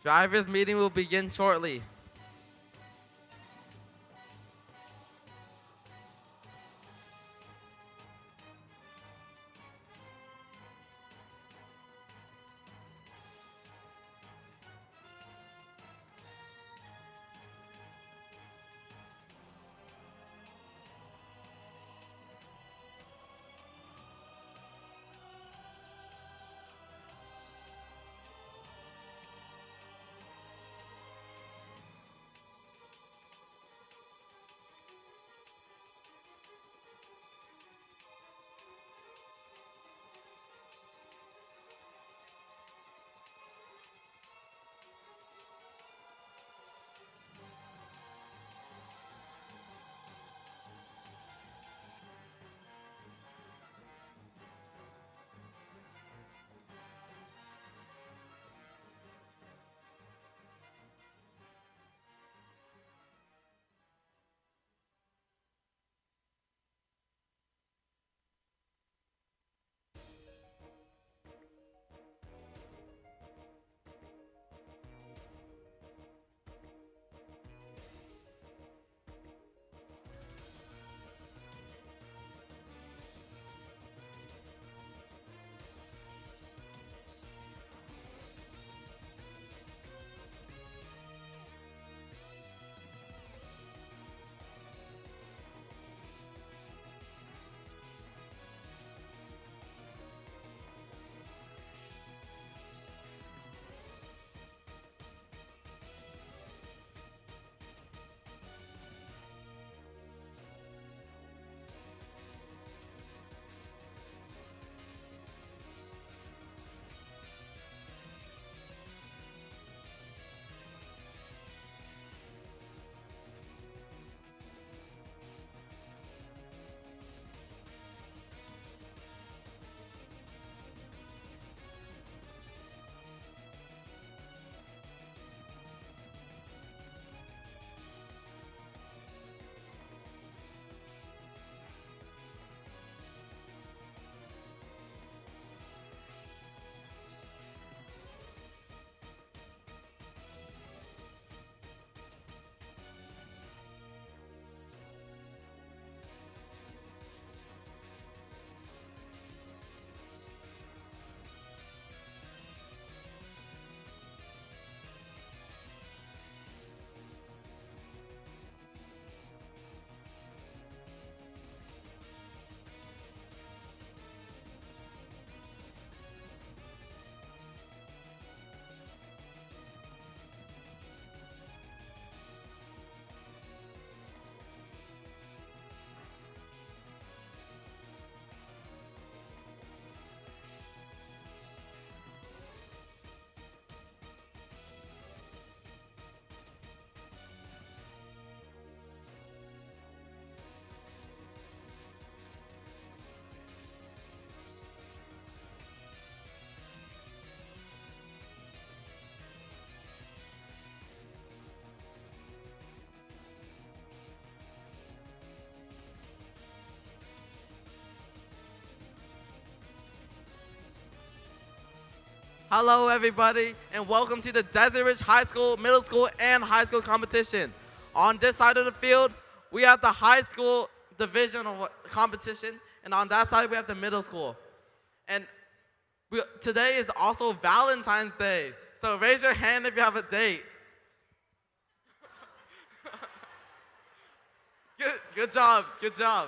Drivers meeting will begin shortly. Hello, everybody, and welcome to the Desert Ridge High School, Middle School, and High School competition. On this side of the field, we have the high school division of competition, and on that side, we have the middle school. And today is also Valentine's Day, so raise your hand if you have a date. Good job, good job.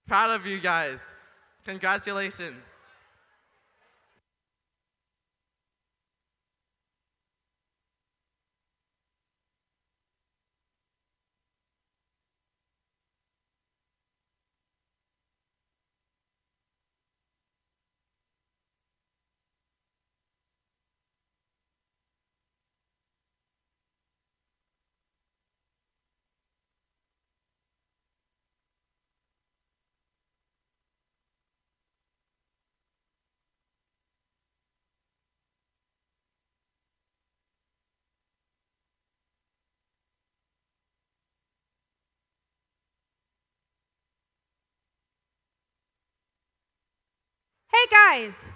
Proud of you guys. Congratulations. Okay, guys.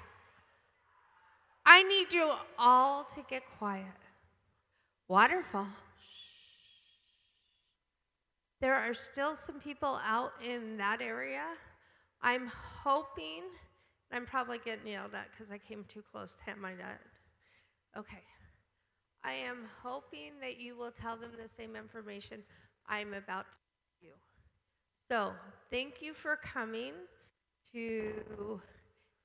I need you all to get quiet. Waterfall. There are still some people out in that area. I'm hoping, I'm probably getting yelled at because I came too close to hit my dad. Okay. I am hoping that you will tell them the same information I'm about to tell you. So, thank you for coming to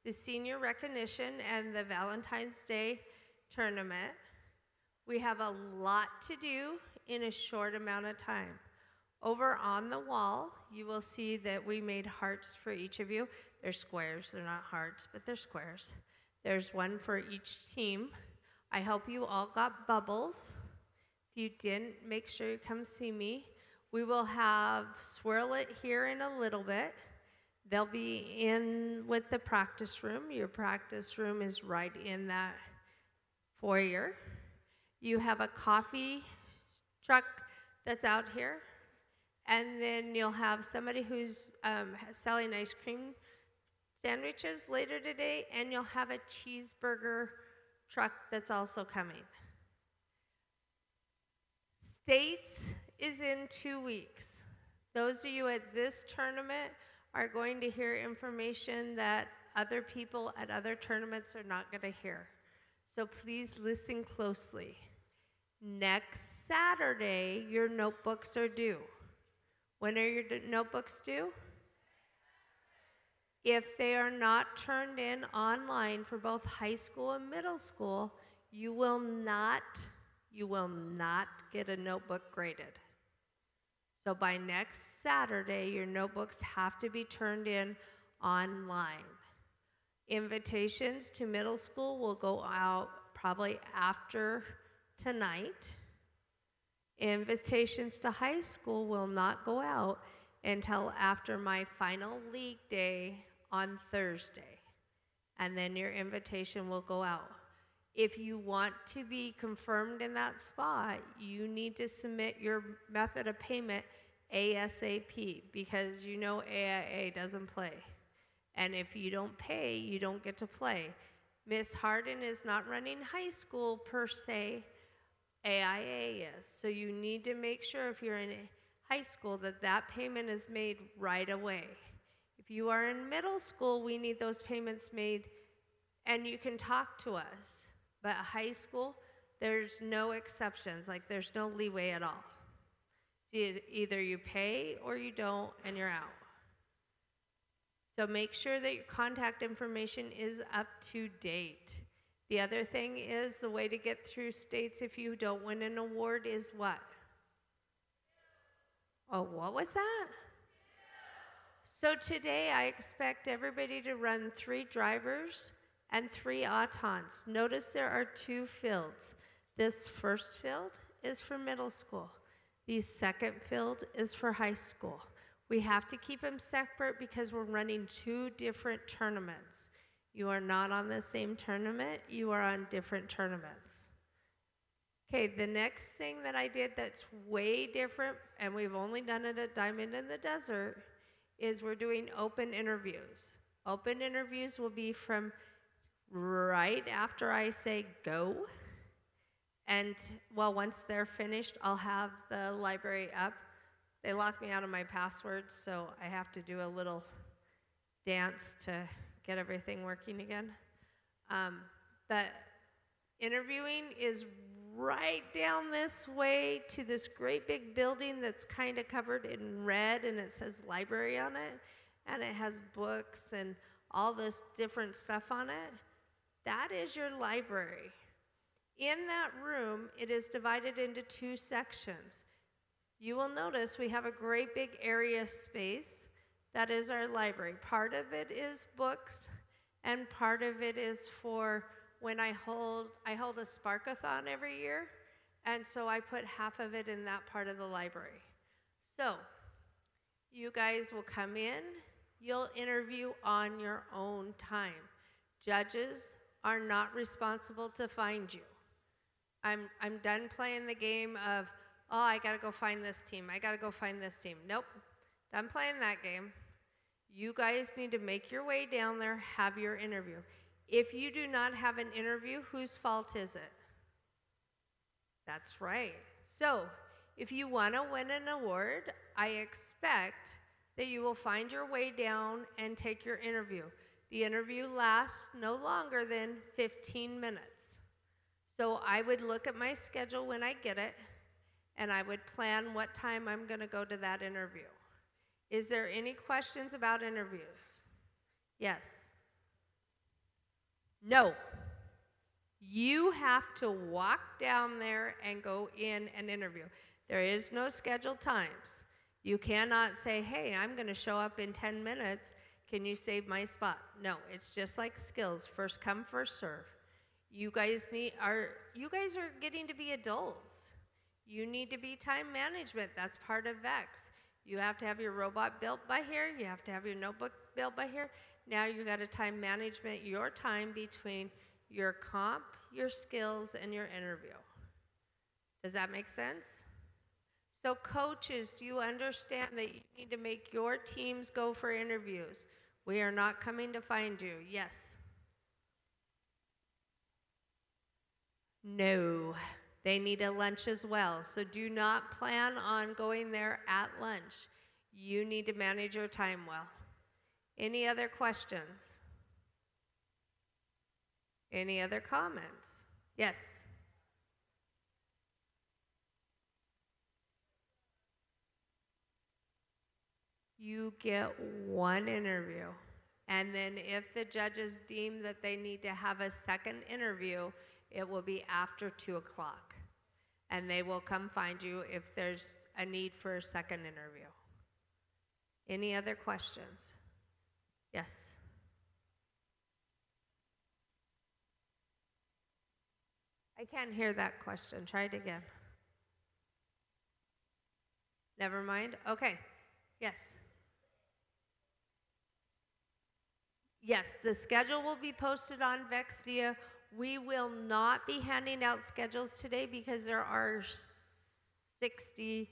the senior recognition and the Valentine's Day tournament. We have a lot to do in a short amount of time. Over on the wall, you will see that we made hearts for each of you. They're squares, they're not hearts, but they're squares. There's one for each team. I hope you all got bubbles. If you didn't, make sure you come see me. We will have Swirl It here in a little bit. They'll be in with the practice room. Your practice room is right in that foyer. You have a coffee truck that's out here. And then you'll have somebody who's selling ice cream sandwiches later today, and you'll have a cheeseburger truck that's also coming. States is in 2 weeks. Those of you at this tournament are going to hear information that other people at other tournaments are not going to hear. So please listen closely. Next Saturday, your notebooks are due. When are your notebooks due? If they are not turned in online for both high school and middle school, you will not get a notebook graded. So by next Saturday, your notebooks have to be turned in online. Invitations to middle school will go out probably after tonight. Invitations to high school will not go out until after my final league day on Thursday. And then your invitation will go out. If you want to be confirmed in that spot, you need to submit your method of payment ASAP, because you know AIA doesn't play. And if you don't pay, you don't get to play. Miss Harden is not running high school per se. AIA is. So you need to make sure if you're in high school that that payment is made right away. If you are in middle school, we need those payments made, and you can talk to us. But high school, there's no exceptions, like there's no leeway at all. Either you pay or you don't, and you're out. So make sure that your contact information is up to date. The other thing is the way to get through states if you don't win an award is what? Oh, what was that? So today I expect everybody to run 3 drivers and 3 autons. Notice there are 2 fields. This first field is for middle school. The second field is for high school. We have to keep them separate because we're running 2 different tournaments. You are not on the same tournament, you are on different tournaments. Okay, the next thing that I did that's way different, and we've only done it at Diamond in the Desert, is we're doing open interviews. Open interviews will be from right after I say go. And well, once they're finished, I'll have the library up. They locked me out of my passwords, so I have to do a little dance to get everything working again. But interviewing is right down this way to this great big building that's kind of covered in red, and it says library on it, and it has books and all this different stuff on it. That is your library. In that room, it is divided into 2 sections. You will notice we have a great big area space. That is our library. Part of it is books, and part of it is for when I hold a Sparkathon every year, and so I put half of it in that part of the library. So, you guys will come in, you'll interview on your own time. Judges are not responsible to find you. I'm done playing the game of, oh, I gotta go find this team, I gotta go find this team. Nope, done playing that game. You guys need to make your way down there, have your interview. If you do not have an interview, whose fault is it? That's right. So, if you want to win an award, I expect that you will find your way down and take your interview. The interview lasts no longer than 15 minutes. So I would look at my schedule when I get it, and I would plan what time I'm going to go to that interview. Is there any questions about interviews? Yes. No. You have to walk down there and go in and interview. There is no scheduled times. You cannot say, hey, I'm going to show up in 10 minutes. Can you save my spot? No, it's just like skills. First come, first serve. You guys are getting to be adults. You need to be time management. That's part of VEX. You have to have your robot built by here. You have to have your notebook built by here. Now you got to time management your time between your comp, your skills, and your interview. Does that make sense? So coaches, do you understand that you need to make your teams go for interviews? We are not coming to find you. Yes. No. They need a lunch as well. So do not plan on going there at lunch. You need to manage your time well. Any other questions? Any other comments? Yes. You get one interview. And then if the judges deem that they need to have a second interview, it will be after 2 o'clock. And they will come find you if there's a need for a second interview. Any other questions? Yes. I can't hear that question. Try it again. Never mind? Okay. Yes. Yes, the schedule will be posted on VEXVIA. We will not be handing out schedules today because there are 60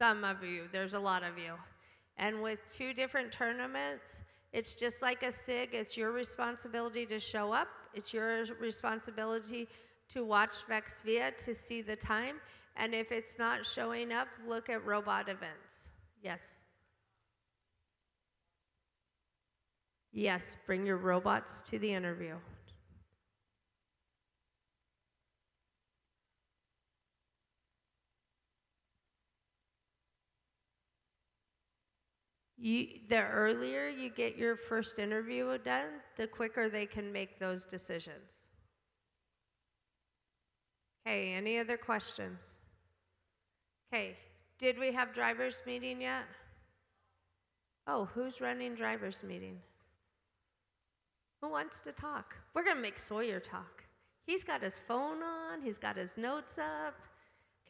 some of you. There's a lot of you. And with 2 different tournaments, it's just like a SIG. It's your responsibility to show up. It's your responsibility to watch VEXVIA to see the time. And if it's not showing up, look at robot events. Yes. Yes, bring your robots to the interview. The earlier you get your first interview done, the quicker they can make those decisions. Okay, any other questions? Okay, did we have driver's meeting yet? Oh, who's running driver's meeting? Who wants to talk? We're gonna make Sawyer talk. He's got his phone on, he's got his notes up.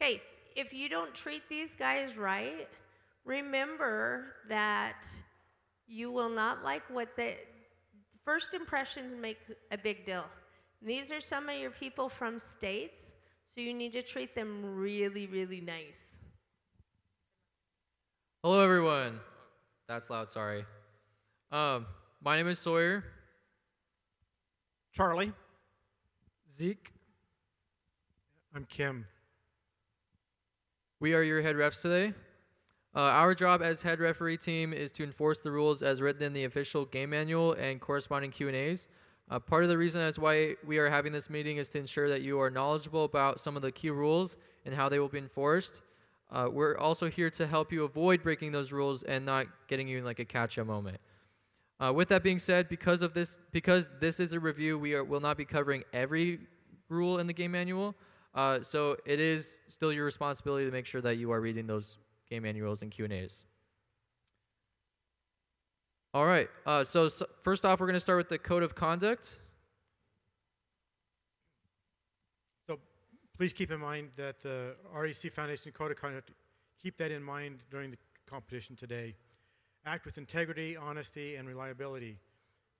Okay, if you don't treat these guys right, remember that you will not like what the first impressions make a big deal. These are some of your people from states, so you need to treat them really, really nice. Hello, everyone. That's loud, sorry. My name is Sawyer. Charlie. Zeke. I'm Kim. We are your head refs today. Our job as head referee team is to enforce the rules as written in the official game manual and corresponding Q&As. Part of the reason as why we are having this meeting is to ensure that you are knowledgeable about some of the key rules and how they will be enforced. We're also here to help you avoid breaking those rules and not getting you in like a catch-up moment. With that being said, because this is a review, we will not be covering every rule in the game manual. So it is still your responsibility to make sure that you are reading those game manuals and Q&As. All right, so first off, we're going to start with the code of conduct. So please keep in mind that the REC Foundation Code of Conduct, keep that in mind during the competition today. Act with integrity, honesty, and reliability.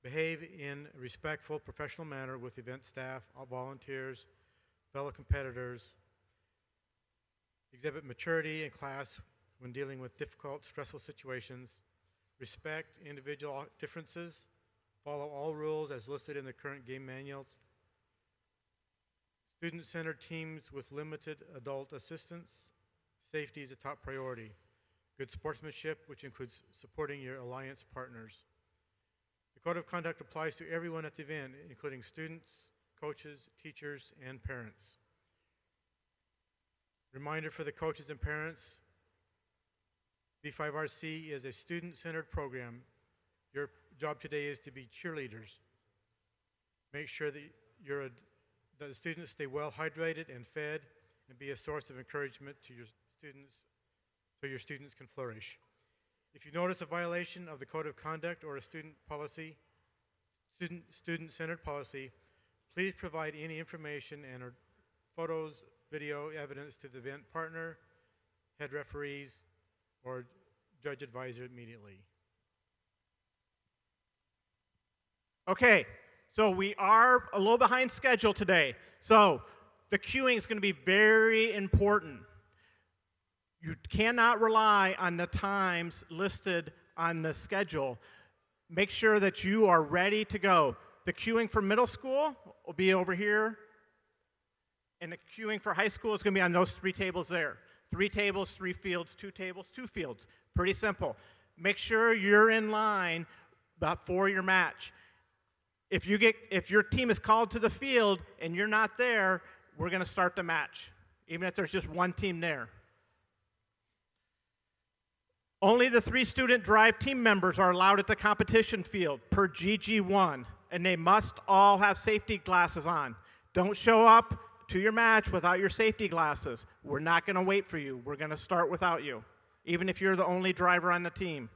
Behave in a respectful, professional manner with event staff, all volunteers, fellow competitors. Exhibit maturity in class when dealing with difficult, stressful situations. respect individual differences, follow all rules as listed in the current game manuals, student-centered teams with limited adult assistance, safety is a top priority, good sportsmanship, which includes supporting your alliance partners. The Code of Conduct applies to everyone at the event, including students, coaches, teachers, and parents. Reminder for the coaches and parents, B5RC is a student-centered program. Your job today is to be cheerleaders. Make sure that the students stay well hydrated and fed, and be a source of encouragement to your students so your students can flourish. If you notice a violation of the Code of Conduct or a student-centered policy, please provide any information and or photos, video evidence to the event partner, head referees, or judge advisor immediately. Okay, so we are a little behind schedule today. So the queuing is going to be very important. You cannot rely on the times listed on the schedule. Make sure that you are ready to go. The queuing for middle school will be over here, and the queuing for high school is going to be on those 3 tables there. 3 tables, 3 fields, 2 tables, 2 fields. Pretty simple. Make sure you're in line for your match. If your team is called to the field and you're not there, we're going to start the match, even if there's just 1 team there. Only the 3 student drive team members are allowed at the competition field per GG1, and they must all have safety glasses on. Don't show up to your match without your safety glasses. We're not going to wait for you. We're going to start without you, even if you're the only driver on the team.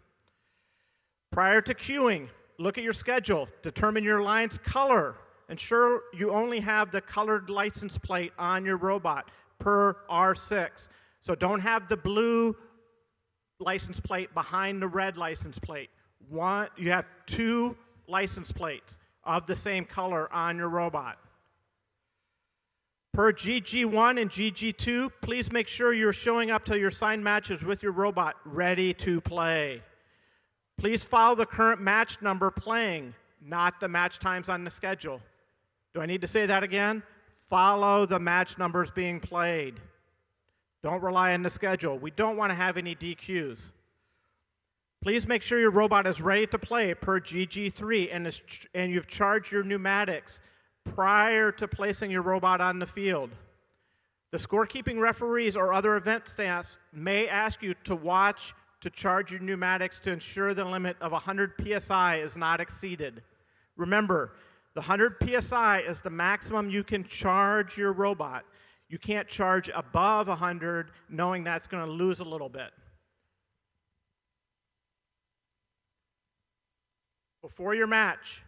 Prior to queuing, look at your schedule. Determine your alliance color. Ensure you only have the colored license plate on your robot per R6. So don't have the blue license plate behind the red license plate. You have 2 license plates of the same color on your robot. Per GG1 and GG2, please make sure you're showing up to your assigned matches with your robot ready to play. Please follow the current match number playing, not the match times on the schedule. Do I need to say that again? Follow the match numbers being played. Don't rely on the schedule. We don't want to have any DQs. Please make sure your robot is ready to play per GG3 and you've charged your pneumatics prior to placing your robot on the field. The scorekeeping referees or other event staff may ask you to watch to charge your pneumatics to ensure the limit of 100 psi is not exceeded. Remember, the 100 psi is the maximum you can charge your robot. You can't charge above 100 knowing that's going to lose a little bit. Before your match,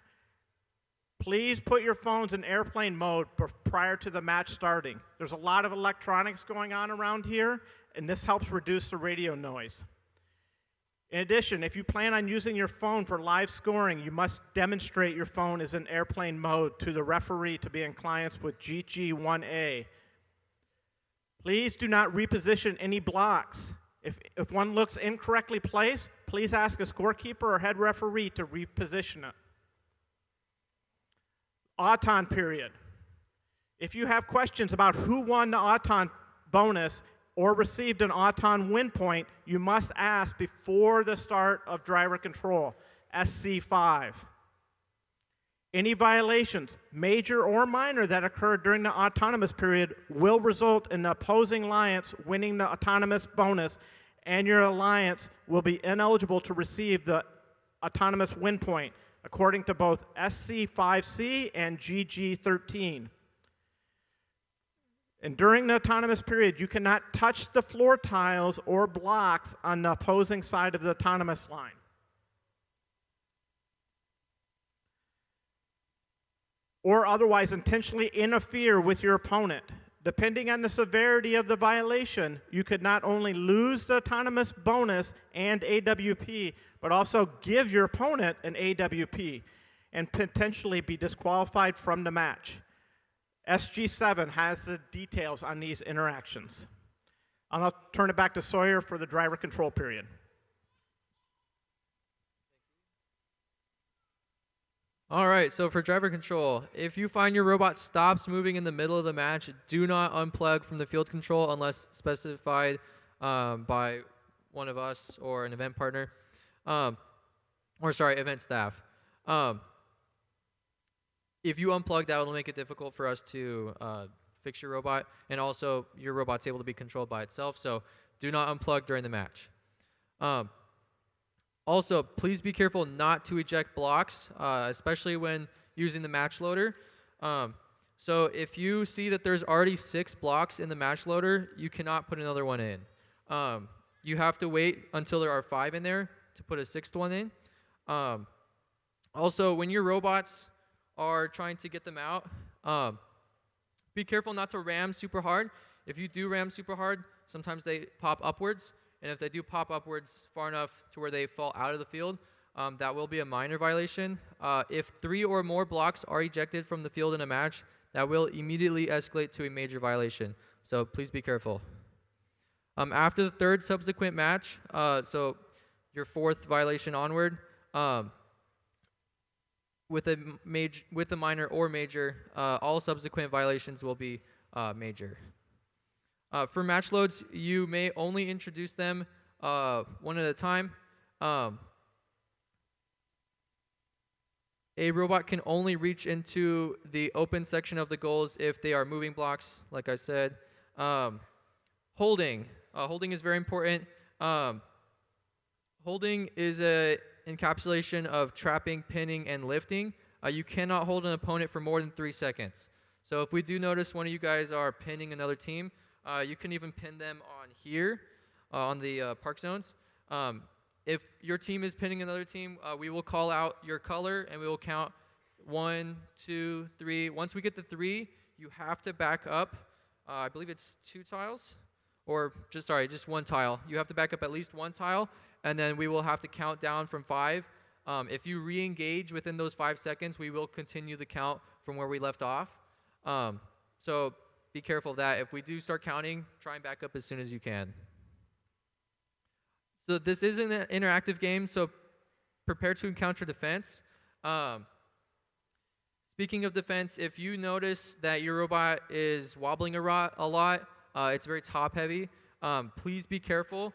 please put your phones in airplane mode prior to the match starting. There's a lot of electronics going on around here, and this helps reduce the radio noise. In addition, if you plan on using your phone for live scoring, you must demonstrate your phone is in airplane mode to the referee to be in compliance with GG1A. Please do not reposition any blocks. If one looks incorrectly placed, please ask a scorekeeper or head referee to reposition it. Auton period. If you have questions about who won the Auton bonus or received an Auton win point, you must ask before the start of driver control, SC5. Any violations, major or minor, that occurred during the autonomous period will result in the opposing alliance winning the autonomous bonus, and your alliance will be ineligible to receive the autonomous win point, according to both SC5C and GG13. And during the autonomous period, you cannot touch the floor tiles or blocks on the opposing side of the autonomous line. Or otherwise intentionally interfere with your opponent. Depending on the severity of the violation, you could not only lose the autonomous bonus and AWP, but also give your opponent an AWP and potentially be disqualified from the match. SG7 has the details on these interactions. I'll now turn it back to Sawyer for the driver control period. All right, so for driver control, if you find your robot stops moving in the middle of the match, do not unplug from the field control unless specified by one of us or an event partner, event staff. If you unplug, that will make it difficult for us to fix your robot, and also your robot's able to be controlled by itself, so do not unplug during the match. Also, please be careful not to eject blocks, especially when using the match loader. So if you see that there's already 6 blocks in the match loader, you cannot put another one in. You have to wait until there are 5 in there to put a 6th one in. Also, when your robots are trying to get them out, be careful not to ram super hard. If you do ram super hard, sometimes they pop upwards. And if they do pop upwards far enough to where they fall out of the field, that will be a minor violation. If 3 or more blocks are ejected from the field in a match, that will immediately escalate to a major violation. So please be careful. After the 3rd subsequent match, so your 4th violation onward, with a minor or major, all subsequent violations will be major. For match loads, you may only introduce them one at a time. A robot can only reach into the open section of the goals if they are moving blocks, like I said. Holding. Holding is very important. Holding is an encapsulation of trapping, pinning, and lifting. You cannot hold an opponent for more than 3 seconds. So if we do notice one of you guys are pinning another team, you can even pin them on here, on the park zones. If your team is pinning another team, we will call out your color and we will count 1, 2, 3. Once we get to 3, you have to back up. I believe it's 2 tiles, or just 1 tile. You have to back up at least 1 tile, and then we will have to count down from 5. If you re-engage within those 5 seconds, we will continue the count from where we left off. So be careful of that. If we do start counting, try and back up as soon as you can. So this is an interactive game, so prepare to encounter defense. Speaking of defense, if you notice that your robot is wobbling a lot, it's very top-heavy, please be careful.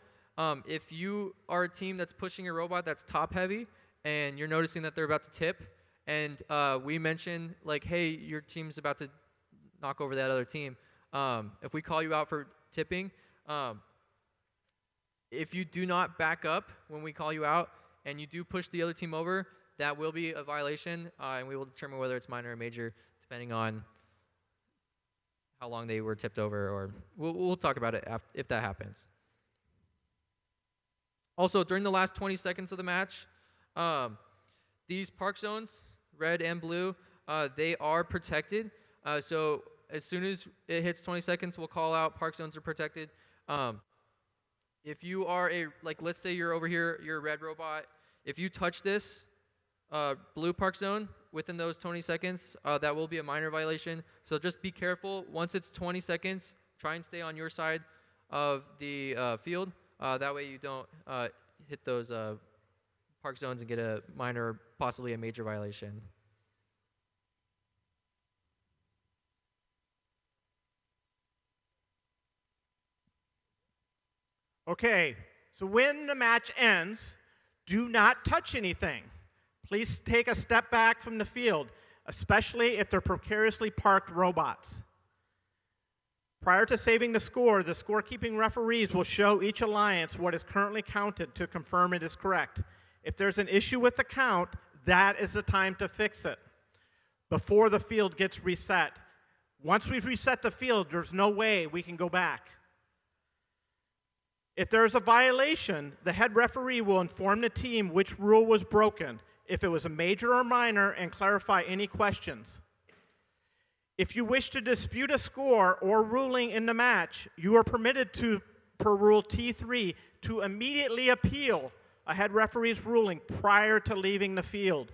If you are a team that's pushing a robot that's top-heavy and you're noticing that they're about to tip, and we mention, like, hey, your team's about to knock over that other team. If we call you out for tipping, if you do not back up when we call you out and you do push the other team over, that will be a violation, and we will determine whether it's minor or major depending on how long they were tipped over, or we'll talk about it if that happens. Also, during the last 20 seconds of the match, these park zones, red and blue, they are protected. So as soon as it hits 20 seconds, we'll call out park zones are protected. If you are let's say you're over here, you're a red robot. If you touch this blue park zone within those 20 seconds, that will be a minor violation. So just be careful. Once it's 20 seconds, try and stay on your side of the field. That way you don't hit those park zones and get a minor, possibly a major violation. Okay, so when the match ends, do not touch anything. Please take a step back from the field, especially if they're precariously parked robots. Prior to saving the scorekeeping referees will show each alliance what is currently counted to confirm it is correct. If there's an issue with the count, that is the time to fix it before the field gets reset. Once we've reset the field, there's no way we can go back. If there's a violation, the head referee will inform the team which rule was broken, if it was a major or minor, and clarify any questions. If you wish to dispute a score or ruling in the match, you are permitted to, per Rule T3, to immediately appeal a head referee's ruling prior to leaving the field.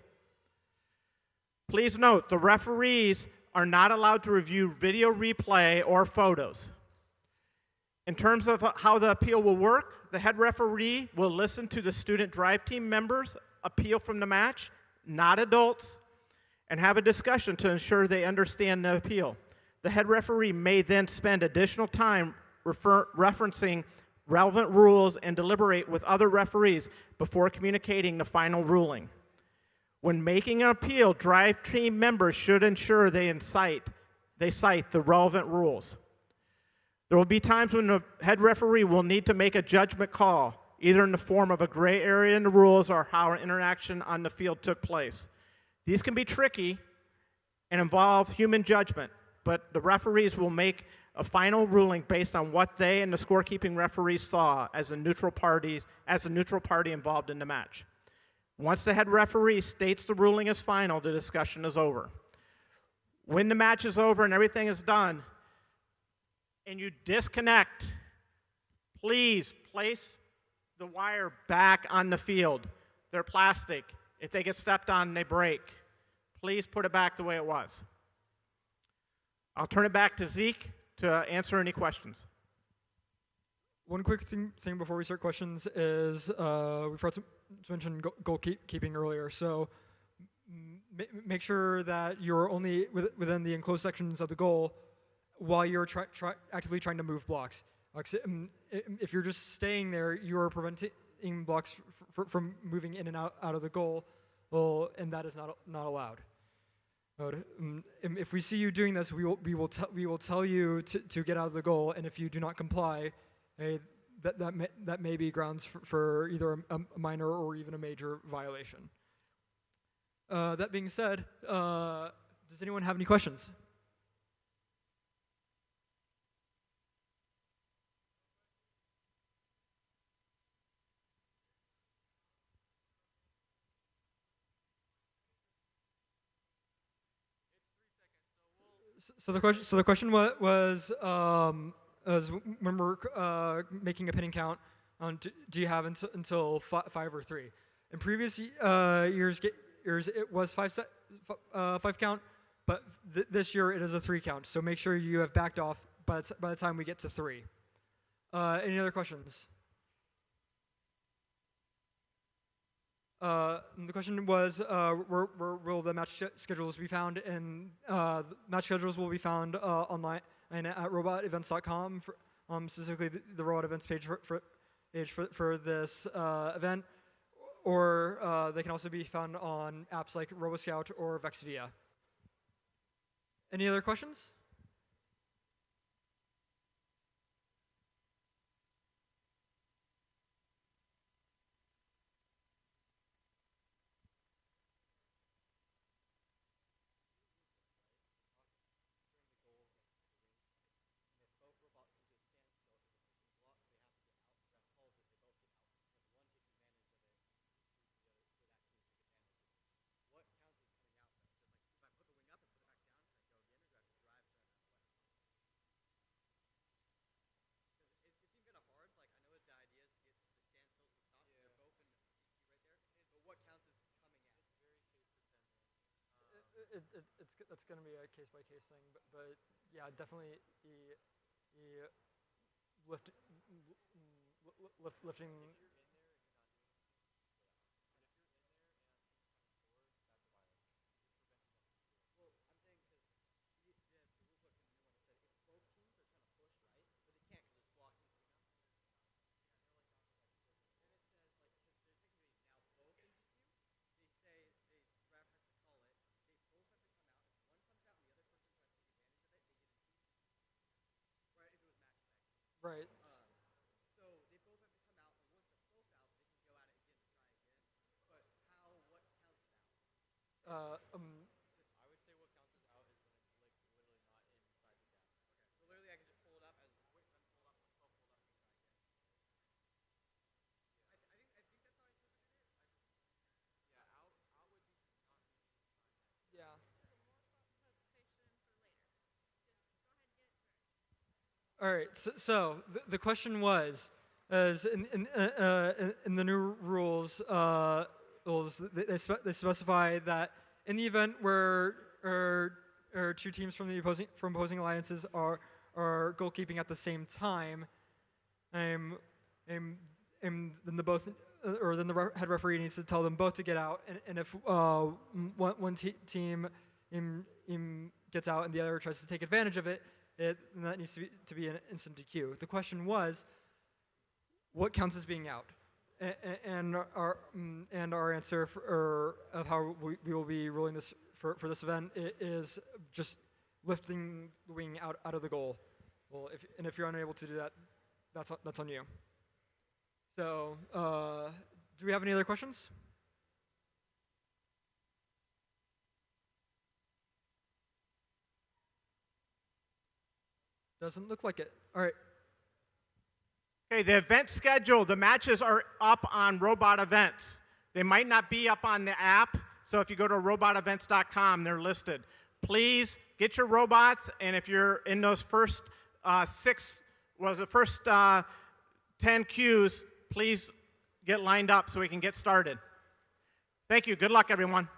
Please note, the referees are not allowed to review video replay or photos. In terms of how the appeal will work, the head referee will listen to the student drive team members' appeal from the match, not adults. and have a discussion to ensure they understand the appeal. The head referee may then spend additional time referencing relevant rules and deliberate with other referees before communicating the final ruling. When making an appeal, drive team members should ensure they cite the relevant rules. There will be times when the head referee will need to make a judgment call, either in the form of a gray area in the rules or how an interaction on the field took place. These can be tricky and involve human judgment, but the referees will make a final ruling based on what they and the scorekeeping referees saw as a neutral party involved in the match. Once the head referee states the ruling is final, the discussion is over. When the match is over and everything is done, and you disconnect, please place the wire back on the field. They're plastic. If they get stepped on, they break. Please put it back the way it was. I'll turn it back to Zeke to answer any questions. One quick thing before we start questions is we forgot to mention goalkeeping earlier. So make sure that you're only within the enclosed sections of the goal while you're actively trying to move blocks. If you're just staying there, you are preventing blocks from moving in and out of the goal, and that is not allowed. If we see you doing this, we will tell you to get out of the goal, and if you do not comply, that may be grounds for either a minor or even a major violation. That being said, does anyone have any questions? So the question was when we're making a pinning count, do you have until 5 or 3? In previous years it was 5 count, but this year it is a 3 count. So make sure you have backed off by the time we get to 3. Any other questions? The question was, where will the match schedules be found? And match schedules will be found online and at robotevents.com, specifically the Robot Events page for this event, or they can also be found on apps like RoboScout or VexVia. Any other questions? That's going to be a case-by-case thing, but yeah, definitely lifting. Right. So they both have to come out, and once they're both out, they can go at it again to try again. But what counts as out? I would say what counts as out is when it's like literally not inside the gap. Okay, so literally I can just pull it up as quick as I'm pulled up, both pulled up, and try again. I think that's how I interpreted it. Yeah, out would be not being inside. Yeah. All right. So the question was, as in the new rules, they specify that in the event where two teams from opposing alliances are goalkeeping at the same time, then the both or then the head referee needs to tell them both to get out. And if one team gets out and the other tries to take advantage of it, then that needs to be an instant DQ. The question was, what counts as being out? And our answer of how we will be ruling this for this event is just lifting the wing out of the goal. Well, if you're unable to do that, that's on you. So, do we have any other questions? Doesn't look like it. All right. Okay, the event schedule, the matches are up on Robot Events. They might not be up on the app, so if you go to robotevents.com, they're listed. Please get your robots, and if you're in those first 10 queues, please get lined up so we can get started. Thank you. Good luck, everyone.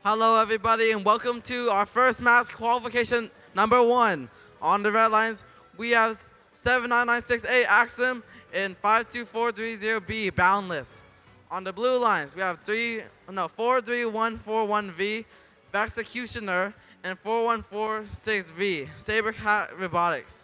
Hello, everybody, and welcome to our first match, qualification number 1. On the red lines, we have 79968 Axum and 52430B Boundless. On the blue lines, we have 43141V Executioner and 4146V Sabercat Robotics.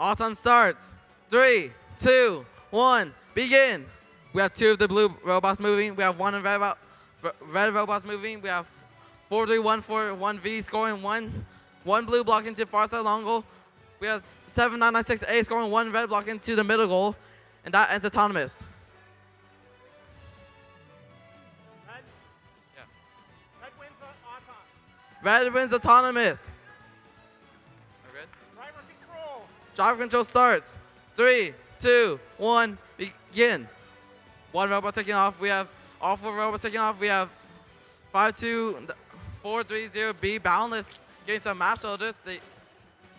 Auton starts. 3, 2, 1, begin. We have 2 of the blue robots moving. We have 1 of red robots moving. We have 43141V scoring 1 blue block into far side long goal. We have 7996A scoring 1 red block into the middle goal, and that ends autonomous. Red wins Auton. Red wins autonomous. Driver control. Driver control starts. 3, 2, 1, begin. 1 robot taking off. We have all 4 robots taking off. We have 52430B Boundless getting some match shoulders. They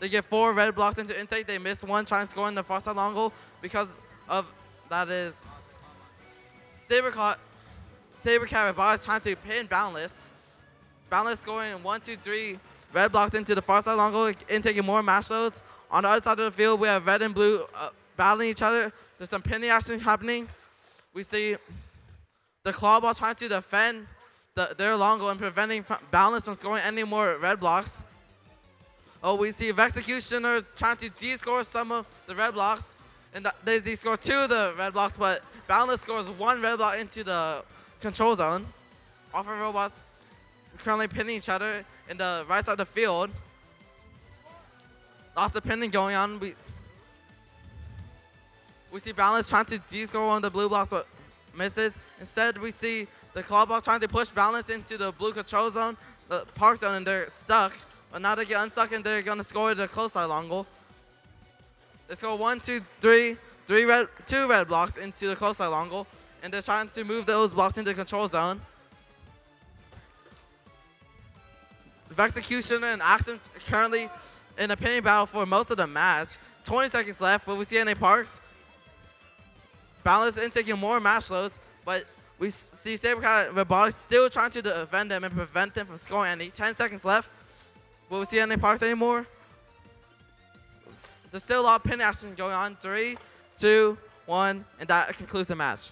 get 4 red blocks into intake. They miss 1 trying to score in the far side long goal because of that is Sabercat Robotics trying to pin Boundless. Boundless scoring 1, 2, 3 red blocks into the far side long goal, intaking more match loads. On the other side of the field, we have red and blue battling each other. There's some pinning action happening. We see the claw ball trying to defend their long goal and preventing Boundless from scoring any more red blocks. Oh, we see Executioner trying to de-score some of the red blocks. And they score 2 of the red blocks, but Boundless scores 1 red block into the control zone. All 4 robots currently pinning each other in the right side of the field. Lots of pinning going on. We see Boundless trying to de-score 1 of the blue blocks, but misses. Instead, we see the claw ball trying to push Boundless into the blue control zone, the park zone, and they're stuck. But now they get unstuck and they're gonna score the close side long goal. They score 1, 2, 3, 2 red blocks into the close side long goal, and they're trying to move those blocks into the control zone. The Executioner and Axum currently in a pinning battle for most of the match. 20 seconds left, but we see NA Parks. Boundless in taking more match loads, but we see Sabercat Robotics still trying to defend them and prevent them from scoring any. 10 seconds left. Will we see NA Parks anymore? There's still a lot of pin action going on. 3, 2, 1, and that concludes the match.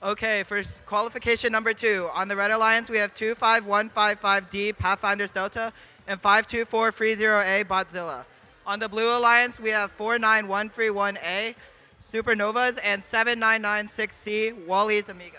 Okay, for qualification number 2, on the Red Alliance, we have 25155D Pathfinder's Delta and 52430A Botzilla. On the Blue Alliance, we have 49131A Supernovas and 7996C Wally's Amiga.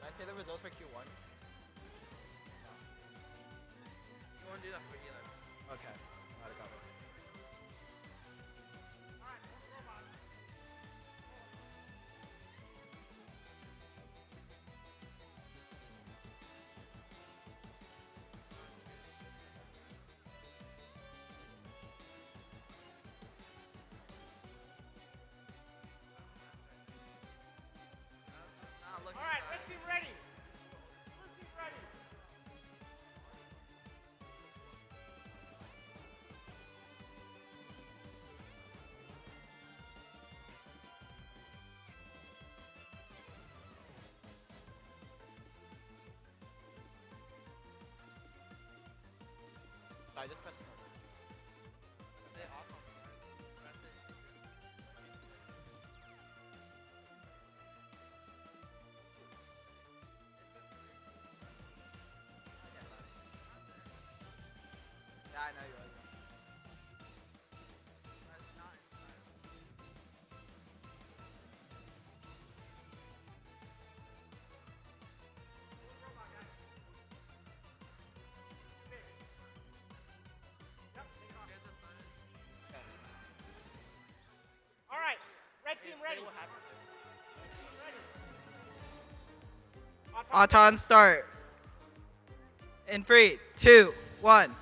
Did I say the results for Q1? You want to do that for either? Okay, not a cover. All right, red team ready. Blue team ready. Sorry, just press. Yeah, I know you're right. All right, red team ready. Auton start. In 3, 2, 1.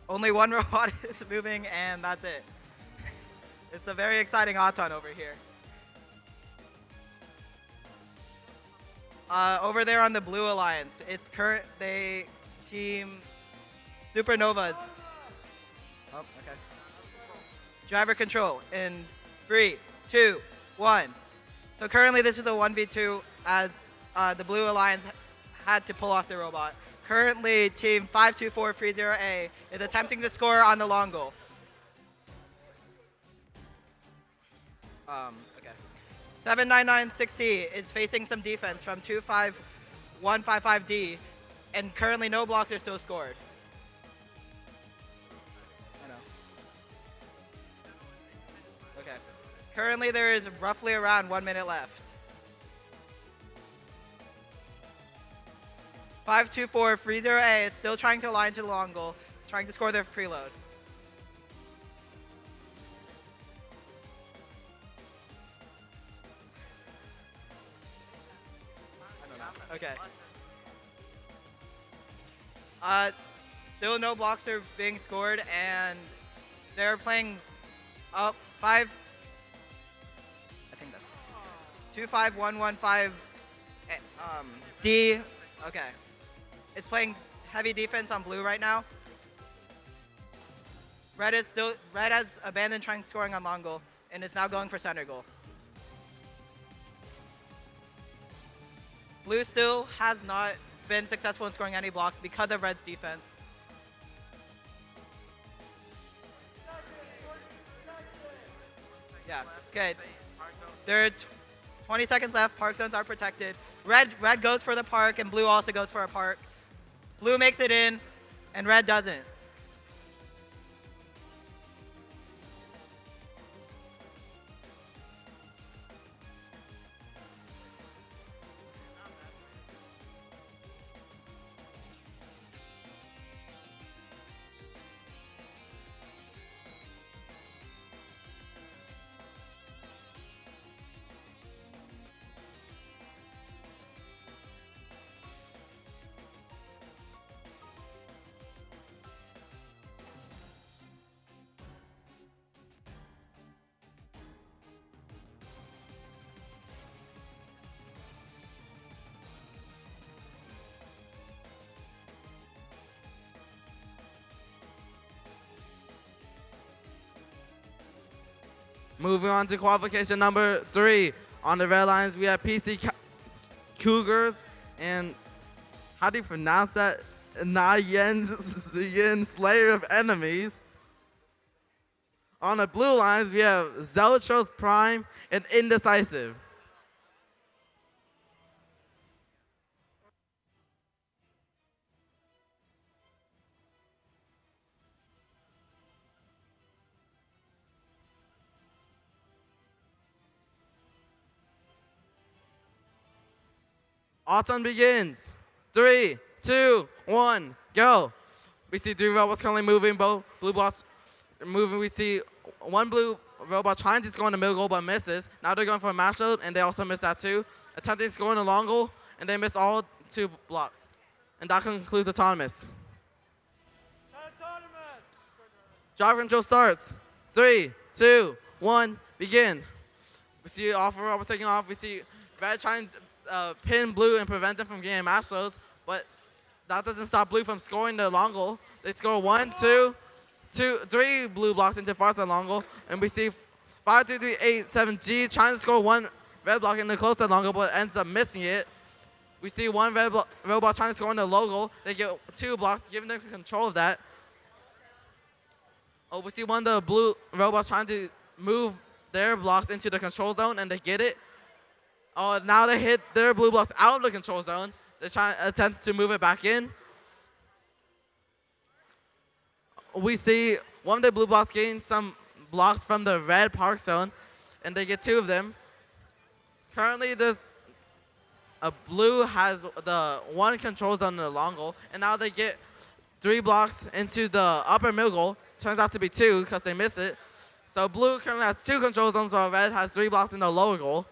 Only one robot is moving, and that's it. It's a very exciting Auton over here. Over there on the Blue Alliance, it's they team Supernovas. Oh, okay. Driver control in 3, 2, 1. So currently this is a 1v2 as the Blue Alliance had to pull off the robot. Currently, team 52430A is attempting to score on the long goal. Okay. 7996C is facing some defense from 25155D, and currently no blocks are still scored. I know. Okay. Currently, there is roughly around 1 minute left. 52430A is still trying to align to the long goal, trying to score their preload. I don't know. Okay. Still no blocks are being scored, and they're playing up 5. I think that's 25115 D. Okay. It's playing heavy defense on blue right now. Red has abandoned trying scoring on long goal, and is now going for center goal. Blue still has not been successful in scoring any blocks because of Red's defense. Yeah, good. There are 20 seconds left. Park zones are protected. Red goes for the park, and blue also goes for a park. Blue makes it in, and red doesn't. Moving on to qualification number 3. On the red lines, we have Cougars and how do you pronounce that? Yen Slayer of Enemies. On the blue lines, we have Zeltros Prime and Indecisive. Autumn begins. 3, 2, 1, go. We see 3 robots currently moving, both blue blocks moving. We see 1 blue robot trying to score in the middle goal but misses. Now they're going for a match load and they also miss that too. Attempting to score in the long goal and they miss all 2 blocks. And that concludes autonomous. Drive control starts. 3, 2, 1, begin. We see all 4 robots taking off. We see red trying to pin blue and prevent them from getting match loads, but that doesn't stop blue from scoring the long goal. They score 1, 2, 3 blue blocks into far side long goal, and we see 5-3-3-8-7G trying to score 1 red block in the close side long goal, but ends up missing it. We see 1 red robot trying to score in the low goal. They get 2 blocks, giving them control of that. Oh, we see 1 of the blue robots trying to move their blocks into the control zone, and they get it. Oh, now they hit their blue blocks out of the control zone. They're trying to attempt to move it back in. We see 1 of the blue blocks gain some blocks from the red park zone, and they get 2 of them. Currently, there's a blue has the 1 control zone in the long goal, and now they get 3 blocks into the upper middle goal. Turns out to be 2 because they miss it. So blue currently has 2 control zones, while red has 3 blocks in the lower goal.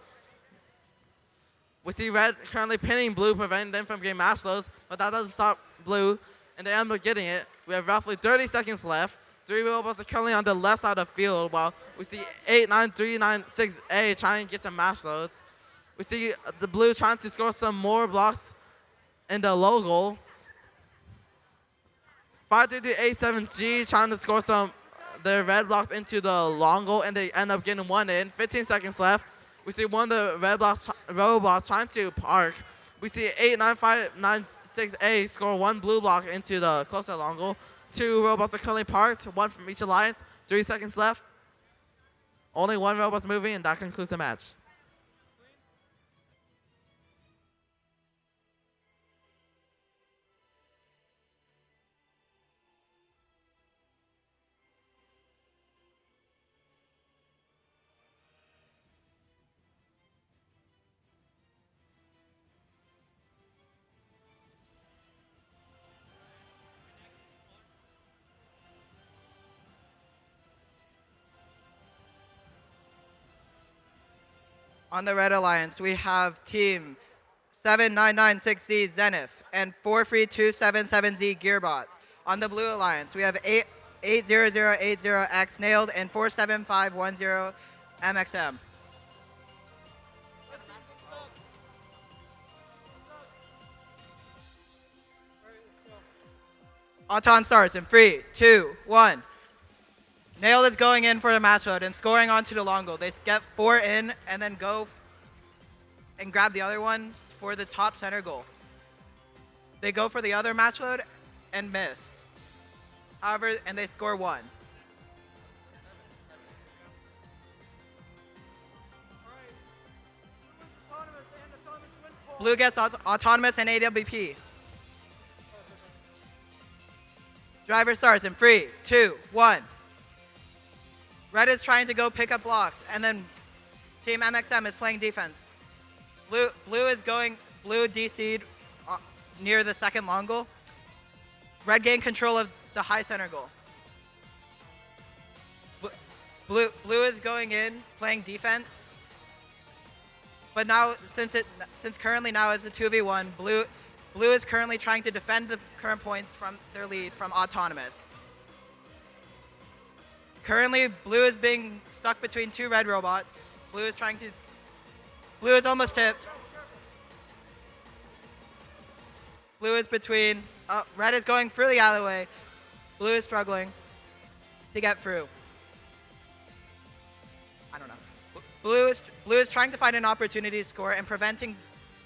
We see red currently pinning blue, preventing them from getting match loads, but that doesn't stop blue, and they end up getting it. We have roughly 30 seconds left. 3 robots are currently on the left side of the field, while we see 8-9-3-9-6A trying to get some match loads. We see the blue trying to score some more blocks in the low goal. 5-3-3-8-7G trying to score some their red blocks into the long goal, and they end up getting 1 in. 15 seconds left. We see 1 of the red robots trying to park. We see 8-9-5-9-6A score 1 blue block into the closer long goal. 2 robots are currently parked, 1 from each alliance. 3 seconds left. Only 1 robot's moving, and that concludes the match. On the red alliance, we have team 7996Z Zenith and 43277Z Gearbots. On the blue alliance, we have 80080X Nailed and 47510 MXM. Auton starts in 3, 2, 1. Nailed is going in for the match load and scoring onto the long goal. They get 4 in and then go and grab the other ones for the top center goal. They go for the other match load and miss. However, and they score 1. Blue gets autonomous and AWP. Driver starts in 3, 2, 1. Red is trying to go pick up blocks, and then Team MXM is playing defense. Blue DC'd near the second long goal. Red gained control of the high center goal. Blue is going in, playing defense. But now, since currently now it's a 2v1, Blue is currently trying to defend the current points from their lead from autonomous. Currently, blue is being stuck between 2 red robots. Blue is almost tipped. Blue is between, red is going through the alleyway. Blue is struggling to get through. I don't know. Blue is trying to find an opportunity to score and preventing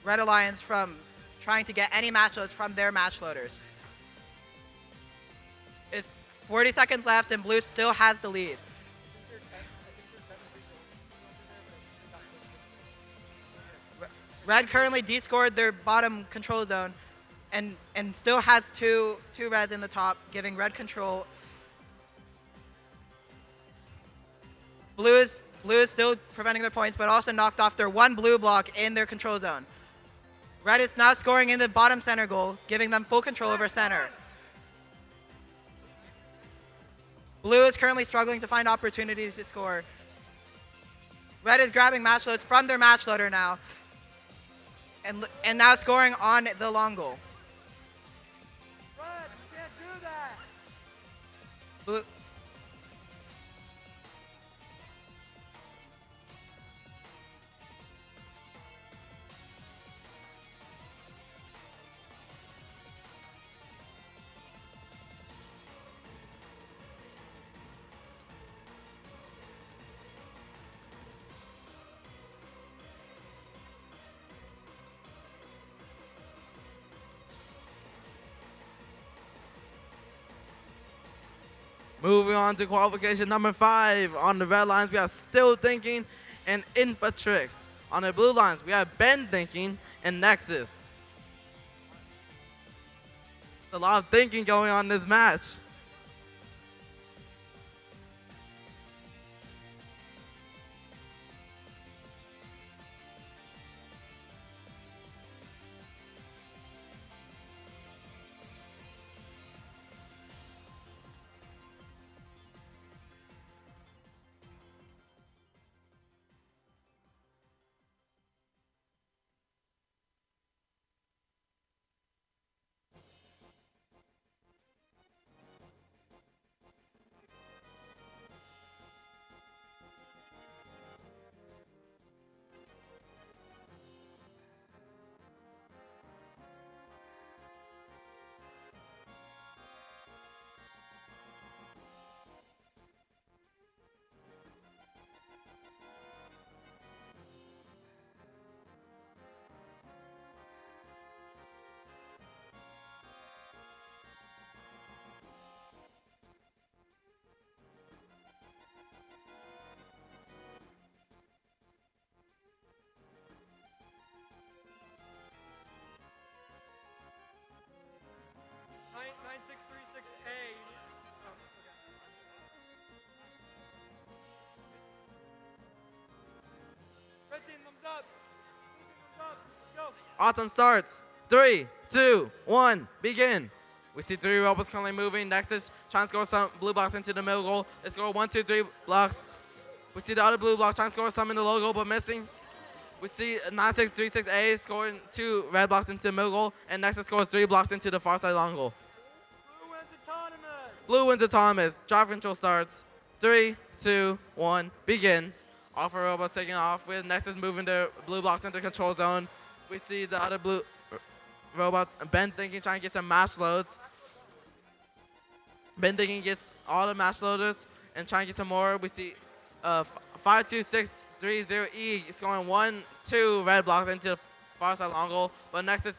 Red Alliance from trying to get any match loads from their match loaders. It's 40 seconds left and Blue still has the lead. Red currently descored their bottom control zone and still has two Reds in the top, giving Red control. Blue is still preventing their points, but also knocked off their one blue block in their control zone. Red is now scoring in the bottom center goal, giving them full control over center. Blue is currently struggling to find opportunities to score. Red is grabbing match loads from their match loader now, and now scoring on the long goal. Red, you can't do that. Blue. Moving on to qualification number 5. On the red lines, we have Still Thinking and Infatrix. On the blue lines, we have Ben Thinking and Nexus. A lot of thinking going on in this match. Autumn starts. 3, 2, 1, begin. We see 3 robots currently moving. Nexus trying to score some blue blocks into the middle goal. They score 1, 2, 3 blocks. We see the other blue block trying to score some in the low goal but missing. We see 9636A scoring 2 red blocks into the middle goal, and Nexus scores 3 blocks into the far side long goal. Blue wins autonomous. Blue wins autonomous. Drive control starts. 3, 2, 1, begin. All 4 robots taking off with Nexus moving their blue blocks into the control zone. We see the other blue robot, Ben Thinking, trying to get some match loads. Ben Thinking gets all the match loaders and trying to get some more. We see 52630E scoring 1, 2 red blocks into the far side long goal, but Nexus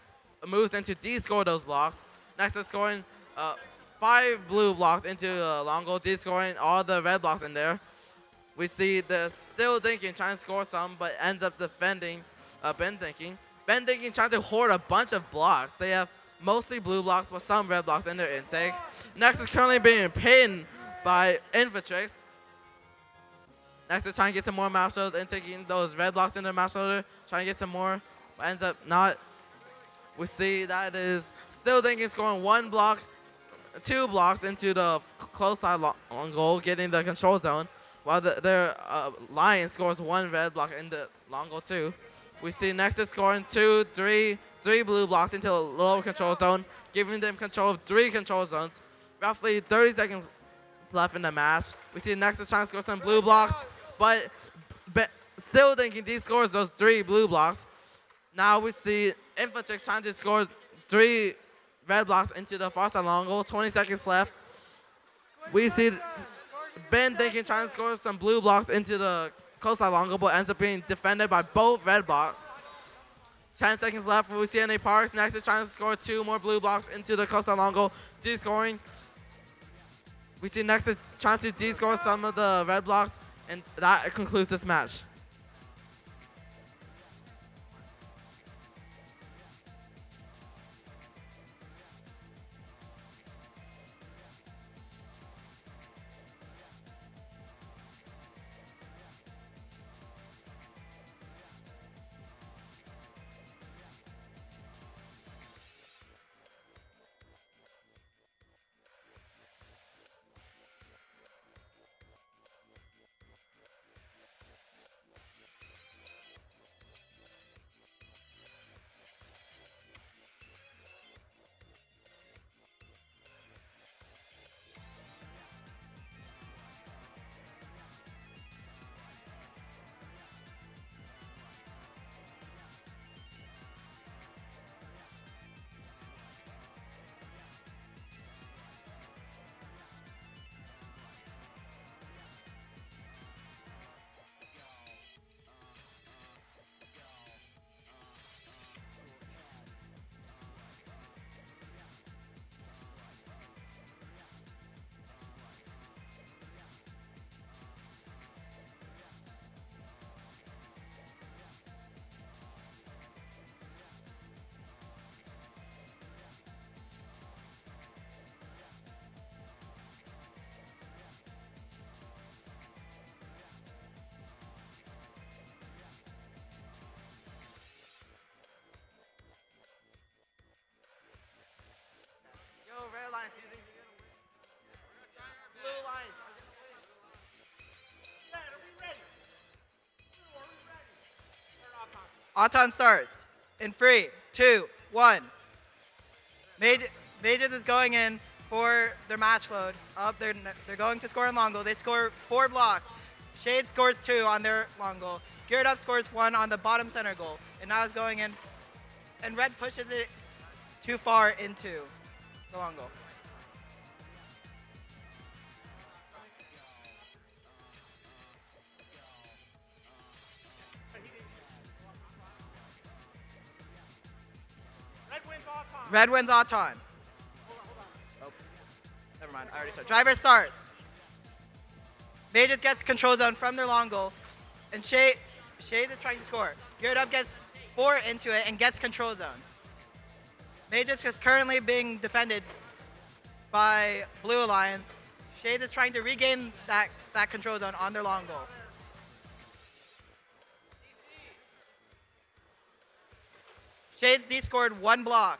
moves in to de-score those blocks. Nexus scoring 5 blue blocks into long goal, de-scoring all the red blocks in there. We see the Still Thinking trying to score some, but ends up defending Ben Thinking. Ben Thinking trying to hoard a bunch of blocks. They have mostly blue blocks, but some red blocks in their intake. Nexus currently being pinned by Infatrix. Nexus trying to get some more match loads and taking those red blocks in their match loader, trying to get some more, but ends up not. We see that is Still Thinking scoring 1 block, 2 blocks into the close side long goal, getting the control zone, while their Lion scores 1 red block in the long goal too. We see Nexus scoring 2, 3 blue blocks into the lower control zone, giving them control of 3 control zones. Roughly 30 seconds left in the match. We see Nexus trying to score some blue blocks, but Still Thinking he scores those 3 blue blocks. Now we see Infatrix trying to score 3 red blocks into the far side long goal. 20 seconds left. We see Ben Thinking trying to score some blue blocks into the coastline longo, but ends up being defended by both red blocks. 10 seconds left for UCNA Parks. Next is trying to score 2 more blue blocks into the coastline longo. D-scoring. We see next is trying to D-score some of the red blocks, and that concludes this match. Red line, blue line. Auton starts in 3, 2, 1. Mages is going in for their match load. Up, they're going to score in long goal. They score 4 blocks. Shade scores 2 on their long goal. Geared Up scores 1 on the bottom center goal. And now it's going in. And red pushes it too far into the long goal. Red wins Auton. Oh, never mind. I already started. Driver starts. Mages gets control zone from their long goal. And Shade is trying to score. Geared Up gets 4 into it and gets control zone. Mages is currently being defended by Blue Alliance. Shade is trying to regain that control zone on their long goal. Shades D-scored 1 block.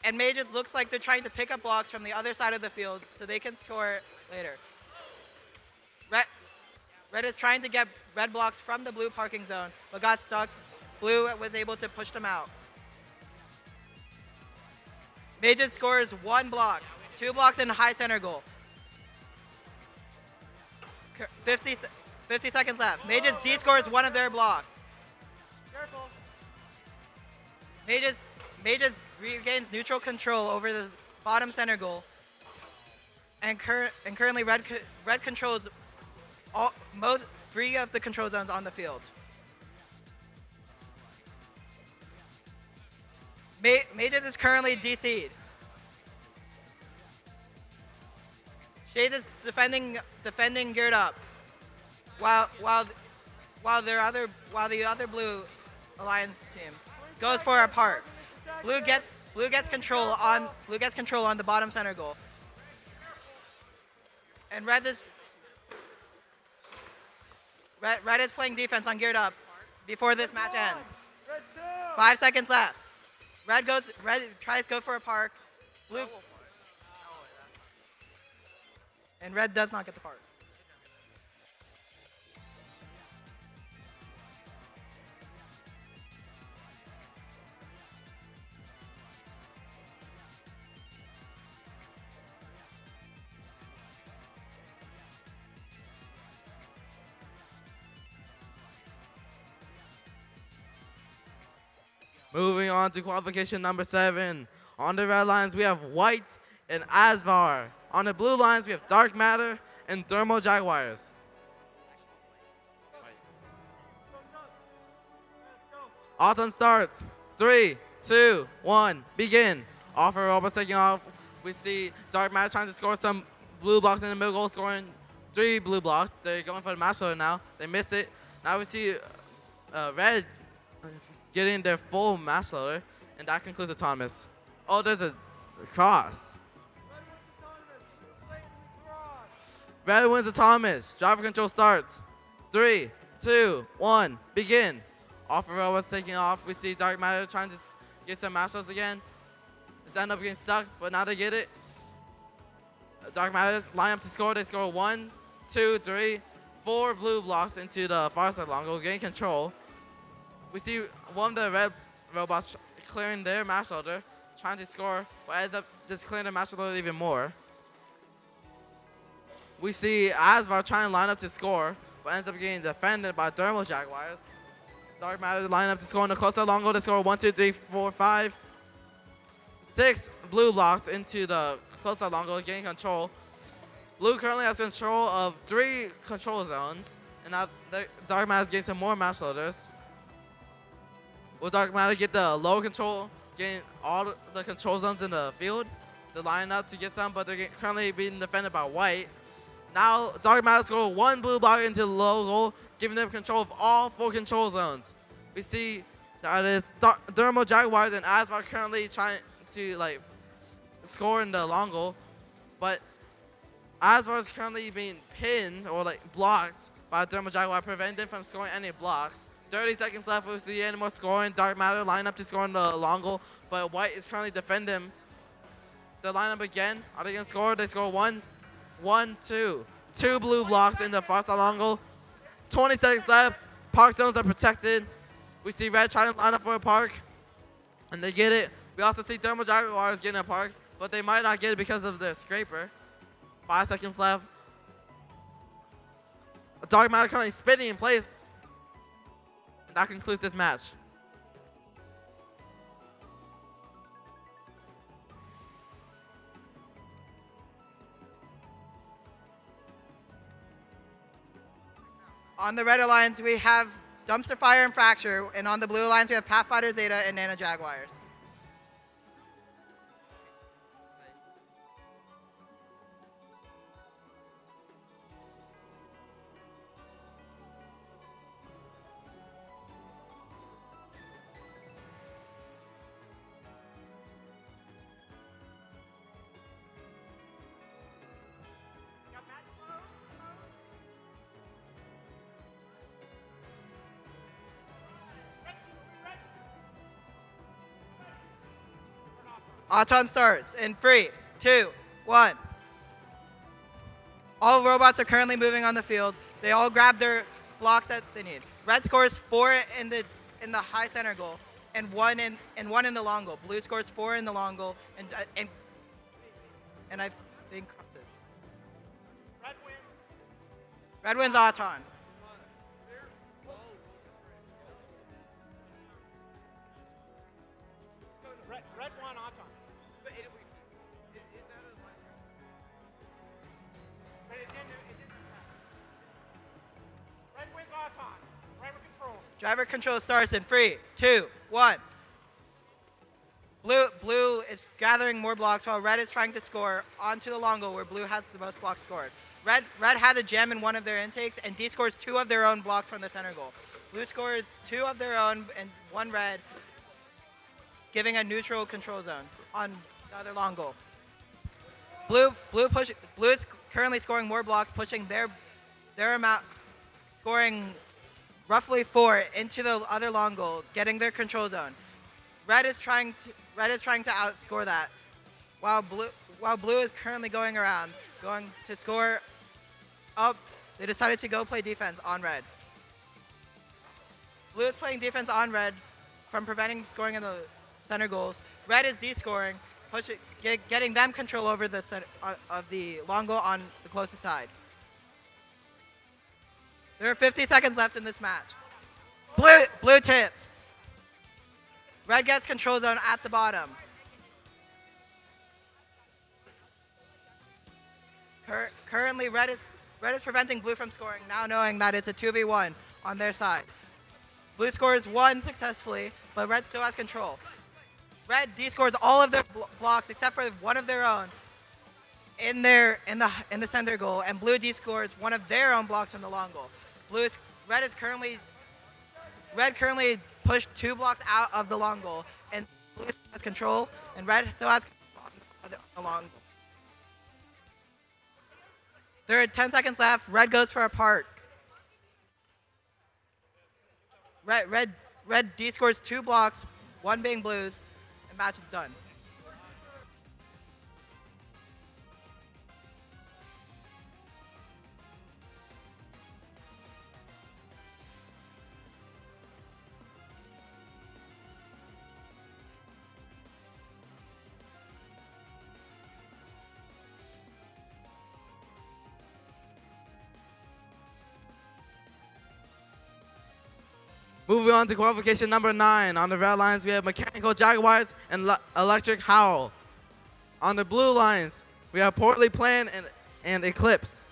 And Mages looks like they're trying to pick up blocks from the other side of the field so they can score later. Red is trying to get red blocks from the blue parking zone, but got stuck. Blue was able to push them out. Mages scores 1 block, 2 blocks in high center goal. 50 seconds left. Mages D-scores 1 of their blocks. Mages regains neutral control over the bottom center goal, and currently red controls most 3 of the control zones on the field. Mages is currently DC'd. Shade is defending Geared Up, while the other Blue Alliance team goes for a park. Blue gets control on the bottom center goal. And Red is playing defense on Geared Up before this match ends. 5 seconds left. Red tries to go for a park. Blue and Red does not get the park. Moving on to qualification number 7. On the red lines, we have White and Asvar. On the blue lines, we have Dark Matter and Thermal Jaguars. Autumn starts. 3, 2, 1, begin. Offer robots taking off. We see Dark Matter trying to score some blue blocks in the middle goal, scoring 3 blue blocks. They're going for the match loader now. They miss it. Now we see Red getting their full match loader, and that concludes autonomous. Oh, there's a cross. Red wins autonomous. Driver control starts. 3, 2, 1, begin. Offer robots taking off. We see Dark Matter trying to get some match loads again. They end up getting stuck, but now they get it. Dark Matter line up to score. They score 1, 2, 3, 4 blue blocks into the far side long goal, getting control. We see one of the red robots clearing their match loader, trying to score, but ends up just clearing the match loader even more. We see Asvar trying to line up to score, but ends up getting defended by Thermal Jaguars. Dark Matter line up to score in the closer long goal. They score 1, 2, 3, 4, 5, 6 blue blocks into the closer long goal, getting control. Blue currently has control of 3 control zones, and now Dark Matter is getting some more match loaders. Will Dark Matter get the lower control, getting all the control zones in the field? They're lining up to get some, but they're currently being defended by white. Now Dark Matter score 1 blue block into the low goal, giving them control of all 4 control zones. We see that is Thermal Jaguars and Asvar currently trying to score in the long goal, but Asvar is currently being pinned or blocked by Thermal Jaguar, preventing them from scoring any blocks. 30 seconds left. We see any more scoring. Dark Matter line up to score in the long goal, but white is currently defending the lineup again. Are they gonna score? They score 1, 1, 2. 2 blue blocks in the far side long goal. 20 seconds left. Park zones are protected. We see Red trying to line up for a park, and they get it. We also see Thermal Jaguars getting a park, but they might not get it because of the scraper. 5 seconds left. Dark Matter currently spinning in place. And that concludes this match. On the Red Alliance, we have Dumpster Fire and Fracture, and on the Blue Alliance, we have Pathfinder Zeta and Nano Jaguars. Auton starts in 3, 2, 1. All robots are currently moving on the field. They all grab their blocks that they need. Red scores 4 in the high center goal, and 1 in the long goal. Blue scores 4 in the long goal, and I think this. Red wins Auton. Red won Auton. Red wins Auton. Driver control. Driver control starts in 3, 2, 1. Blue is gathering more blocks while Red is trying to score onto the long goal where Blue has the most blocks scored. Red had a gem in one of their intakes, and D scores 2 of their own blocks from the center goal. Blue scores 2 of their own and 1 red, giving a neutral control zone on the other long goal. Blue is currently scoring more blocks, pushing their amount, scoring roughly 4 into the other long goal, getting their control zone. Red is trying to outscore that, while Blue is currently going to score up. They decided to go play defense on Red. Blue is playing defense on Red from preventing scoring in the center goals. Red is de-scoring, getting them control over the center, of the long goal on the closest side. There are 50 seconds left in this match. Blue tips. Red gets control zone at the bottom. Currently, Red Red is preventing blue from scoring, now knowing that it's a 2v1 on their side. Blue scores 1 successfully, but red still has control. Red D-scores all of their blocks except for one of their own in the center goal, and blue D-scores one of their own blocks from the long goal. Red currently pushed 2 blocks out of the long goal, and blue has control, and red still has control of the long goal. There are 10 seconds left. Red goes for a park. Red D scores 2 blocks, 1 being blues, and match is done. Moving on to qualification number 9. On the red lines, we have Mechanical Jaguars and Electric Howl. On the blue lines, we have Poorly Planned and Eclipse.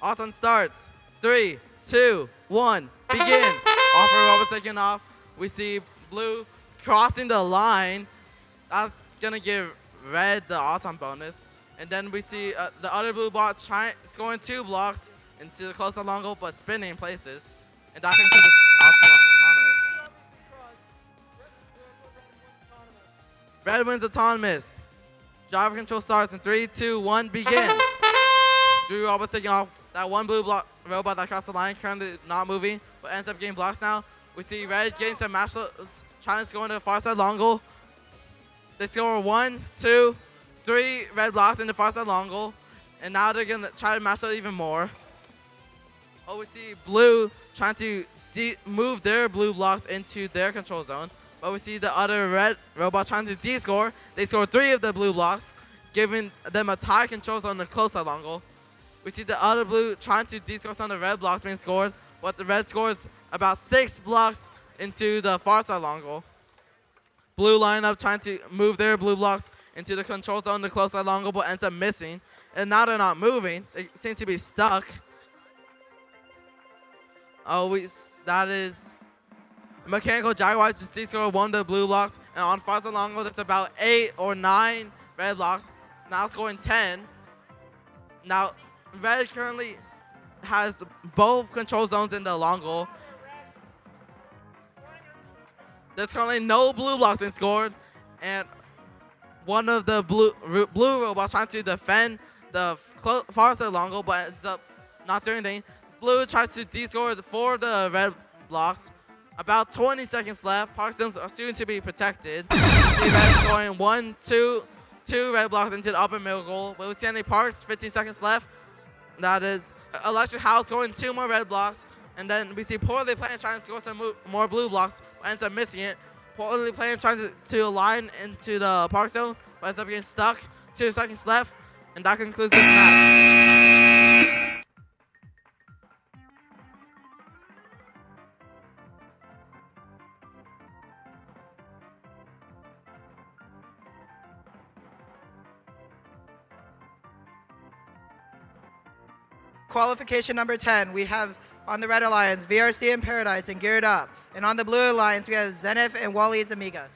Autumn starts. 3, 2, 1, begin. Offer over taking off. We see blue crossing the line. That's gonna give red the autumn bonus. And then we see the other blue block scoring 2 blocks into the close to long goal, but spinning places. And that concludes the autonomous. Red wins autonomous. Driver control starts in 3, 2, 1, begin. Drew almost taking off. That one blue block robot that crossed the line, currently not moving, but ends up getting blocks now. We see red getting some match, trying to score into the far side long goal. They score 1, 2, 3 red blocks in the far side long goal. And now they're gonna try to match up even more. Oh, we see blue trying to move their blue blocks into their control zone. But we see the other red robot trying to D-score. They score 3 of the blue blocks, giving them a tie control zone in the close side long goal. We see the other blue trying to D-score some of the red blocks being scored, but the red scores about 6 blocks into the far side long goal. Blue lineup trying to move their blue blocks into the control zone, the close side long goal, but ends up missing. And now they're not moving. They seem to be stuck. Oh, that is Mechanical Jaguars just D-score 1 of the blue blocks, and on far side long goal, there's about 8 or 9 red blocks. Now scoring 10. Now, red currently has both control zones in the long goal. There's currently no blue blocks being scored, and one of the blue robots trying to defend the far side long goal, but ends up not doing anything. Blue tries to D-score 4 of the red blocks. About 20 seconds left. Park zones are soon to be protected. See red scoring 1, 2 red blocks into the upper middle goal. But we see any parks, 15 seconds left. That is Electric House scoring 2 more red blocks. And then we see Poorly Planned trying to score some more blue blocks, but ends up missing it. Poorly Planned trying to align into the park zone, but ends up getting stuck. 2 seconds left. And that concludes this match. qualification number 10, we have on the Red Alliance, VRC and Paradise and Geared Up. And on the Blue Alliance, we have Zenith and Wally's Amigas.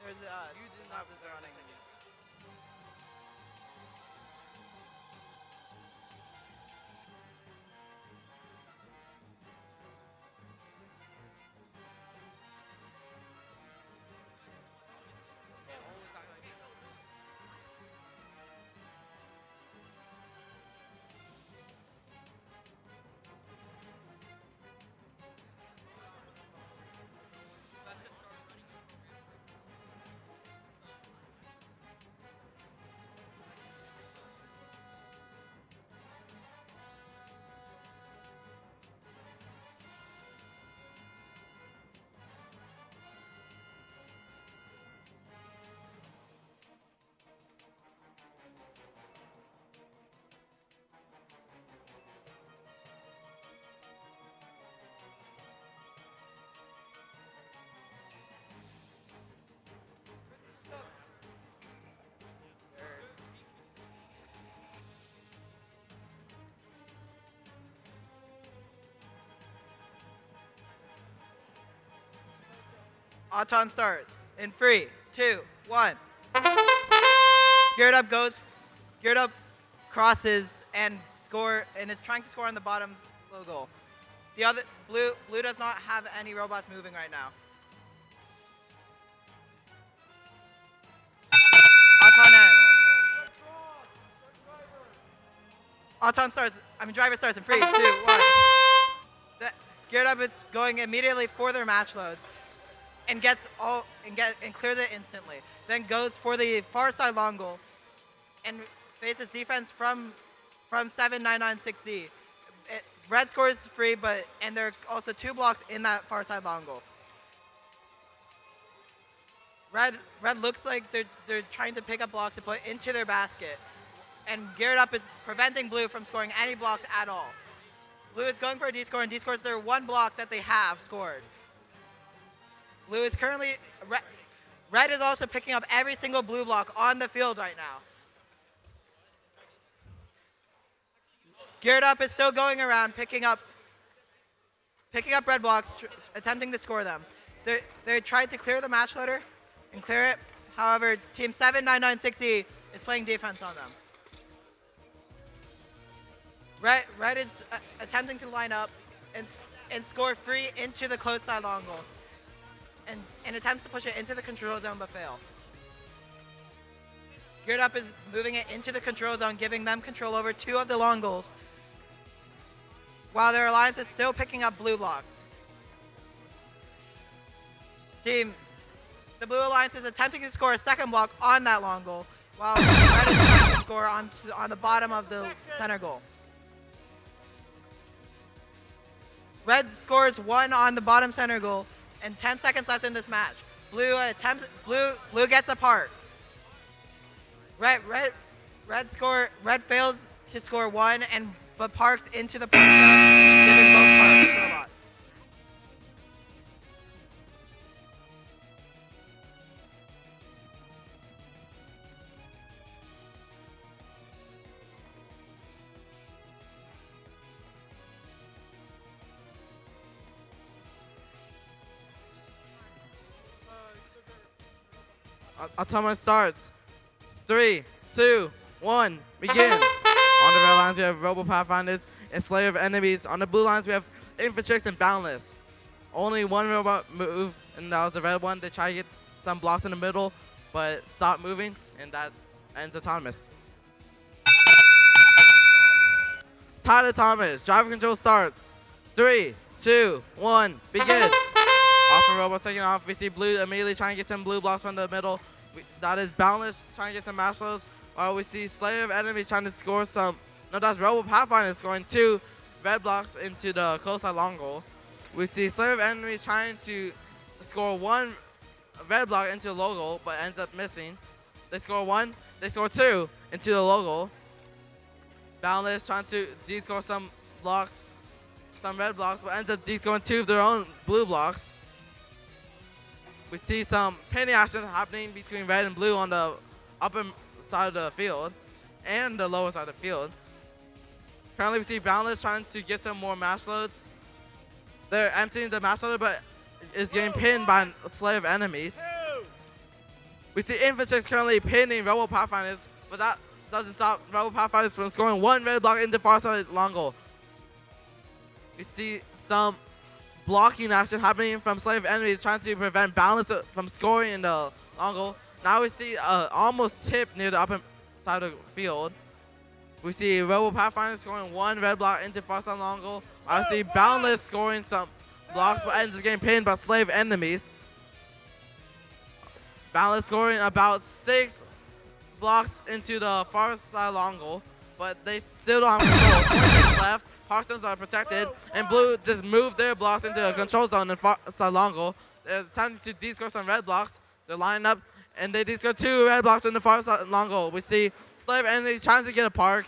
There's you do not deserve running. Auton starts in 3, 2, 1. Geared Up goes, Geared Up crosses and it's trying to score on the bottom low goal. The other blue does not have any robots moving right now. Auton ends. Driver starts in 3, 2, 1. Geared Up is going immediately for their match loads. and gets all and clears it instantly. Then goes for the far side long goal and faces defense from 7996Z. Red scores free, and there are also 2 blocks in that far side long goal. Red looks like they're trying to pick up blocks to put into their basket, and Geared Up is preventing Blue from scoring any blocks at all. Blue is going for a D-score, and D-scores their 1 block that they have scored. Blue is currently Red is also picking up every single blue block on the field right now. Geared Up is still going around picking up red blocks, attempting to score them. They tried to clear the match leader and clear it. However, Team 7996E is playing defense on them. Red is attempting to line up and score free into the close side long goal. And attempts to push it into the control zone but fail. Geared Up is moving it into the control zone, giving them control over 2 of the long goals, while their alliance is still picking up blue blocks. The blue alliance is attempting to score a 2nd block on that long goal, while Red is trying to score on the bottom of the center goal. Red scores 1 on the bottom center goal, and 10 seconds left in this match. Blue gets apart. Red fails to score 1 but parks into the park zone, giving both parks robots. Our timer starts. 3, 2, 1, begin. On the red lines, we have Robo Pathfinders and Slayer of Enemies. On the blue lines, we have Infiltrates and Boundless. Only 1 robot moved, and that was the red one. They try to get some blocks in the middle, but stop moving, and that ends autonomous. Tied autonomous. Driver control starts. 3, 2, 1, begin. Off of robots taking off. We see Blue immediately trying to get some blue blocks from the middle. That is Boundless trying to get some mash lows. While we see Slayer of Enemies trying to score some. No, that's Robo Pathfinder scoring 2 red blocks into the close side long goal. We see Slayer of Enemies trying to score 1 red block into the low goal, but ends up missing. They score 1, they score 2 into the low goal. Boundless trying to de-score some blocks, some red blocks, but ends up de-scoring 2 of their own blue blocks. We see some penny action happening between red and blue on the upper side of the field and the lower side of the field. Currently, we see Boundless trying to get some more mash loads. They're emptying the mash loader, but is getting pinned by Slayer of Enemies. We see Infiltrates currently pinning Robo Pathfinders, but that doesn't stop Robo Pathfinders from scoring 1 red block into far side long goal. We see some blocking action happening from Slayer of Enemies trying to prevent Boundless from scoring in the long goal. Now we see almost tip near the upper side of the field. We see Robo Pathfinder scoring 1 red block into far side long goal. I see Boundless scoring some blocks but ends up getting pinned by Slayer of Enemies. Boundless scoring about 6 blocks into the far side long goal, but they still don't have control. 4 seconds left. Parksons are protected, and Blue just moved their blocks into the control zone in far side long goal. They're attempting to de-score some red blocks. They're lining up, and they de-score 2 red blocks in the far side long goal. We see Slayer of Enemies trying to get a park,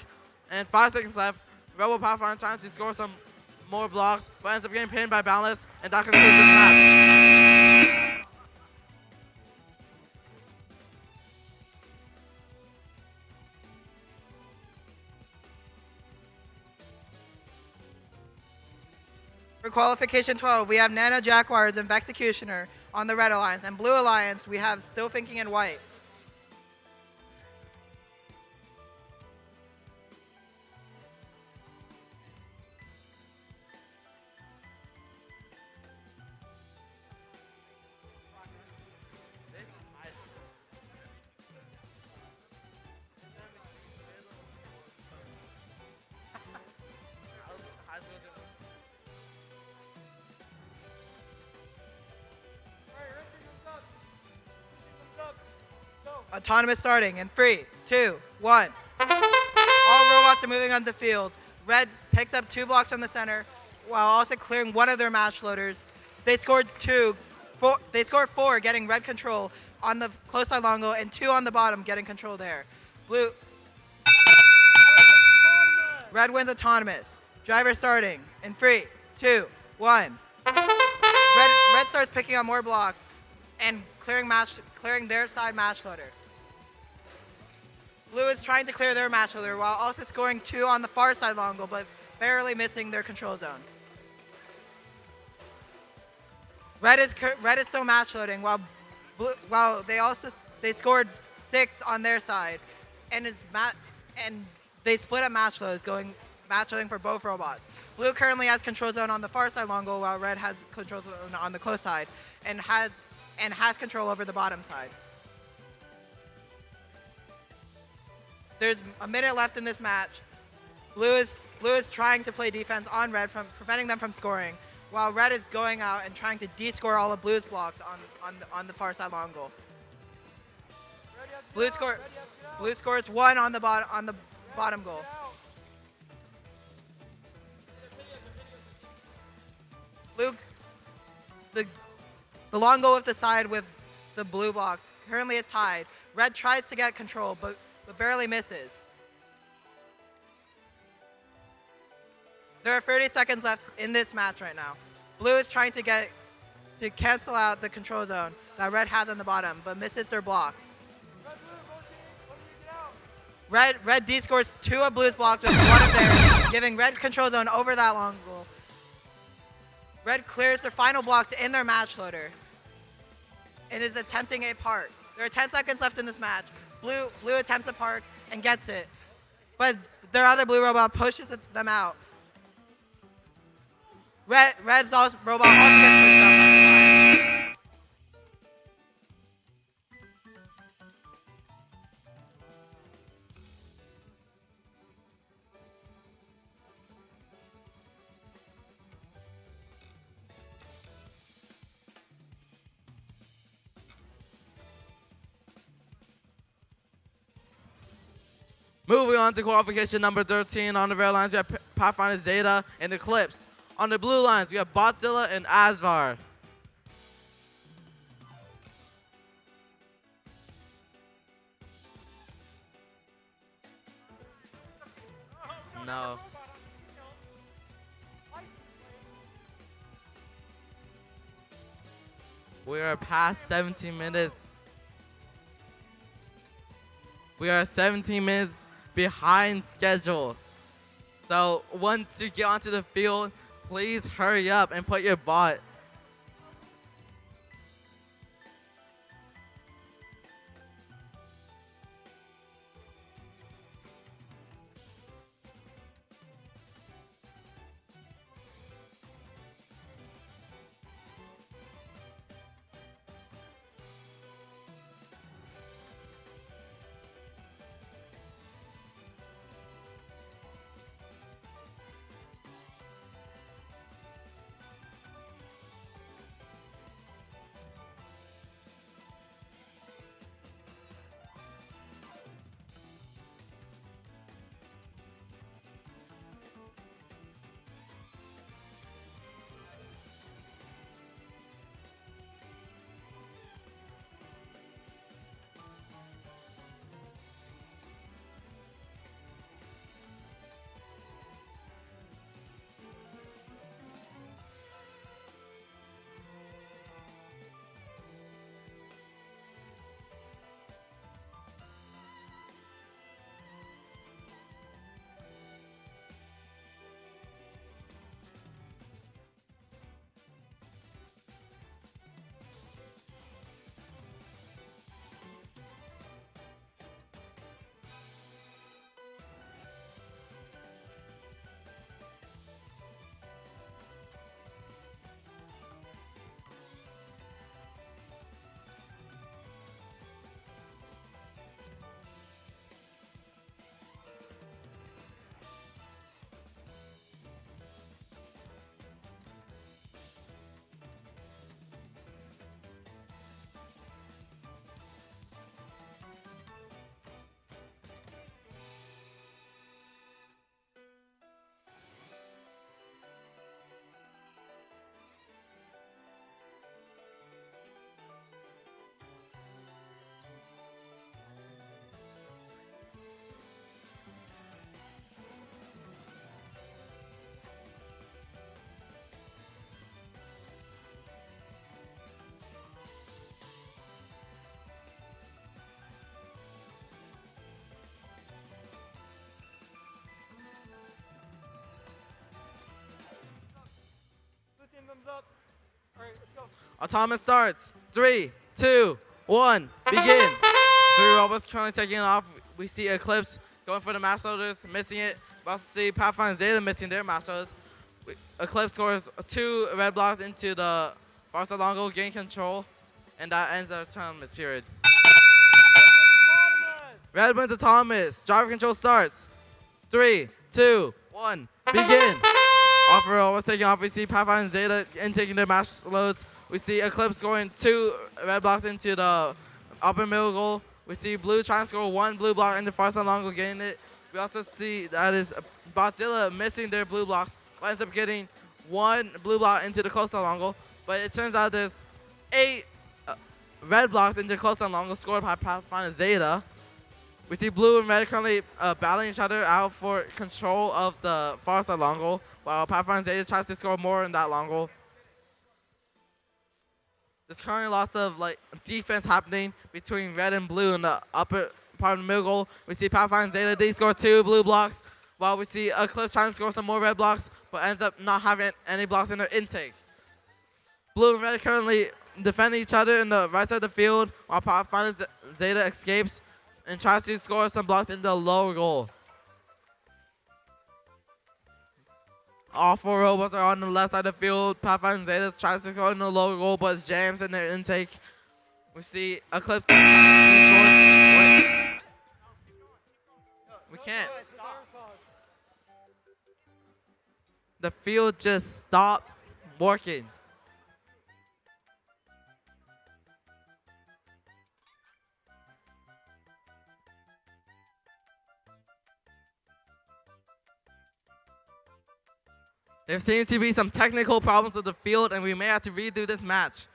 and 5 seconds left. Robo Pathfinder trying to score some more blocks, but ends up getting pinned by Boundless, and that concludes this match. For Qualification 12, we have Nano Jaguars and Vexecutioner on the Red Alliance, and Blue Alliance, we have Still Thinking in White. Autonomous starting in 3, 2, 1. All robots are moving on the field. Red picks up 2 blocks from the center while also clearing one of their match loaders. They scored 4, getting red control on the close side long goal, and 2 on the bottom, getting control there. Red wins autonomous. Driver starting in 3, 2, 1. Red starts picking up more blocks and clearing their side match loader. Blue is trying to clear their match loader while also scoring 2 on the far side long goal, but barely missing their control zone. Red is still match loading while they scored 6 on their side, and they split up match loads, going match loading for both robots. Blue currently has control zone on the far side long goal, while red has control zone on the close side, and has control over the bottom side. There's a minute left in this match. Blue is trying to play defense on red, from preventing them from scoring, while red is going out and trying to de-score all of blue's blocks on the far side long goal. Blue scores 1 on the bottom goal. The long goal with the side with the blue blocks currently is tied. Red tries to get control, but barely misses. There are 30 seconds left in this match right now. Blue is trying to cancel out the control zone that red has on the bottom, but misses their block. Red D-scores 2 of blue's blocks with 1 of theirs, giving red control zone over that long goal. Red clears their final blocks in their match loader and is attempting a park. There are 10 seconds left in this match. Blue attempts a park and gets it, but their other blue robot pushes them out. Red's robot also gets pushed up. Moving on to qualification number 13. On the red lines, we have Pathfinder Zeta and Eclipse. On the blue lines, we have Botzilla and Asvar. No. We are past 17 minutes. We are 17 minutes behind schedule. So once you get onto the field, please hurry up and put your bot. Autonomous starts. 3, 2, 1, begin. 3 robots currently taking off. We see Eclipse going for the match loaders, missing it. We also see Pathfinder and Zeta missing their match loaders. Eclipse scores 2 red blocks into the Barca Longo, gain control, and that ends the autonomous period. Red wins autonomous. Driver control starts. 3, 2, 1, begin. Offer was taking off. We see Pathfinder and Zeta intaking their match loads. We see Eclipse scoring 2 red blocks into the upper middle goal. We see Blue trying to score 1 blue block into Farsa Longo, getting it. We also see that is Botzilla missing their blue blocks, but ends up getting 1 blue block into the Costa Longo. But it turns out there's 8 red blocks into Costa Longo scored by Pathfinder Zeta. We see Blue and Red currently battling each other out for control of the far side Longo, while Pathfinder Zeta tries to score more in that Longo. There's currently lots of defense happening between Red and Blue in the upper part of the middle goal. We see Pathfinder Zeta, they score 2 blue blocks, while we see Eclipse trying to score some more red blocks, but ends up not having any blocks in their intake. Blue and Red currently defending each other in the right side of the field, while Pathfinder Zeta escapes and tries to score some blocks in the lower goal. All 4 robots are on the left side of the field. Pathfinder Zeta tries to score in the lower goal, but it's jams in their intake. We see Eclipse trying to score. Wait. We can't. The field just stopped working. There seems to be some technical problems with the field, and we may have to redo this match.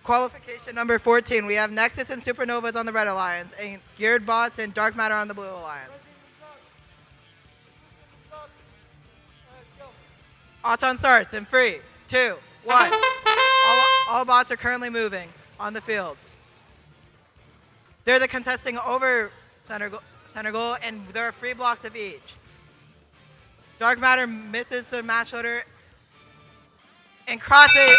Qualification number 14. We have Nexus and Supernovas on the Red Alliance, and Geared Bots and Dark Matter on the Blue Alliance. Auton starts in 3, 2, 1. All bots are currently moving on the field. They're the contesting over center goal, and there are 3 blocks of each. Dark Matter misses the match loader and crosses.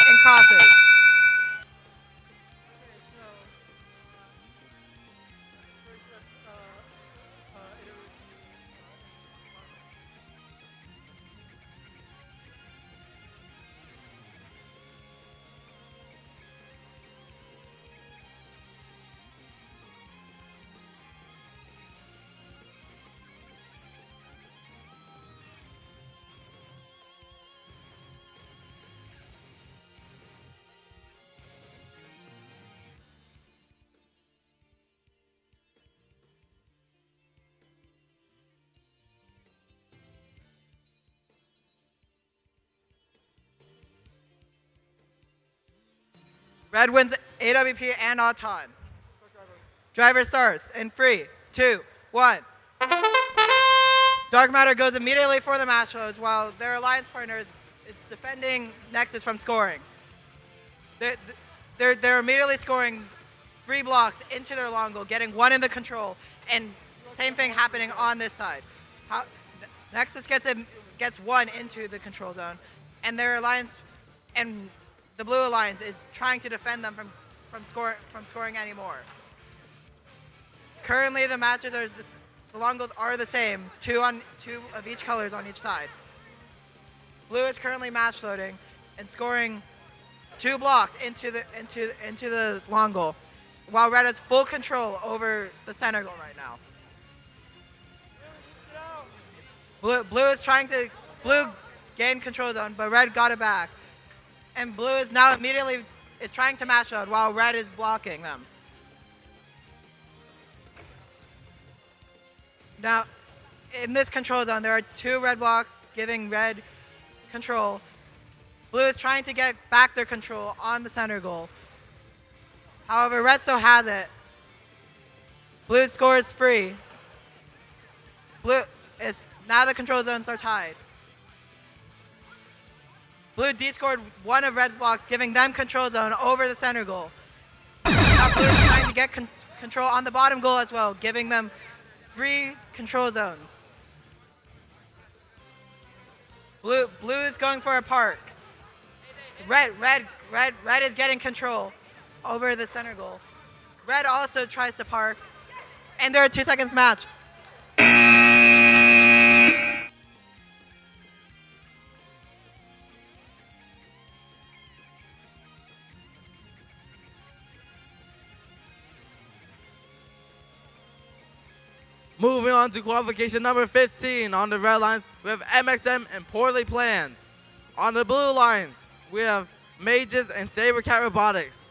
Red wins AWP and Auton. Driver starts in 3, 2, 1. Dark Matter goes immediately for the match loads while their alliance partner is defending Nexus from scoring. They're immediately scoring 3 blocks into their long goal, getting 1 in the control, and same thing happening on this side. Nexus gets 1 into the control zone, and their alliance and the blue alliance is trying to defend them from scoring anymore. Currently, the matches are the long goals are the same, 2 of each colors on each side. Blue is currently match loading and scoring 2 blocks into the long goal, while red has full control over the center goal right now. Blue gained control zone, but red got it back, and blue is now immediately trying to match load while red is blocking them. Now, in this control zone, there are 2 red blocks giving red control. Blue is trying to get back their control on the center goal. However, red still has it. Blue scores free. Now the control zones are tied. Blue de-scored 1 of red's blocks, giving them control zone over the center goal. Now blue is trying to get control on the bottom goal as well, giving them 3 control zones. Blue is going for a park. Red is getting control over the center goal. Red also tries to park, and there are 2 seconds match. Moving on to qualification number 15. On the red lines, we have MXM and Poorly Planned. On the blue lines, we have Mages and Sabercat Robotics.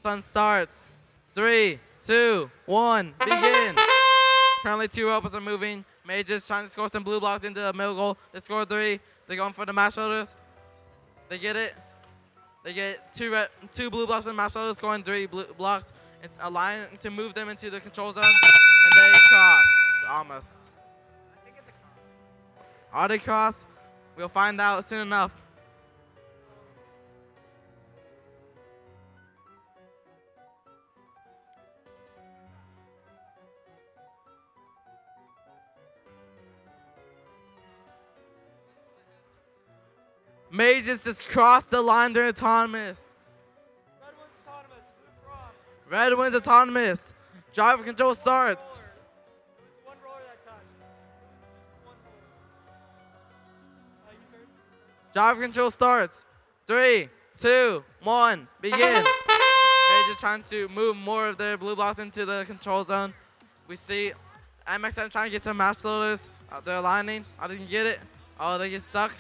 Fun starts. 3, 2, 1, begin. Currently 2 robots are moving. Mages trying to score some blue blocks into the middle goal. They score 3. They're going for the match loaders. They get it. They get 2 blue blocks in the match loaders, scoring 3 blue blocks. It's a line to move them into the control zone. And they cross. Almost. Are they cross? We'll find out soon enough. Mages just crossed the line. They're autonomous. Red wins autonomous. Blue cross. Red wins autonomous. Driver control starts. It was 1 roller that time. 1 roller. You turn. Driver control starts. 3, 2, 1, begin. Mages trying to move more of their blue blocks into the control zone. We see MXM trying to get some match loaders. They're aligning. Oh, they can get it. Oh, they get stuck.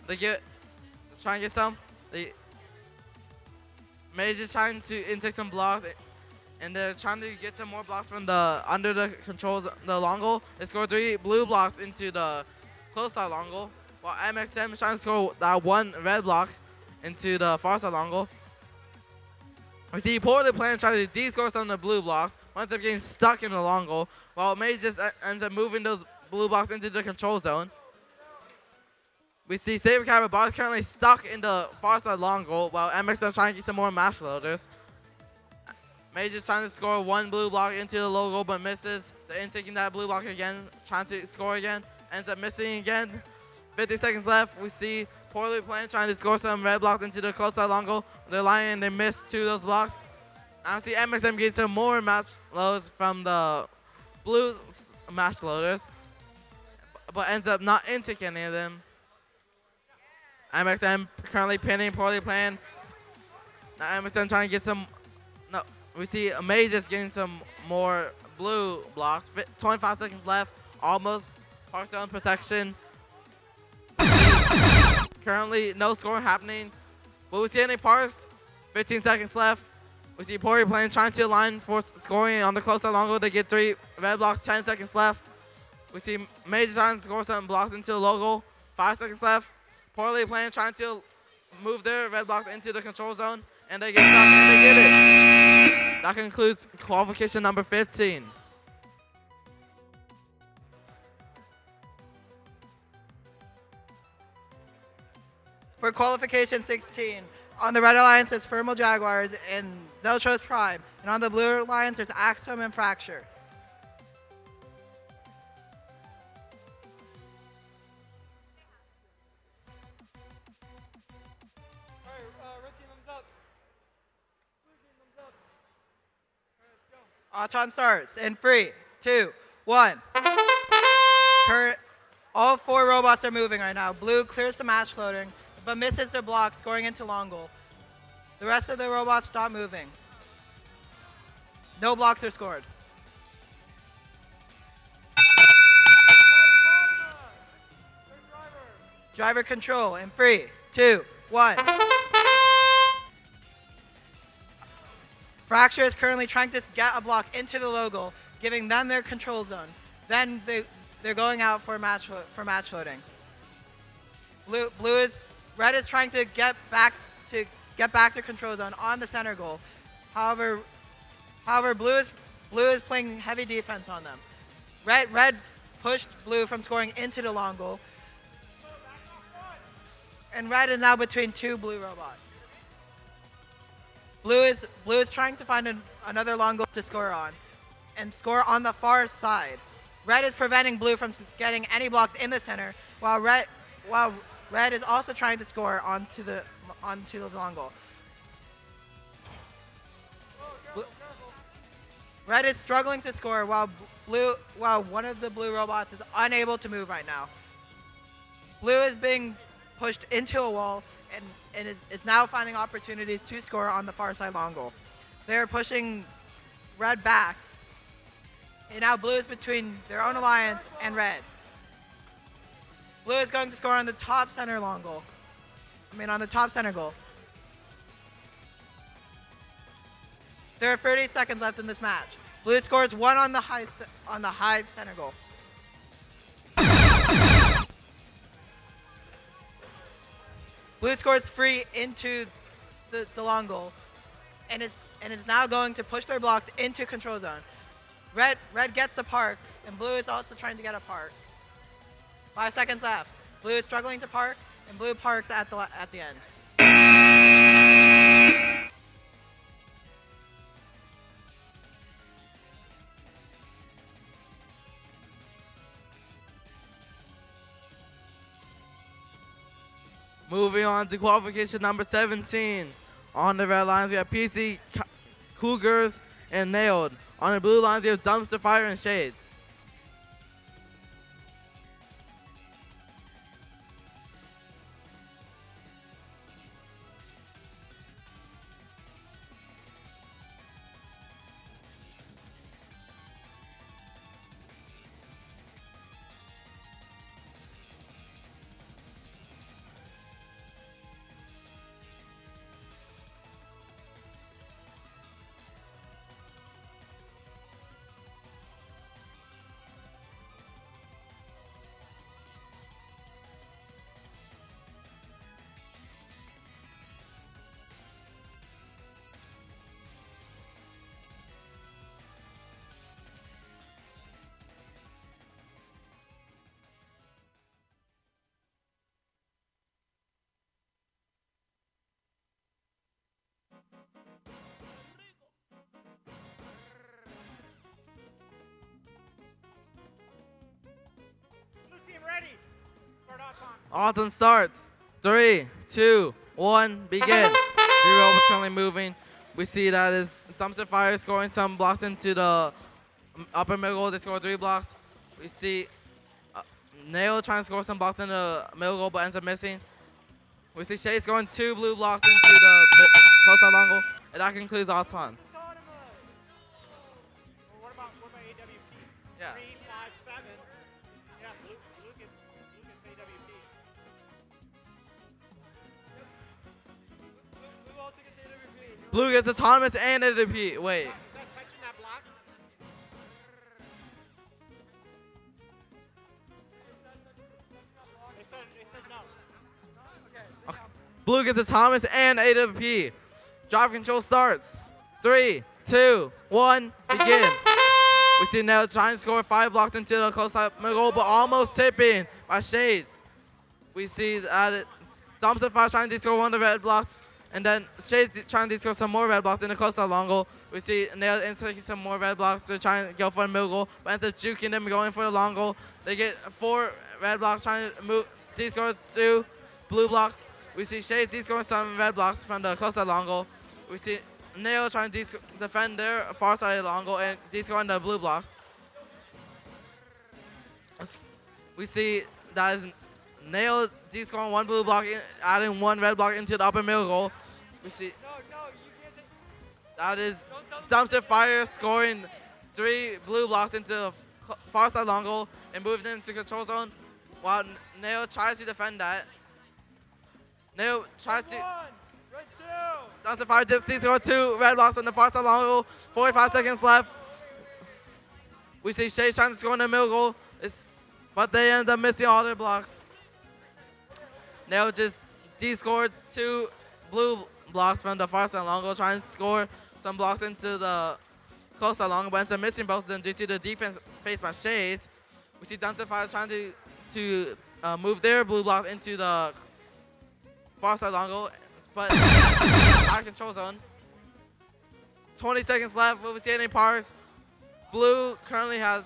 They're trying to get some. Mages trying to intake some blocks, and they're trying to get some more blocks from the under the controls, the long goal. They score 3 blue blocks into the close side long goal, while MXM is trying to score that 1 red block into the far side long goal. We see Poorly Planned trying to de-score some of the blue blocks, winds up getting stuck in the long goal, while Mages ends up moving those blue blocks into the control zone. We see Sabercat Robotics currently stuck in the far side long goal, while MXM trying to get some more match loaders. Mages trying to score 1 blue block into the low goal, but misses. They're intaking that blue block again, trying to score again, ends up missing again. 50 seconds left. We see poorly playing, trying to score some red blocks into the close side long goal. They're lying, they missed 2 of those blocks. I see MXM getting some more match loads from the blue match loaders, but ends up not into any of them. MXM currently pinning, poorly playing. Now MXM trying to get some. No, we see May just getting some more blue blocks. 25 seconds left, almost Park zone protection. Currently, no scoring happening. Will we see any Parks? 15 seconds left. We see poorly playing, trying to align for scoring on the close side long goal. They get 3 red blocks, 10 seconds left. We see Major trying to score some blocks into the logo. 5 seconds left. Poorly playing, trying to move their red blocks into the control zone, and they get stuck, and they get it. That concludes qualification number 15. For qualification 16, on the red alliance there's Thermal Jaguars and Zeltros Prime, and on the blue alliance there's Axiom and Fracture. Auton starts in 3, 2, 1. All 4 robots are moving right now. Blue clears the match loading, but misses their blocks, going into long goal. The rest of the robots stop moving. No blocks are scored. Driver control in 3, 2, 1. Fracture is currently trying to get a block into the logo, giving them their control zone. Then they're going out for match loading. Red is trying to get back to control zone on the center goal. However, blue is playing heavy defense on them. Red pushed blue from scoring into the long goal, and red is now between 2 blue robots. Blue is trying to find another long goal to score on, and score on the far side. Red is preventing blue from getting any blocks in the center, while red is also trying to score onto the long goal. Red is struggling to score while one of the blue robots is unable to move right now. Blue is being pushed into a wall and is now finding opportunities to score on the far side long goal. They are pushing red back, and now blue is between their own alliance and red. Blue is going to score on the top center long goal. On the top center goal. There are 30 seconds left in this match. Blue scores 1 on the high center goal. Blue scores 3 into the long goal, and it's now going to push their blocks into control zone. Red gets the park, and blue is also trying to get a park. 5 seconds left. Blue is struggling to park, and blue parks at the end. Moving on to qualification number 17. On the red lines, we have PC, Cougars, and Nailed. On the blue lines, we have Dumpster Fire and Shades. Blue team ready. Start Auton. Autumn starts 3, 2, 1, begin. Three robots currently moving. We see that is Dumpster Fire scoring some blocks into the upper middle. They score 3 blocks. We see Nail trying to score some blocks in the middle goal, but ends up missing. We see Shay scoring 2 blue blocks into the close out long goal, and that concludes our time. What about AWP? Yeah. 3, 5, 7. Yeah, blue gets AWP. Blue gets autonomous and AWP. Wait. Is that catching that block? They said no. Okay. Blue gets autonomous and AWP. Drive control starts. 3, 2, 1, begin. We see Nail trying to score 5 blocks into the close out goal, but almost tipping by Shades. We see that Dumpster Fire trying to score 1 of the red blocks, and then Shades trying to score some more red blocks in the close out long goal. We see Nail taking some more red blocks to try and go for the middle goal, but ends up juking them going for the long goal. They get 4 red blocks trying to move, D-score 2 blue blocks. We see Shades D-scoring some red blocks from the close out long goal. We see Nail trying to defend their far side of the long goal and D-scoring the blue blocks. We see that is Nail D-scoring 1 blue block, adding 1 red block into the upper middle goal. We see that is Dumpster Fire scoring 3 blue blocks into the far side long goal and moving them to control zone, while Nail tries to defend that. Nail tries to. Dumpster Fire just D-scored 2 red blocks on the far side long goal. 45 seconds left. We see Shay trying to score in the middle goal, but they end up missing all their blocks. Nail just D-scored 2 blue blocks from the far side long goal, trying to score some blocks into the close side long goal, but ends up missing both of them due to the defense faced by Shades. We see Dumpster Fire trying to move their blue blocks into the far side long goal, but out of control zone. 20 seconds left. Will we see any powers? Blue currently has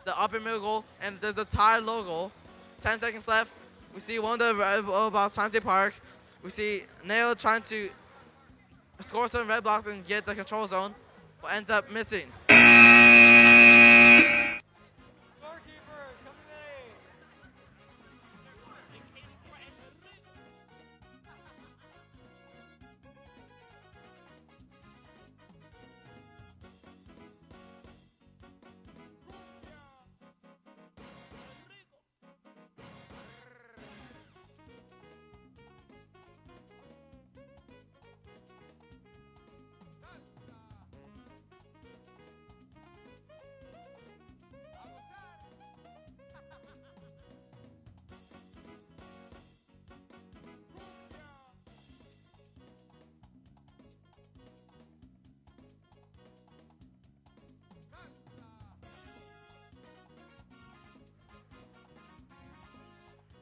the upper middle goal, and there's a tie low goal. 10 seconds left. We see one of the red blocks trying to park. We see Nail trying to score some red blocks and get the control zone, but ends up missing.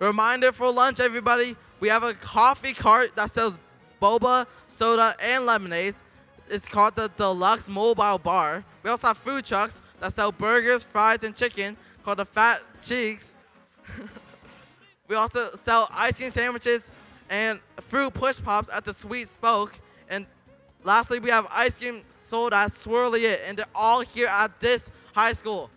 Reminder for lunch, everybody, we have a coffee cart that sells boba, soda, and lemonades. It's called the Deluxe Mobile Bar. We also have food trucks that sell burgers, fries, and chicken called the Fat Cheeks. We also sell ice cream sandwiches and fruit push pops at the Sweet Spoke. And lastly, we have ice cream sold at Swirly It, and they're all here at this high school.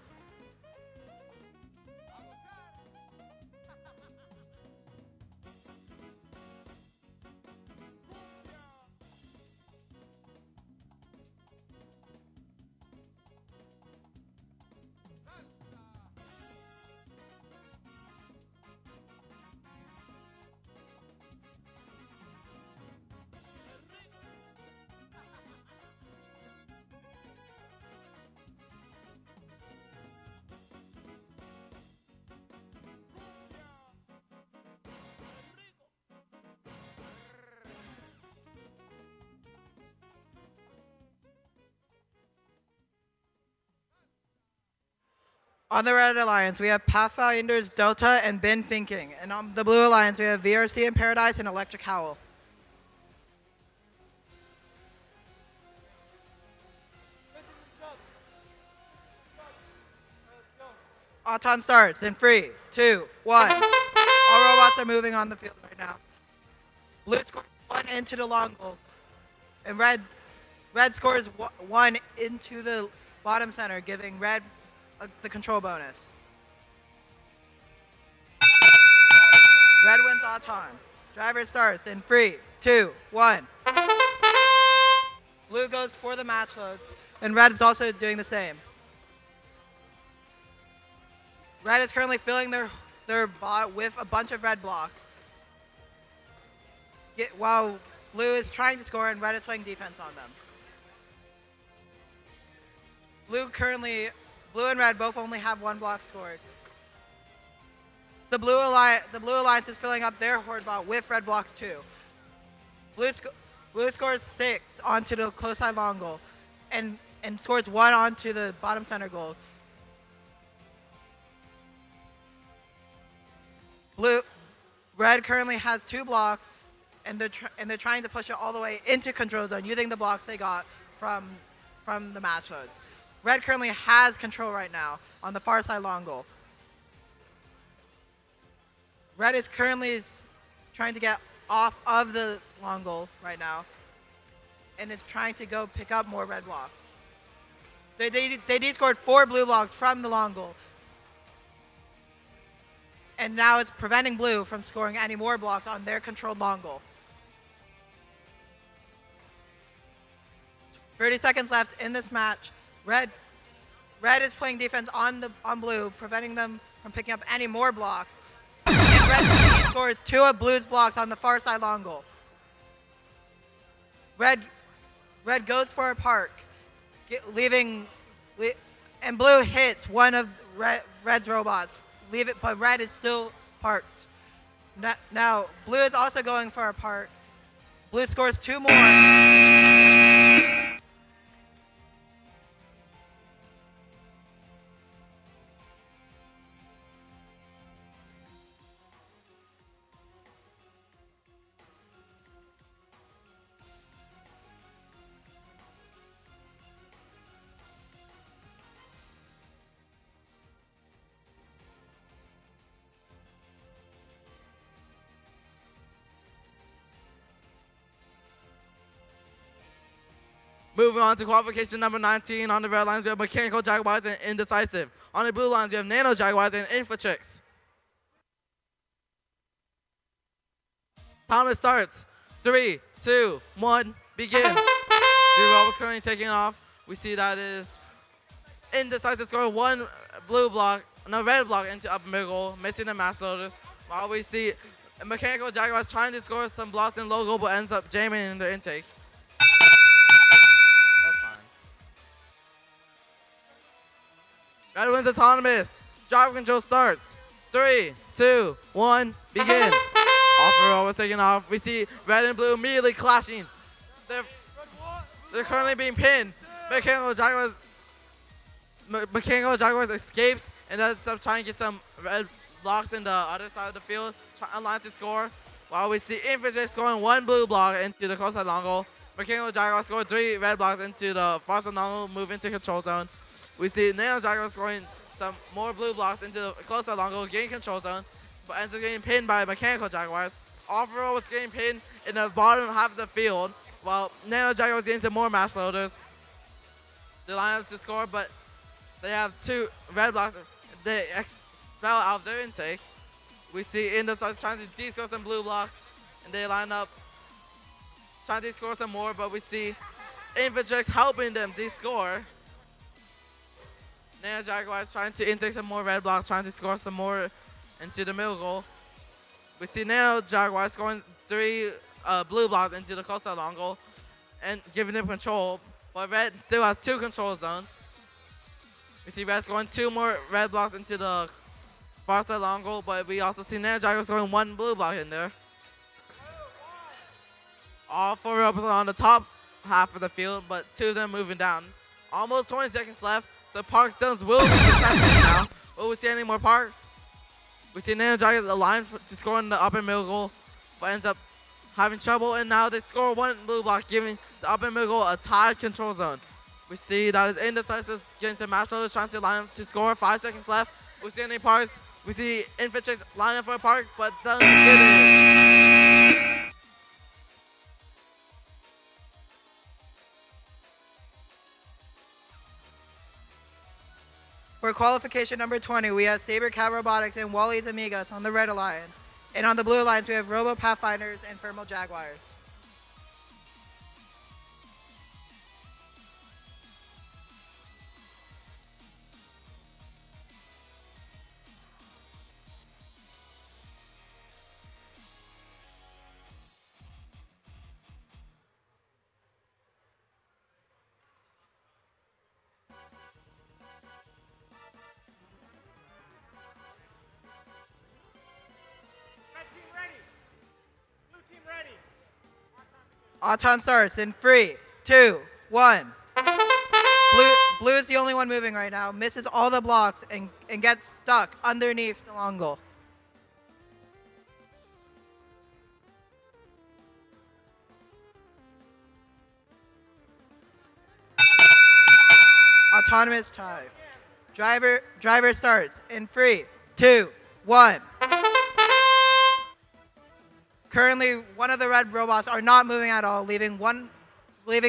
On the Red Alliance, we have Pathfinders, Delta, and Ben Thinking. And on the Blue Alliance, we have VRC in Paradise and Electric Howl. Auton starts in 3, 2, 1. All robots are moving on the field right now. Blue scores 1 into the long goal. And red scores 1 into the bottom center, giving red the control bonus. Red wins Auton. Driver starts in 3, 2, 1. Blue goes for the match loads, and red is also doing the same. Red is currently filling their bot with a bunch of red blocks. While blue is trying to score and red is playing defense on them. Blue and red both only have 1 block scored. The blue alliance is filling up their horde bot with red blocks too. Blue scores 6 onto the close side long goal, and scores 1 onto the bottom center goal. Red currently has 2 blocks, and they're trying to push it all the way into control zone using the blocks they got from the match loads. Red currently has control right now on the far side long goal. Red is currently trying to get off of the long goal right now, and it's trying to go pick up more red blocks. They de-scored 4 blue blocks from the long goal, and now it's preventing blue from scoring any more blocks on their controlled long goal. 30 seconds left in this match. Red is playing defense on blue, preventing them from picking up any more blocks. And red scores 2 of blue's blocks on the far side long goal. Red goes for a park, and blue hits one of red's robots. But red is still parked. Now blue is also going for a park. Blue scores 2 more. Moving on to qualification number 19. On the red lines, we have Mechanical Jaguars and Indecisive. On the blue lines, we have Nano Jaguars and Infiltrix. Timer starts. 3, 2, 1, begin. The robots currently taking off. We see that is Indecisive scoring 1 red block into upper middle, missing the mass loader. While we see Mechanical Jaguars trying to score some blocks in logo, but ends up jamming in their intake. Red wins autonomous. Driver control starts. 3, 2, 1, begin. Off-road was taking off. We see red and blue immediately clashing. They're currently being pinned. Mechanical Jaguars escapes and ends up trying to get some red blocks in the other side of the field, line to score. While we see Infantry scoring 1 blue block into the close side long goal. Mechanical Jaguars scored 3 red blocks into the far side long goal, move into control zone. We see Nano Jaguars scoring some more blue blocks into the close side long goal, getting control zone, but ends up getting pinned by Mechanical Jaguars. Off-road was getting pinned in the bottom half of the field, while Nano Jaguars getting some more mass loaders. They line up to score, but they have 2 red blocks. They expel out of their intake. We see Indecisive trying to de-score some blue blocks, and they line up trying to de-score some more, but we see Infantrex helping them de-score. Nano Jaguars trying to intake some more red blocks, trying to score some more into the middle goal. We see Nano Jaguars scoring 3 blue blocks into the close side long goal and giving them control, but red still has 2 control zones. We see red scoring 2 more red blocks into the far side long goal, but we also see Nano Jaguars scoring 1 blue block in there. All 4 robots are on the top half of the field, but 2 of them moving down. Almost 20 seconds left. So Park Stones will be contested now. Will we see any more Parks? We see Nano Jaguars aligned to score in the upper middle goal, but ends up having trouble, and now they score 1 blue block, giving the upper middle goal a tied control zone. We see that is Indecisive getting some match loaders, trying to line up to score. 5 seconds left. We see any Parks. We see Infantry line up for a Park, but doesn't get it. For qualification number 20, we have Saber Cat Robotics and Wally's Amigas on the Red Alliance. And on the Blue Alliance, we have Robo Pathfinders and Thermal Jaguars. Auton starts in 3, 2, 1. Blue is the only one moving right now. Misses all the blocks and gets stuck underneath the long goal. Autonomous tie. Driver starts in 3, 2, 1. Currently, one of the red robots are not moving at all, leaving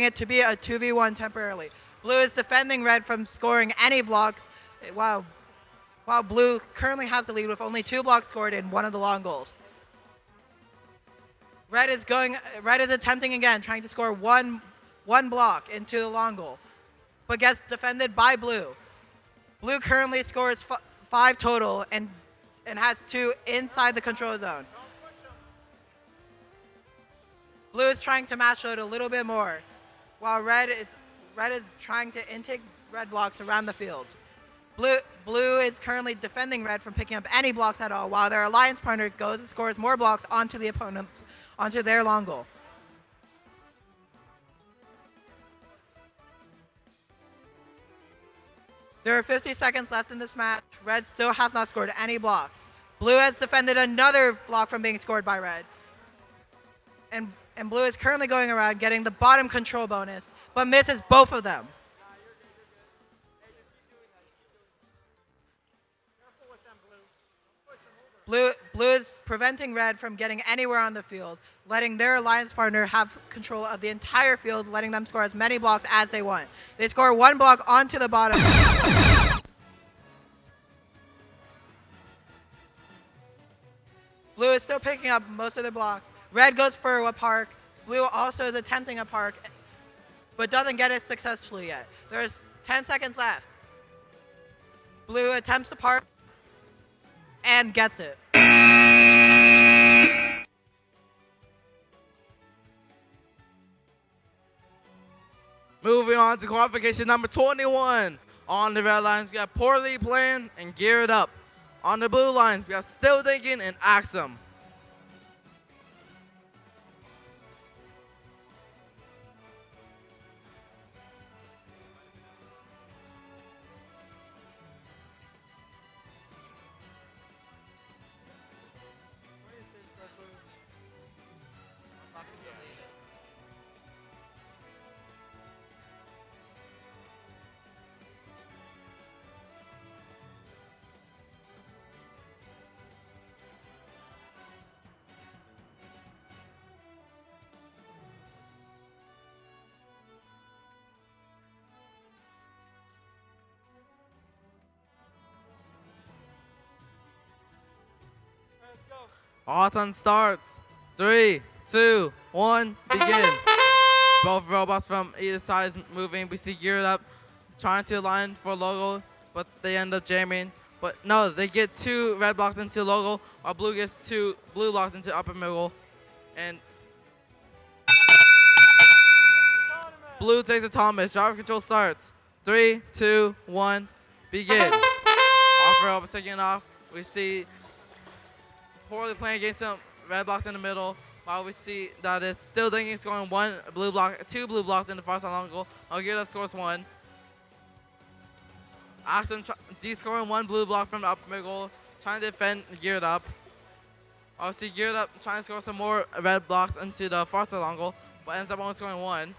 it to be a 2v1 temporarily. Blue is defending red from scoring any blocks, while blue currently has the lead with only 2 blocks scored in one of the long goals. Red is attempting again, trying to score one block into the long goal, but gets defended by blue. Blue currently scores 5 total and has 2 inside the control zone. Blue is trying to match load a little bit more, while red is trying to intake red blocks around the field. Blue is currently defending red from picking up any blocks at all, while their alliance partner goes and scores more blocks onto their long goal. There are 50 seconds left in this match. Red still has not scored any blocks. Blue has defended another block from being scored by red. And blue is currently going around getting the bottom control bonus, but misses both of them. Blue is preventing red from getting anywhere on the field, letting their alliance partner have control of the entire field, letting them score as many blocks as they want. They score 1 block onto the bottom. Blue is still picking up most of the blocks. Red goes for a park. Blue also is attempting a park, but doesn't get it successfully yet. There's 10 seconds left. Blue attempts the park and gets it. Moving on to qualification number 21. On the red lines, we have Poorly Planned and Geared Up. On the blue lines, we have Still Thinking and Axum. Autumn starts. 3, 2, 1, begin. Both robots from either side is moving. We see Geared Up trying to align for logo, but they end up jamming. But no, they get 2 red blocks into logo, while blue gets 2 blue blocks into upper middle. And blue takes autonomous. Driver control starts. 3, 2, 1, begin. Off robot taking off. We see Poorly Playing against some red blocks in the middle, while we see that is Still Thinking scoring 1 blue block, 2 blue blocks in the far side long goal. Geared Up scores 1. Axum de-scoring 1 blue block from the upper middle, trying to defend Geared Up. Obviously Geared Up trying to score some more red blocks into the far side long goal, but ends up only scoring 1.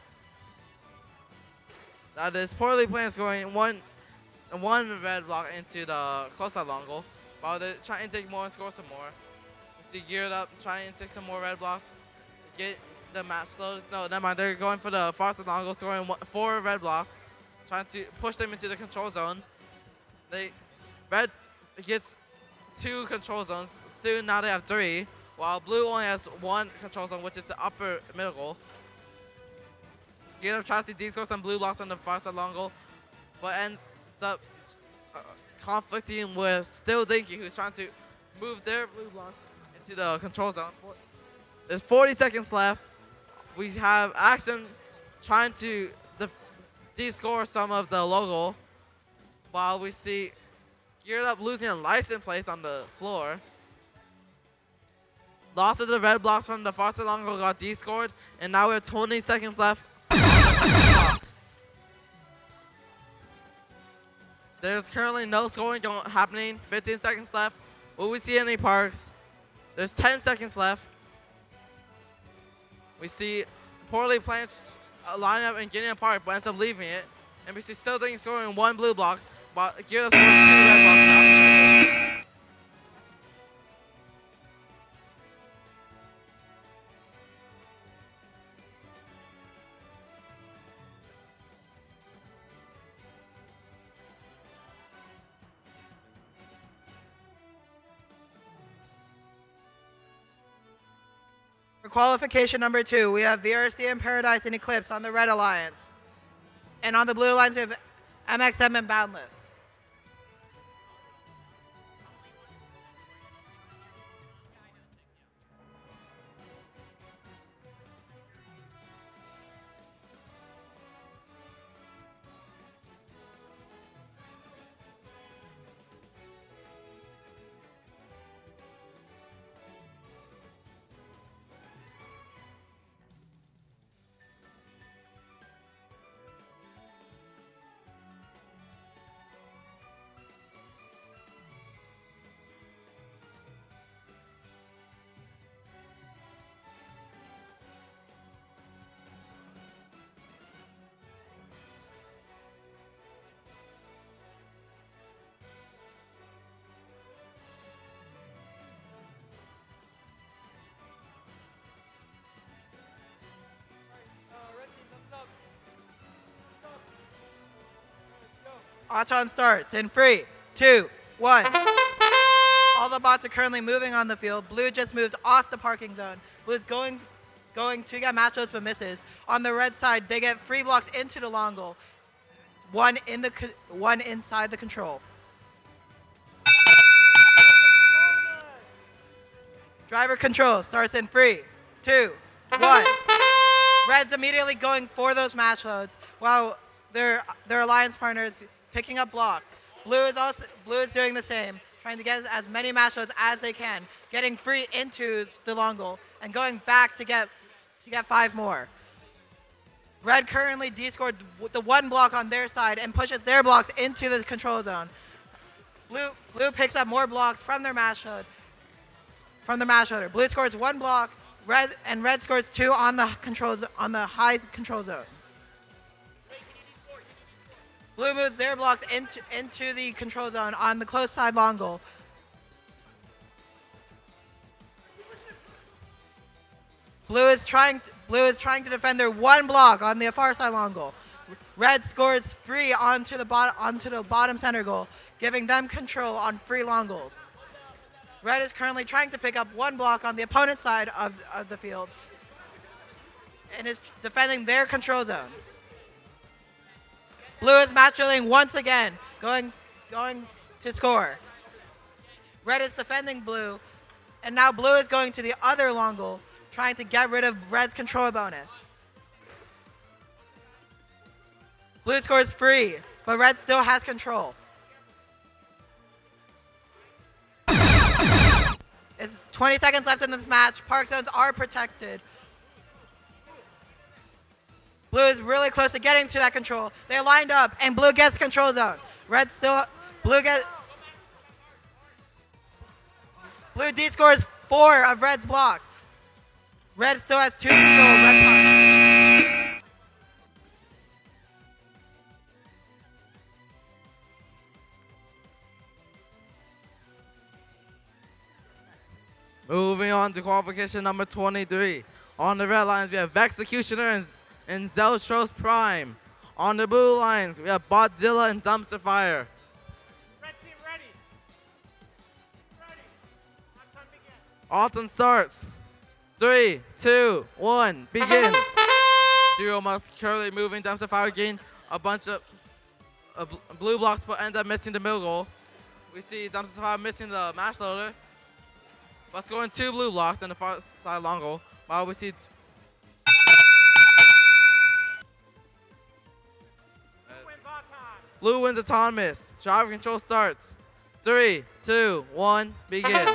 That is Poorly Playing scoring one red block into the close side long goal, while they're trying to take more and score some more. We see Geared Up trying to take some more red blocks, get the match slows. No, never mind. They're going for the far side long goal, scoring 4 red blocks, trying to push them into the control zone. Red gets 2 control zones. Soon now they have 3, while blue only has 1 control zone, which is the upper middle goal. Gear tries to D-score some blue blocks on the far side long goal, but ends up conflicting with Still Dinky, who's trying to move their blue blocks into the control zone. There's 40 seconds left. We have Axon trying to D-score some of the logo, while we see Geared Up losing a license place on the floor. Loss of the red blocks from the far side long goal got D-scored, and now we have 20 seconds left. There's currently no scoring happening. 15 seconds left. Will we see any parks? There's 10 seconds left. We see poorly planned lineup and getting a park, but ends up leaving it. And we see Still Thinking scoring 1 blue block, but Geared Up scores 2 red blocks in the upper middle. For qualification number 2, we have VRC and Paradise and Eclipse on the Red Alliance. And on the Blue Alliance, we have MXM and Boundless. Auton starts in 3, 2, 1. All the bots are currently moving on the field. Blue just moved off the parking zone. Blue's going to get matchups but misses. On the red side, they get free blocks into the long goal. One inside the control. Driver control starts in 3, 2, 1. Red's immediately going for those match loads, while their alliance partners picking up blocks. Blue is doing the same, trying to get as many match loads as they can, getting free into the long goal and going back to get 5 more. Red currently D-scored the 1 block on their side and pushes their blocks into the control zone. Blue picks up more blocks from their match load. Blue scores 1 block. Red scores 2 on the high control zone. Blue moves their blocks into the control zone on the close side long goal. Blue is trying to defend their 1 block on the far side long goal. Red scores free onto the bottom center goal, giving them control on free long goals. Red is currently trying to pick up 1 block on the opponent's side of the field and is defending their control zone. Blue is match leading once again, going to score. Red is defending blue, and now blue is going to the other long goal, trying to get rid of Red's control bonus. Blue scores free, but Red still has control. It's 20 seconds left in this match. Park zones are protected. Blue is really close to getting to that control. They're lined up, and blue gets control zone. Blue D scores 4 of Red's blocks. Red still has 2 control. Red park. Moving on to qualification number 23. On the red lines, we have Vexecutioner and Zeltros Prime. On the blue lines, we have Botzilla and Dumpster Fire. Red Autumn starts. 3, 2, 1, begin. Zero must currently moving. Dumpster fire gain a bunch of blue blocks, but end up missing the middle goal. We see Dumpster fire missing the match loader, but scoring 2 blue blocks in the far side long goal. While we see blue wins autonomous. Driver control starts. 3, 2, 1, begin.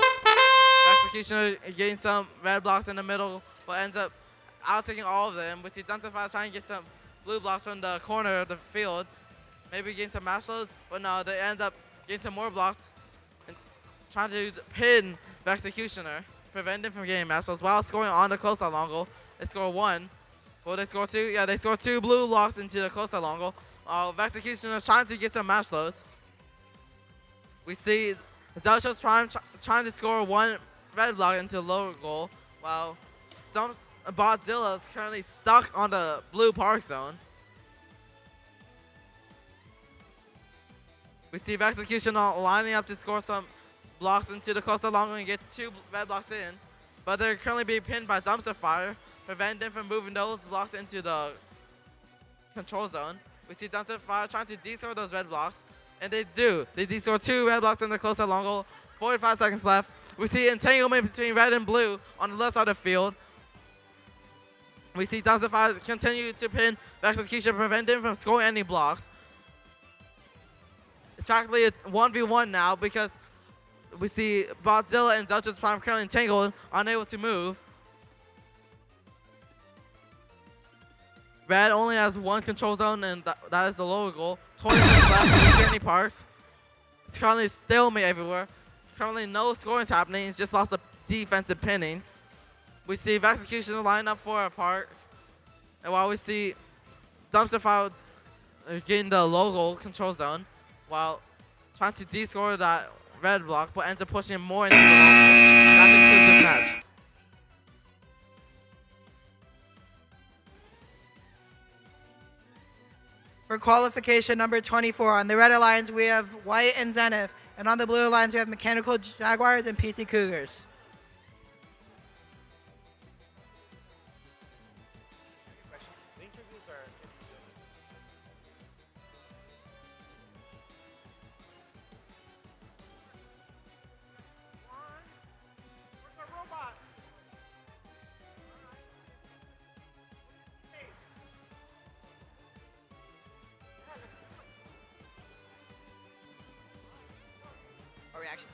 Executioner getting some red blocks in the middle, but ends up out taking all of them. We see Dumpster fire trying to get some blue blocks from the corner of the field. Maybe getting some match loads, but no, they end up getting some more blocks and trying to pin the Executioner, prevent him from getting match loads while scoring on the close out long goal. They score 1. Will they score 2? Yeah, they score 2 blue blocks into the close out long goal. Executioner trying to get some match loads. We see Zelcho's Prime trying to score 1 red block into the lower goal, while Botzilla is currently stuck on the blue park zone. We see Execution lining up to score some blocks into the close long and get 2 red blocks in, but they're currently being pinned by Dumpster Fire, preventing them from moving those blocks into the control zone. We see Dumpster Fire trying to de-score those red blocks, and they do. They de-score 2 red blocks in the close long goal. 45 seconds left. We see entanglement between red and blue on the left side of the field. We see Dumpster Fire continue to pin Execution, prevent him from scoring any blocks. It's practically a 1v1 now because we see Botzilla and Dutch's Prime currently entangled, unable to move. Red only has 1 control zone, and that is the lower goal. 20 seconds left in Jenny Parks. It's currently stalemate everywhere. Currently no scoring is happening. It's just lots of defensive pinning. We see Execution line up for a park. And while we see Dumpster Fire getting the logo control zone, while trying to de-score that red block, but ends up pushing him more into the logo. And that concludes this match. For qualification number 24, on the red alliance we have White and Zenith, and on the blue alliance we have Mechanical Jaguars and PC Cougars. Reaction.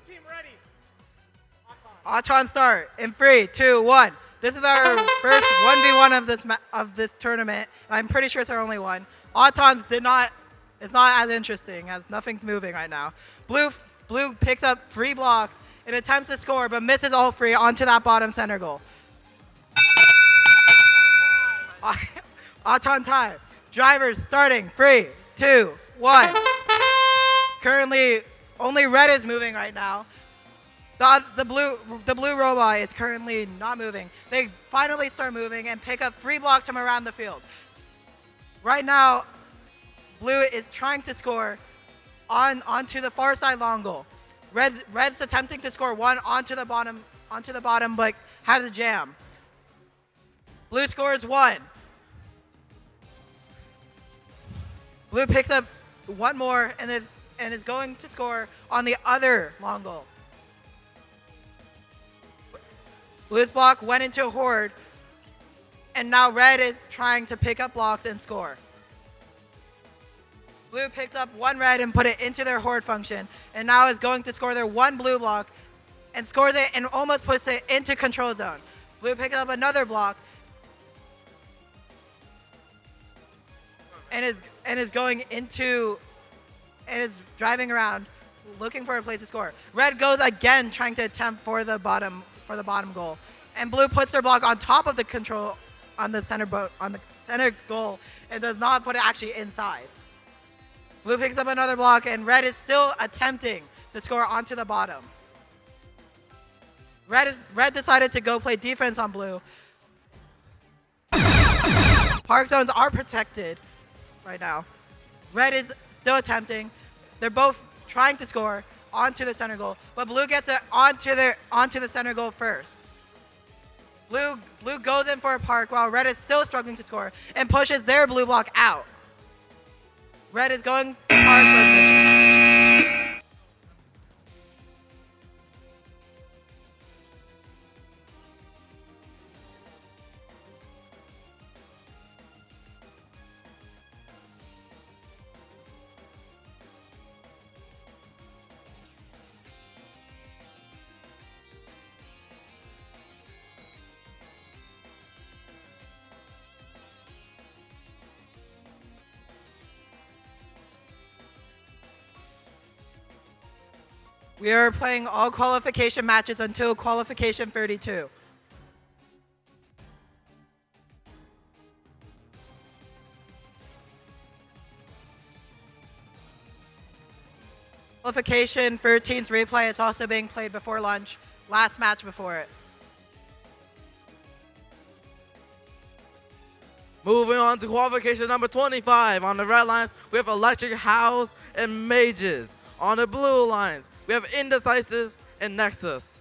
Team ready. Auton start in 3, 2, 1. This is our first 1v1 of this tournament. I'm pretty sure it's our only one. Auton's it's not as interesting as nothing's moving right now. Blue picks up 3 blocks and attempts to score, but misses all 3 onto that bottom center goal. Auton time. Drivers starting 3, 2, 1. Currently, only red is moving right now. The blue robot is currently not moving. They finally start moving and pick up 3 blocks from around the field. Right now, blue is trying to score onto the far side long goal. Red's attempting to score 1 onto the bottom, but has a jam. Blue scores 1. Blue picks up 1 more and is going to score on the other long goal. Blue's block went into a horde, and now red is trying to pick up blocks and score. Blue picked up 1 red and put it into their horde function, and now is going to score their 1 blue block and scores it and almost puts it into control zone. Blue picked up another block. and is going into and is driving around looking for a place to score. Red goes again trying to attempt for the bottom goal. And blue puts their block on top of the control on the center goal and does not put it actually inside. Blue picks up another block and red is still attempting to score onto the bottom. Red decided to go play defense on blue. Park zones are protected right now. Red is still attempting. They're both trying to score onto the center goal, but blue gets it onto the center goal first. Blue goes in for a park while red is still struggling to score and pushes their blue block out. Red is going for park but missing. We are playing all qualification matches until qualification 32. Qualification 13's replay is also being played before lunch. Last match before it. Moving on to qualification number 25. On the red lines, we have Electric House and Mages. On the blue lines, we have Indecisive and Nexus.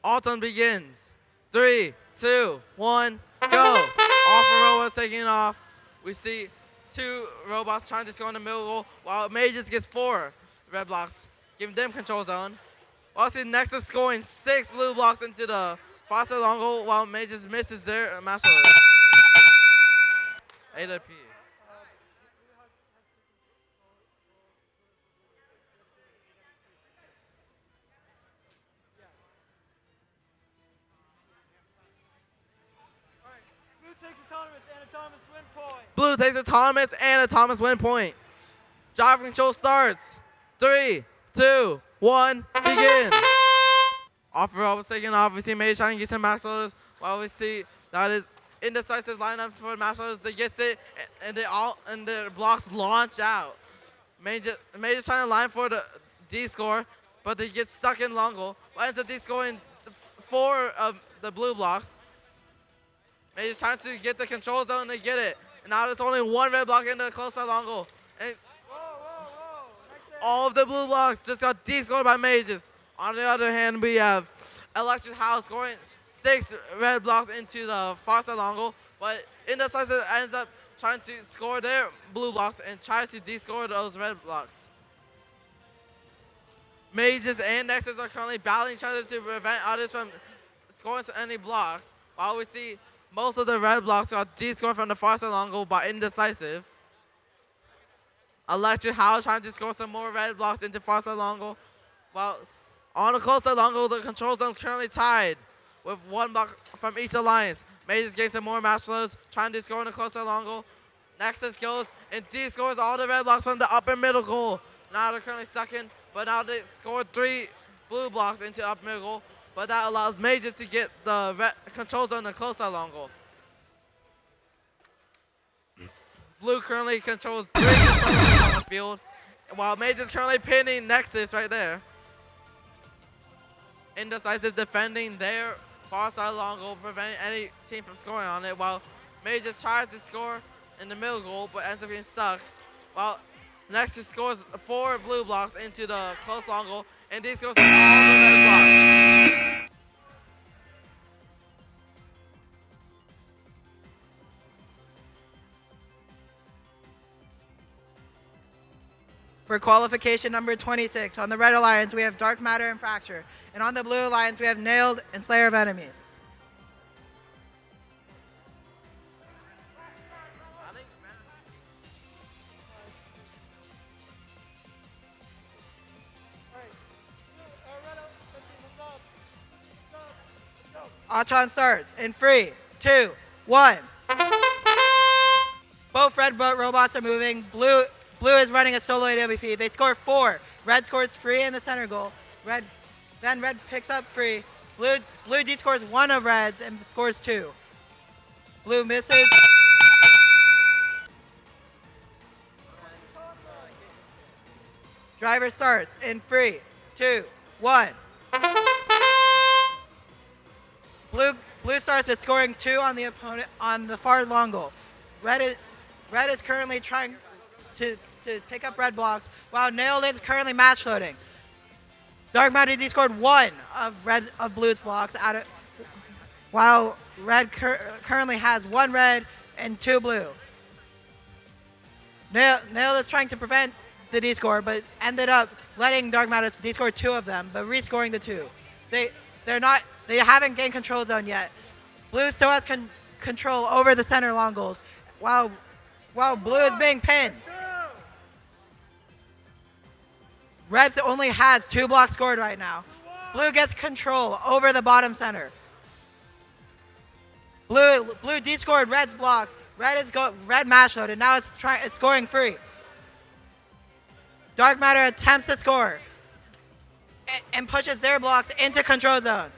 Autumn begins. 3, 2, 1, go. Alpha Robots taking off. We see 2 robots trying to score in the middle goal, while Mages gets 4 red blocks, giving them control zone. While see Nexus scoring 6 blue blocks into the far side long goal, while Mages misses their match load. A to P. Blue takes autonomous and autonomous win point. Drive control starts. 3, 2, 1, begin. Off row taking off. We see Mage trying to get some match loaders. While we see that is Indecisive lineup for match loaders. They get it and the blocks launch out. Mage is trying to line for the D score, but they get stuck in long goal. But ends up D scoring 4 of the blue blocks. Mage is trying to get the control zone and get it. And now there's only 1 red block in the close side long goal. And all of the blue blocks just got de-scored by Mages. On the other hand, we have Electric House scoring 6 red blocks into the far side long goal. But Indecisive ends up trying to score their blue blocks and tries to de-score those red blocks. Mages and Nexus are currently battling each other to prevent others from scoring any blocks. While we see most of the red blocks got de-scored from the far side long goal by Indecisive. Electric House trying to score some more red blocks into far side long goal. While on the close side long goal, the control zone is currently tied with 1 block from each alliance. Mages getting some more match loads, trying to score in the close side long goal. Nexus goes and de-scores all the red blocks from the upper middle goal. Now they're currently second, but now they scored 3 blue blocks into upper middle goal. But that allows Mages to get the control zone in the close side long goal. Blue currently controls 3 controllers on the field, while Mage is currently pinning Nexus right there. Indecisive defending their far side long goal, preventing any team from scoring on it, while Mage just tries to score in the middle goal, but ends up getting stuck. While Nexus scores 4 blue blocks into the close long goal, and these scores all the red blocks. For qualification number 26, on the Red Alliance, we have Dark Matter and Fracture. And on the Blue Alliance, we have Nailed and Slayer of Enemies. Atron starts in 3, 2, 1. Both red robots are moving. Blue is running a solo AWP. They score 4. Red scores 3 in the center goal. Red picks up 3. Blue D scores 1 of Red's and scores 2. Blue misses. Driver starts in 3, 2, 1. Blue starts with scoring 2 on the opponent on the far long goal. Red is currently trying to pick up red blocks, while Nailed is currently match loading. Dark Matter D scored 1 of Blue's blocks while Red currently has 1 red and 2 blue. Nailed is trying to prevent the D score, but ended up letting Dark Matter D score 2 of them, but rescoring the 2. They haven't gained control zone yet. Blue still has control over the center long goals, while Blue is being pinned. Red only has 2 blocks scored right now. Blue gets control over the bottom center. Blue de-scored Red's blocks. Red match loaded. Now it's scoring 3. Dark Matter attempts to score and pushes their blocks into control zone.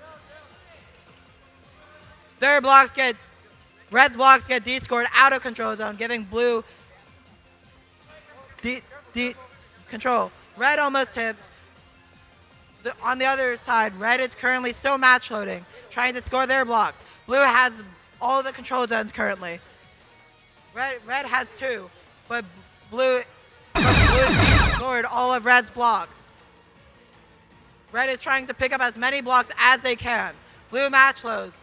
Red's blocks get de-scored out of control zone, giving Blue control. Red almost tipped. On the other side, Red is currently still match loading, trying to score their blocks. Blue has all the control zones currently. Red has 2, but Blue scored all of Red's blocks. Red is trying to pick up as many blocks as they can. Blue match loads.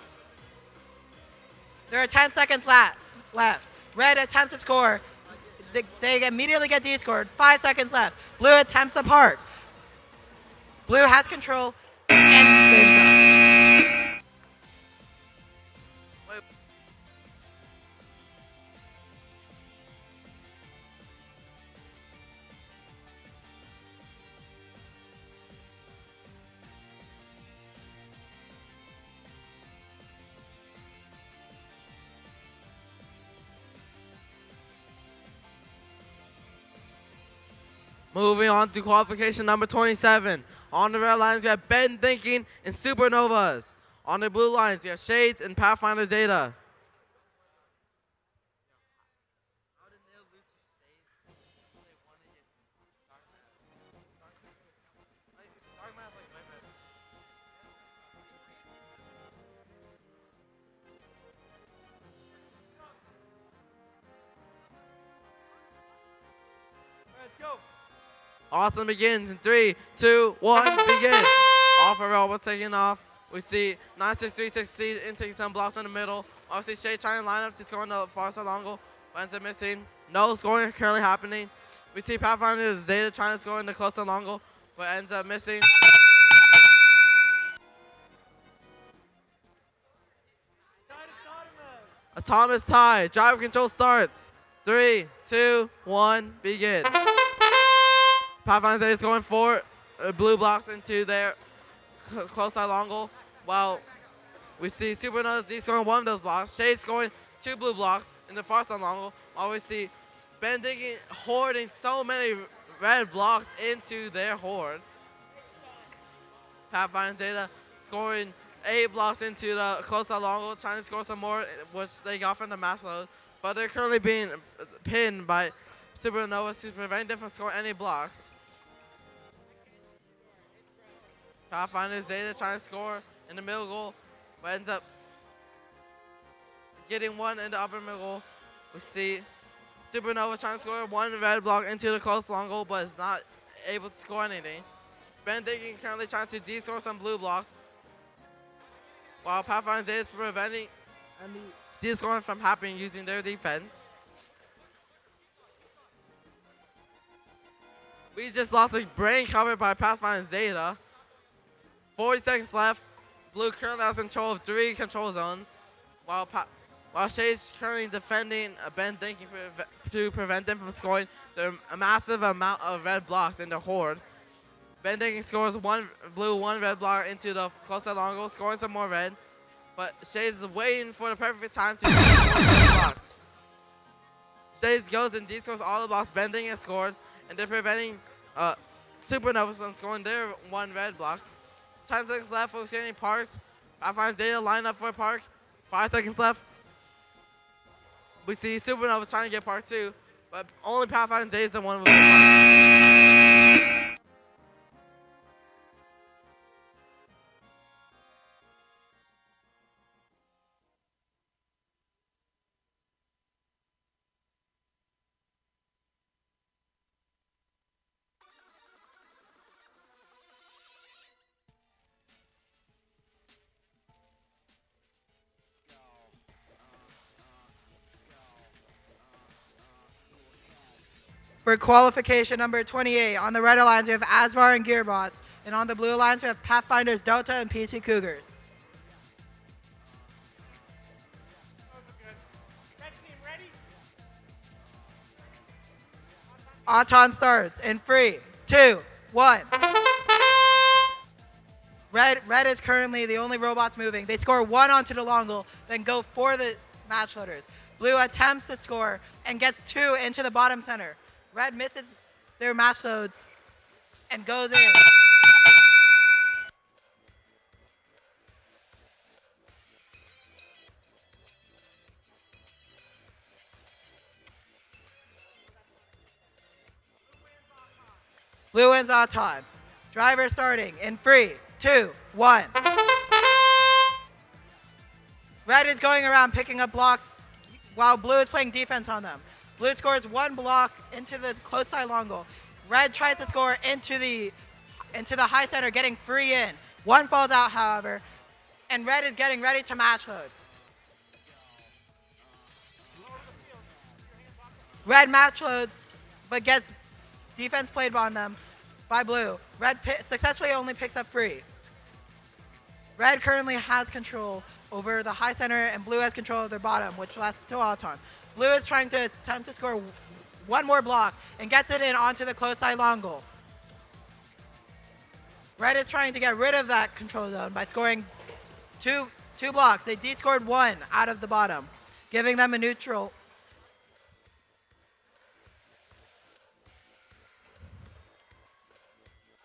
There are 10 seconds left. Red attempts to score. They immediately get de-scored. 5 seconds left. Blue attempts to park. Blue has control and game's up. Moving on to qualification number 27. On the red lines, we have Ben Thinking and Supernovas. On the blue lines, we have Shades and Pathfinder Zeta. Let's go. Awesome begins in 3, 2, 1, begin. Alpha Robots taking off. We see 9636C in taking some blocks in the middle. Obviously, Shay trying to line up to score on the far side long goal, but ends up missing. No scoring currently happening. We see Pathfinder Zeta trying to score in the close to long goal, but ends up missing. Atomic tie. Driver control starts. 3, 2, 1, begin. Pathfinder is going for blue blocks into their close side long goal, while we see Supernovas D scoring 1 of those blocks. Shay scoring 2 blue blocks in the far side long goal, while we see Ben Digging hoarding so many red blocks into their hoard. Pathfinder Zeta scoring 8 blocks into the close side long goal, trying to score some more, which they got from the match load. but they're currently being pinned by Supernovas to prevent them from scoring any blocks. Pathfinder Zeta trying to score in the middle goal, but ends up getting one in the upper middle goal. We see Supernova trying to score one red block into the close long goal, but is not able to score anything. Ben Digging currently trying to de-score some blue blocks, while Pathfinder Zeta is preventing any de-scoring from happening using their defense. We just lost a brain cover by Pathfinder Zeta. 40 seconds left. Blue currently has control of 3 control zones, while Shay's currently defending Ben Dinking to prevent them from scoring a massive amount of red blocks in the horde. Ben Dinking scores one blue, one red block into the close to long goal, scoring some more red, but Shay's waiting for the perfect time to score red blocks. Shay's goes and de-scores all the blocks Ben Dinking has scored, and they're preventing Supernovas from scoring their one red block. 10 seconds left for Sandy Parks. Pathfinder Zeta line up for Park. 5 seconds left. We see Supernova trying to get Park 2, but only Pathfinder Zeta is the one with the Park. For qualification number 28, on the red alliance we have Asvar and Gearbots, and on the blue alliance we have Pathfinders Delta and PC Cougars. Auton starts in 3, 2, 1. Red is currently the only robots moving. They score 1 onto the long goal, then go for the match loaders. Blue attempts to score and gets 2 into the bottom center. Red misses their match loads and goes in. Blue wins Auton. Driver starting in 3, 2, 1. Red is going around picking up blocks while Blue is playing defense on them. Blue scores 1 block into the close side long goal. Red tries to score into the high center, getting 3 in. 1 falls out, however, and Red is getting ready to match load. Red match loads, but gets defense played on them by Blue. Red successfully only picks up 3. Red currently has control over the high center, and Blue has control of their bottom, which lasts to Auton. Blue is trying to attempt to score 1 more block and gets it in onto the close side long goal. Red is trying to get rid of that control zone by scoring two blocks. They de-scored 1 out of the bottom, giving them a neutral.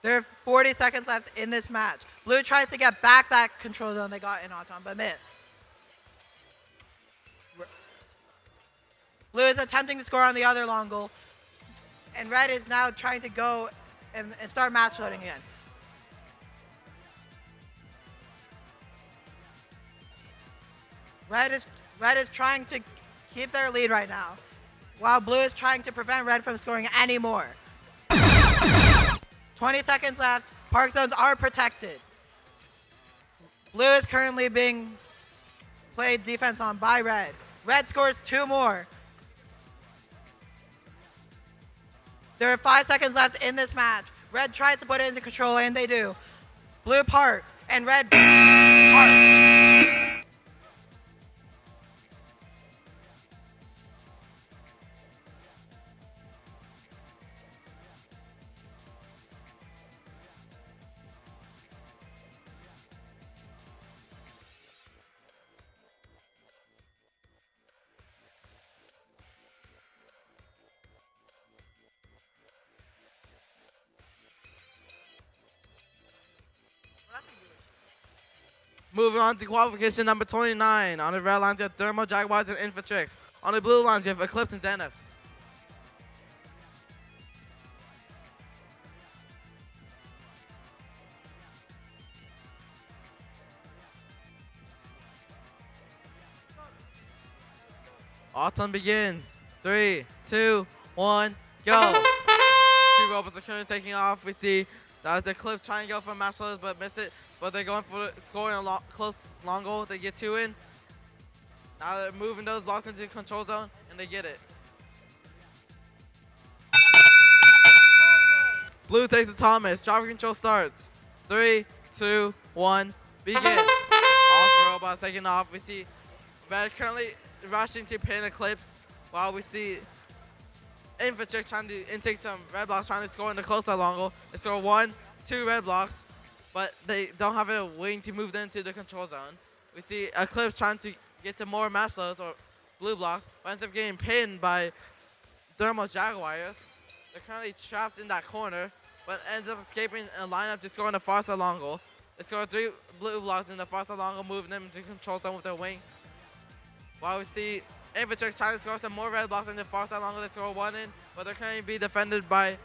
There are 40 seconds left in this match. Blue tries to get back that control zone they got in Auton, but missed. Blue is attempting to score on the other long goal, and Red is now trying to go and start match loading again. Red is trying to keep their lead right now, while Blue is trying to prevent Red from scoring any more. 20 seconds left. Park zones are protected. Blue is currently being played defense on by Red. Red scores 2 more. There are 5 seconds left in this match. Red tries to put it into control, and they do. Blue parks, and Red parks. Moving on to qualification number 29. On the red lines, we have Thermo Jaguars and Infantrex. On the blue lines, we have Eclipse and Zenith. Autumn begins. 3, 2, 1, go. Two robots are currently taking off. We see that's Eclipse trying to go for match lows but miss it. But they're going for scoring a close long goal. They get 2 in. Now they're moving those blocks into the control zone and they get it. Blue takes the Thomas. Driver control starts. 3, 2, 1, begin. All four robots taking off. We see Red currently rushing to pin Eclipse while we see Infantry trying to intake some red blocks, trying to score in the close side long goal. They score 1, 2 red blocks, but they don't have a wing to move them to the control zone. We see Eclipse trying to get to more match lows or blue blocks, but ends up getting pinned by Thermal Jaguars. They're currently trapped in that corner, but ends up escaping a lineup to score in the far side long goal. They score 3 blue blocks in the far side long goal, moving them into control zone with their wing. While we see Infantry trying to score some more red blocks in the far side long goal, they score 1 in, but they're currently being defended by,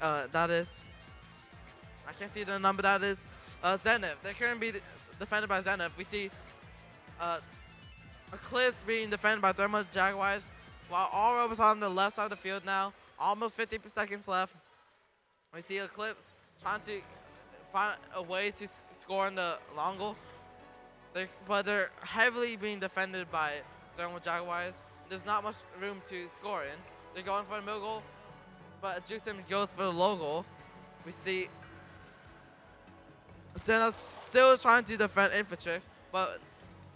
that is, I can't see the number that is, Zenith. They're currently being defended by Zenith. We see Eclipse being defended by Thermal Jaguars, while all robots are on the left side of the field now. Almost 50 seconds left. We see Eclipse trying to find a way to score in the long goal, but they're heavily being defended by Thermal Jaguars. There's not much room to score in. They're going for a middle goal, but Juicem goes for the low goal. We see Senna still trying to defend Infantry, but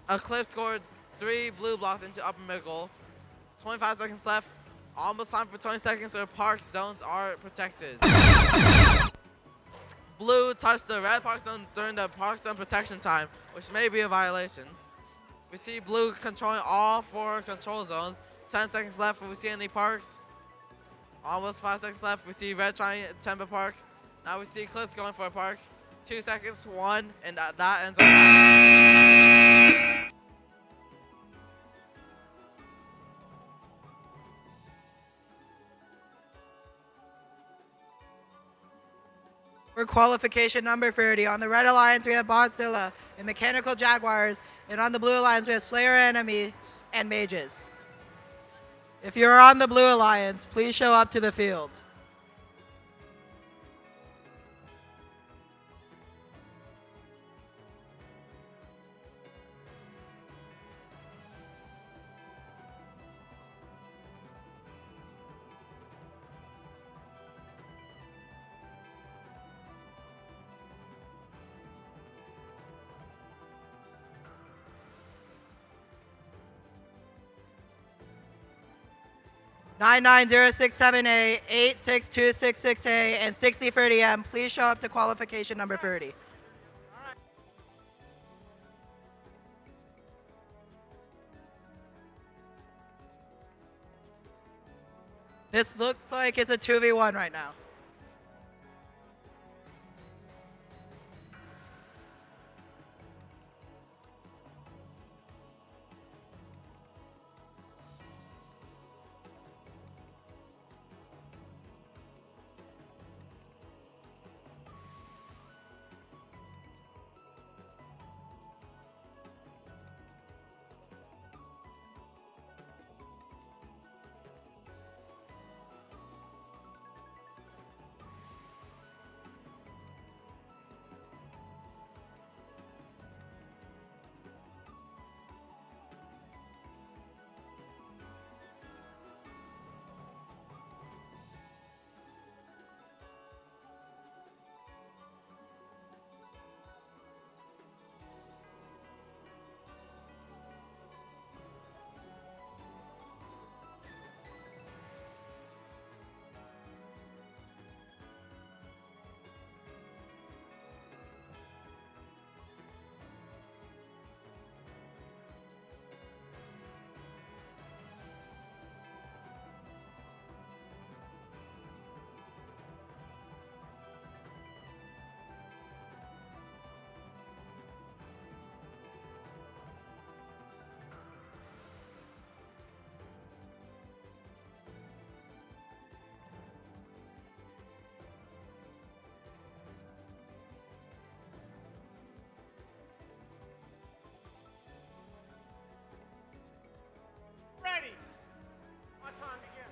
Eclipse scored 3 blue blocks into upper middle goal. 25 seconds left. Almost time for 20 seconds, so park zones are protected. Blue touched the red park zone during the park zone protection time, which may be a violation. We see blue controlling all 4 control zones. 10 seconds left. Will we see any parks? Almost 5 seconds left. We see red trying Temple Park. Now we see Eclipse going for a park. 2 seconds, 1, and that ends our match. For qualification number 30, on the red alliance we have Bodzilla and Mechanical Jaguars, and on the blue alliance we have Slayer Enemies and Mages. If you're on the blue alliance, please show up to the field. Nine 99067A, 86266A, and 6030M, please show up to qualification number 30. This looks like it's a 2v1 right now.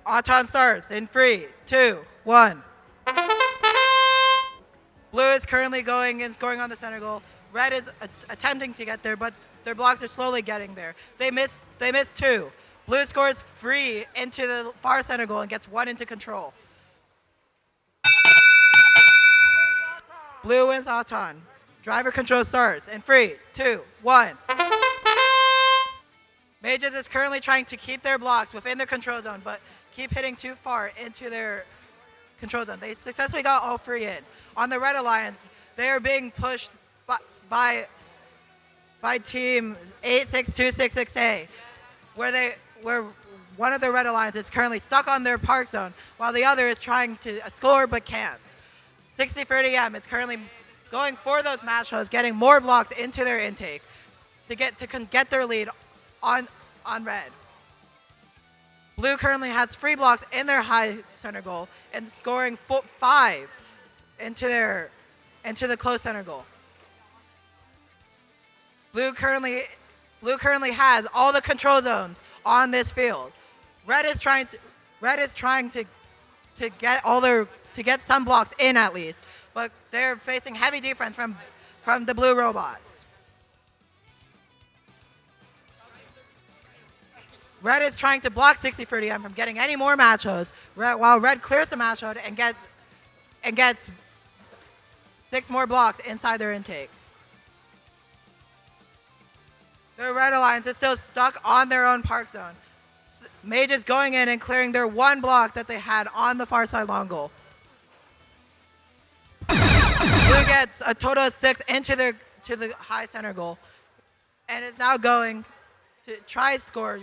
Auton starts in 3, 2, 1. Blue is currently going and scoring on the center goal. Red is attempting to get there, but their blocks are slowly getting there. They miss 2. Blue scores 3 into the far center goal and gets 1 into control. Blue wins Auton. Driver control starts in 3, 2, 1. Mages is currently trying to keep their blocks within their control zone, but keep hitting too far into their control zone. They successfully got all 3 in. On the Red Alliance, they are being pushed by team 86266A, where one of the Red Alliance is currently stuck on their park zone, while the other is trying to score but can't. 6030M is currently going for those match shows, getting more blocks into their intake to get their lead on red. Blue currently has 3 blocks in their high center goal and scoring 5 into the close center goal. Blue currently has all the control zones on this field. Red is trying to get some blocks in at least, but they're facing heavy defense from the blue robots. Red is trying to block 6030M from getting any more matchos, while Red clears the matchload and gets 6 more blocks inside their intake. The Red Alliance is still stuck on their own park zone. Mages going in and clearing their 1 block that they had on the far side long goal. Blue gets a total of 6 into the high center goal, and is now going to try to score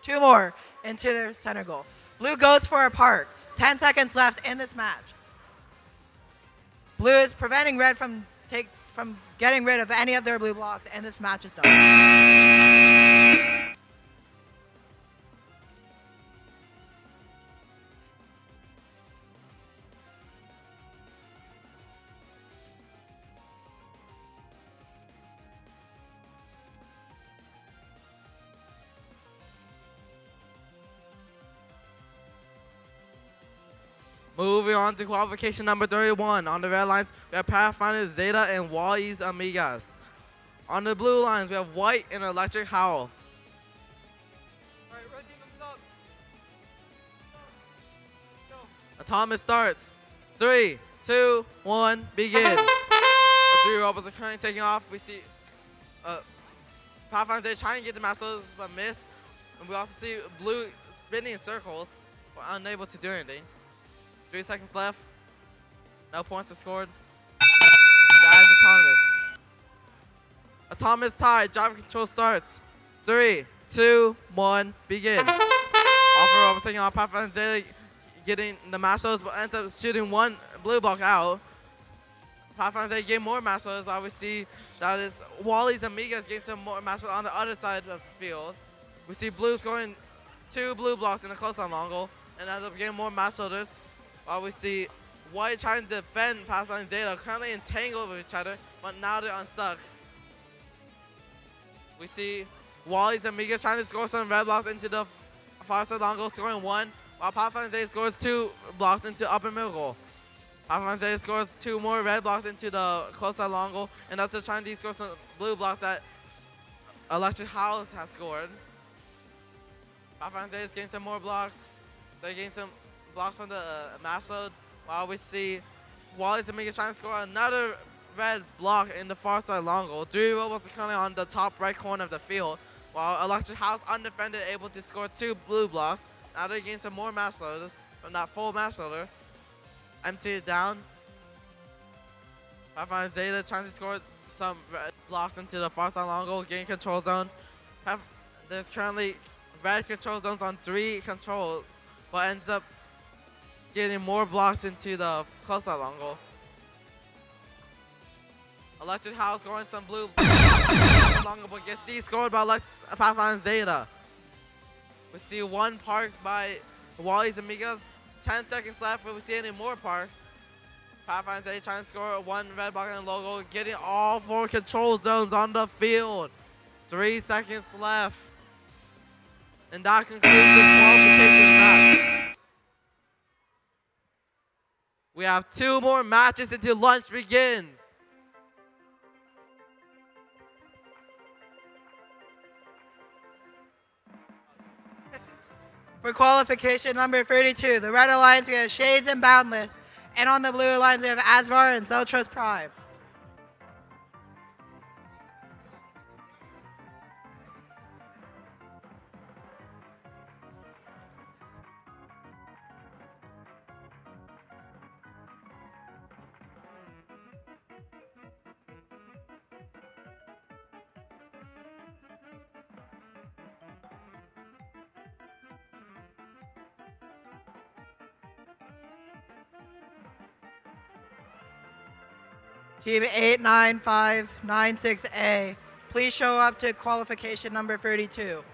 2 more into their center goal. Blue goes for a park. 10 seconds left in this match. Blue is preventing Red from getting rid of any of their blue blocks, and this match is done. Moving on to qualification number 31. On the red lines, we have Pathfinder Zeta and Wally's Amigas. On the blue lines, we have White and Electric Howl. Atomic starts. 3, 2, 1, begin. The 3 robots are currently taking off. We see Pathfinder Zeta trying to get the masters but miss. And we also see Blue spinning in circles, but unable to do anything. 3 seconds left. No points are scored. That is autonomous. Autonomous tied. Driver control starts. 3, 2, 1, begin. Offer overtaking on Pathfinder Zeta, getting the masters, but ends up shooting 1 blue block out. Pathfinder Zeta getting more masters, while we see that is Wally's Amigas getting some more masters on the other side of the field. We see Blue scoring 2 blue blocks in the close on long goal, and ends up getting more masters. While we see White trying to defend Pathfinder Zeta, currently entangled with each other, but now they're unstuck. We see Wally's Amigas trying to score some red blocks into the far side long goal, scoring 1, while Pathfinder Zeta scores 2 blocks into upper middle goal. Pathfinder Zeta scores 2 more red blocks into the close side long goal, and also trying to score some blue blocks that Electric House has scored. Pathfinder Zeta is getting some more blocks. They're getting some blocks from the mass load, while we see Wally's Amigas trying to score another red block in the far side long goal. 3 robots are currently on the top right corner of the field, while Electric House undefended able to score 2 blue blocks. Now they're getting some more mass loaders from that full mass loader. Empty it down. Pathfinder Zeta trying to score some red blocks into the far side long goal, getting control zone. There's currently red control zones on 3 control, but ends up getting more blocks into the close side long goal. Electric House scoring some blue long goal, but gets de-scored by Pathfinder Zeta. We see 1 park by Wally's Amigas. 10 seconds left, but we see any more parks. Pathfinder Zeta trying to score 1 red block in the logo, getting all 4 control zones on the field. 3 seconds left. And that concludes this qualification match. We have 2 more matches until lunch begins. For qualification number 32, the Red Alliance, we have Shades and Boundless. And on the Blue Alliance, we have Asvar and Zeltros Prime. Team 89596A, please show up to qualification number 32.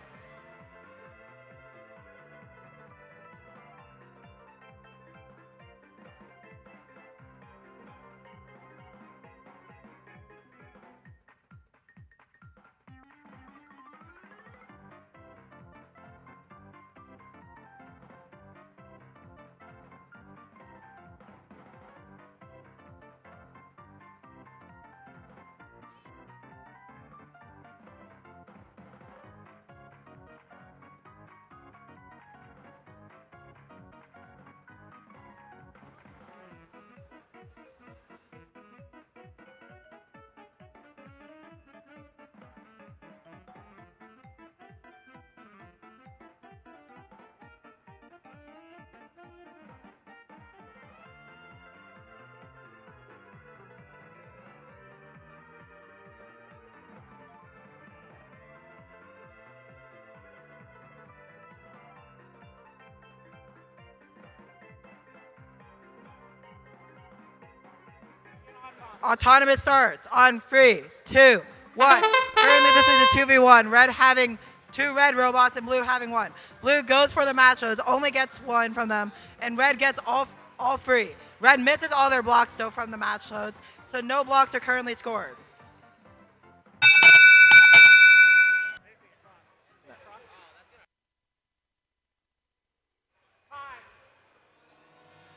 Autonomous starts on 3, 2, 1. Currently, this is a 2v1. Red having 2 red robots and blue having 1. Blue goes for the match loads, only gets 1 from them, and red gets all 3. Red misses all their blocks though from the match loads, so no blocks are currently scored.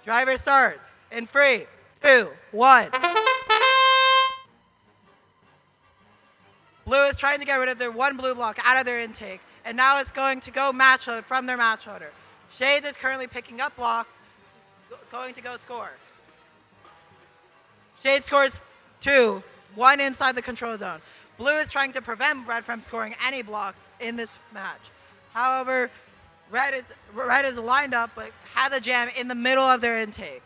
Driver starts in 3, 2, 1. Blue is trying to get rid of their 1 blue block out of their intake, and now it's going to go match load from their match loader. Shades is currently picking up blocks, going to go score. Shades scores 2, 1 inside the control zone. Blue is trying to prevent red from scoring any blocks in this match. However, red is lined up but has a jam in the middle of their intake.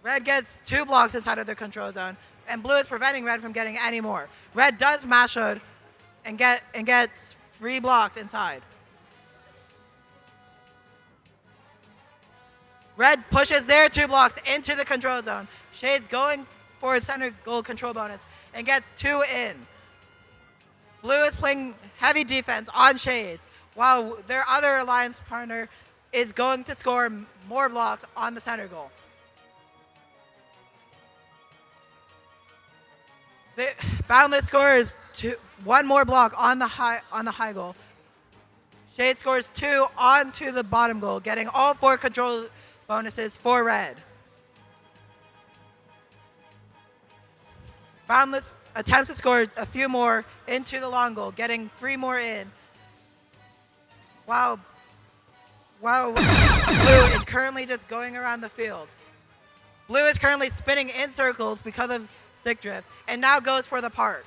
Red gets 2 blocks inside of their control zone, and blue is preventing red from getting any more. Red does mash load and gets 3 blocks inside. Red pushes their 2 blocks into the control zone. Shades going for a center goal control bonus and gets 2 in. Blue is playing heavy defense on Shades, while their other alliance partner is going to score more blocks on the center goal. The Boundless scores 1 more block on the high goal. Shade scores 2 onto the bottom goal, getting all 4 control bonuses for red. Boundless attempts to score a few more into the long goal, getting 3 more in. While blue is currently just going around the field. Blue is currently spinning in circles because of stick drift, and now goes for the park.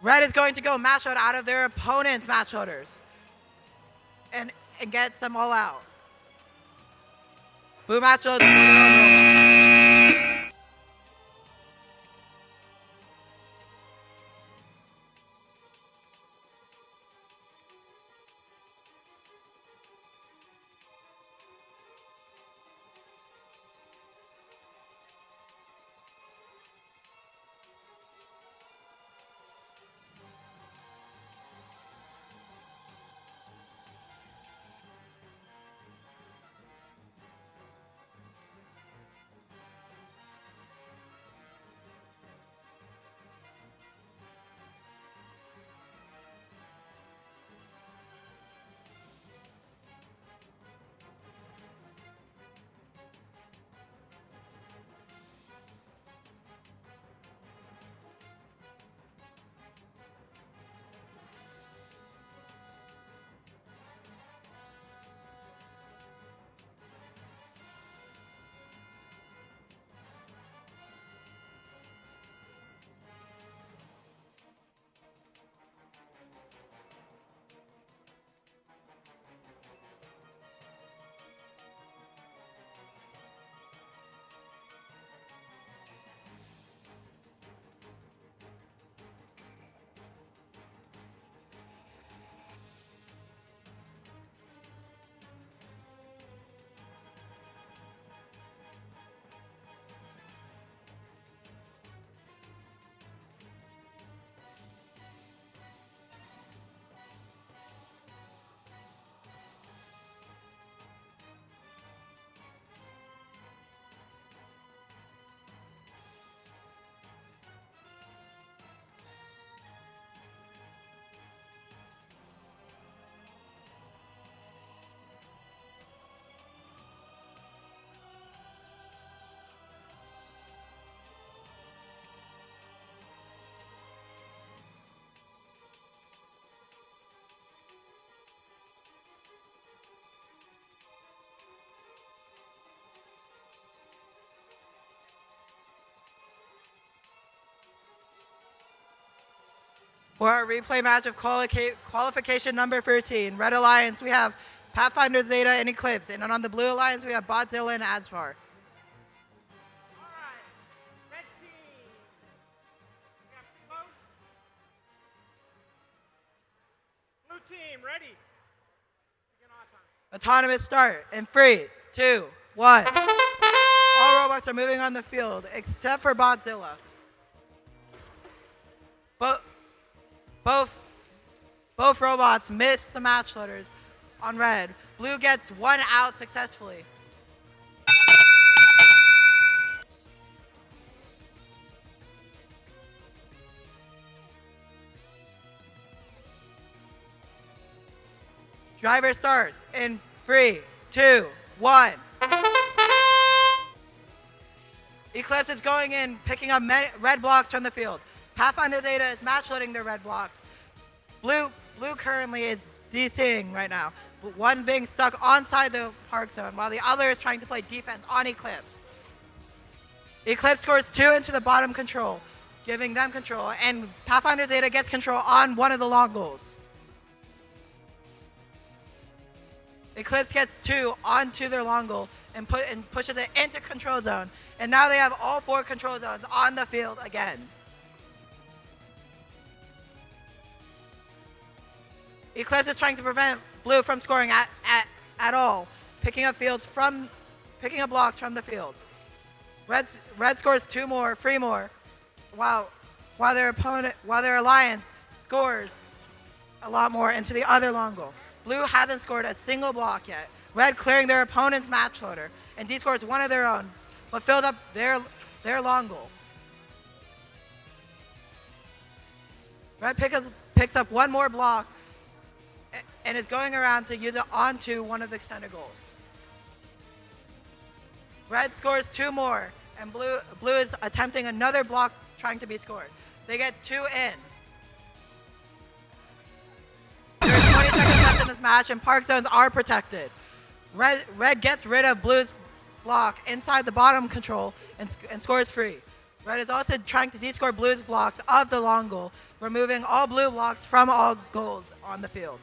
Red is going to go match load out of their opponent's match loaders and gets them all out. Blue match loads for the red robot. For our replay match of qualification number 13, Red Alliance, we have Pathfinder, Zeta, and Eclipse. And on the Blue Alliance, we have Botzilla and Asfar. Team, ready. Autonomous start in 3, 2, 1. All robots are moving on the field except for Botzilla. Both robots missed the match loaders on red. Blue gets 1 out successfully. Driver starts in 3, 2, 1. Eclipse is going in, picking up red blocks from the field. Pathfinder Zeta is match loading their red blocks. Blue currently is DCing right now. One being stuck onside the park zone, while the other is trying to play defense on Eclipse. Eclipse scores 2 into the bottom control, giving them control, and Pathfinder Zeta gets control on one of the long goals. Eclipse gets 2 onto their long goal and pushes it into control zone. And now they have all 4 control zones on the field again. Eclipse is trying to prevent Blue from scoring at all, picking up blocks from the field. Red scores 3 more, while their alliance scores a lot more into the other long goal. Blue hasn't scored a single block yet. Red clearing their opponent's match loader, and D scores 1 of their own, but filled up their long goal. Red picks up 1 more block and is going around to use it onto one of the center goals. Red scores 2 more, and Blue is attempting another block trying to be scored. They get 2 in. There's 20 seconds left in this match, and park zones are protected. Red gets rid of Blue's block inside the bottom control and scores free. Red is also trying to de-score Blue's blocks of the long goal, removing all Blue blocks from all goals on the field.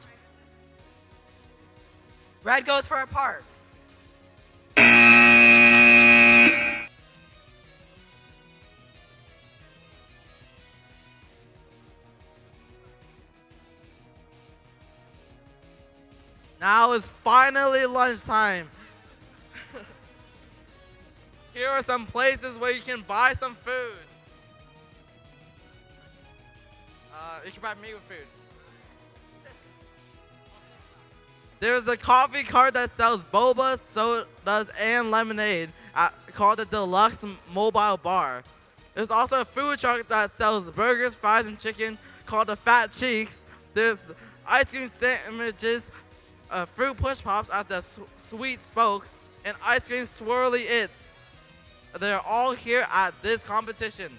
Red goes for a park. Now it's finally lunchtime. Here are some places where you can buy some food. You can buy me with food. There's a coffee cart that sells boba, sodas, and lemonade called the Deluxe Mobile Bar. There's also a food truck that sells burgers, fries, and chicken called the Fat Cheeks. There's ice cream sandwiches, fruit push pops at the Sweet Spoke, and ice cream swirly its. They're all here at this competition.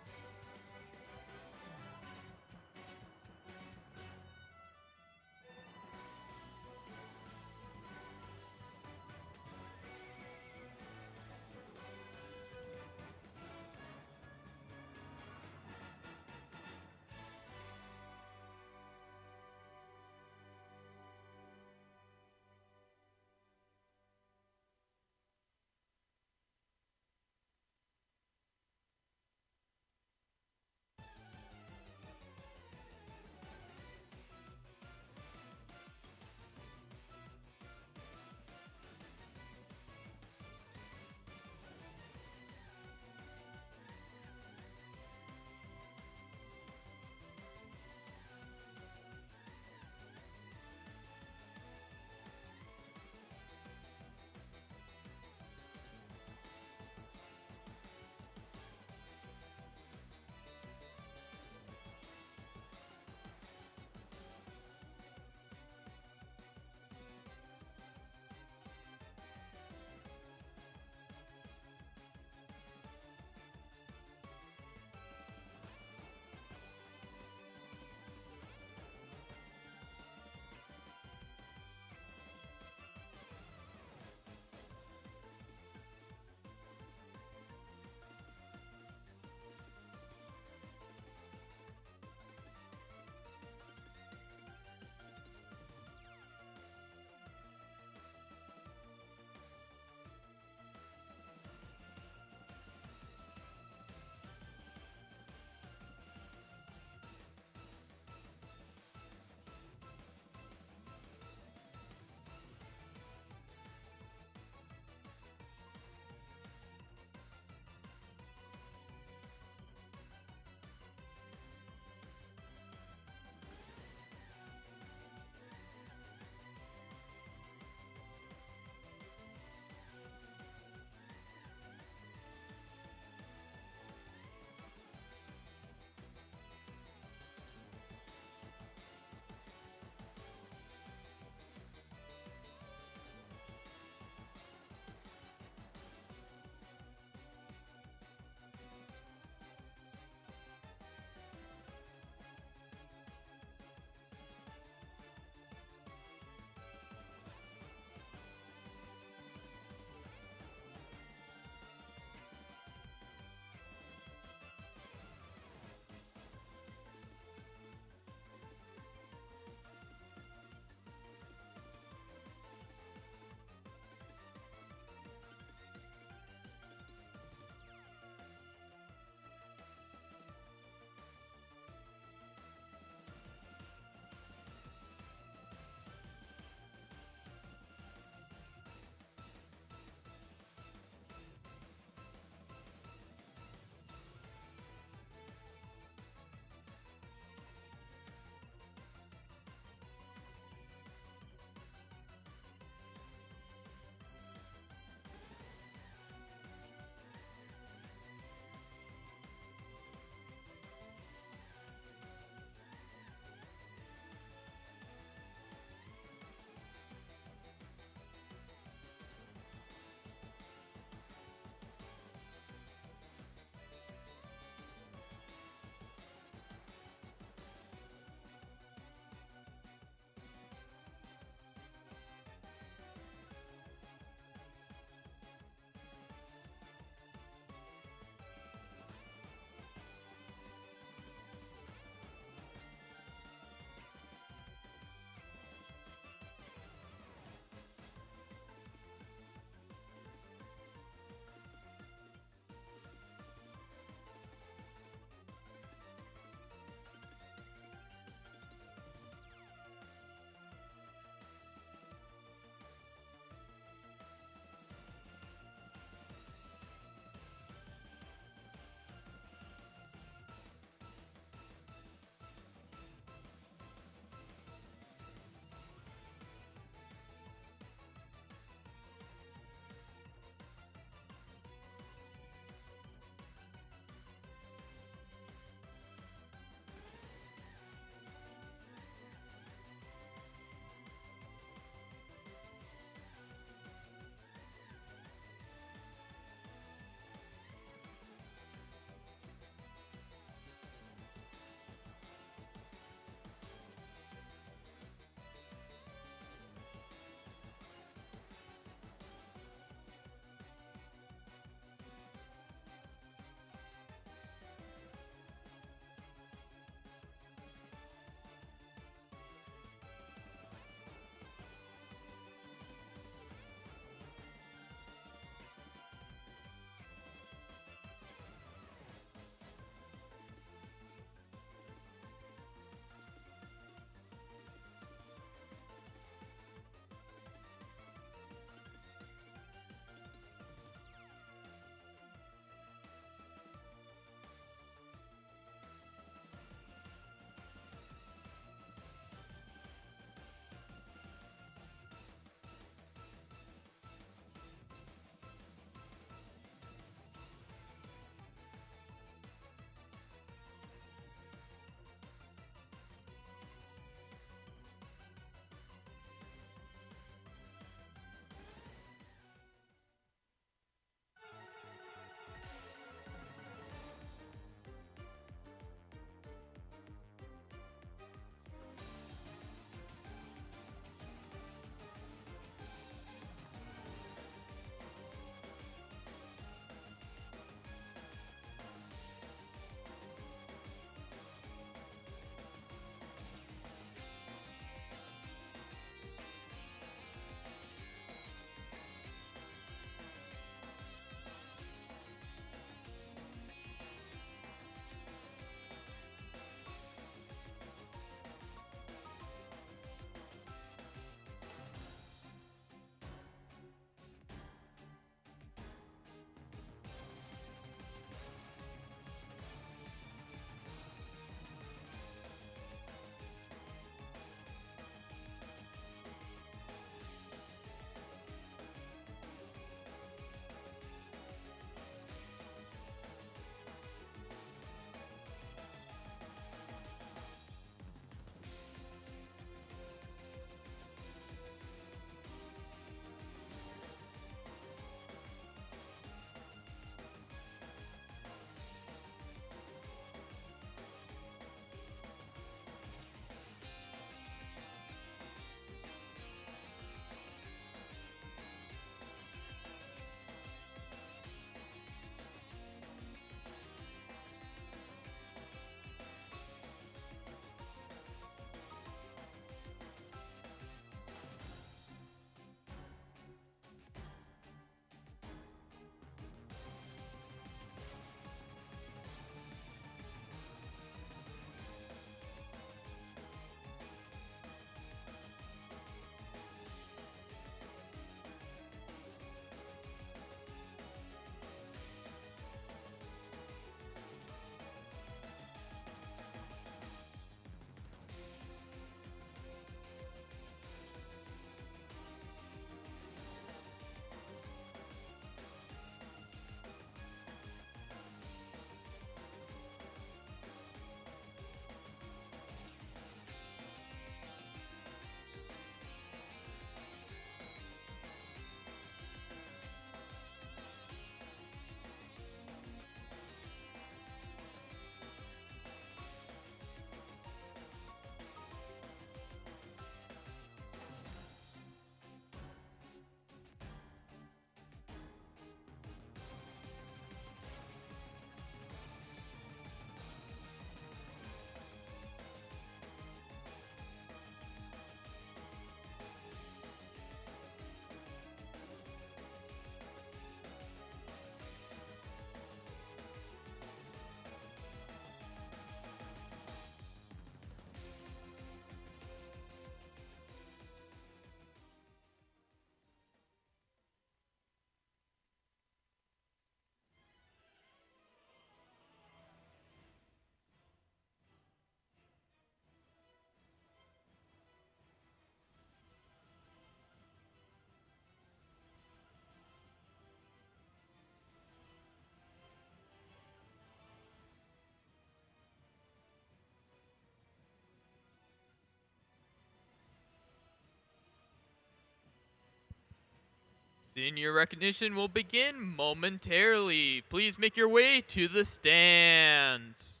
Senior recognition will begin momentarily. Please make your way to the stands.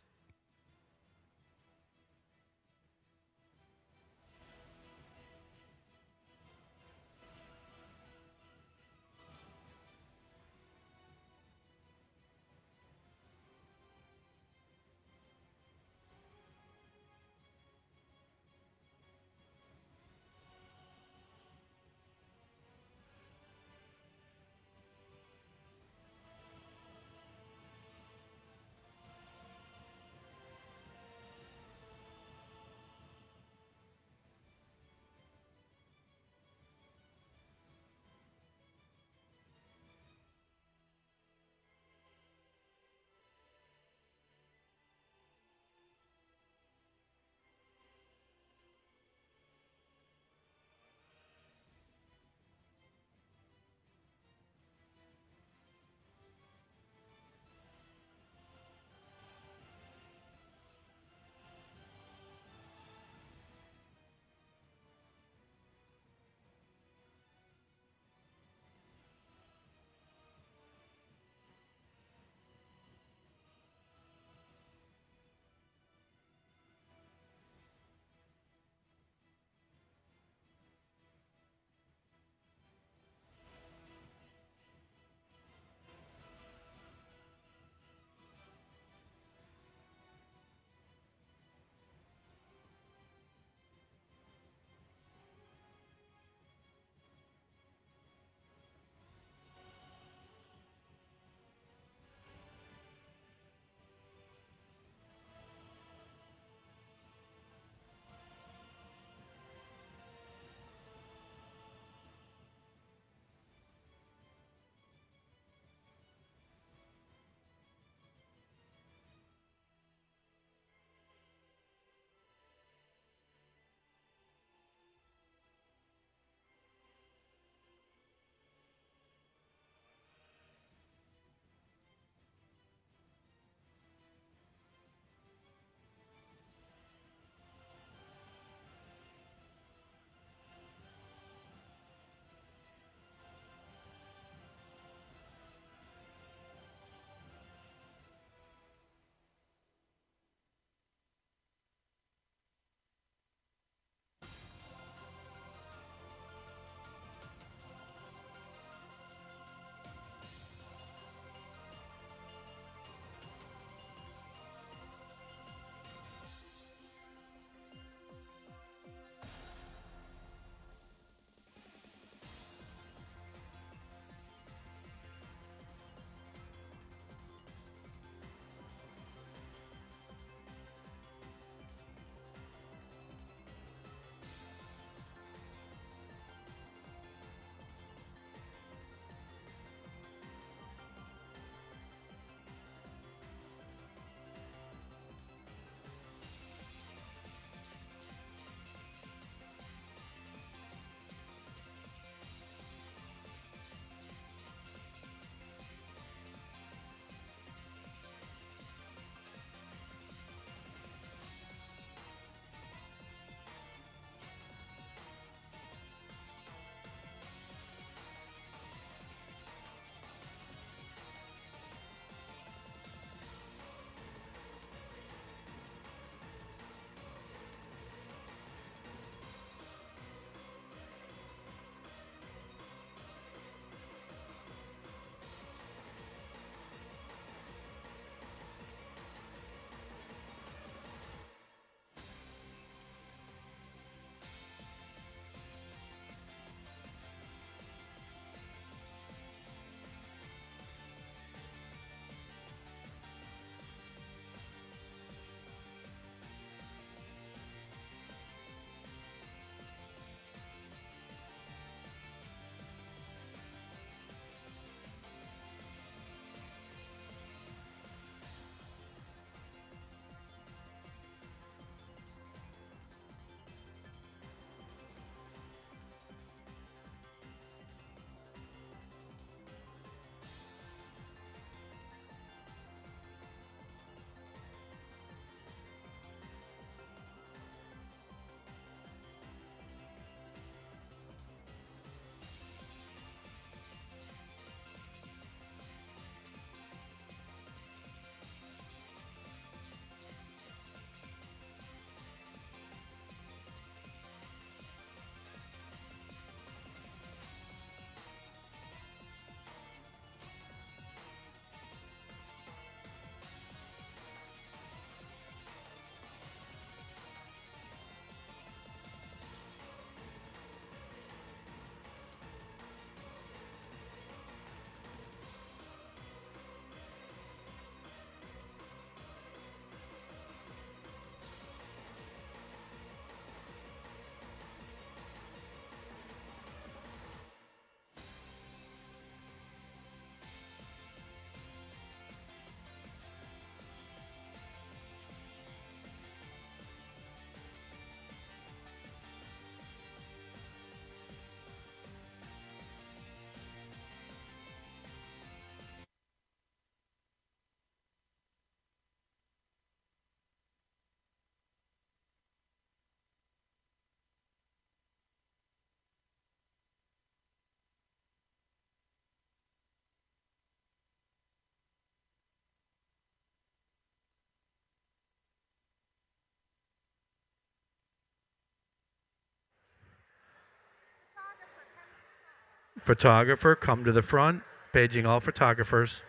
Photographer, come to the front. Paging all photographers.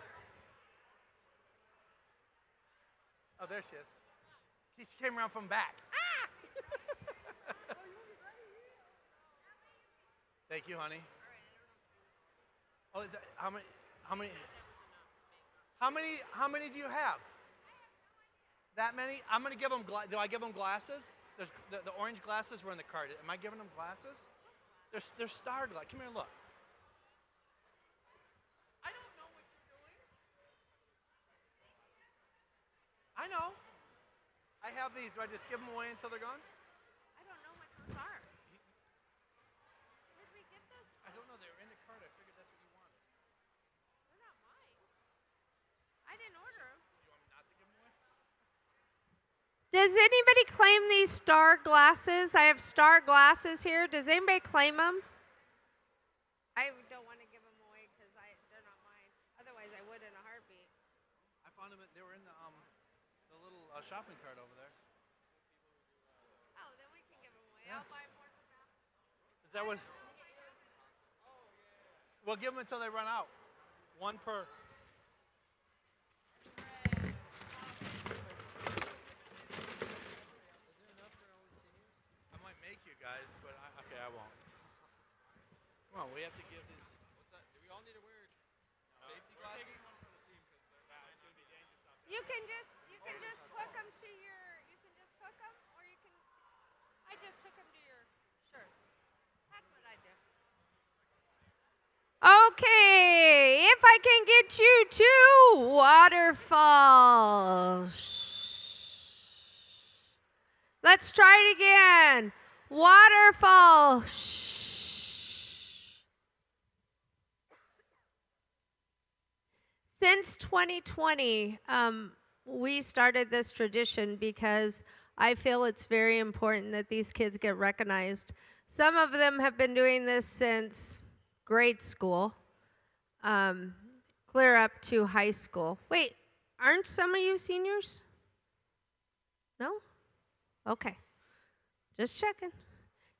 Oh, there she is. She came around from back. Thank you, honey. Oh, is that, how many do you have? That many? I'm gonna give them. Do I give them glasses? There's the orange glasses were in the card. Am I giving them glasses? They're star glasses. Come here, look. I don't know what you're doing. I know. I have these. Do I just give them away until they're gone? I don't know what those are. Where did we get those from? I don't know. They were in the card. I figured that's what you wanted. They're not mine. I didn't order them. You want me not to give them away? Does anybody claim these star glasses? I have star glasses here. Does anybody claim them? I don't want to give them away because they're not mine. Otherwise, I would in a heartbeat. I found them. They were in the little shopping cart over there. Oh, then we can give them away. Yeah. I'll buy more from that. Is that what? We'll give them until they run out. One per. I might make you guys, but okay, I won't. Come on, we have to give these. What's that? Do we all need to wear safety glasses? You can just hook them to your. You can just hook them, or you can. I just hook them to your shirts. That's what I do. Okay, if I can get you to waterfalls. Let's try it again. Waterfall. Since 2020, we started this tradition because I feel it's very important that these kids get recognized. Some of them have been doing this since grade school, clear up to high school. Wait, aren't some of you seniors? No? Okay, just checking.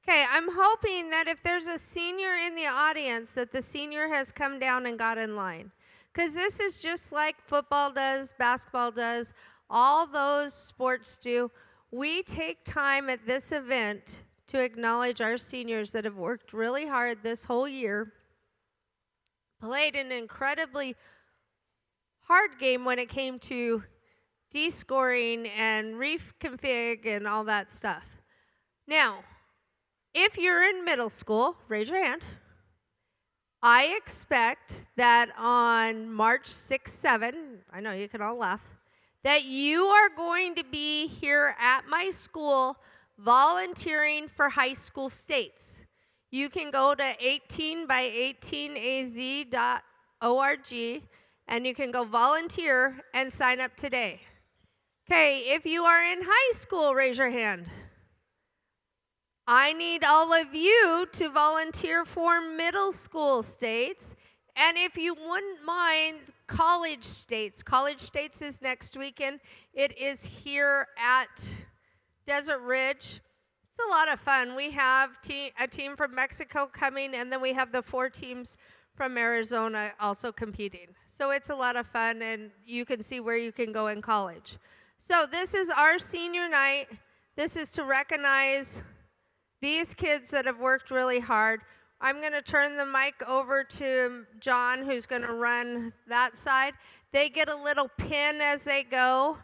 Okay, I'm hoping that if there's a senior in the audience, that the senior has come down and got in line. Because this is just like football does, basketball does, all those sports do. We take time at this event to acknowledge our seniors that have worked really hard this whole year, played an incredibly hard game when it came to descoring and reconfig and all that stuff. Now, if you're in middle school, raise your hand. I expect that on March 6, 7, I know you can all laugh, that you are going to be here at my school volunteering for high school states. You can go to 18by18az.org and you can go volunteer and sign up today. Okay, if you are in high school, raise your hand. I need all of you to volunteer for middle school states. And if you wouldn't mind, college states. College states is next weekend. It is here at Desert Ridge. It's a lot of fun. We have a team from Mexico coming, and then we have the 4 teams from Arizona also competing. So it's a lot of fun, and you can see where you can go in college. So this is our senior night. This is to recognize these kids that have worked really hard. I'm going to turn the mic over to John, who's going to run that side. They get a little pin as they go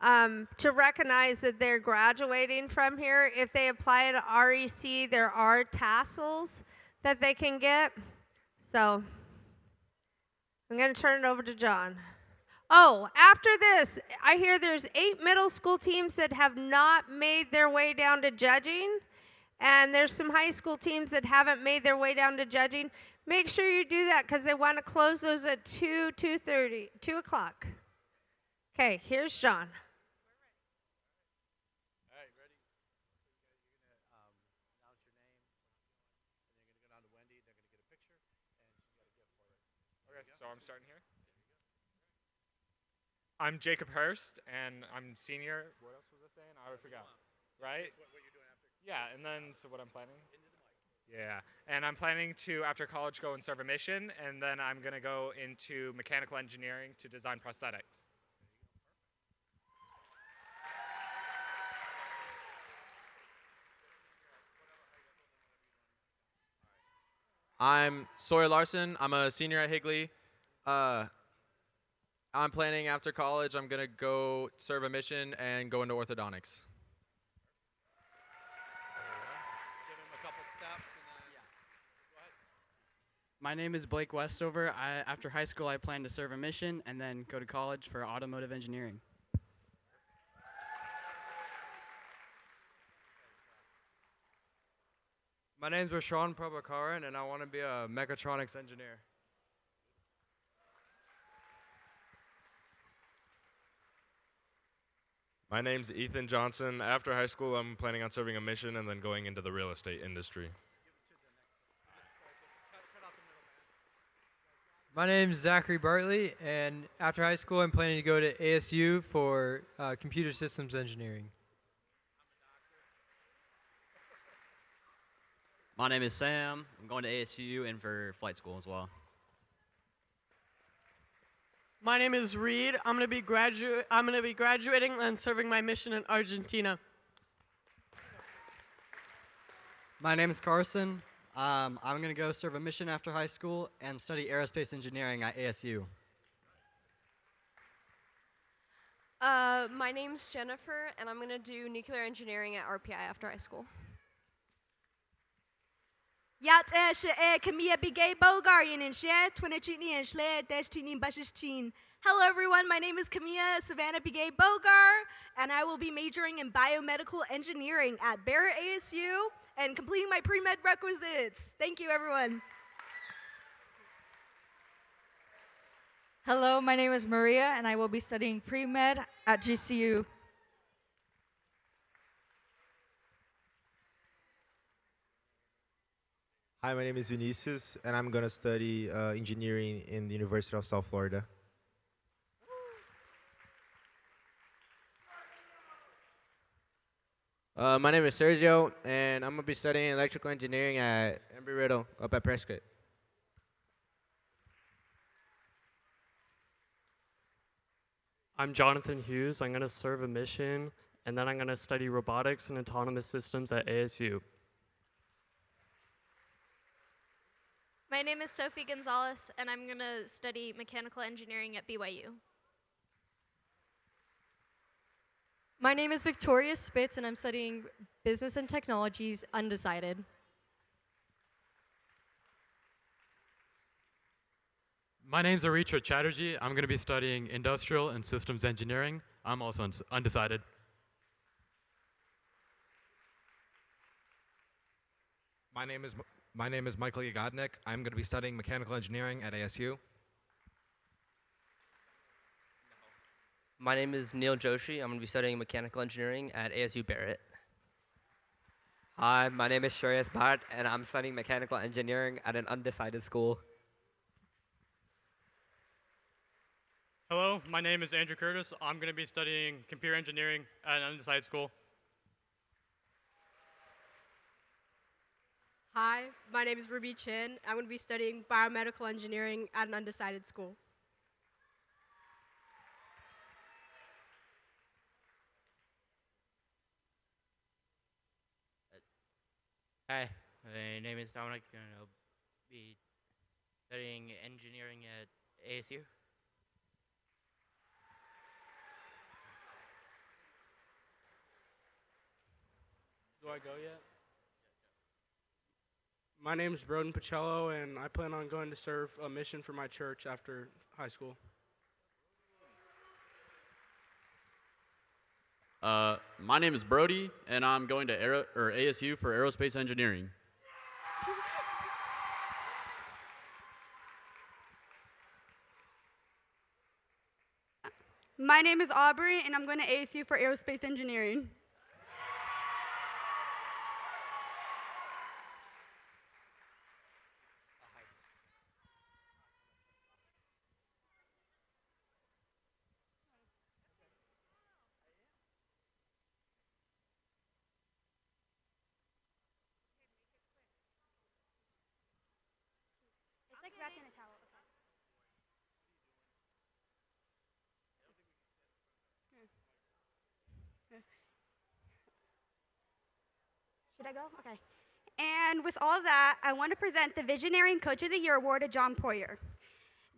to recognize that they're graduating from here. If they apply to REC, there are tassels that they can get. So I'm going to turn it over to John. Oh, after this, I hear there's 8 middle school teams that have not made their way down to judging. And there's some high school teams that haven't made their way down to judging. Make sure you do that because they want to close those at 2 o'clock. Okay, here's John. All right, ready? You're going to announce your name, and you're going to go down to Wendy. They're going to get a picture, and she's got a gift for it. Okay, so I'm starting here. I'm Jacob Hurst, and I'm senior. What else was I saying? I already forgot. Right? What you're doing after. Yeah, and then, so what I'm planning? Into the mic. Yeah, And I'm planning to, after college, go and serve a mission, and then I'm going to go into mechanical engineering to design prosthetics. I'm Sawyer Larson. I'm a senior at Higley. I'm planning after college, I'm going to go serve a mission and go into orthodontics. Give him a couple steps and then. My name is Blake Westover. After high school, I plan to serve a mission and then go to college for automotive engineering. My name's Rashawn Prabhakaran, and I want to be a mechatronics engineer. My name's Ethan Johnson. After high school, I'm planning on serving a mission and then going into the real estate industry. My name's Zachary Bartley, and after high school, I'm planning to go to ASU for computer systems engineering. My name is Sam. I'm going to ASU and for flight school as well. My name is Reed. I'm going to be graduating and serving my mission in Argentina. My name is Carson. I'm going to go serve a mission after high school and study aerospace engineering at ASU. My name's Jennifer, and I'm going to do nuclear engineering at RPI after high school. Yat Camilla Bigay Bulgarian and Share 20 and Schled Destiny Bashishin. Hello everyone, my name is Camilla Savannah Bigay Bogar, and I will be majoring in biomedical engineering at Barrett ASU and completing my pre-med requisites. Thank you everyone. Hello, my name is Maria, and I will be studying pre-med at GCU. Hi, my name is Vinicius, and I'm going to study engineering in the University of South Florida. My name is Sergio, and I'm going to be studying electrical engineering at Embry-Riddle up at Prescott. I'm Jonathan Hughes. I'm going to serve a mission, and then I'm going to study robotics and autonomous systems at ASU. My name is Sophie Gonzalez, and I'm going to study mechanical engineering at BYU. My name is Victoria Spitz, and I'm studying business and technologies, undecided. My name's Aritra Chatterjee. I'm going to be studying industrial and systems engineering. I'm also undecided. My name is Michael Yagodnik. I'm going to be studying mechanical engineering at ASU. My name is Neil Joshi. I'm going to be studying mechanical engineering at ASU Barrett. Hi, my name is Shreyas Bhatt, and I'm studying mechanical engineering at an undecided school. Hello, my name is Andrew Curtis. I'm going to be studying computer engineering at an undecided school. Hi, my name is Ruby Chin. I'm going to be studying biomedical engineering at an undecided school. Hi, my name is Dominic, and I'll be studying engineering at ASU. Do I go yet? My name is Broden Pacello, and I plan on going to serve a mission for my church after high school. My name is Brody, and I'm going to ASU for aerospace engineering. My name is Aubrey, and I'm going to ASU for aerospace engineering. Should I go? Okay. And with all that, I want to present the Visionary and Coach of the Year Award to John Poyer.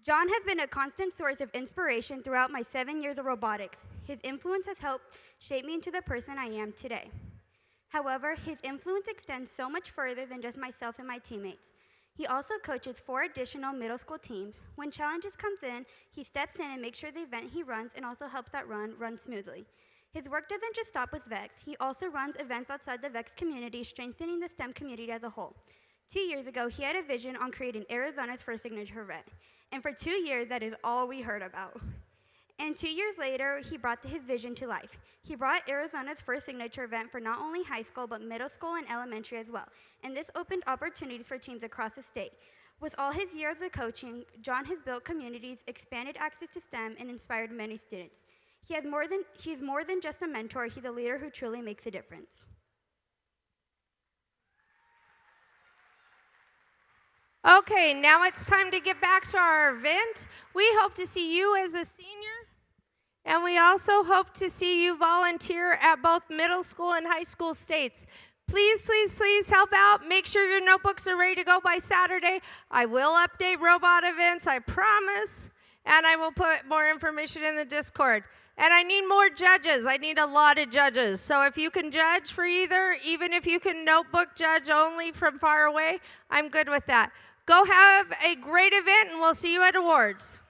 John has been a constant source of inspiration throughout my 7 years of robotics. His influence has helped shape me into the person I am today. However, his influence extends so much further than just myself and my teammates. He also coaches 4 additional middle school teams. When challenges comes in, he steps in and makes sure the event he runs and also helps that run smoothly. His work doesn't just stop with VEX. He also runs events outside the VEX community, strengthening the STEM community as a whole. 2 years ago, he had a vision on creating Arizona's first signature event. And for 2 years, that is all we heard about. And 2 years later, he brought his vision to life. He brought Arizona's first signature event for not only high school, but middle school and elementary as well. And this opened opportunities for teams across the state. With all his years of coaching, John has built communities, expanded access to STEM, and inspired many students. He's more than just a mentor, he's a leader who truly makes a difference. Okay, now it's time to get back to our event. We hope to see you as a senior, and we also hope to see you volunteer at both middle school and high school states. Please, please, please help out. Make sure your notebooks are ready to go by Saturday. I will update robot events, I promise, and I will put more information in the Discord. And I need more judges. I need a lot of judges. So if you can judge for either, even if you can notebook judge only from far away, I'm good with that. Go have a great event, and we'll see you at awards.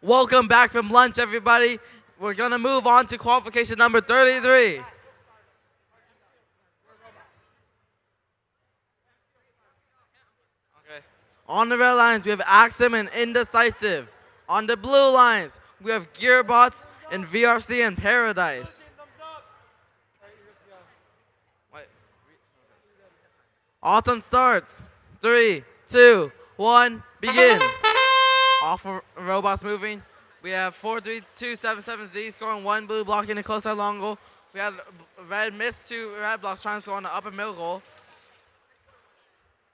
Welcome back from lunch, everybody. We're going to move on to qualification number 33. On the red lines, we have Axum and Indecisive. On the blue lines, we have Gearbots and VRC and Paradise. Autumn starts. 3, 2, 1, begin. All for robots moving. We have 43277Z scoring 1 blue block in the close side long goal. We have red missed 2 red blocks trying to score on the upper middle goal.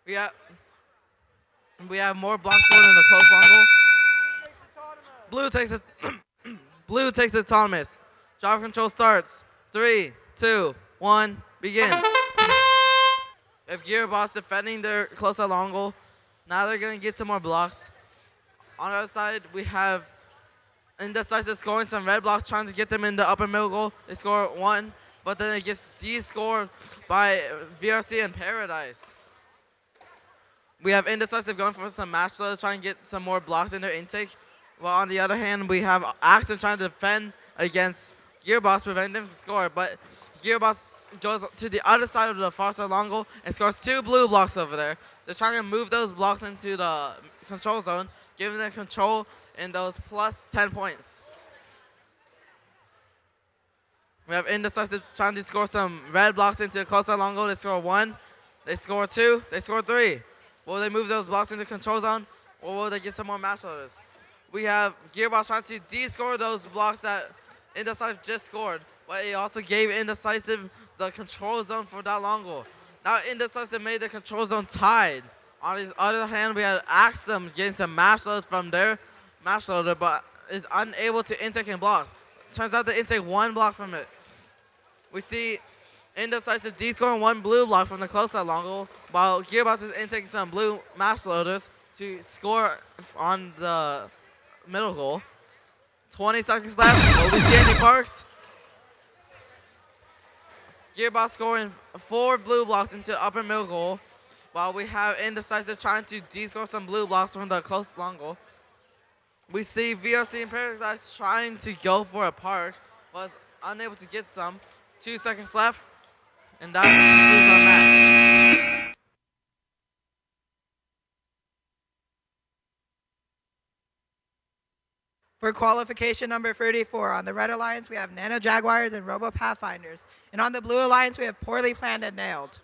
We have more blocks scored in the close long goal. Blue takes it autonomous. Drive control starts. 3, 2, 1, begin. If Gearbox defending their close side long goal, now they're gonna get some more blocks. On the other side, we have Indecisive scoring some red blocks, trying to get them in the upper middle goal. They score 1, but then it gets de-scored by VRC and Paradise. We have Indecisive going for some match loads, trying to get some more blocks in their intake. While on the other hand, we have Axon trying to defend against Gearbox, preventing them to score. But Gearbox goes to the other side of the far side long goal and scores 2 blue blocks over there. They're trying to move those blocks into the control zone, giving them control in those plus 10 points. We have Indecisive trying to score some red blocks into the close side long goal. They score 1, they score 2, they score 3. Will they move those blocks into the control zone, or will they get some more match loaders? We have Gearbox trying to de-score those blocks that Indecisive just scored, but he also gave Indecisive the control zone for that long goal. Now Indecisive made the control zone tied. On the other hand, we had Axum getting some mash loads from their mash loader, but is unable to intake and block. Turns out to intake one block from it. We see Indecisive D-scoring one blue block from the close side long goal, while Gearbox is intaking some blue mash loaders to score on the middle goal. 20 seconds left. Will we see any parks? Gearbox scoring 4 blue blocks into the upper middle goal, while we have Indecisive trying to D-score some blue blocks from the close long goal. We see VRC and Paradise trying to go for a park, was unable to get some. 2 seconds left, and that concludes our match. For qualification number 34, on the Red Alliance, we have Nano Jaguars and Robo Pathfinders. And on the Blue Alliance, we have Poorly Planned and Nailed.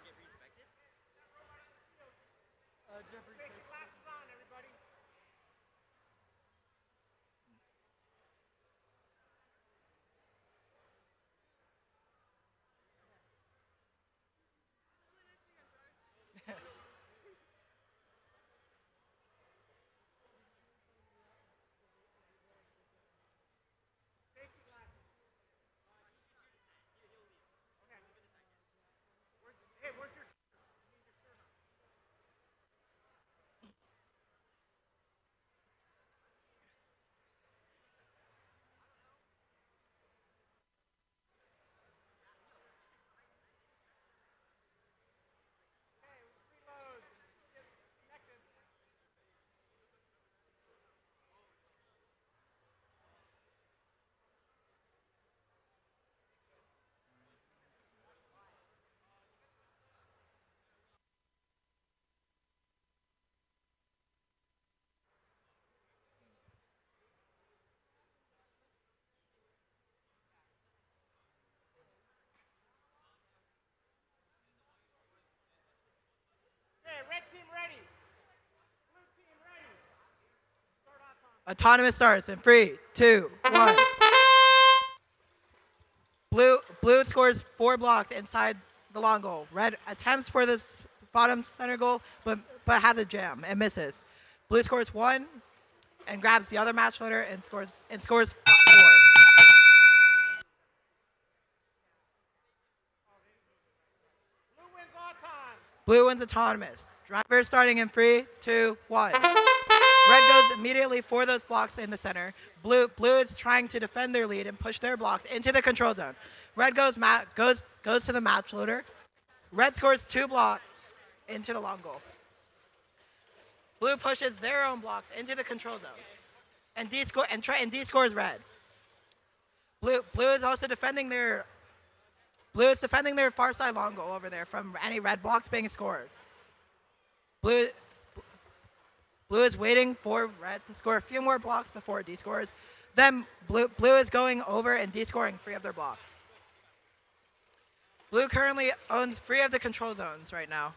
Autonomous starts in 3, 2, 1. Blue scores 4 blocks inside the long goal. Red attempts for this bottom center goal, but has a jam and misses. Blue scores 1 and grabs the other match loader and scores 4. Blue wins autonomous. Driver starting in 3, 2, 1. Red goes immediately for those blocks in the center. Blue is trying to defend their lead and push their blocks into the control zone. Red goes to the match loader. Red scores 2 blocks into the long goal. Blue pushes their own blocks into the control zone, and D scores red. Blue is also defending their far side long goal over there from any red blocks being scored. Blue is waiting for red to score a few more blocks before D scores. Then blue is going over and D-scoring 3 of their blocks. Blue currently owns 3 of the control zones right now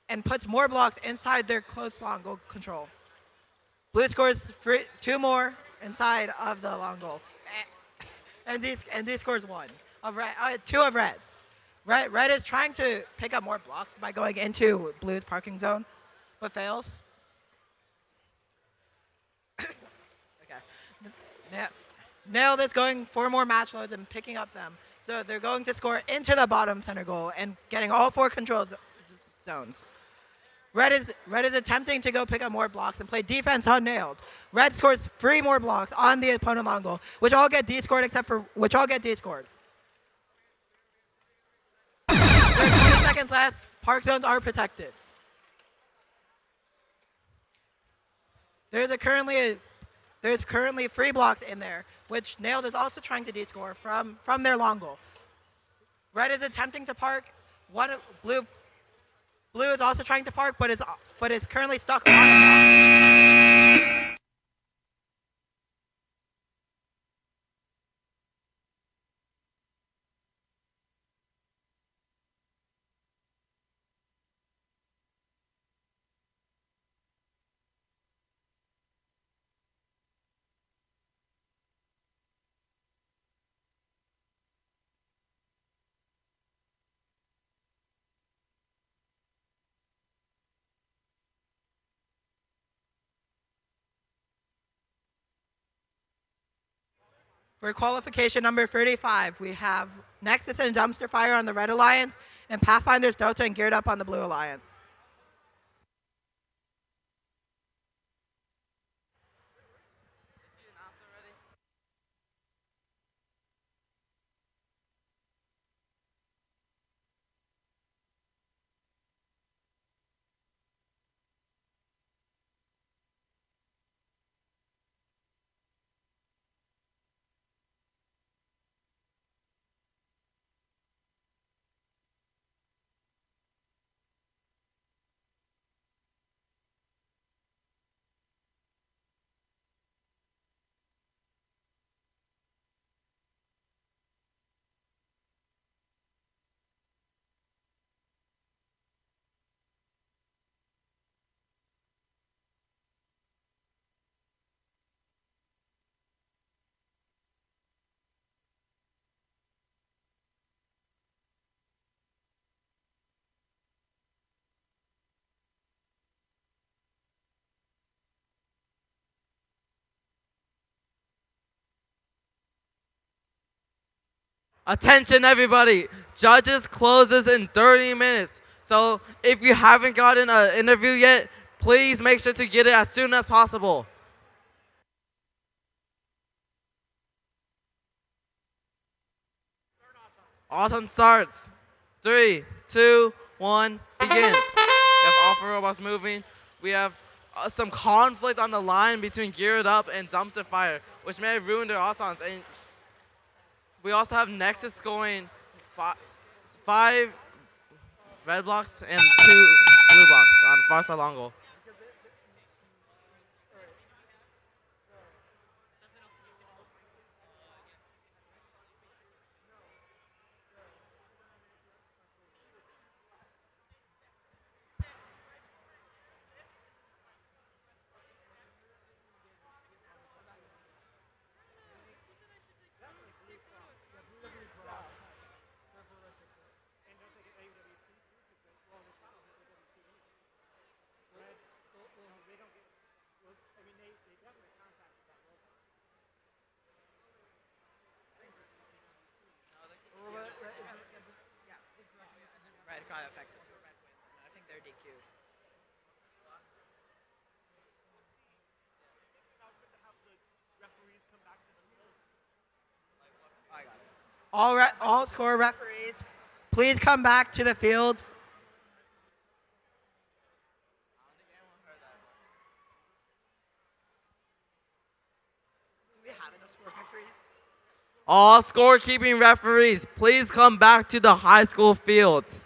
and puts more blocks inside their close long goal control. Blue scores 2 more inside of the long goal, and D scores 1 of red, 2 of reds. Red is trying to pick up more blocks by going into Blue's parking zone, but fails. Nailed is going for more match loads and picking up them. So they're going to score into the bottom center goal and getting all 4 control zones. Red is attempting to go pick up more blocks and play defense on Nailed. Red scores 3 more blocks on the opponent long goal, which all get D-scored except for which all get D-scored. There's 20 seconds left. Park zones are protected. There's currently 3 blocks in there, which Nailed is also trying to D-score from their long goal. Red is attempting to park. Blue is also trying to park, but is currently stuck on a block. For qualification number 35, we have Nexus and Dumpster Fire on the Red Alliance, and Pathfinders Delta and Geared Up on the Blue Alliance. Attention everybody, judges closes in 30 minutes. So if you haven't gotten an interview yet, please make sure to get it as soon as possible. Autumn starts. 3, 2, 1, begin. We have offer robots moving. We have some conflict on the line between Geared Up and Dumpster Fire, which may have ruined their autons. And we also have Nexus scoring 5 red blocks and 2 blue blocks on far side long goal. Red got affected, so red wins. I think they're DQ'd. All score referees, please come back to the fields. Do we have enough score referees? All scorekeeping referees, please come back to the high school fields.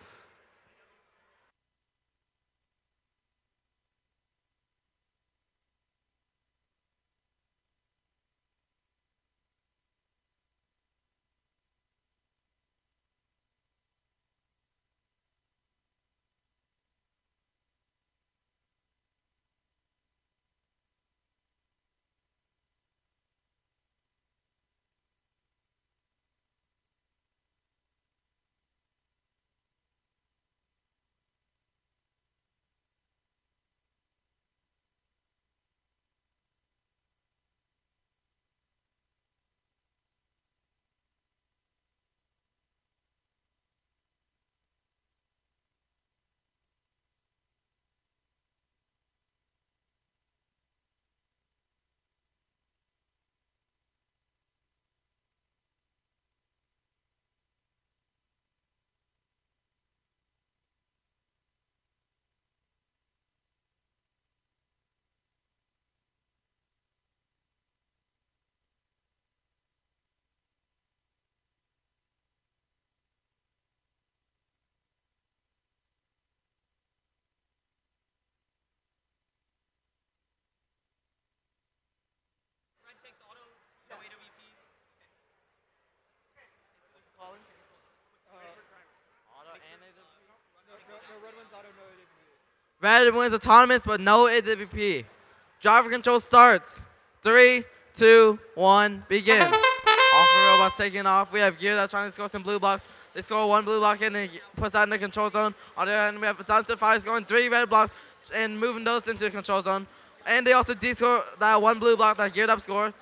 Red wins autonomous, but no AWP. Driver control starts. 3, 2, 1, begin. Offer robots taking off. We have Geared Up trying to score some blue blocks. They score 1 blue block and it puts that in the control zone. On the other end, we have Dumpster Fire scoring 3 red blocks and moving those into the control zone. And they also de-score that 1 blue block that Geared Up scored.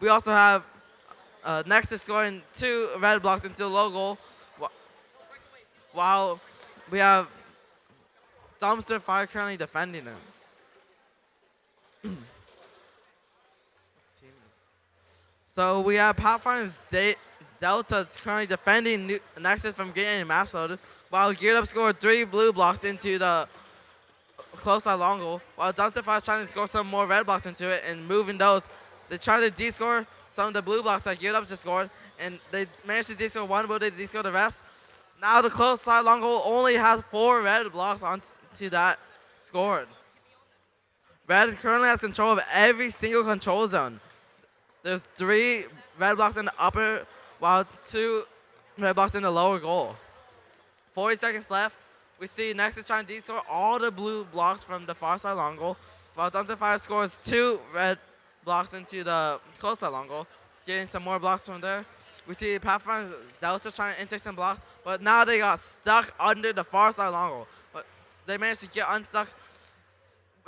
We also have next is scoring 2 red blocks into the low goal, while we have Dumpster Fire currently defending him. So we have Pathfinder's Delta currently defending Nexus from getting match loaded, while Geared Up scored 3 blue blocks into the close side long goal, while Dumpster Fire is trying to score some more red blocks into it and moving those. They try to de-score some of the blue blocks that Geared Up just scored, and they managed to de-score one, but they de-score the rest. Now the close side long goal only has 4 red blocks onto that scored. Red currently has control of every single control zone. There's 3 red blocks in the upper, while 2 red blocks in the lower goal. 40 seconds left. We see Nexus trying to de-score all the blue blocks from the far side long goal, while Dumpster Fire scores 2 red blocks into the close side long goal, getting some more blocks from there. We see Pathfinder's Delta trying to intake some blocks, but now they got stuck under the far side long goal. But they managed to get unstuck.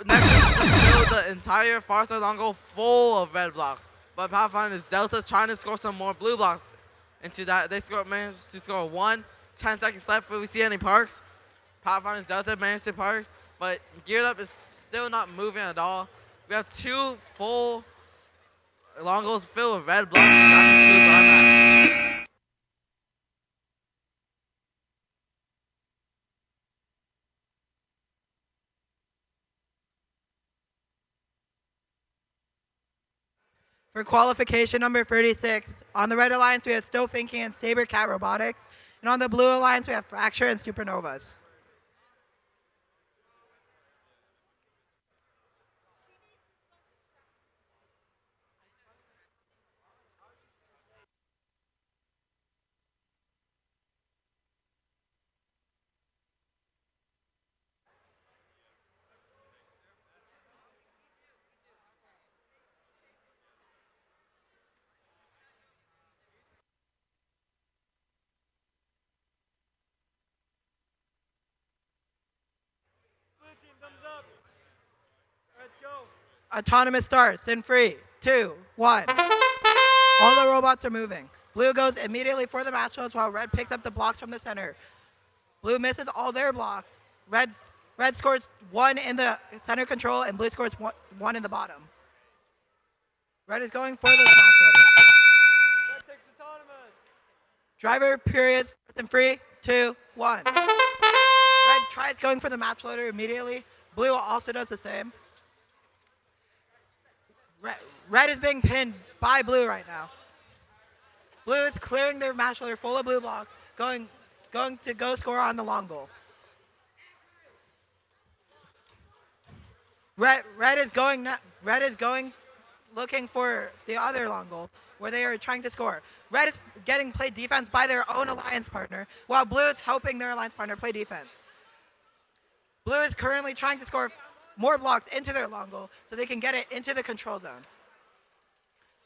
Nexus filled the entire far side long goal full of red blocks. But Pathfinder's Delta's trying to score some more blue blocks into that. They managed to score 1. 10 seconds left before we see any parks. Pathfinder's Delta managed to park, but Geared Up is still not moving at all. We have 2 full long goals filled with red blocks, and that concludes our match. For qualification number 36, on the red alliance we have Still Thinking and Saber Cat Robotics, and on the blue alliance we have Fracture and Supernovas. Autonomous starts in 3, 2, 1. All the robots are moving. Blue goes immediately for the match loads while red picks up the blocks from the center. Blue misses all their blocks. Red scores 1 in the center control and blue scores 1 in the bottom. Red is going for the match loader. Red takes autonomous. Driver period starts in 3, 2, 1. Red tries going for the match loader immediately. Blue also does the same. Red is being pinned by blue right now. Blue is clearing their match loader full of blue blocks, going to go score on the long goal. Red is going looking for the other long goal where they are trying to score. Red is getting played defense by their own alliance partner, while blue is helping their alliance partner play defense. Blue is currently trying to score more blocks into their long goal so they can get it into the control zone.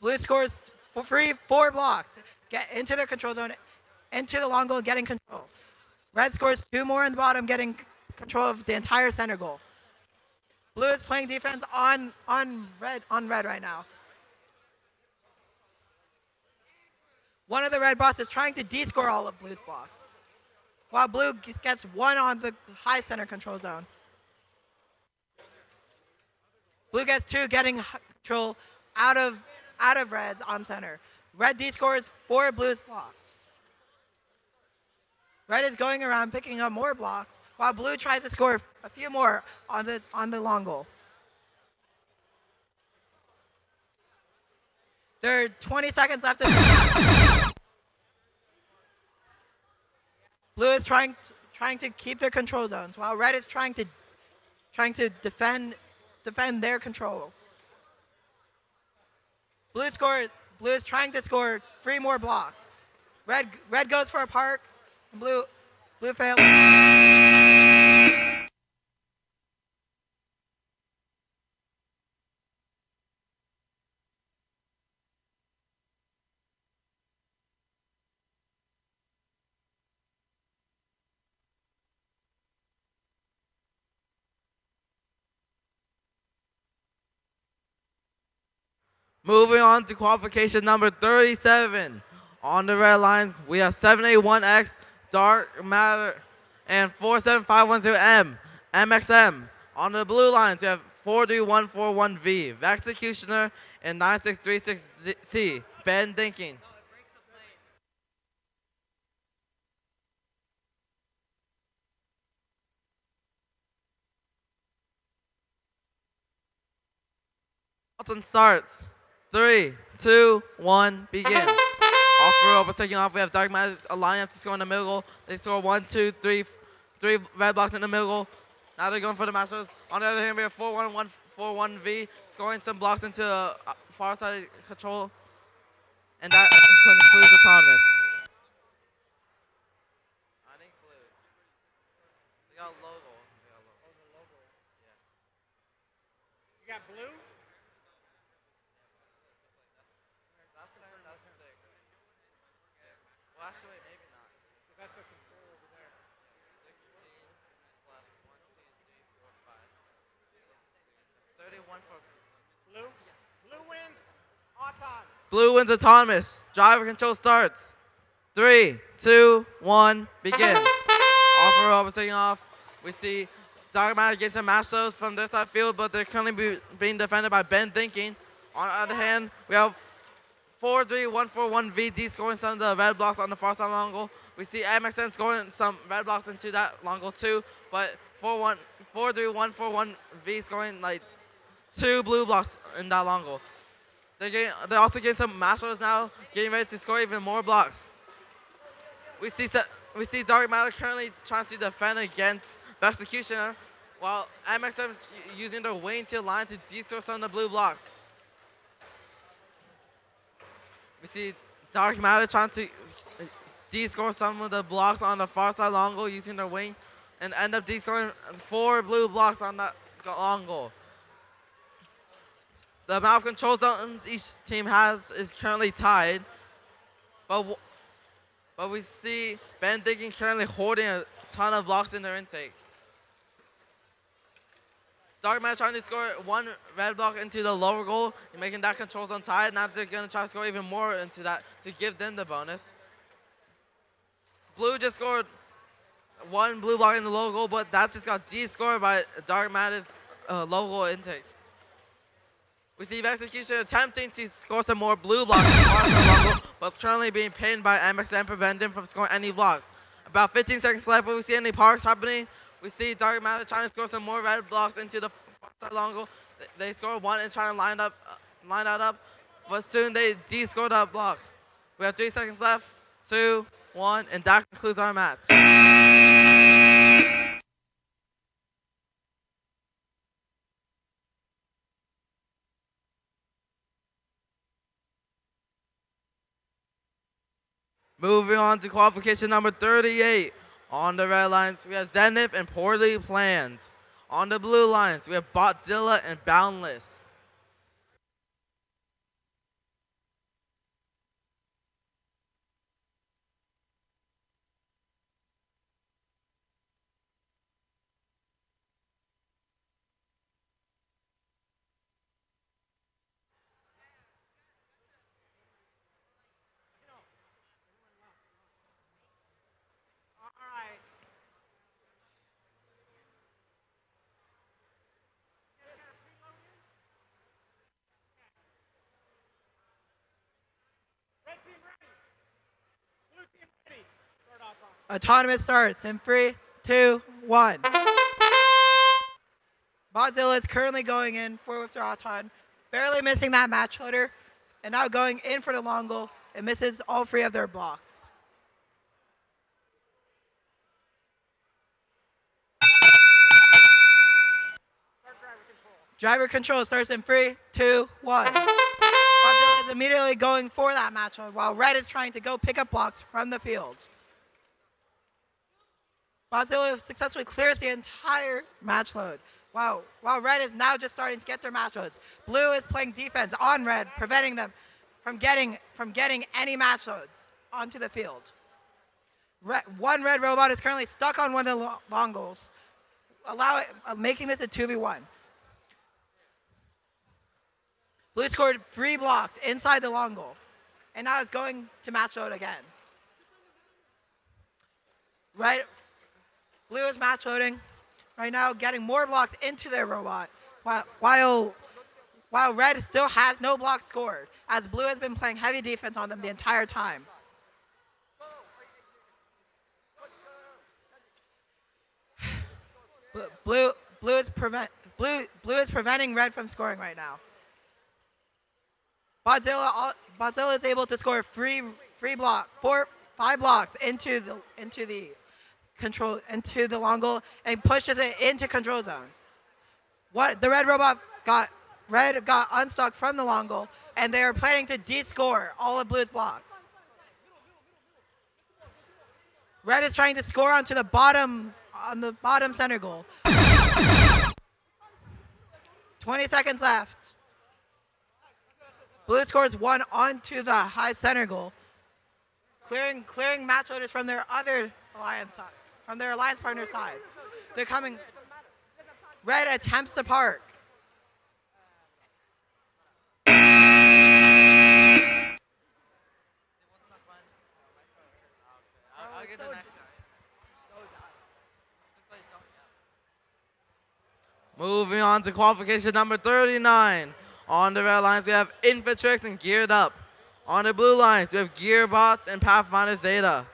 Blue scores 4 blocks, get into their control zone, into the long goal, getting control. Red scores 2 more in the bottom, getting control of the entire center goal. Blue is playing defense on red right now. One of the red bots is trying to de-score all of blue's blocks, while blue gets 1 on the high center control zone. Blue gets 2, getting control out of red's on center. Red de-scores 4 blue's blocks. Red is going around picking up more blocks, while blue tries to score a few more on the long goal. There are 20 seconds left. Blue is trying to keep their control zones, while red is trying to defend their control. Blue is trying to score 3 more blocks. Red goes for a park. Blue fails. Moving on to qualification number 37. On the red lines, we have 781X, Dark Matter, and 47510M, MXM. On the blue lines, we have 43141V, Executioner, and 9636C, Ben Thinking. Alton starts. 3, 2, 1, begin. Off for over, taking off. We have Dark Matter lining up to score in the middle. They score 1, 2, 3, 3 red blocks in the middle. Now they're going for the matchups. On the other hand, we have 4-1-1-4-1-V, scoring some blocks into far side control. And that concludes autonomous. I think blue. They got logo. You got blue? That's 10, that's 6. Well, actually, maybe not. That's a control over there. 16 plus 1, 2, 3, 4, 5. 31 for Blue? Blue wins. Auton. Blue wins autonomous. Driver control starts. 3, 2, 1, begin. Off row, taking off. We see Dark Matter getting some match throws from this side field, but they're currently being defended by Ben Thinking. On the other hand, we have 4-3-1-4-1-VD scoring some of the red blocks on the far side long goal. We see MXN scoring some red blocks into that long goal too, but 4-3-1-4-1-V scoring like 2 blue blocks in that long goal. They're also getting some match throws now, getting ready to score even more blocks. We see Dark Matter currently trying to defend against the Executioner, while MXM using their wing to line to destroy some of the blue blocks. We see Dark Matter trying to de-score some of the blocks on the far side long goal using their wing, and end up de-scoring 4 blue blocks on that long goal. The amount of control zones each team has is currently tied, but we see Ben Thinking currently holding a ton of blocks in their intake. Dark Matter trying to score 1 red block into the lower goal and making that control zone tied. Now they're going to try to score even more into that to give them the bonus. Blue just scored 1 blue block in the low goal, but that just got de-scored by Dark Matter's low goal intake. We see Execution attempting to score some more blue blocks in the long goal, but it's currently being pinned by MXM, preventing him from scoring any blocks. About 15 seconds left, but we see any parks happening. We see Dark Matter trying to score some more red blocks into the long goal. They score 1 and try to line that up, but soon they de-score that block. We have 3 seconds left, 2, 1, and that concludes our match. Moving on to qualification number 38. On the red lines, we have Zenith and Poorly Planned. On the blue lines, we have Botzilla and Boundless. Autonomous starts in 3, 2, 1. Botzilla is currently going in for Mr. Auton, barely missing that match loader, and now going in for the long goal and misses all 3 of their blocks. Driver control starts in 3, 2, 1. Botzilla is immediately going for that match load while Red is trying to go pick up blocks from the field. Botzilla successfully clears the entire match load, while Red is now just starting to get their match loads. Blue is playing defense on Red, preventing them from getting any match loads onto the field. One Red robot is currently stuck on one of the long goals, making this a 2v1. Blue scored 3 blocks inside the long goal. And now it's going to match load again. Right, Blue is match loading right now, getting more blocks into their robot, while Red still has no blocks scored, as Blue has been playing heavy defense on them the entire time. Blue is preventing Red from scoring right now. Bodzilla is able to score 5 blocks into the long goal and pushes it into control zone. The Red robot got unstuck from the long goal, and they are planning to de-score all of Blue's blocks. Red is trying to score on the bottom center goal. 20 seconds left. Blue scores 1 onto the high center goal, clearing match loaders from their other alliance partner side. They're coming. Red attempts to park. Moving on to qualification number 39. On the red lines, we have Infiltrix and Geared Up. On the blue lines, we have Gearbots and Pathfinder Zeta.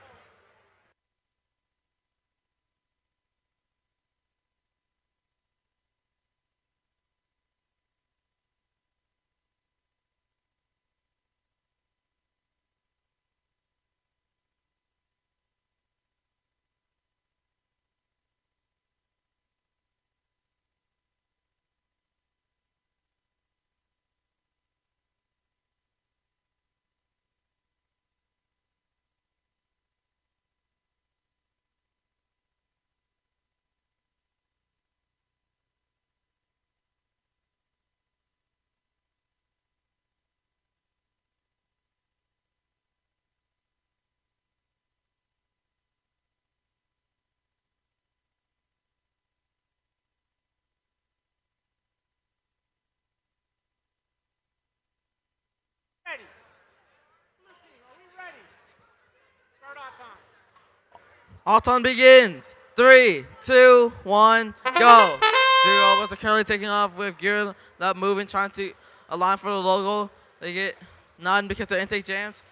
Auton begins. 3, 2, 1, go. 3 robots are currently taking off with Geared Up moving, trying to align for the logo. They get none because their intake jams.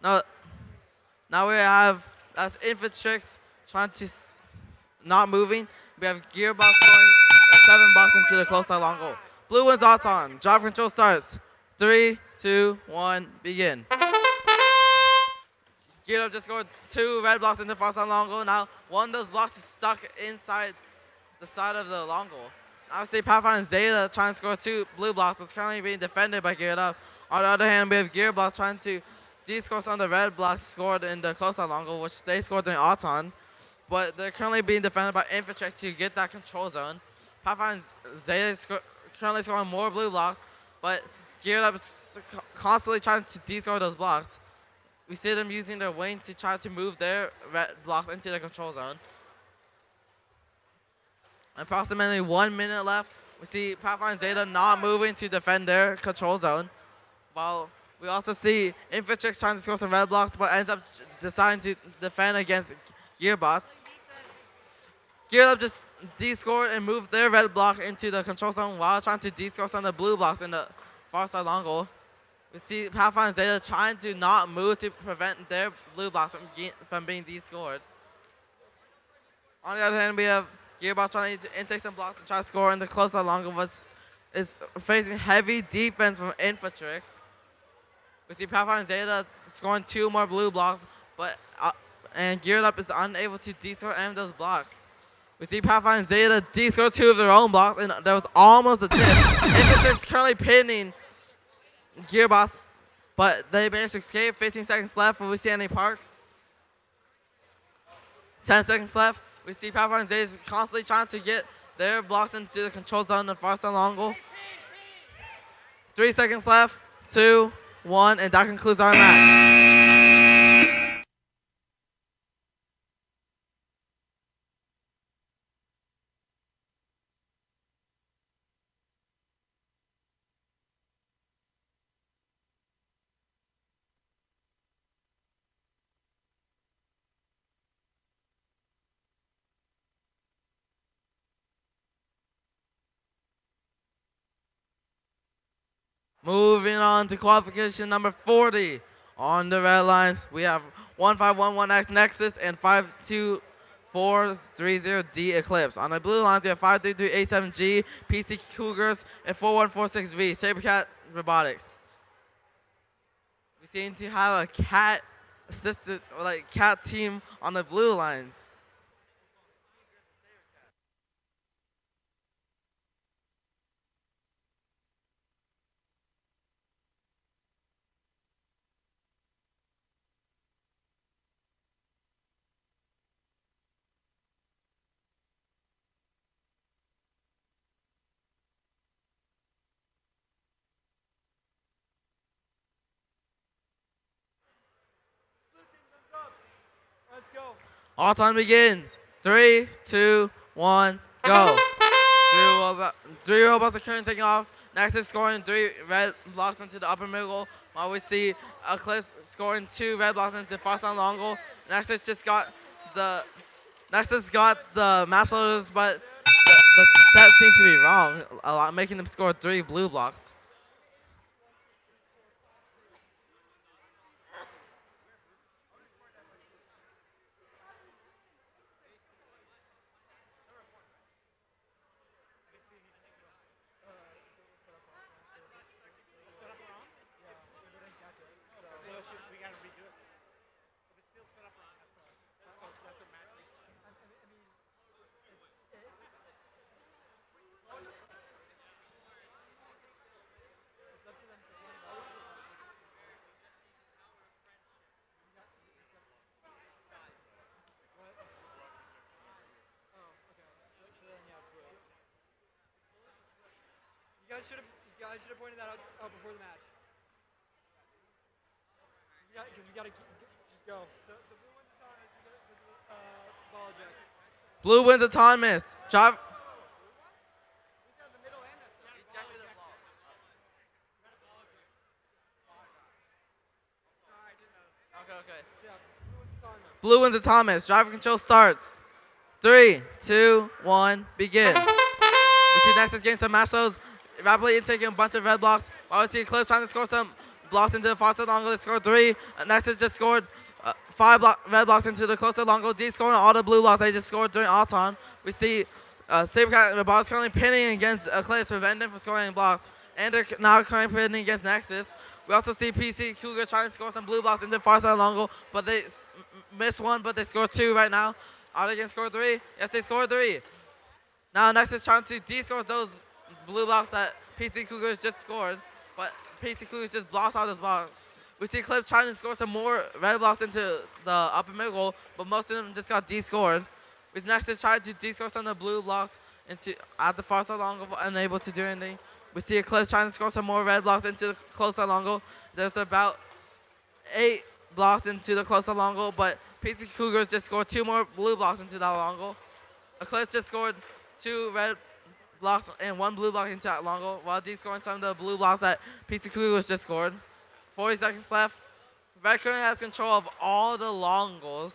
Now we have that's Infiltrix trying to not moving. We have Gearbox scoring 7 blocks into the close side long goal. Blue wins Auton. Drive control starts. 3, 2, 1, begin. Geared Up just scored 2 red blocks in the far side long goal. Now one of those blocks is stuck inside the side of the long goal. Obviously, Pathfinder Zeta trying to score 2 blue blocks, but it's currently being defended by Geared Up. On the other hand, we have Gearbox trying to de-score some of the red blocks scored in the close side long goal, which they scored during Auton. But they're currently being defended by Infiltrix to get that control zone. Pathfinder Zeta is currently scoring more blue blocks, but Geared Up is constantly trying to de-score those blocks. We see them using their wing to try to move their red blocks into the control zone. Approximately 1 minute left. We see Pathfinder Zeta not moving to defend their control zone. While we also see Infiltrix trying to score some red blocks, but ends up deciding to defend against Gearbots. Geared Up just de-scored and moved their red block into the control zone while trying to de-score some of the blue blocks in the far side long goal. We see Pathfinder Zeta trying to not move to prevent their blue blocks from being de-scored. On the other hand, we have Gearbox trying to intake some blocks to try to score in the close side long goal, but is facing heavy defense from Infiltrix. We see Pathfinder Zeta scoring 2 more blue blocks, and Geared Up is unable to de-score any of those blocks. We see Pathfinder Zeta de-score 2 of their own blocks, and there was almost a tip. Infiltrix currently pinning Gearbox, but they managed to escape. 15 seconds left. Will we see any parks? 10 seconds left. We see Pathfinder Zeta is constantly trying to get their blocks into the control zone in the far side long goal. 3 seconds left. 2, 1, and that concludes our match. Moving on to qualification number 40. On the red lines, we have 1511X Nexus and 52430D Eclipse. On the blue lines, we have 53387G, PC Cougars, and 4146V, Sabercat Robotics. We seem to have a cat assisted, or like cat team on the blue lines. All time begins. 3, 2, 1, go. Three robots are currently taking off. Nexus scoring 3 red blocks into the upper middle, while we see Eclipse scoring 2 red blocks into far side longo. Nexus got the match loaders, but the set seems to be wrong, making them score 3 blue blocks. You guys should have pointed that out before the match. Because we gotta just go. So blue wins autonomous. Ball eject. Blue wins autonomous. Drive. Okay. Blue wins autonomous. Driver control starts. 3, 2, 1, begin. We see Nexus getting some match loads, rapidly taking a bunch of red blocks. While we see Eclipse trying to score some blocks into the far side longo. They scored 3. Nexus just scored 5 red blocks into the close side longo. D scoring all the blue blocks they just scored during all time. We see Sabercat and Robotics currently pinning against Eclipse, preventing them from scoring blocks. And they're now currently pinning against Nexus. We also see PC Cougars trying to score some blue blocks into the far side longo, but they missed 1, but they scored 2 right now. Are they going to score 3? Yes, they scored 3. Now Nexus trying to de-score those blue blocks that PC Cougars just scored, but PC Cougars just blocked out those blocks. We see Eclipse trying to score some more red blocks into the upper middle, but most of them just got de-scored. With Nexus trying to de-score some of the blue blocks at the far side longo, unable to do anything. We see Eclipse trying to score some more red blocks into the close side longo. There's about 8 blocks into the close side longo, but PC Cougars just scored 2 more blue blocks into that longo. Eclipse just scored 2 red blocks and 1 blue block into that longo, while de-scoring some of the blue blocks that PC Cougars just scored. 40 seconds left. Red currently has control of all the longos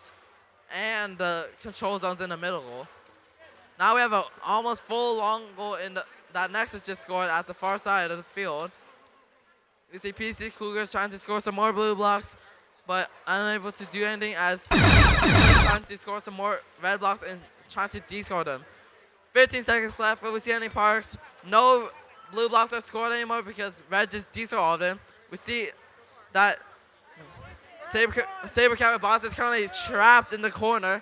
and the control zones in the middle. Now we have an almost full longo that Nexus just scored at the far side of the field. You see PC Cougars trying to score some more blue blocks, but unable to do anything as trying to score some more red blocks and trying to de-score them. 15 seconds left. Will we see any parks? No blue blocks are scored anymore because red just de-scored all of them. We see that Sabercat Boss is currently trapped in the corner.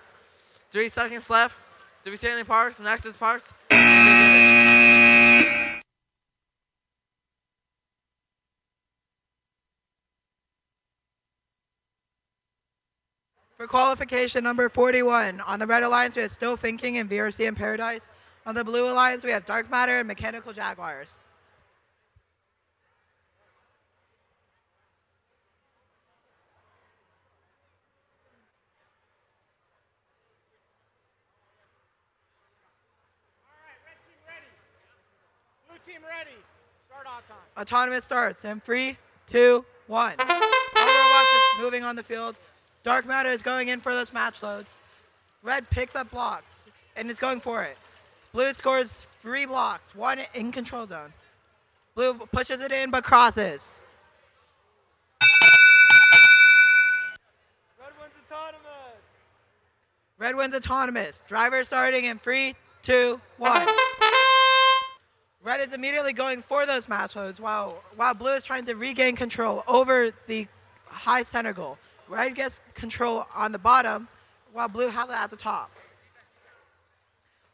3 seconds left. Do we see any parks? Nexus parks. And they get it. For qualification number 41, on the red alliance, we have Still Thinking and VRC in Paradise. On the blue alliance, we have Dark Matter and Mechanical Jaguars. Blue team ready. Start autonomous. Autonomous starts in 3, 2, 1. All robots is moving on the field. Dark Matter is going in for those match loads. Red picks up blocks and is going for it. Blue scores 3 blocks, 1 in control zone. Blue pushes it in but crosses. Red wins autonomous. Red wins autonomous. Driver starting in 3, 2, 1. Red is immediately going for those match loads while Blue is trying to regain control over the high center goal. Red gets control on the bottom while Blue has it at the top.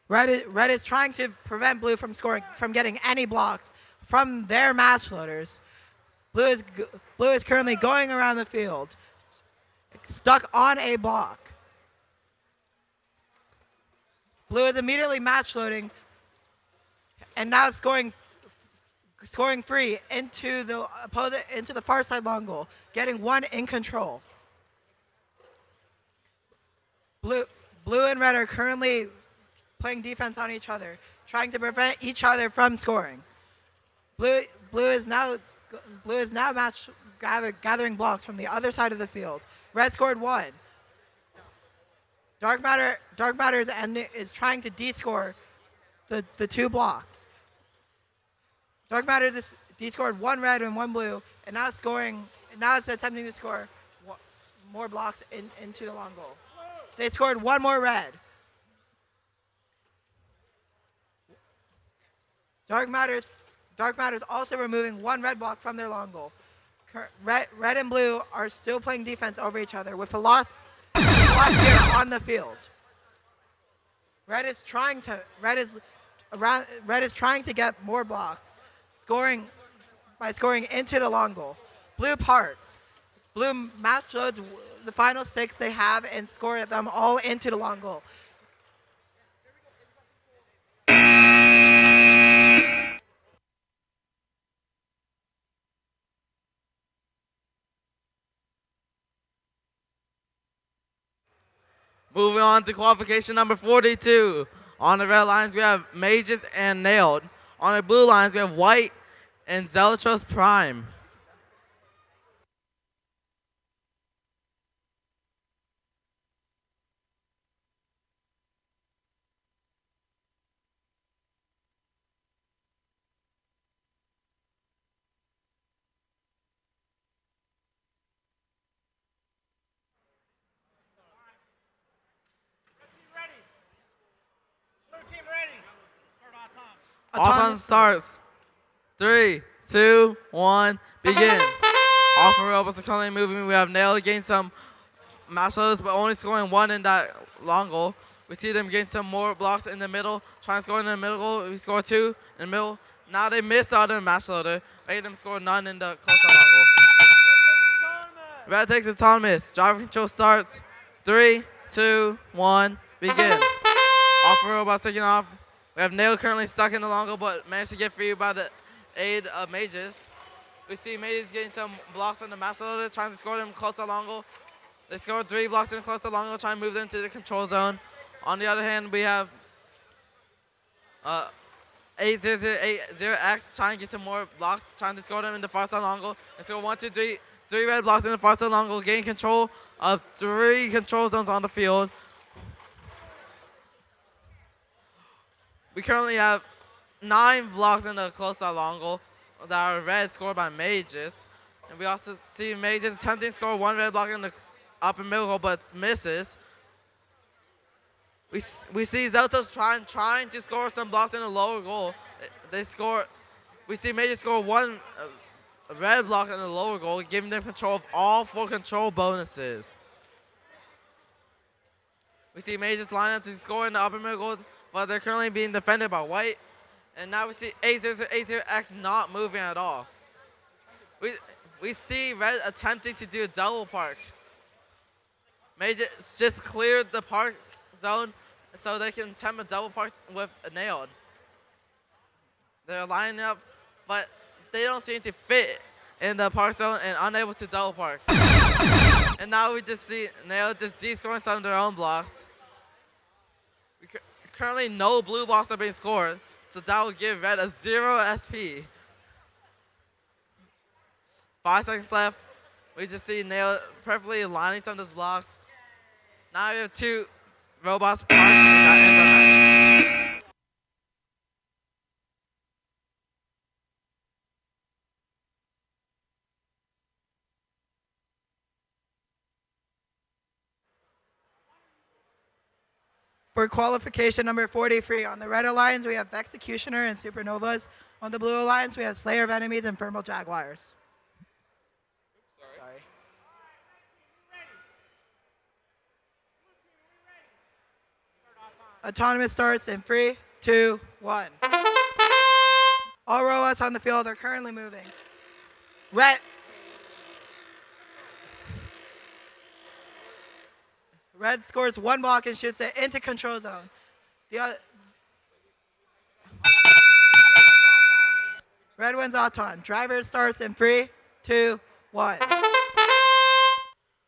Red is trying to prevent Blue from getting any blocks from their match loaders. Blue is currently going around the field, stuck on a block. Blue is immediately match loading and now scoring free into the far side long goal, getting one in control. Blue and red are currently playing defense on each other, trying to prevent each other from scoring. Blue is now gathering blocks from the other side of the field. Red scored one. Dark Matter is trying to descore the 2 blocks. Dark Matter just descored 1 red and 1 blue, and now it's attempting to score more blocks into the long goal. They scored 1 more red. Dark Matter's also removing 1 red block from their long goal. Red and blue are still playing defense over each other with a lost here on the field. Red is trying to get more blocks, scoring into the long goal. Blue parts. Blue match loads the final 6 they have and score them all into the long goal. Moving on to qualification number 42. On the red lines, we have Mages and Nailed. On the blue lines, we have White and Zeltros Prime. Auton starts. 3, 2, 1, begin. Off robots are currently moving. We have Nailed getting some match loads, but only scoring 1 in that long goal. We see them getting some more blocks in the middle, trying to score in the middle goal. We score 2 in the middle. Now they missed the other match loader, making them score none in the close long goal. Red takes autonomous. Driver control starts. 3, 2, 1, begin. Off robots taking off. We have Nail currently stuck in the long goal, but managed to get free by the aid of Mages. We see Mages getting some blocks from the match loader, trying to score them close to long goal. They scored 3 blocks in close to long goal, trying to move them to the control zone. On the other hand, we have 8080X trying to get some more blocks, trying to score them in the far side long goal. They score 1, 2, 3, 3 red blocks in the far side long goal, gaining control of 3 control zones on the field. We currently have 9 blocks in the close side long goal that are red, scored by Mages. And we also see Mages attempting to score 1 red block in the upper middle goal, but misses. We see Zeltos trying to score some blocks in the lower goal. We see Mages score 1 red block in the lower goal, giving them control of all 4 control bonuses. We see Mages line up to score in the upper middle goal, but they're currently being defended by White. And now we see A00X not moving at all. We see Red attempting to do a double park. Mages just cleared the park zone so they can attempt a double park with a Nailed. They're lining up, but they don't seem to fit in the park zone and unable to double park. And now we just see Nailed just descoring some of their own blocks. Currently, no blue blocks are being scored, so that will give Red a 0 SP. 5 seconds left. We just see Nail perfectly aligning some of those blocks. Now we have 2 robots parked, and that ends our match. for qualification number 43. On the red alliance, we have Executioner and Supernovas. On the blue alliance, we have Slayer of Enemies and Thermal Jaguars. Sorry. Autonomous starts in 3, 2, 1. All robots on the field are currently moving. Red scores 1 block and shoots it into control zone. Red wins Auton. Driver starts in 3, 2, 1.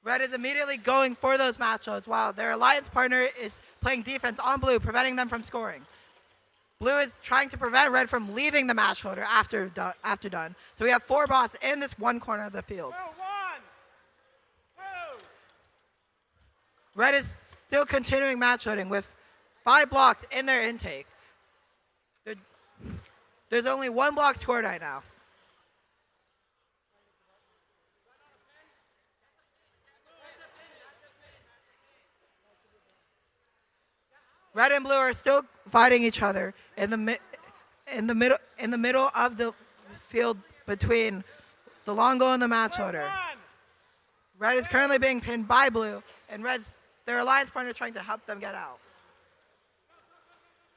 Red is immediately going for those match loads while their alliance partner is playing defense on blue, preventing them from scoring. Blue is trying to prevent red from leaving the match loader after done. So we have 4 bots in this one corner of the field. Red is still continuing match loading with 5 blocks in their intake. There's only 1 block scored right now. Red and blue are still fighting each other in the middle of the field between the long goal and the match loader. Red is currently being pinned by blue, and their alliance partner is trying to help them get out.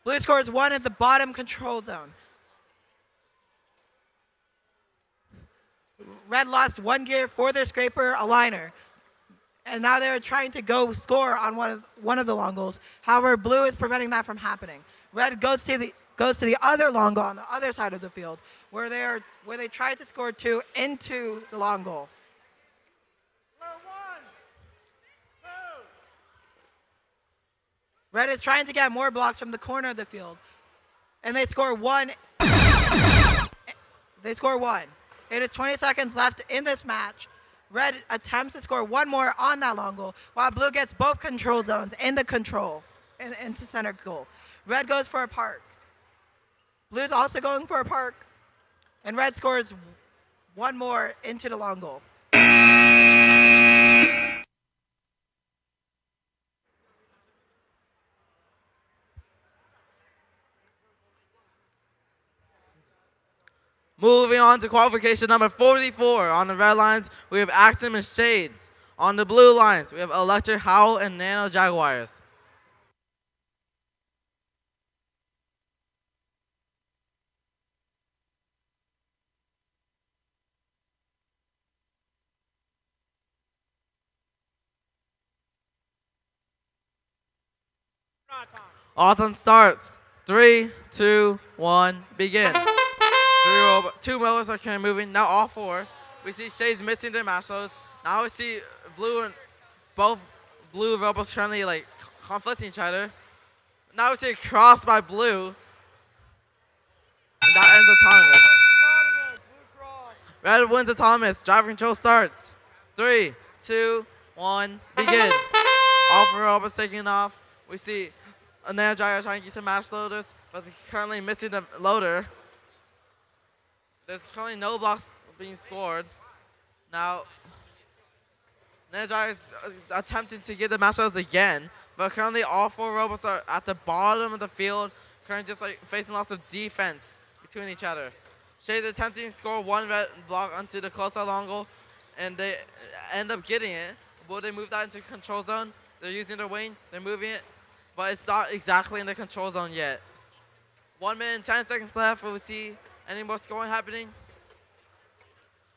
Blue scores 1 at the bottom control zone. Red lost 1 gear for their scraper aligner. And now they're trying to go score on one of the long goals. However, blue is preventing that from happening. Red goes to the other long goal on the other side of the field, where they tried to score 2 into the long goal. Red is trying to get more blocks from the corner of the field, and they score 1. They score 1. It is 20 seconds left in this match. Red attempts to score 1 more on that long goal, while blue gets both control zones in the control into center goal. Red goes for a park. Blue's also going for a park, and red scores 1 more into the long goal. Moving on to qualification number 44. On the red lines, we have Axum and Shades. On the blue lines, we have Electric Howl and Nano Jaguars. Autumn starts. 3, 2, 1, begin. 2 robots are currently moving. Now all 4. We see Shades missing their match loads. Now we see both blue robots currently like conflicting each other. Now we see a cross by blue. And that ends autonomous. Red wins autonomous. Driver control starts. 3, 2, 1, begin. All 4 robots taking off. We see a Nano Jaguar trying to get some match loaders, but they're currently missing the loader. There's currently no blocks being scored. Now, Nano Jaguar is attempting to get the match loaders again, but currently all 4 robots are at the bottom of the field, currently just like facing lots of defense between each other. Shades attempting to score 1 red block onto the close out long goal, and they end up getting it. Will they move that into control zone? They're using their wing, they're moving it, but it's not exactly in the control zone yet. 1 minute and 10 seconds left. Will we see any more scoring happening?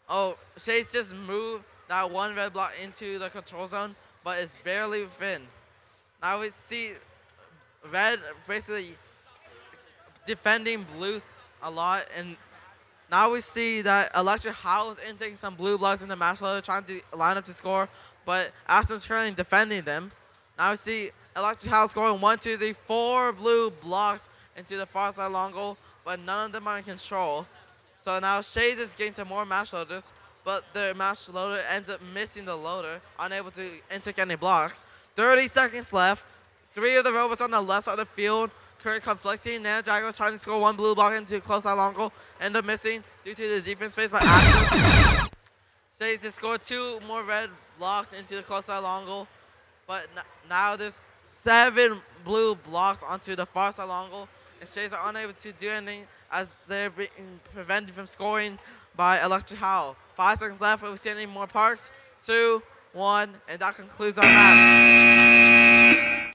Oh, Shades just moved that 1 red block into the control zone, but it's barely within. Now we see red basically defending blues a lot, and now we see that Electric Howl is intaking some blue blocks in the match loader, trying to line up to score, but Aston's currently defending them. Now we see Electric Howl scoring 1, 2, 3, 4 blue blocks into the far side long goal, but none of them are in control. So now Shades is getting some more match loaders, but the match loader ends up missing the loader, unable to intake any blocks. 30 seconds left. 3 of the robots on the left side of the field currently conflicting. Nano Jaguar trying to score 1 blue block into close out long goal, end up missing due to the defense faced by Axel. Shades just scored 2 more red blocks into the close out long goal. But now there's 7 blue blocks onto the far side long goal, and Shays are unable to do anything as they're being prevented from scoring by Electric Howl. 5 seconds left. If we see any more parks, 2, 1, and that concludes our match.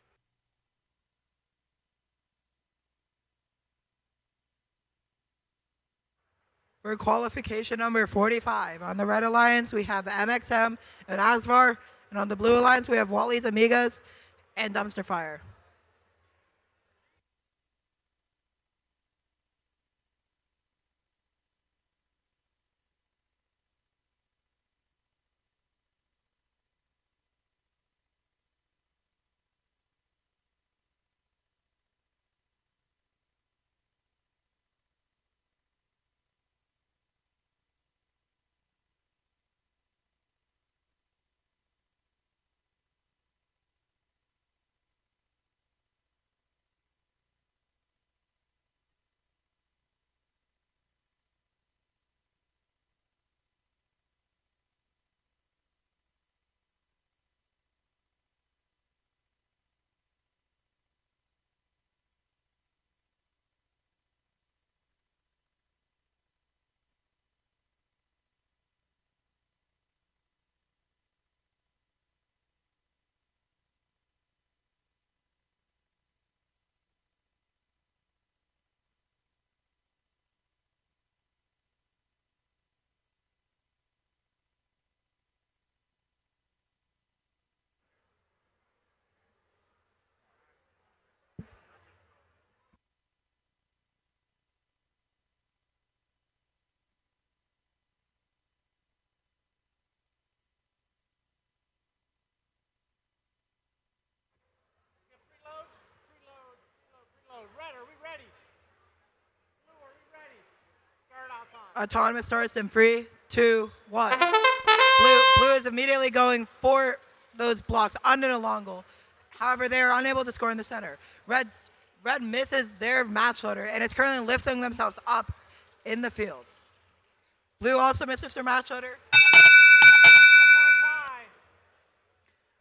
For qualification number 45, on the Red Alliance, we have MXM and Asvar, and on the Blue Alliance, we have Wally's Amigas and Dumpster Fire. Red, are we ready? Blue, are we ready? Start out time. Autonomous starts in 3, 2, 1. Blue is immediately going for those blocks under the long goal. However, they are unable to score in the center. Red misses their match loader and is currently lifting themselves up in the field. Blue also misses their match loader.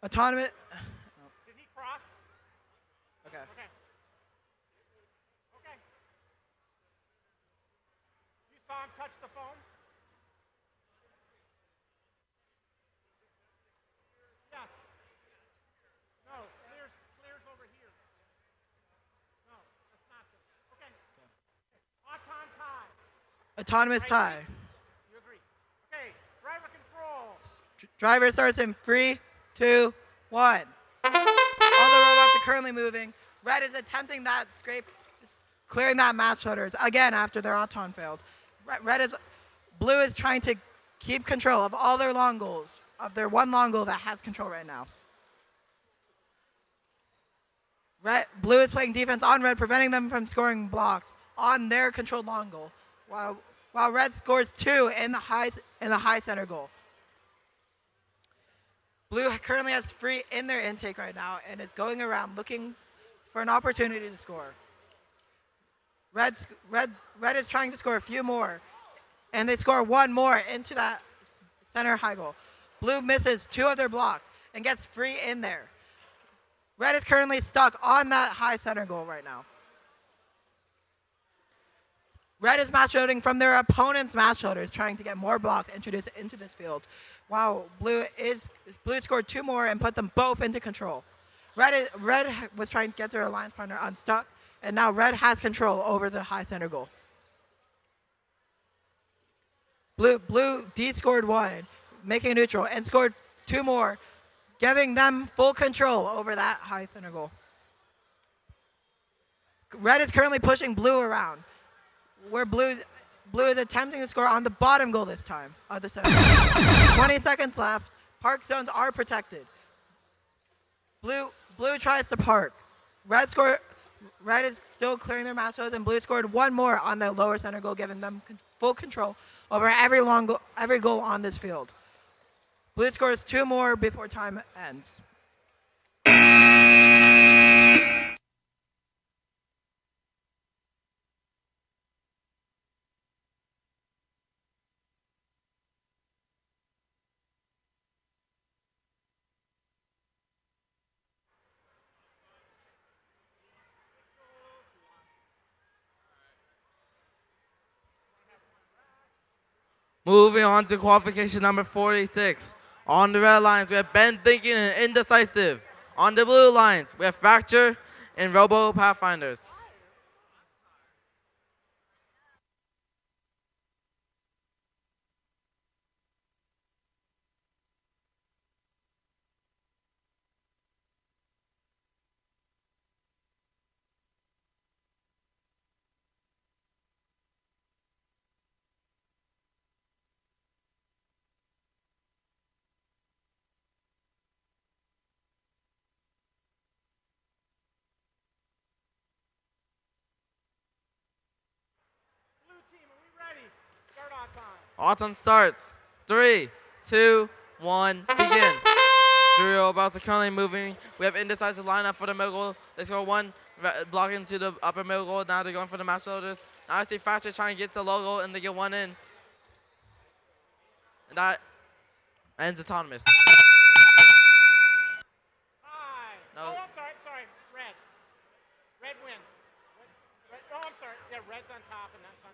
Autonomous. Did he cross? Okay. Okay. You saw him touch the foam? Yes. No, clear's over here. No, that's not it. Okay. Auton tie. Autonomous tie. You agree. Okay, driver control. Driver starts in 3, 2, 1. All the robots are currently moving. Red is attempting that scrape, clearing that match loaders again after their auton failed. Blue is trying to keep control of all their long goals, of their one long goal that has control right now. Blue is playing defense on red, preventing them from scoring blocks on their controlled long goal, while red scores 2 in the high center goal. Blue currently has 3 in their intake right now and is going around looking for an opportunity to score. Red is trying to score a few more, and they score 1 more into that center high goal. Blue misses 2 of their blocks and gets 3 in there. Red is currently stuck on that high center goal right now. Red is match loading from their opponent's match loaders, trying to get more blocks introduced into this field, while Blue scored 2 more and put them both into control. Red was trying to get their alliance partner unstuck, and now Red has control over the high center goal. Blue de-scored 1, making it neutral, and scored 2 more, giving them full control over that high center goal. Red is currently pushing Blue around, where Blue is attempting to score on the bottom goal this time of the center. 20 seconds left. Park zones are protected. Blue tries to park. Red is still clearing their match zones, and Blue scored 1 more on the lower center goal, giving them full control over every goal on this field. Blue scores 2 more before time ends. Moving on to qualification number 46. On the red lines, we have Ben Thinking and Indecisive. On the blue lines, we have Fracture and Robo Pathfinders. Autumn starts. 3, 2, 1, begin. Three robots are currently moving. We have Indecisive lineup for the middle goal. They score one, blocking to the upper middle goal. Now they're going for the match loaders. Now I see Fracture trying to get the logo, and they get one in. And that ends autonomous. No. Oh, I'm sorry, red. Red wins. Oh, I'm sorry. Yeah, red's on top and that's on.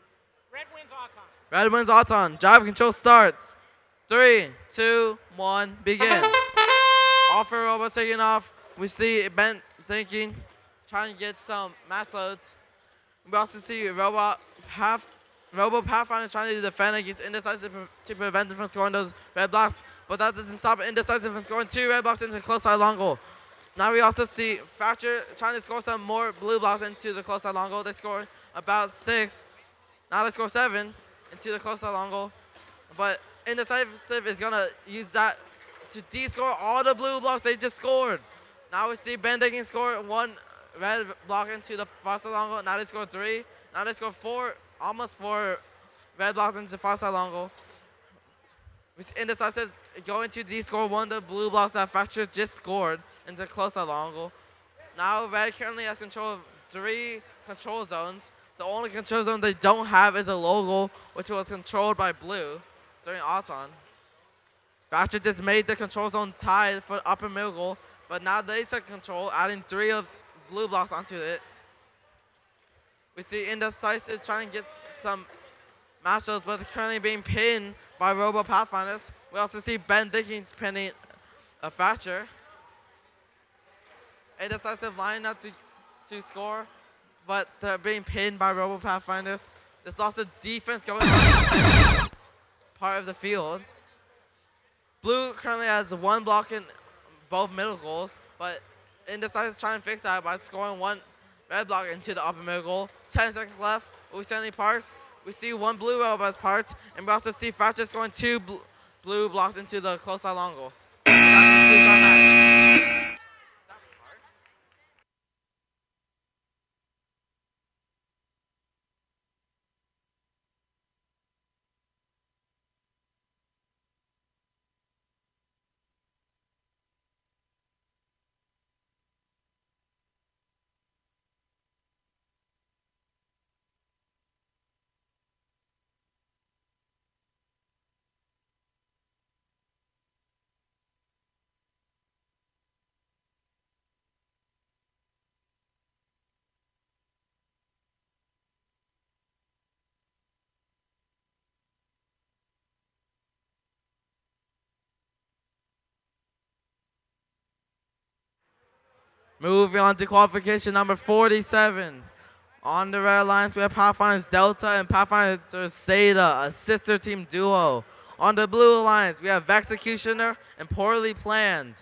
Red wins Auton. Red wins Auton. Drive control starts. 3, 2, 1, begin. Offer robots taking off. We see Ben Thinking, trying to get some match loads. We also see Robo Pathfinder trying to defend against Indecisive to prevent them from scoring those red blocks, but that doesn't stop Indecisive from scoring 2 red blocks into close side long goal. Now we also see Fracture trying to score some more blue blocks into the close side long goal. They scored about 6. Now they score 7 into the close side long goal. But Indecisive is going to use that to de-score all the blue blocks they just scored. Now we see Ben Thinking score 1 red block into the far side long goal. Now they score 3. Now they score 4, almost 4 red blocks into the far side long goal. We see Indecisive going to de-score 1 of the blue blocks that Fracture just scored into the close side long goal. Now Red currently has control of 3 control zones. The only control zone they don't have is a logo, which was controlled by Blue during Auton. Fracture just made the control zone tied for upper middle goal, but now they took control, adding 3 of blue blocks onto it. We see Indecisive trying to get some matchups, but they're currently being pinned by Robo Pathfinders. We also see Ben Thinking pinning a Fracture. Indecisive line up to score, but they're being pinned by Robo Pathfinders. There's also defense going on part of the field. Blue currently has 1 block in both middle goals, but Indecisive is trying to fix that by scoring 1 red block into the upper middle goal. 10 seconds left. We Stanley Parks. We see 1 blue robot's parts, and we also see Fracture scoring 2 blue blocks into the close side long goal. And that concludes our match. Moving on to qualification number 47. On the red lines, we have Pathfinders Delta and Pathfinders Zeta, a sister team duo. On the blue lines, we have Vexecutioner and Poorly Planned.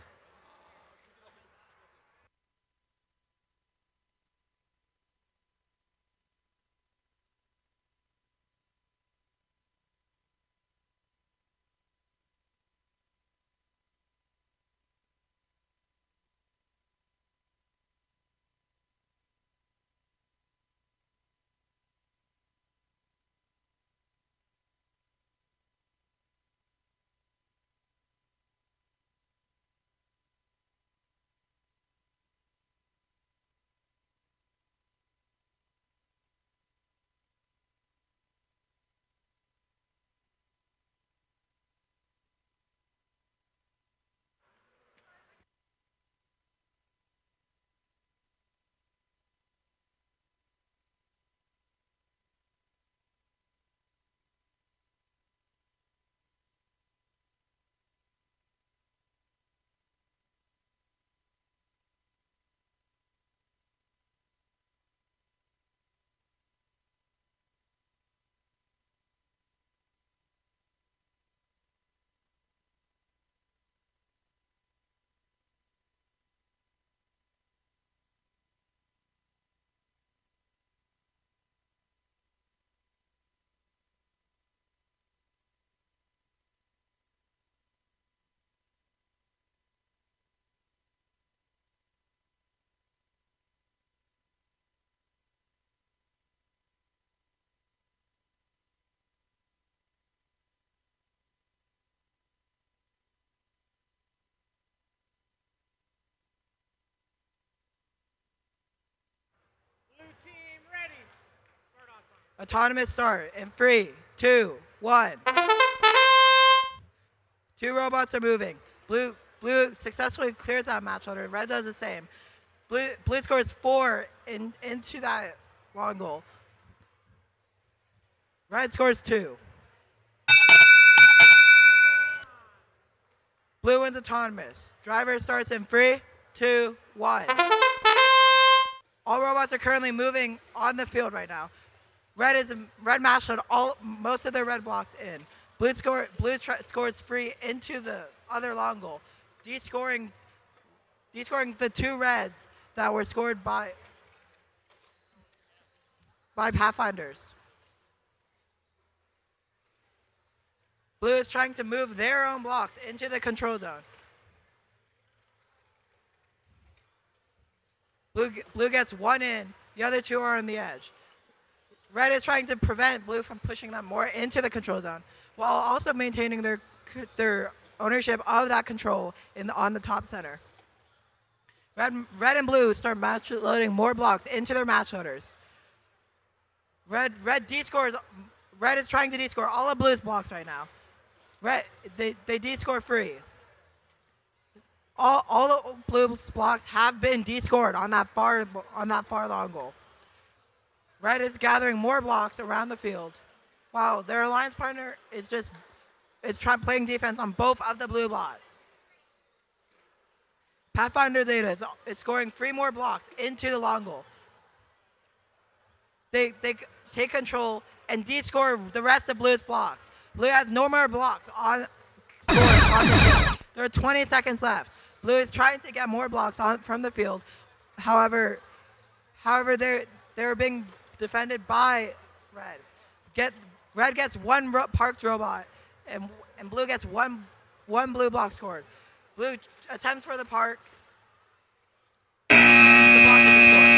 Autonomous start in 3, 2, 1. Two robots are moving. Blue successfully clears that match loader. Red does the same. Blue scores 4 into that long goal. Red scores 2. Blue wins autonomous. Driver starts in 3, 2, 1. All robots are currently moving on the field right now. Red mastered most of their red blocks in. Blue scores 3 into the other long goal, descoring the 2 reds that were scored by Pathfinders. Blue is trying to move their own blocks into the control zone. Blue gets 1 in, the other 2 are on the edge. Red is trying to prevent Blue from pushing them more into the control zone, while also maintaining their ownership of that control on the top center. Red and Blue start match loading more blocks into their match loaders. Red is trying to descore all of Blue's blocks right now. They descore 3. All of Blue's blocks have been descored on that far long goal. Red is gathering more blocks around the field, while their alliance partner is playing defense on both of the blue blocks. Pathfinder Zeta is scoring 3 more blocks into the long goal. They take control and descore the rest of Blue's blocks. Blue has no more blocks on the field. There are 20 seconds left. Blue is trying to get more blocks from the field. However, they're being defended by Red. Red gets 1 parked robot, and Blue gets one blue block scored. Blue attempts for the park. And the block is scored.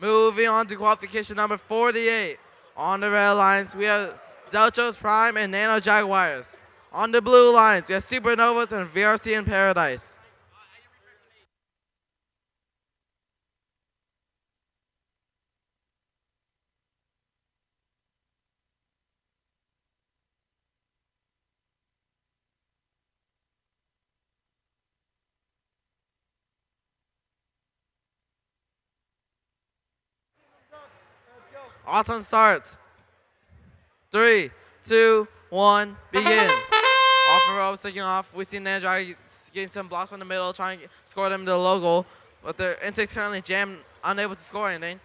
Moving on to qualification number 48. On the red lines, we have Zelchos Prime and Nano Jaguars. On the blue lines, we have Supernovas and VRC in Paradise. Autumn starts. 3, 2, 1, begin. Off the ropes, taking off. We see Nano getting some blocks from the middle, trying to score them to the logo, but their intake's currently jammed, unable to score anything.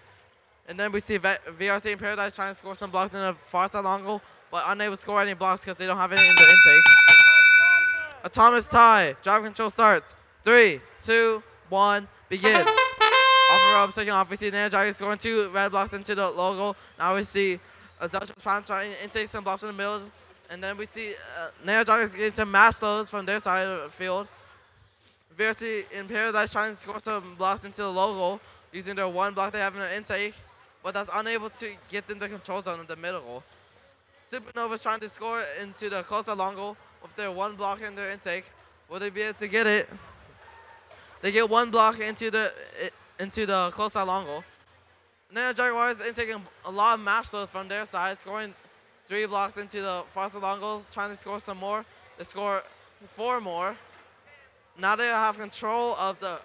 And then we see VRC in Paradise trying to score some blocks in the far side long goal, but unable to score any blocks because they don't have any in their intake. Autonomous tie. Drive control starts. 3, 2, 1, begin. Off the ropes, taking off. We see Nano scoring 2 red blocks into the logo. Now we see Zelchos Prime trying to intake some blocks in the middle. And then we see Nano getting some match loads from their side of the field. VRC in Paradise trying to score some blocks into the logo using their 1 block they have in their intake, but that's unable to get them the control zone in the middle goal. Supernova's trying to score into the closer long goal with their 1 block in their intake. Will they be able to get it? They get 1 block into the closer long goal. Nano Jaguars intaking a lot of match loads from their side, scoring 3 blocks into the far side long goals, trying to score some more. They score 4 more. Now they have control of the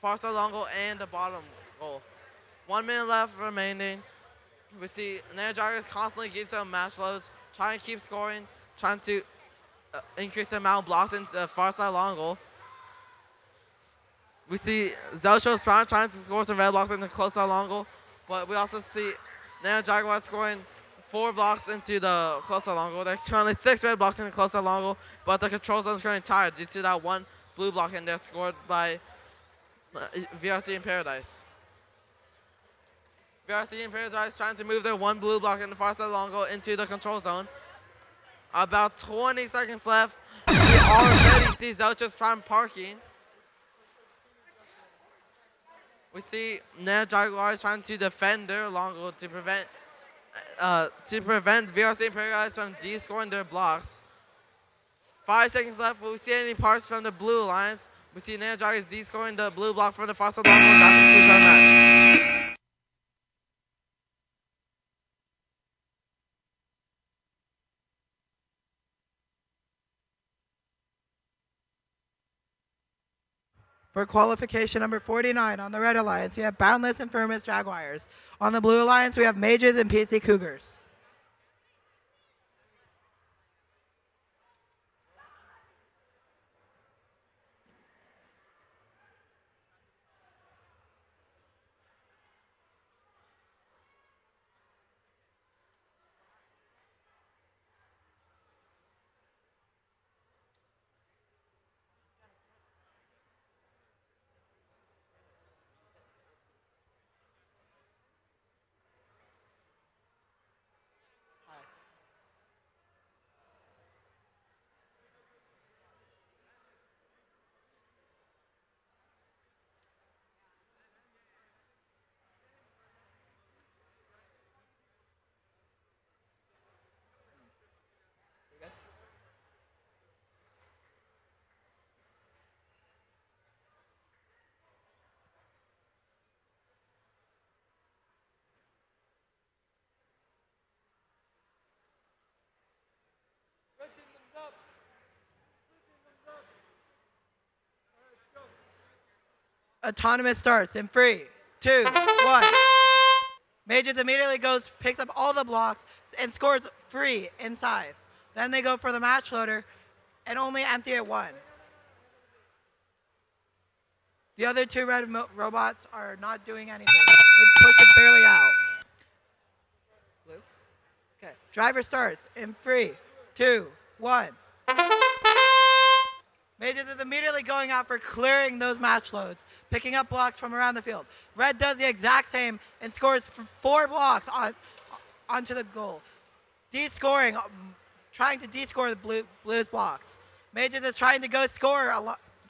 far side long goal and the bottom goal. 1 minute left remaining. We see Nano Jaguars constantly getting some match loads, trying to keep scoring, trying to increase the amount of blocks into the far side long goal. We see Zelchos Prime trying to score some red blocks in the close side long goal, but we also see Nano Jaguars scoring 4 blocks into the close side long goal. There's currently 6 red blocks in the close side long goal, but the control zone is currently tired due to that 1 blue block in there scored by VRC in Paradise. VRC in Paradise trying to move their 1 blue block in the far side long goal into the control zone. About 20 seconds left. We already see Zelchus Prime parking. We see Neo Jaguars trying to defend their long goal to prevent VRC Imperials from de-scoring their blocks. 5 seconds left. Will we see any parts from the blue alliance? We see Neo Jaguars de-scoring the blue block from the far side long goal. That concludes our match. For qualification number 49 on the Red Alliance, we have Boundless and Firmus Jaguars. On the Blue Alliance, we have Mages and PC Cougars. Autonomous starts in 3, 2, 1. Mages immediately picks up all the blocks, and scores 3 inside. Then they go for the match loader and only empty it 1. The other 2 red robots are not doing anything. They push it barely out. Blue? Okay. Driver starts in 3, 2, 1. Mages is immediately going out for clearing those match loads, picking up blocks from around the field. Red does the exact same and scores 4 blocks onto the goal. De-scoring, trying to de-score the Blue's blocks. Mages is trying to go score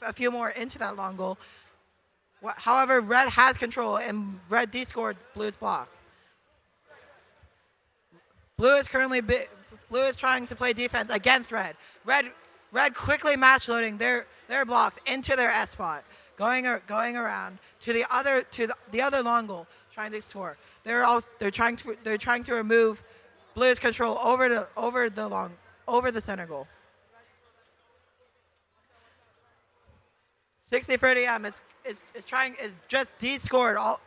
a few more into that long goal. However, Red has control and Red de-scored Blue's block. Blue is trying to play defense against Red. Red quickly match loading their blocks into their S spot, going around to the other long goal, trying to score. They're trying to remove Blue's control over the center goal. 60-30M is just de-scored all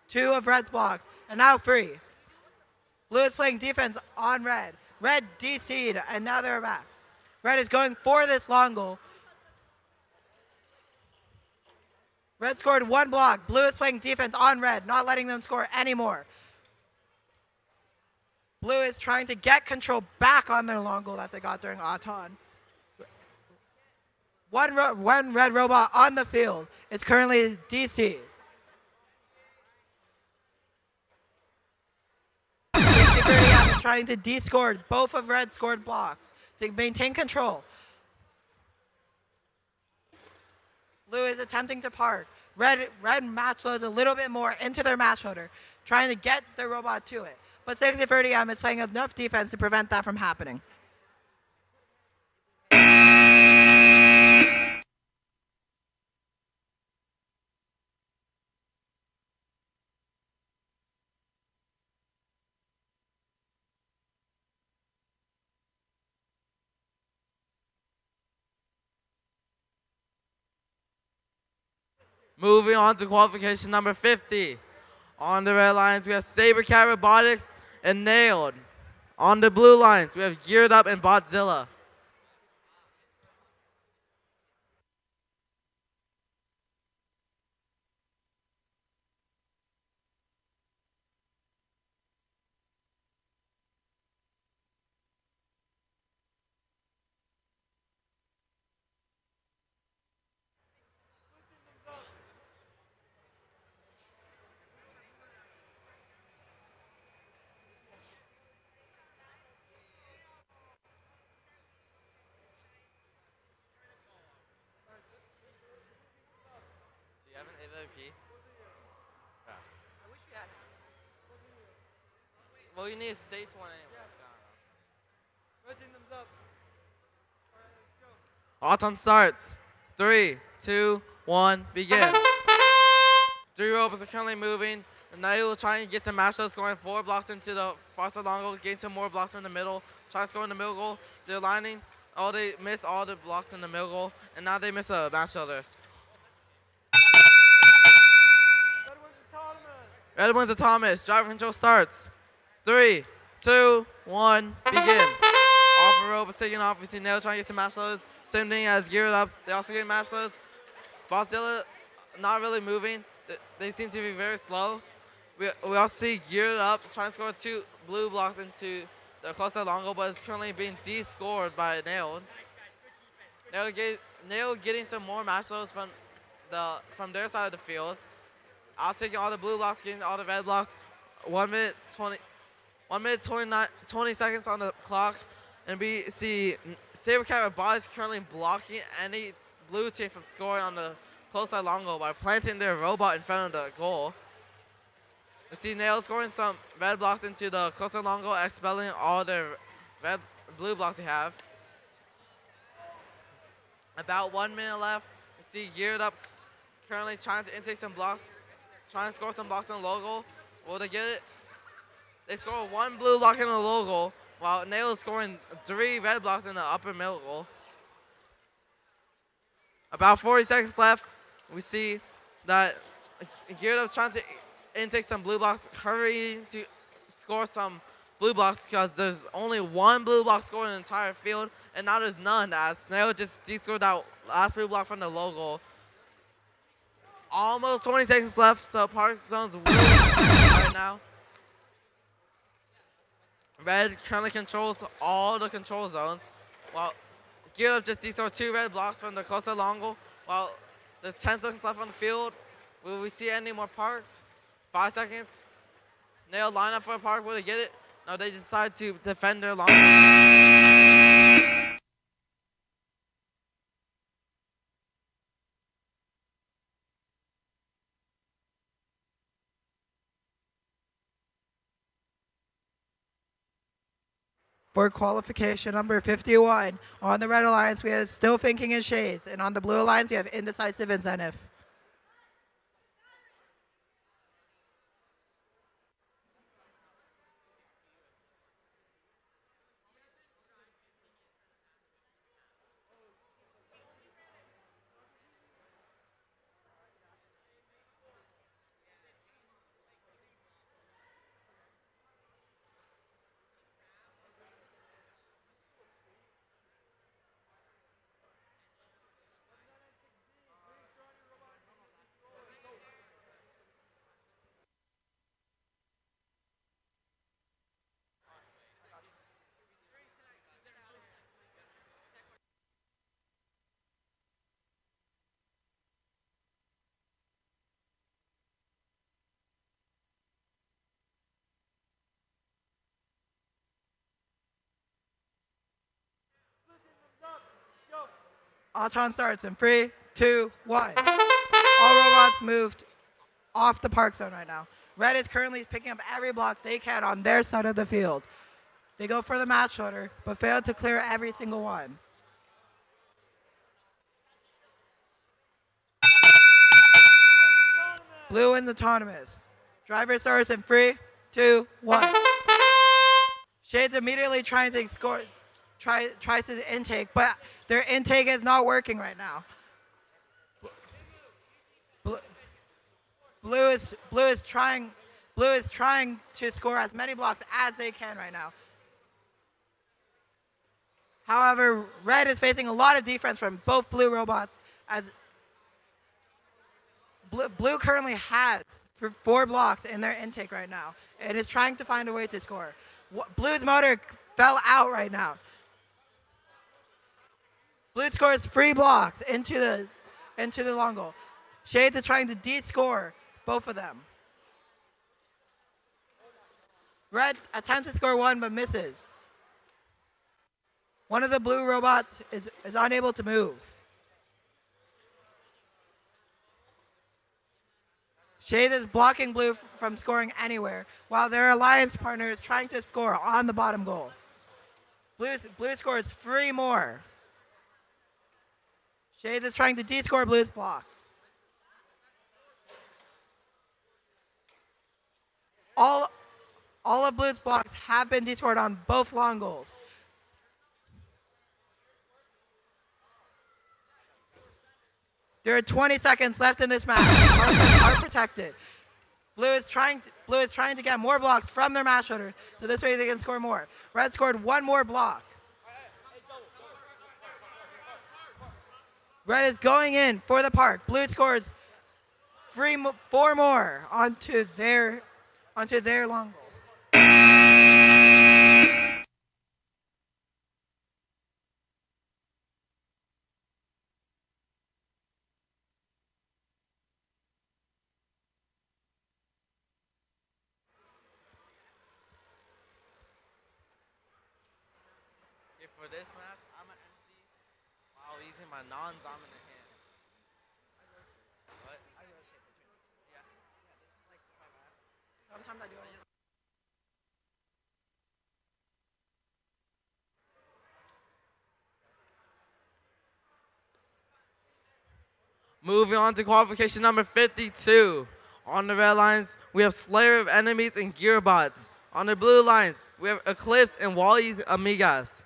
2 of Red's blocks and now 3. Blue is playing defense on Red. Red DC'd and now they're back. Red is going for this long goal. Red scored 1 block. Blue is playing defense on Red, not letting them score anymore. Blue is trying to get control back on their long goal that they got during Auton. One red robot on the field is currently DC. 60-30 is trying to de-score both of Red's scored blocks to maintain control. Blue is attempting to park. Red match loads a little bit more into their match loader, trying to get their robot to it. But 60-30M is playing enough defense to prevent that from happening. Moving on to qualification number 50. On the red lines, we have Saber Cat Robotics and Nailed. On the blue lines, we have Geared Up and Botzilla. MP. Yeah. Well, you need states one anyway. So Red team, thumbs up. Autumn starts. 3, 2, 1, begin. 3 robots are currently moving. And now you will try and get some matchups, scoring 4 blocks into the far side long goal, gain some more blocks from the middle. Try to score in the middle goal. They're lining. Oh, they miss all the blocks in the middle goal, and now they miss a match shoulder. Red wins autonomous. Driver control starts. 3, 2, 1, begin. All 4 robots taking off. We see Nail trying to get some match loads. Same thing as Geared Up. They also get match loads. Bossdilla not really moving. They seem to be very slow. We also see Geared Up trying to score 2 blue blocks into the close to long goal, but it's currently being de-scored by Nail. Nail getting some more match loads from their side of the field. I'll take all the blue blocks, getting all the red blocks. 1 minute 20 seconds on the clock, and we see Sabercat Robotics currently blocking any blue team from scoring on the close side long goal by planting their robot in front of the goal. We see Nail scoring some red blocks into the close side long goal, expelling all their blue blocks they have. About 1 minute left. We see Geared Up currently trying to intake some blocks, trying to score some blocks in the low goal. Will they get it? They score 1 blue block in the low goal, while Nail is scoring 3 red blocks in the upper middle goal. About 40 seconds left. We see that Geared Up trying to intake some blue blocks, hurrying to score some blue blocks because there's only 1 blue block scored in the entire field, and now there's none as Nail just de-scored that last blue block from the low goal. Almost 20 seconds left, so Park Zone's winning right now. Red currently controls all the control zones, while Geared Up just de-scored 2 red blocks from the close to long goal. While there's 10 seconds left on the field, will we see any more Parks? 5 seconds. Nail line up for a Park, will they get it? No, they decide to defend their long goal. For qualification number 51, on the red alliance we have Still Thinking in Shades, and on the blue alliance we have Indecisive Incentive. Auton starts in 3, 2, 1. All robots moved off the park zone right now. Red is currently picking up every block they can on their side of the field. They go for the match order, but fail to clear every single one. Blue wins autonomous. Driver starts in 3, 2, 1. Shades immediately trying to score, tries to intake, but their intake is not working right now. Blue is trying to score as many blocks as they can right now. However, red is facing a lot of defense from both blue robots, as blue currently has 4 blocks in their intake right now and is trying to find a way to score. Blue's motor fell out right now. Blue scores 3 blocks into the long goal. Shades is trying to de-score both of them. Red attempts to score 1 but misses. One of the blue robots is unable to move. Shade is blocking blue from scoring anywhere, while their alliance partner is trying to score on the bottom goal. Blue scores 3 more. Shade is trying to de-score blue's blocks. All of blue's blocks have been de-scored on both long goals. There are 20 seconds left in this match. Markers are protected. Blue is trying to get more blocks from their match shooter, so this way they can score more. Red scored 1 more block. Red is going in for the park. Blue scores 4 more onto their long goal. Okay, for this match, I'm an MC while using my non-dominant hand. What? I rotate between these. Yeah. This is like my last. Sometimes I do it. Moving on to qualification number 52. On the red lines, we have Slayer of Enemies and Gearbots. On the blue lines, we have Eclipse and Wally's Amigas.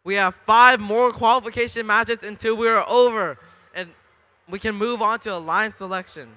We have 5 more qualification matches until we are over, and we can move on to a line selection.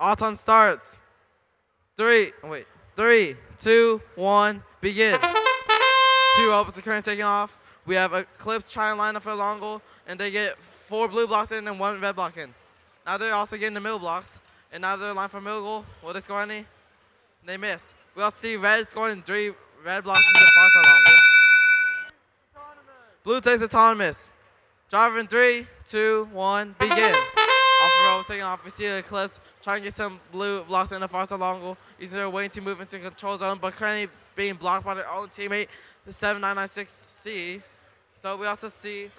Auton starts. 3, 2, 1, begin. 2 opposite current taking off. We have Eclipse trying to line up for a long goal, and they get 4 blue blocks in and 1 red block in. Now they're also getting the middle blocks, and now they're line for middle goal. Will they score any? They miss. We also see red scoring 3 red blocks into the far side long goal. Blue takes autonomous. Driver in 3, 2, 1, begin. Off the road, taking off. We see Eclipse trying to get some blue blocks in the far side long goal. Using their way to move into control zone, but currently being blocked by their own teammate, the 7996C. So we also see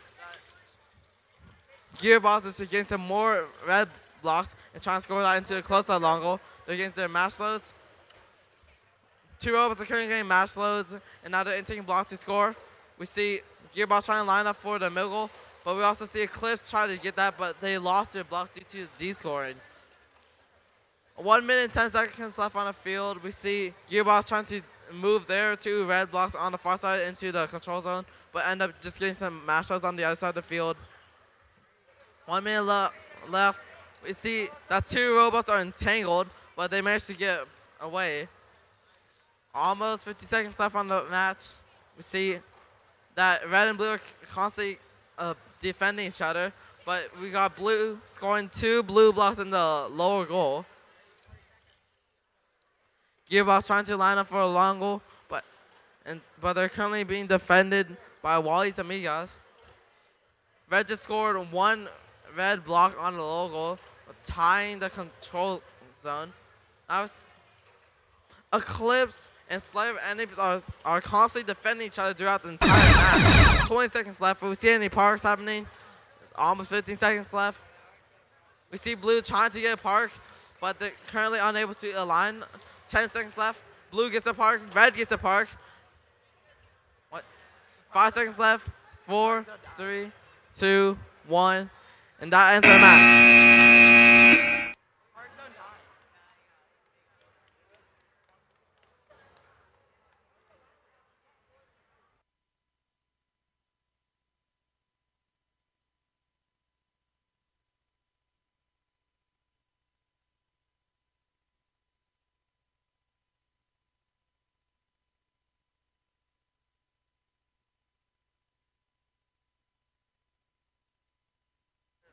that Gearbox is getting some more red blocks and trying to score that into the close side long goal. They're against their match loads. 2 robots are currently getting match loads, and now they're taking blocks to score. We see Gearbox trying to line up for the middle goal, but we also see Eclipse try to get that, but they lost their blocks due to D-scoring. 1 minute and 10 seconds left on the field. We see Gearbox trying to move their 2 red blocks on the far side into the control zone, but end up just getting some match loads on the other side of the field. 1 minute left. We see that 2 robots are entangled, but they managed to get away. Almost 50 seconds left on the match. We see that red and blue are constantly defending each other, but we got blue scoring 2 blue blocks in the lower goal. Gearbox trying to line up for a long goal, but they're currently being defended by Wally's Amigas. Red just scored one red block on the low goal, tying the control zone. Now Eclipse and Slave enemies are constantly defending each other throughout the entire match. 20 seconds left. Will we see any parks happening? Almost 15 seconds left. We see Blue trying to get a park, but they're currently unable to align. 10 seconds left. Blue gets a park. Red gets a park. What? 5 seconds left. 4, 3, 2, 1. And that ends our match.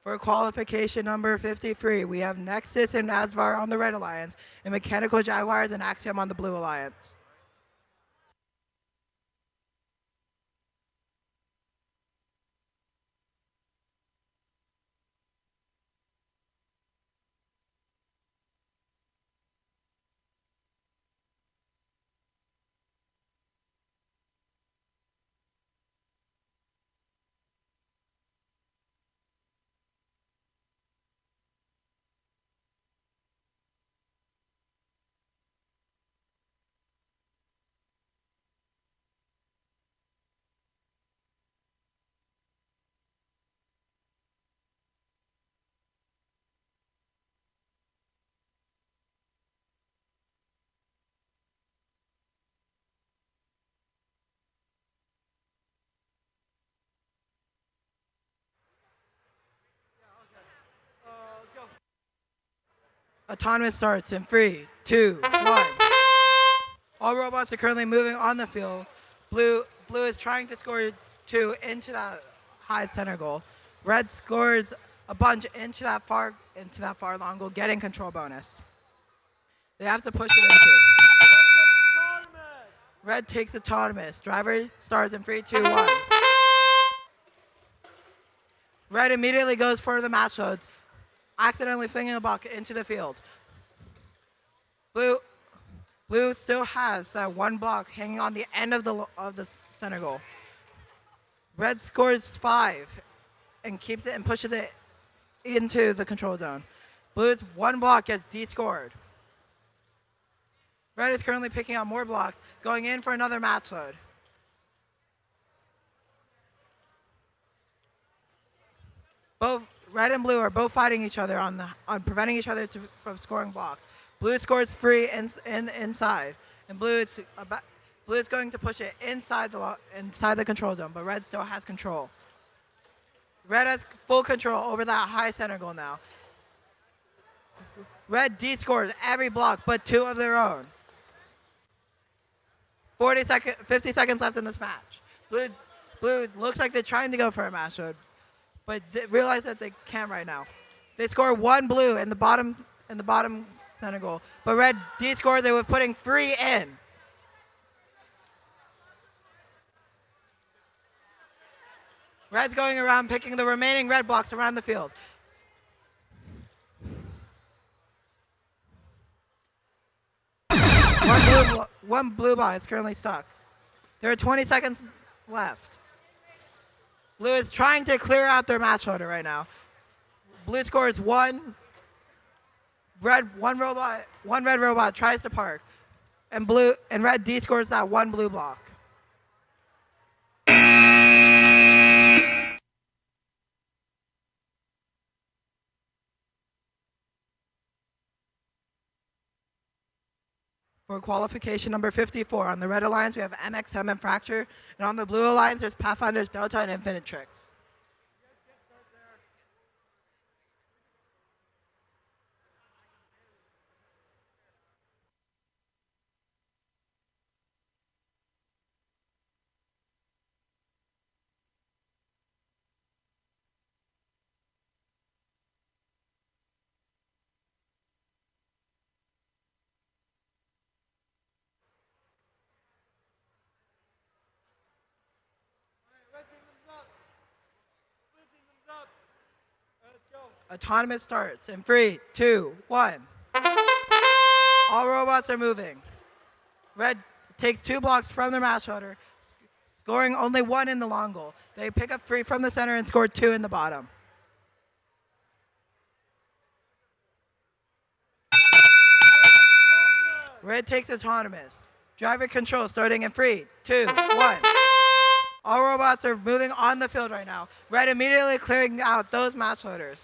For qualification number 53, we have Nexus and Asvar on the Red Alliance, and Mechanical Jaguars and Axiom on the Blue Alliance. Autonomous starts in 3, 2, 1. All robots are currently moving on the field. Blue is trying to score 2 into that high center goal. Red scores a bunch into that far long goal, getting control bonus. They have to push it into. Red takes autonomous. Driver starts in 3, 2, 1. Red immediately goes for the match loads, accidentally flinging a buck into the field. Blue still has that one block hanging on the end of the center goal. Red scores 5 and keeps it and pushes it into the control zone. Blue's one block gets de-scored. Red is currently picking up more blocks, going in for another match load. Both Red and Blue are both fighting each other on preventing each other from scoring blocks. Blue scores 3 inside, and Blue is going to push it inside the control zone, but Red still has control. Red has full control over that high center goal now. Red de-scores every block but 2 of their own. 50 seconds left in this match. Blue looks like they're trying to go for a match load, but realize that they can't right now. They score 1 blue in the bottom center goal, but Red de-scored. They were putting 3 in. Red's going around picking the remaining red blocks around the field. One blue ball is currently stuck. There are 20 seconds left. Blue is trying to clear out their match loader right now. Blue scores 1. One red robot tries to park, and Red de-scores that 1 blue block. For qualification number 54, on the Red Alliance we have MXM and Fracture, and on the Blue Alliance there's Pathfinders, Delta, and Infinite Tricks. Autonomous starts in 3, 2, 1. All robots are moving. Red takes 2 blocks from their match holder, scoring only 1 in the long goal. They pick up 3 from the center and score 2 in the bottom. Red takes autonomous. Driver control starting in 3, 2, 1. All robots are moving on the field right now. Red immediately clearing out those match loaders.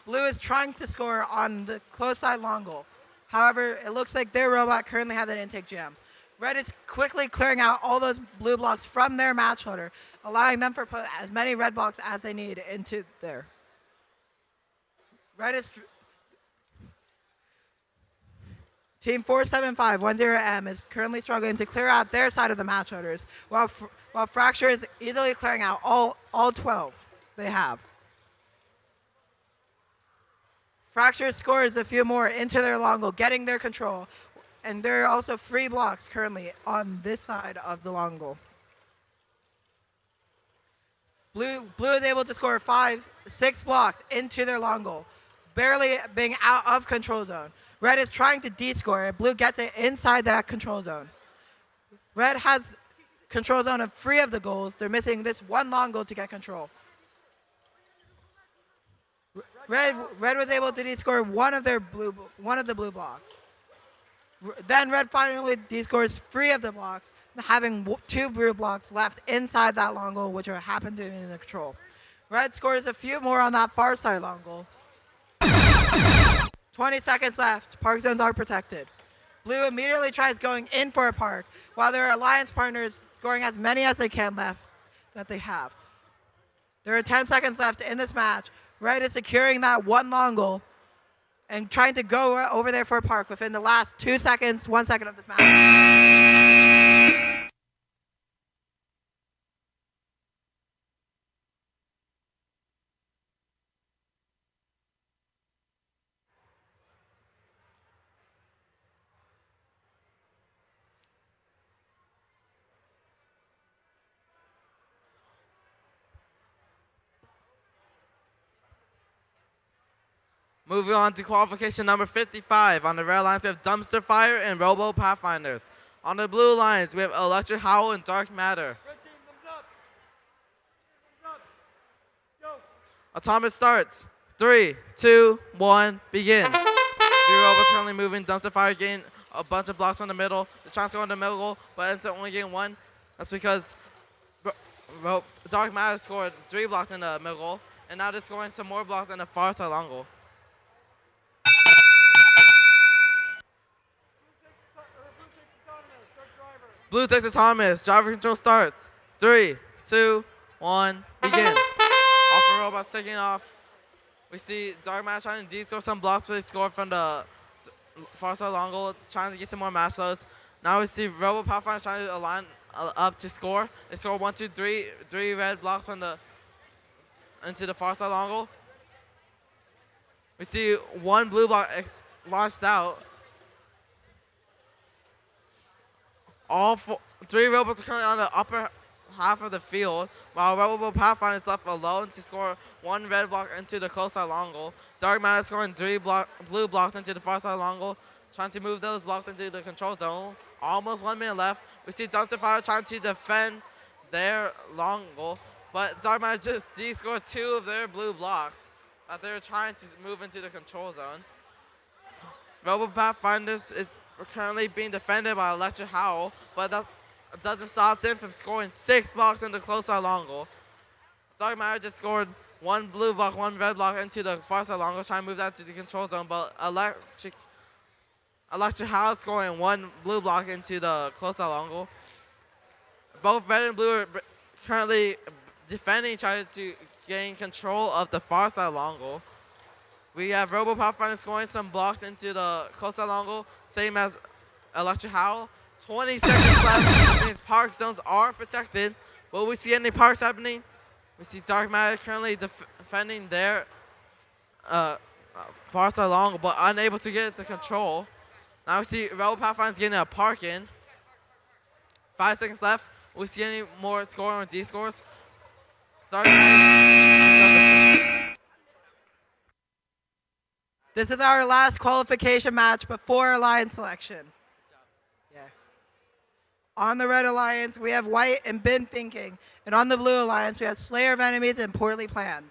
Blue is trying to score on the close side long goal. However, it looks like their robot currently has an intake jam. Red is quickly clearing out all those blue blocks from their match loader, allowing them to put as many red blocks as they need into there. Team 47510M is currently struggling to clear out their side of the match loaders, while Fracture is easily clearing out all 12 they have. Fracture scores a few more into their long goal, getting their control, and there are also 3 blocks currently on this side of the long goal. Blue is able to score 6 blocks into their long goal, barely being out of control zone. Red is trying to D-score, and Blue gets it inside that control zone. Red has control zone of 3 of the goals. They're missing this 1 long goal to get control. Red was able to D-score one of the blue blocks. Then Red finally D-scores 3 of the blocks, having 2 blue blocks left inside that long goal, which happen to be in the control. Red scores a few more on that far side long goal. 20 seconds left. Park zones are protected. Blue immediately tries going in for a park, while their alliance partners scoring as many as they can left that they have. There are 10 seconds left in this match. Red is securing that 1 long goal and trying to go over there for a park within the last 2 seconds, 1 second of this match. Moving on to qualification number 55. On the red lines, we have Dumpster Fire and Robo Pathfinders. On the blue lines, we have Electric Howl and Dark Matter. Red team, thumbs up. Thumbs up. Go. Autonomous starts. 3, 2, 1, begin. 3 robots currently moving. Dumpster Fire gain a bunch of blocks from the middle. They're trying to go in the middle, but ends up only getting 1. That's because Dark Matter scored 3 blocks in the middle, and now they're scoring some more blocks in the far side long goal. Blue takes autonomous. Driver control starts. 3, 2, 1, begin. Alpha robots taking off. We see Dark Matter trying to D-score some blocks they scored from the far side long goal, trying to get some more match loads. Now we see Robo Pathfinder trying to align up to score. They score 1, 2, 3 red blocks from into the far side long goal. We see 1 blue block launched out. All 3 robots are currently on the upper half of the field, while Robo Pathfinder is left alone to score 1 red block into the close side long goal. Dark Matter scoring 3 blue blocks into the far side long goal, trying to move those blocks into the control zone. Almost 1 minute left. We see Dumpster Fire trying to defend their long goal, but Dark Matter just D-scored 2 of their blue blocks that they were trying to move into the control zone. Robo Pathfinders is currently being defended by Electric Howl, but that doesn't stop them from scoring 6 blocks in the close side long goal. Dark Matter just scored 1 blue block, 1 red block into the far side long goal, trying to move that to the control zone, but Electric Howl scoring 1 blue block into the close side long goal. Both red and blue are currently defending, trying to gain control of the far side long goal. We have Robo Pathfinder scoring some blocks into the close side long goal, same as Electric Howl. 20 seconds left. These park zones are protected. Will we see any parks happening? We see Dark Matter currently defending their far side long goal, but unable to get the control. Now we see Robo Pathfinder's getting a park in. 5 seconds left. Will we see any more scoring or D-scores? Dark Knight, just start the This is our last qualification match before alliance selection. Yeah. On the red alliance, we have White and Bin Thinking. And on the blue alliance, we have Slayer of Enemies and Poorly Planned.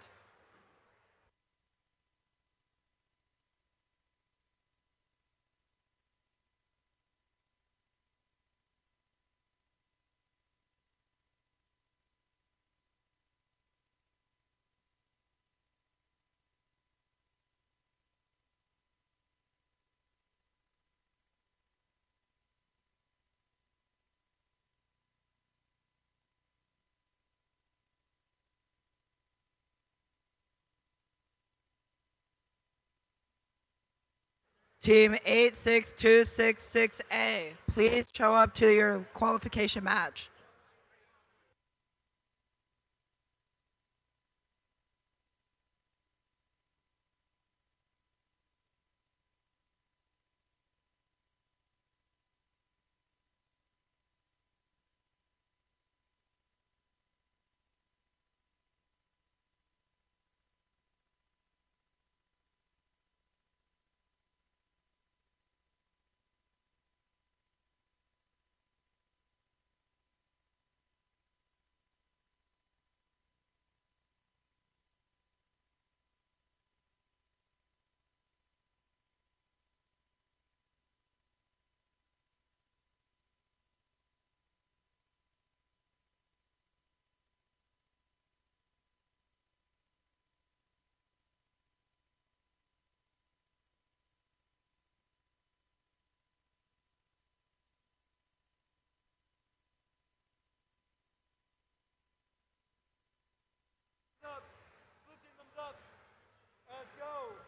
Team 86266A, please show up to your qualification match.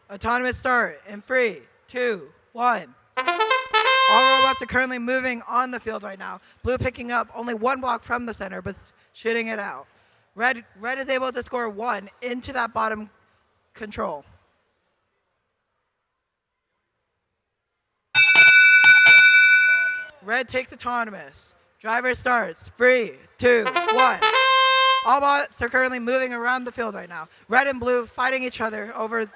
Autonomous start in 3, 2, 1. All robots are currently moving on the field right now. Blue picking up only one block from the center, but shooting it out. Red is able to score 1 into that bottom control. Red takes autonomous. Driver starts. 3, 2, 1. All bots are currently moving around the field right now. Red and blue fighting each other over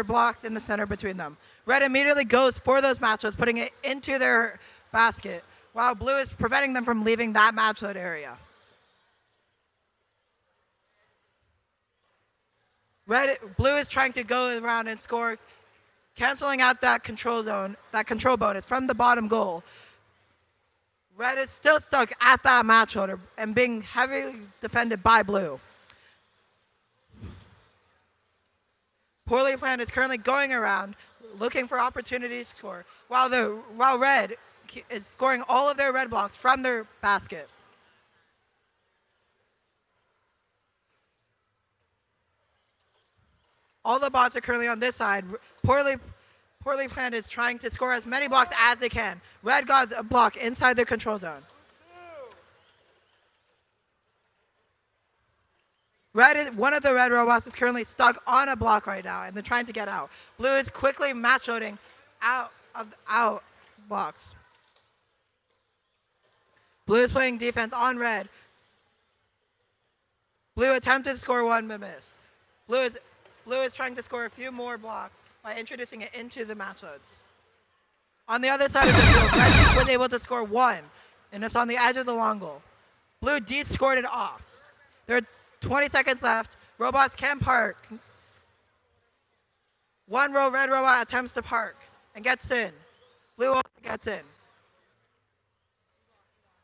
blocks in the center between them. Red immediately goes for those match loads, putting it into their basket, while blue is preventing them from leaving that match load area. Blue is trying to go around and score, canceling out that control zone, that control bonus from the bottom goal. Red is still stuck at that match loader and being heavily defended by blue. Poorly Planned is currently going around looking for opportunities to score, while red is scoring all of their red blocks from their basket. All the bots are currently on this side. Poorly Planned is trying to score as many blocks as they can. Red got a block inside the control zone. One of the red robots is currently stuck on a block right now, and they're trying to get out. Blue is quickly match loading out blocks. Blue is playing defense on red. Blue attempted to score 1 but missed. Blue is trying to score a few more blocks by introducing it into the match loads. On the other side of the field, red was able to score 1, and it's on the edge of the long goal. Blue scored it off. There are 20 seconds left. Robots can park. One red robot attempts to park and gets in. Blue also gets in.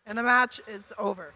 And the match is over.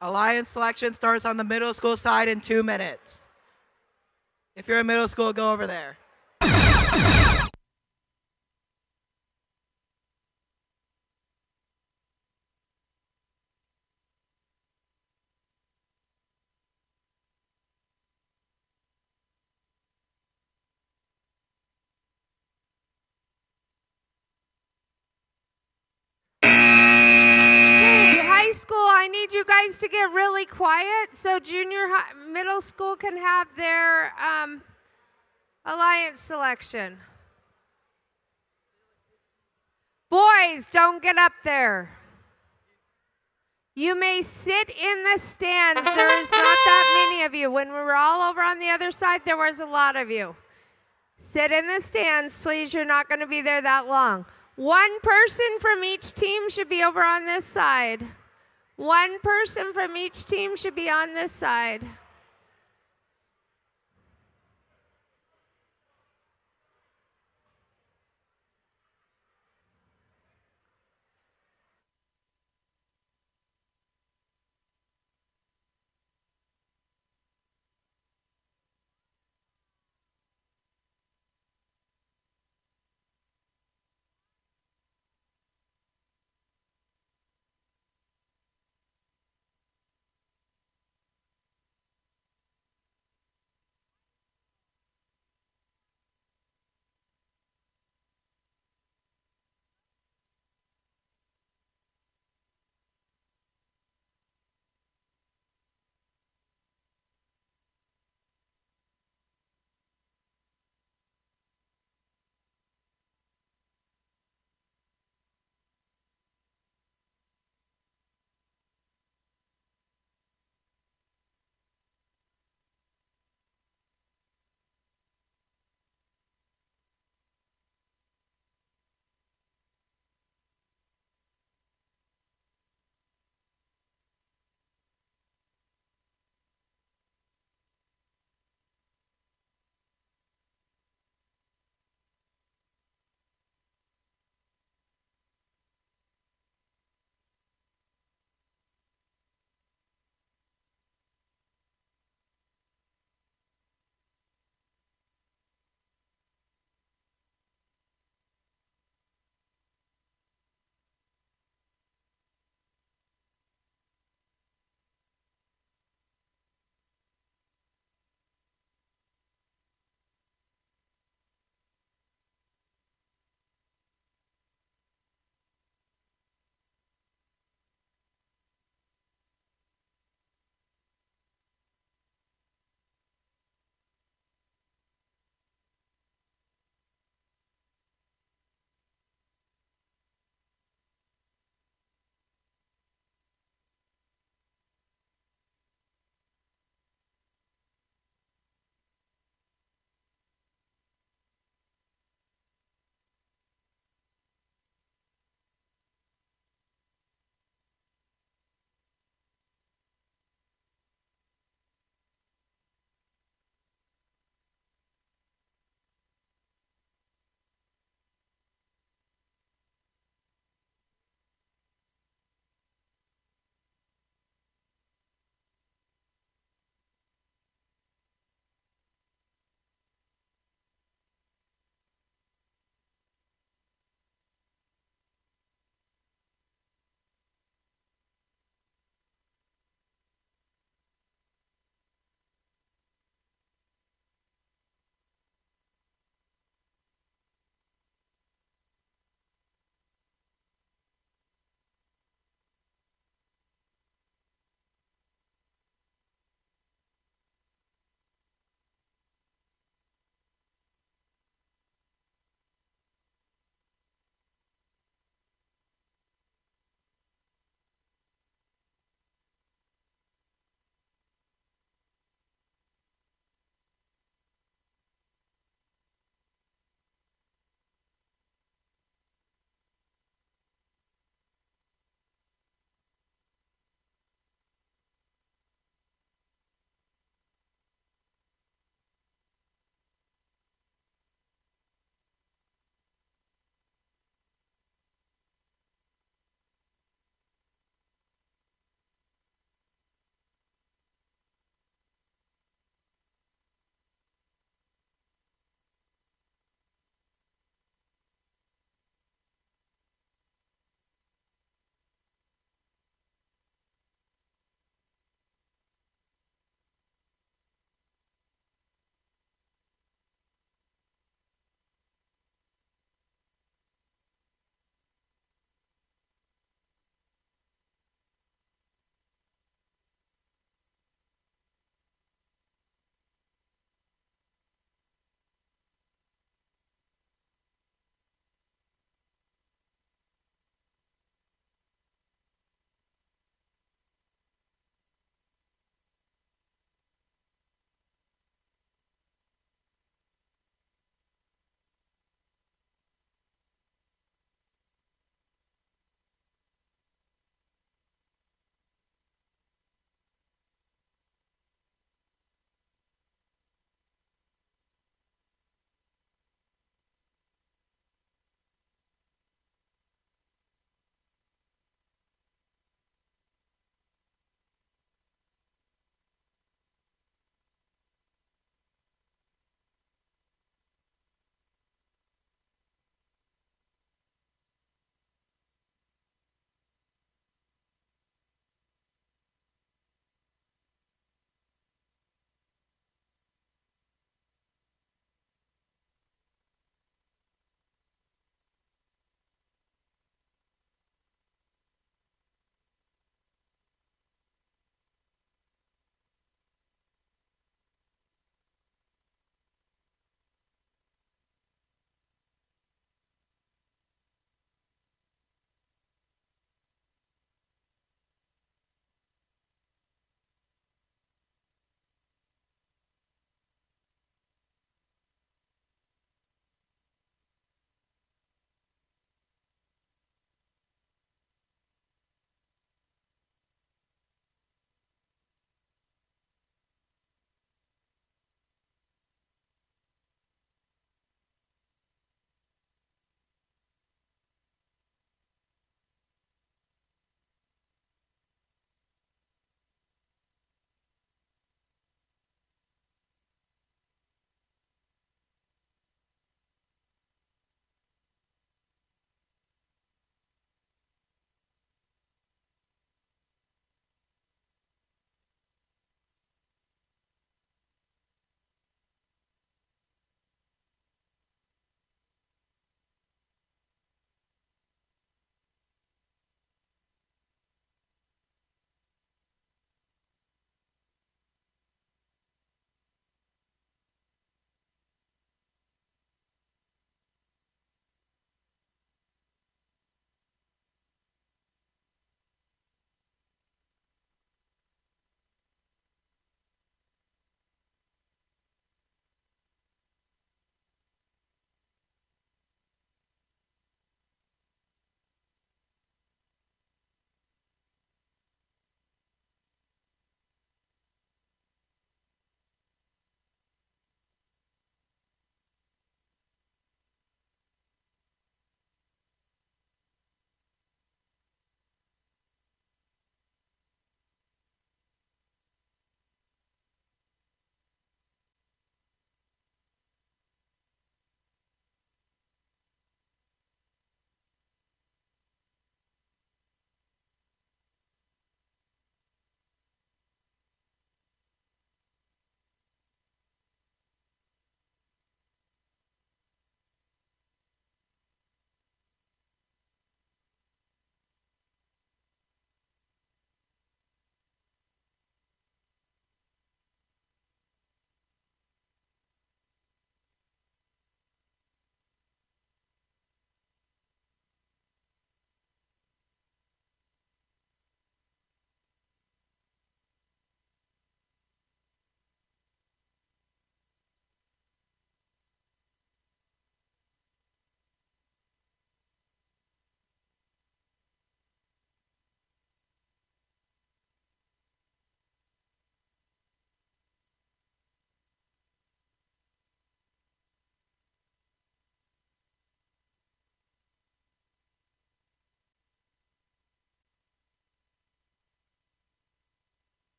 Alliance selection starts on the middle school side in 2 minutes. If you're in middle school, go over there. Okay, high school, I need you guys to get really quiet so middle school can have their alliance selection. Boys, don't get up there. You may sit in the stands. There's not that many of you. When we were all over on the other side, there was a lot of you. Sit in the stands, please. You're not going to be there that long. One person from each team should be over on this side. One person from each team should be on this side.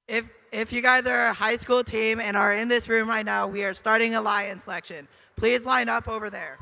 If you guys are a high school team and are in this room right now, we are starting a line selection. Please line up over there.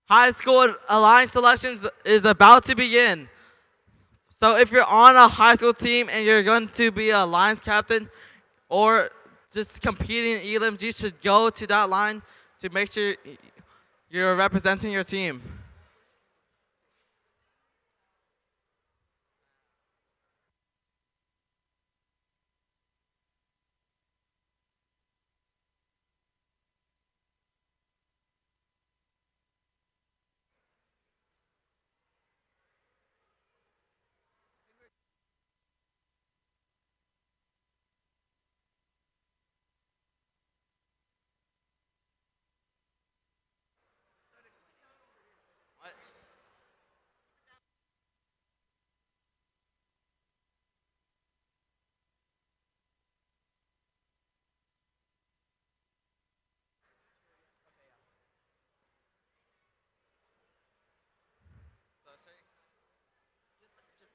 High school alliance selections is about to begin. So if you're on a high school team and you're going to be a alliance captain or just competing in elims, you should go to that line to make sure you're representing your team.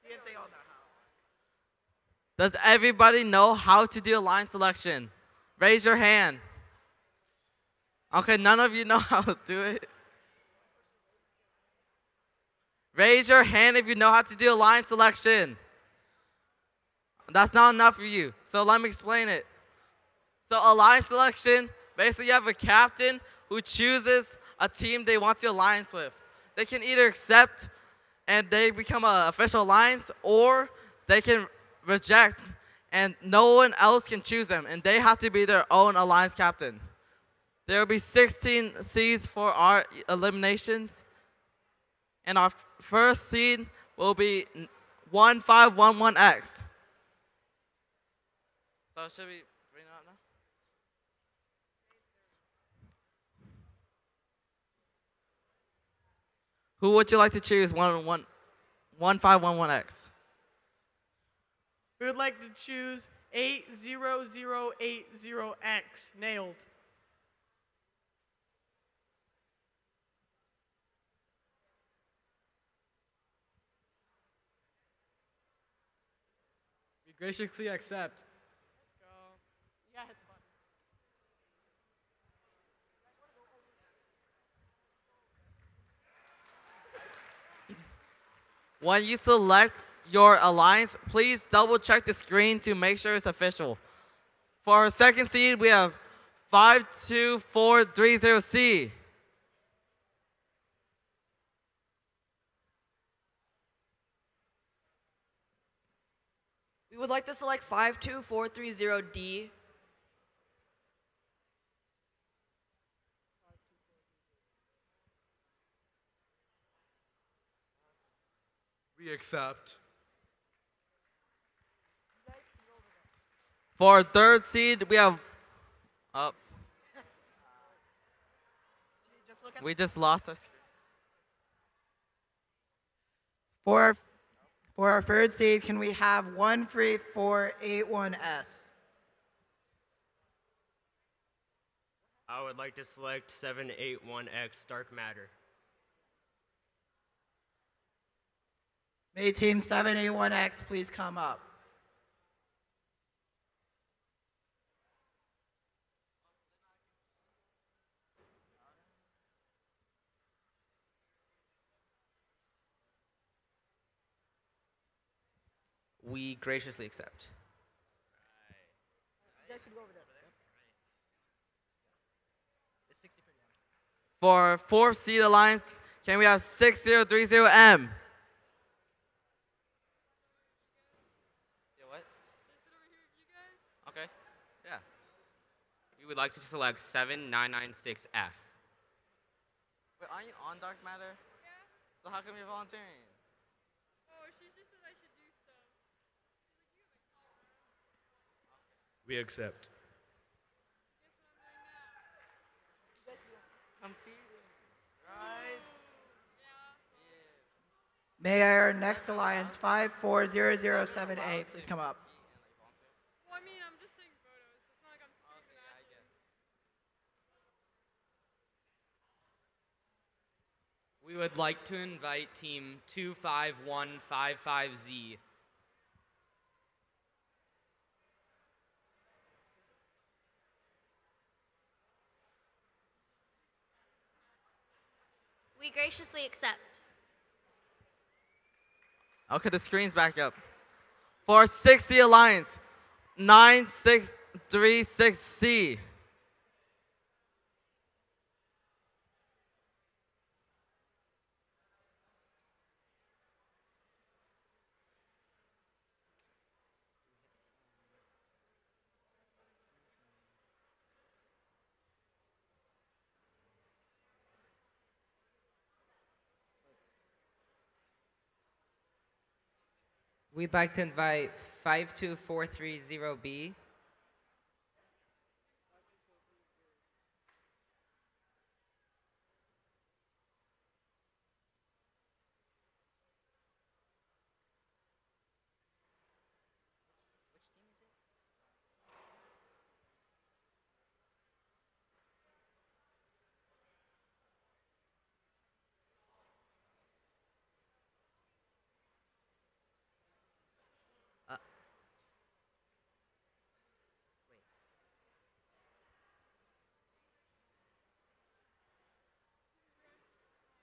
See if they all know how. Does everybody know how to do a line selection? Raise your hand. Okay, none of you know how to do it. Raise your hand if you know how to do a line selection. That's not enough for you. So let me explain it. So a line selection, basically you have a captain who chooses a team they want to alliance with. They can either accept and they become an official alliance, or they can reject and no one else can choose them, and they have to be their own alliance captain. There will be 16 seeds for our eliminations, and our first seed will be 1511X. So should we bring it up now? Who would you like to choose 1511X? We would like to choose 80080X. Nailed. graciously accept. Let's go. You gotta hit the button. When you select your alliance, please double check the screen to make sure it's official. For our second seed, we have 52430C. We would like to select 52430D. We accept. For our third seed, we have. Oh. We just lost us. For our third seed, can we have 13481S? I would like to select 781X Dark Matter. May team 781X please come up? We graciously accept. You guys can go over there. For our fourth seed alliance, can we have 6030M? Okay. Yeah. We would like to select 7996F. Wait, aren't you on Dark Matter? Yeah. So how come you're volunteering? Oh, she just said I should do stuff. We accept. Competing, right? May our next alliance 54007A please come up? Well, I mean, I'm just taking photos. It's not like I'm speaking matches. We would like to invite team 25155Z. We graciously accept. Okay, the screen's back up. For our 6C alliance, 9636C. We'd like to invite 52430B.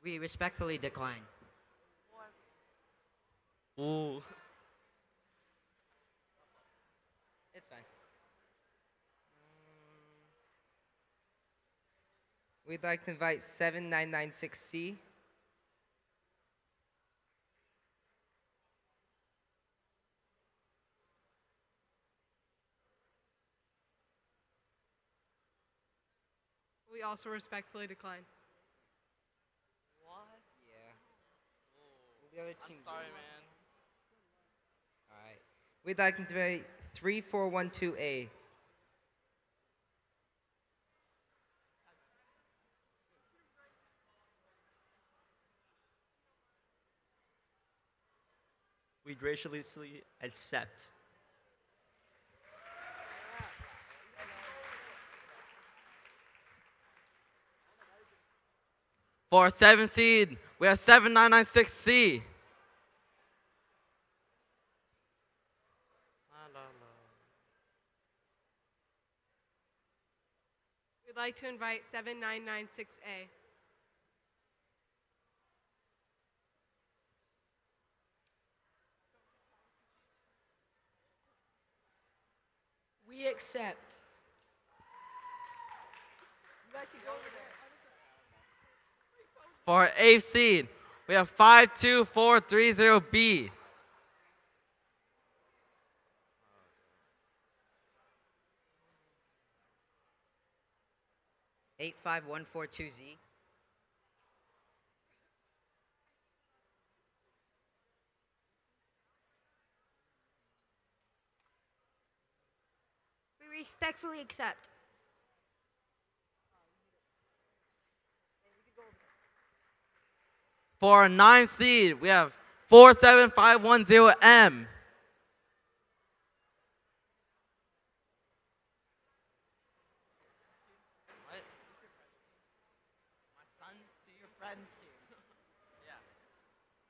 We respectfully decline. Ooh. It's fine. We'd like to invite 7996C. We also respectfully decline. The other team. I'm sorry, man. All right. We'd like to invite 3412A. We graciously accept. For our 7th seed, we have 7996C. We'd like to invite 7996A. We accept. You guys can go over there. For our 8th seed, we have 52430B. 85142Z. We respectfully accept. For our 9th seed, we have 47510M. Your friends team. Yeah.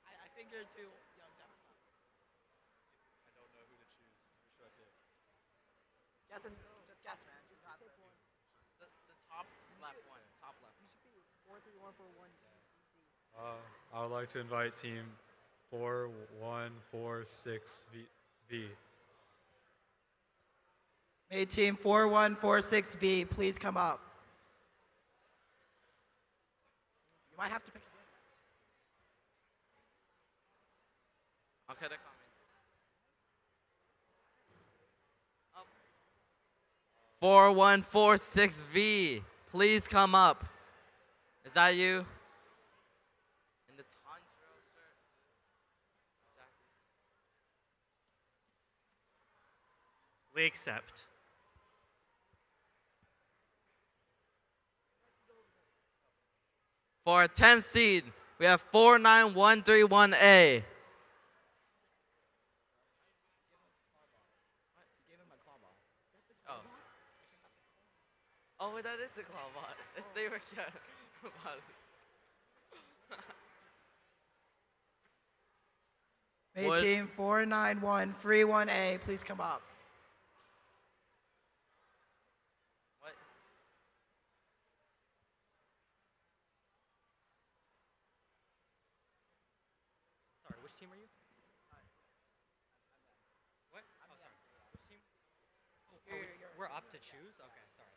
I think you're too young to have a son. I don't know who to choose. Who should I pick? Just guess, man. Just not this. The top left one. Top left. You should be 4-3-1-4-1. I would like to invite team 4146V. May team 4146B please come up. You might have to pick. Okay, they're coming. 4146V, please come up. Is that you? In the Tanjiro shirt? We accept. For our 10th seed, we have 49131A. Oh, that is the claw bot. It's safer about it. May team 49131A please come up. What? Sorry, which team are you? What? Oh, sorry. Which team? We're up to choose? Okay, sorry.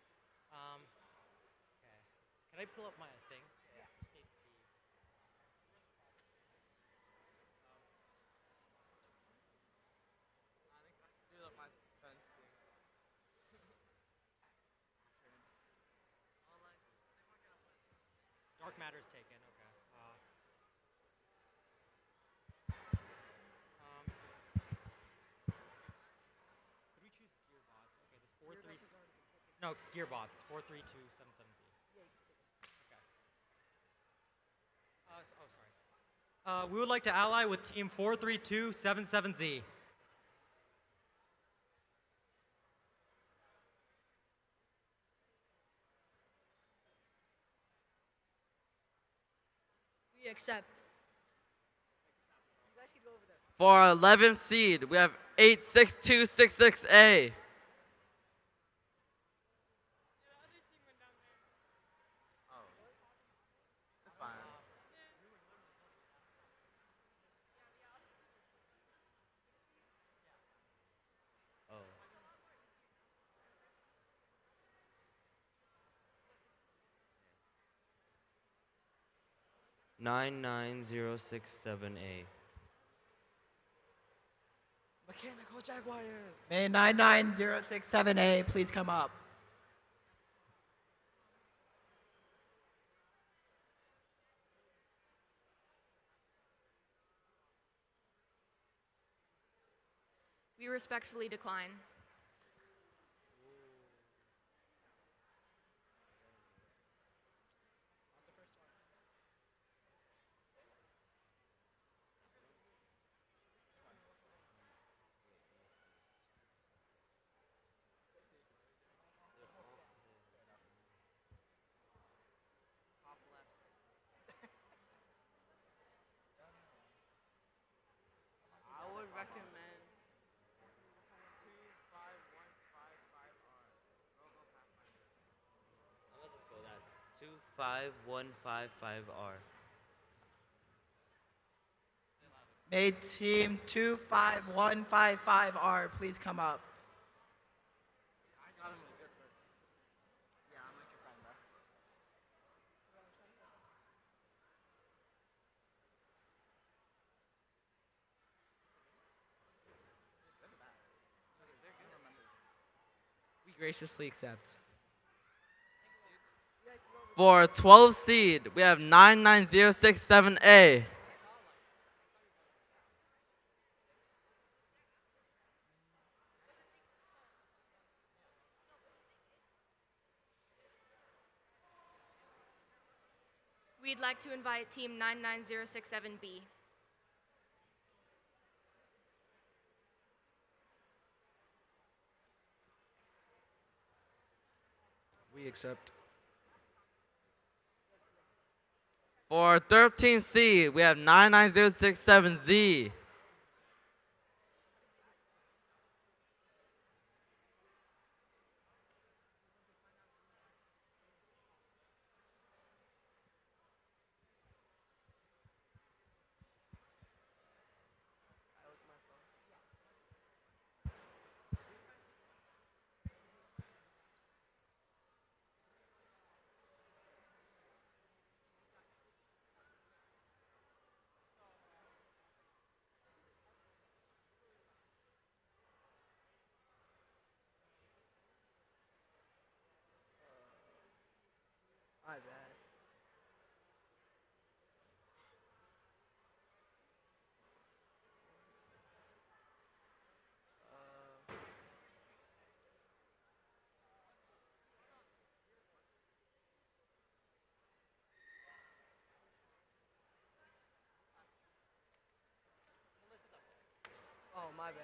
Okay. Can I pull up my thing? Yeah. Just need to see. Dark Matter's taken, okay. Could we choose Gearbots? Okay, there's 4-3. No, Gearbots, 43277Z. Okay. Oh, sorry. We would like to ally with team 43277Z. We accept. For our 11th seed, we have 86266A. Oh. 99067A. Mechanical Jaguars. May 99067A please come up. We respectfully decline. I would recommend 25155R. 5155R. May team 25155R please come up. We graciously accept. For 12 seed, we have 99067A. We'd like to invite team 99067B. We accept. For 13 seed, we have 99067Z. My bad. Oh, my bad.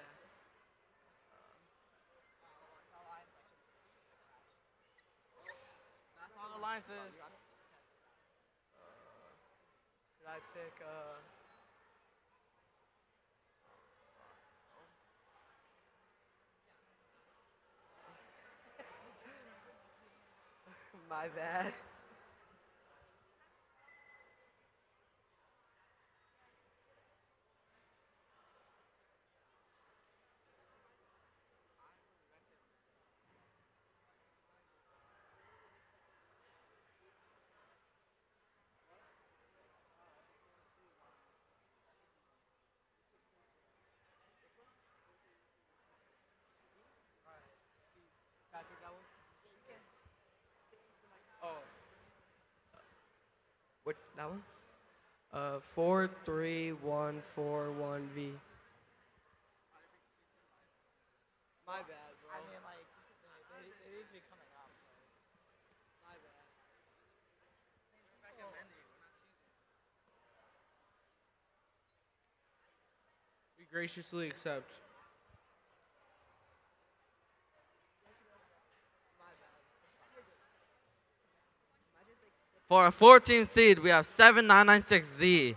That's all the lines is. Could I pick my bad. Oh. What, that one? 43141V. My bad, bro. I mean, like, they need to be coming up. My bad. We graciously accept. For a 14 seed, we have 7996Z.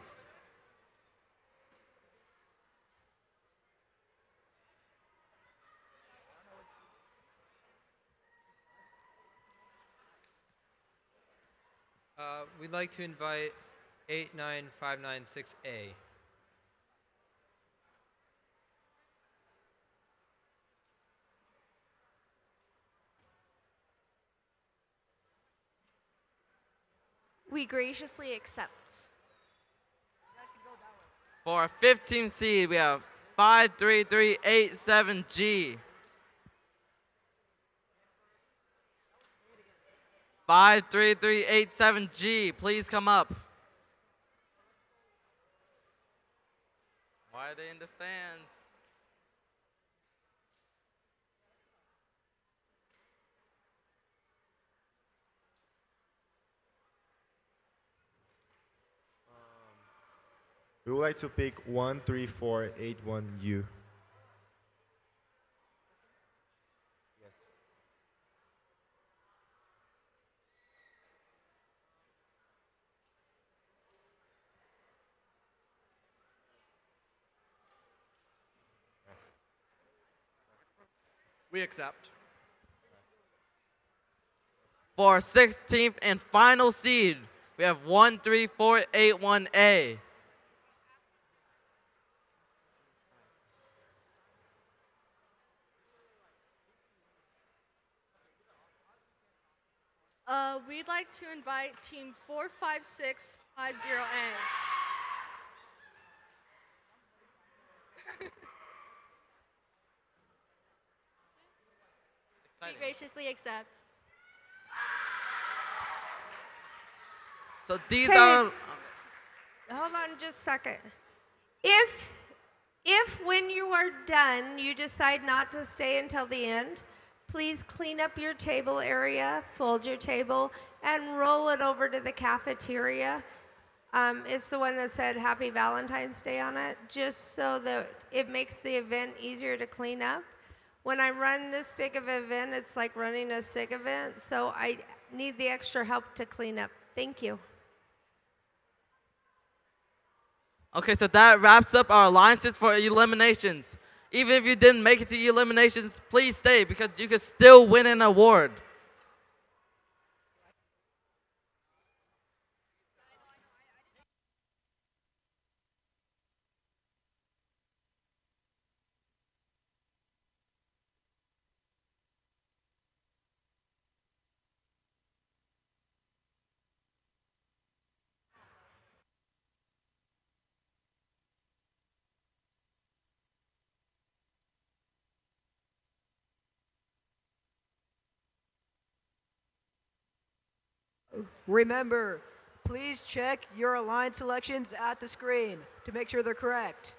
We'd like to invite 89596A. We graciously accept. For a 15 seed, we have 53387G. 53387G, please come up. Why are they in the stands? We would like to pick 13481U. Yes. We accept. For our 16th and final seed, we have 13481A. We'd like to invite Team 45650A. We graciously accept. So these Okay. are. Hold on just a second. If when you are done, you decide not to stay until the end, please clean up your table area, fold your table, and roll it over to the cafeteria. It's the one that said Happy Valentine's Day on it, just so that it makes the event easier to clean up. When I run this big of an event, it's like running a SIG event, so I need the extra help to clean up. Thank you. Okay, so that wraps up our alliances for eliminations. Even if you didn't make it to eliminations, please stay because you can still win an award. Remember, please check your alliance selections at the screen to make sure they're correct.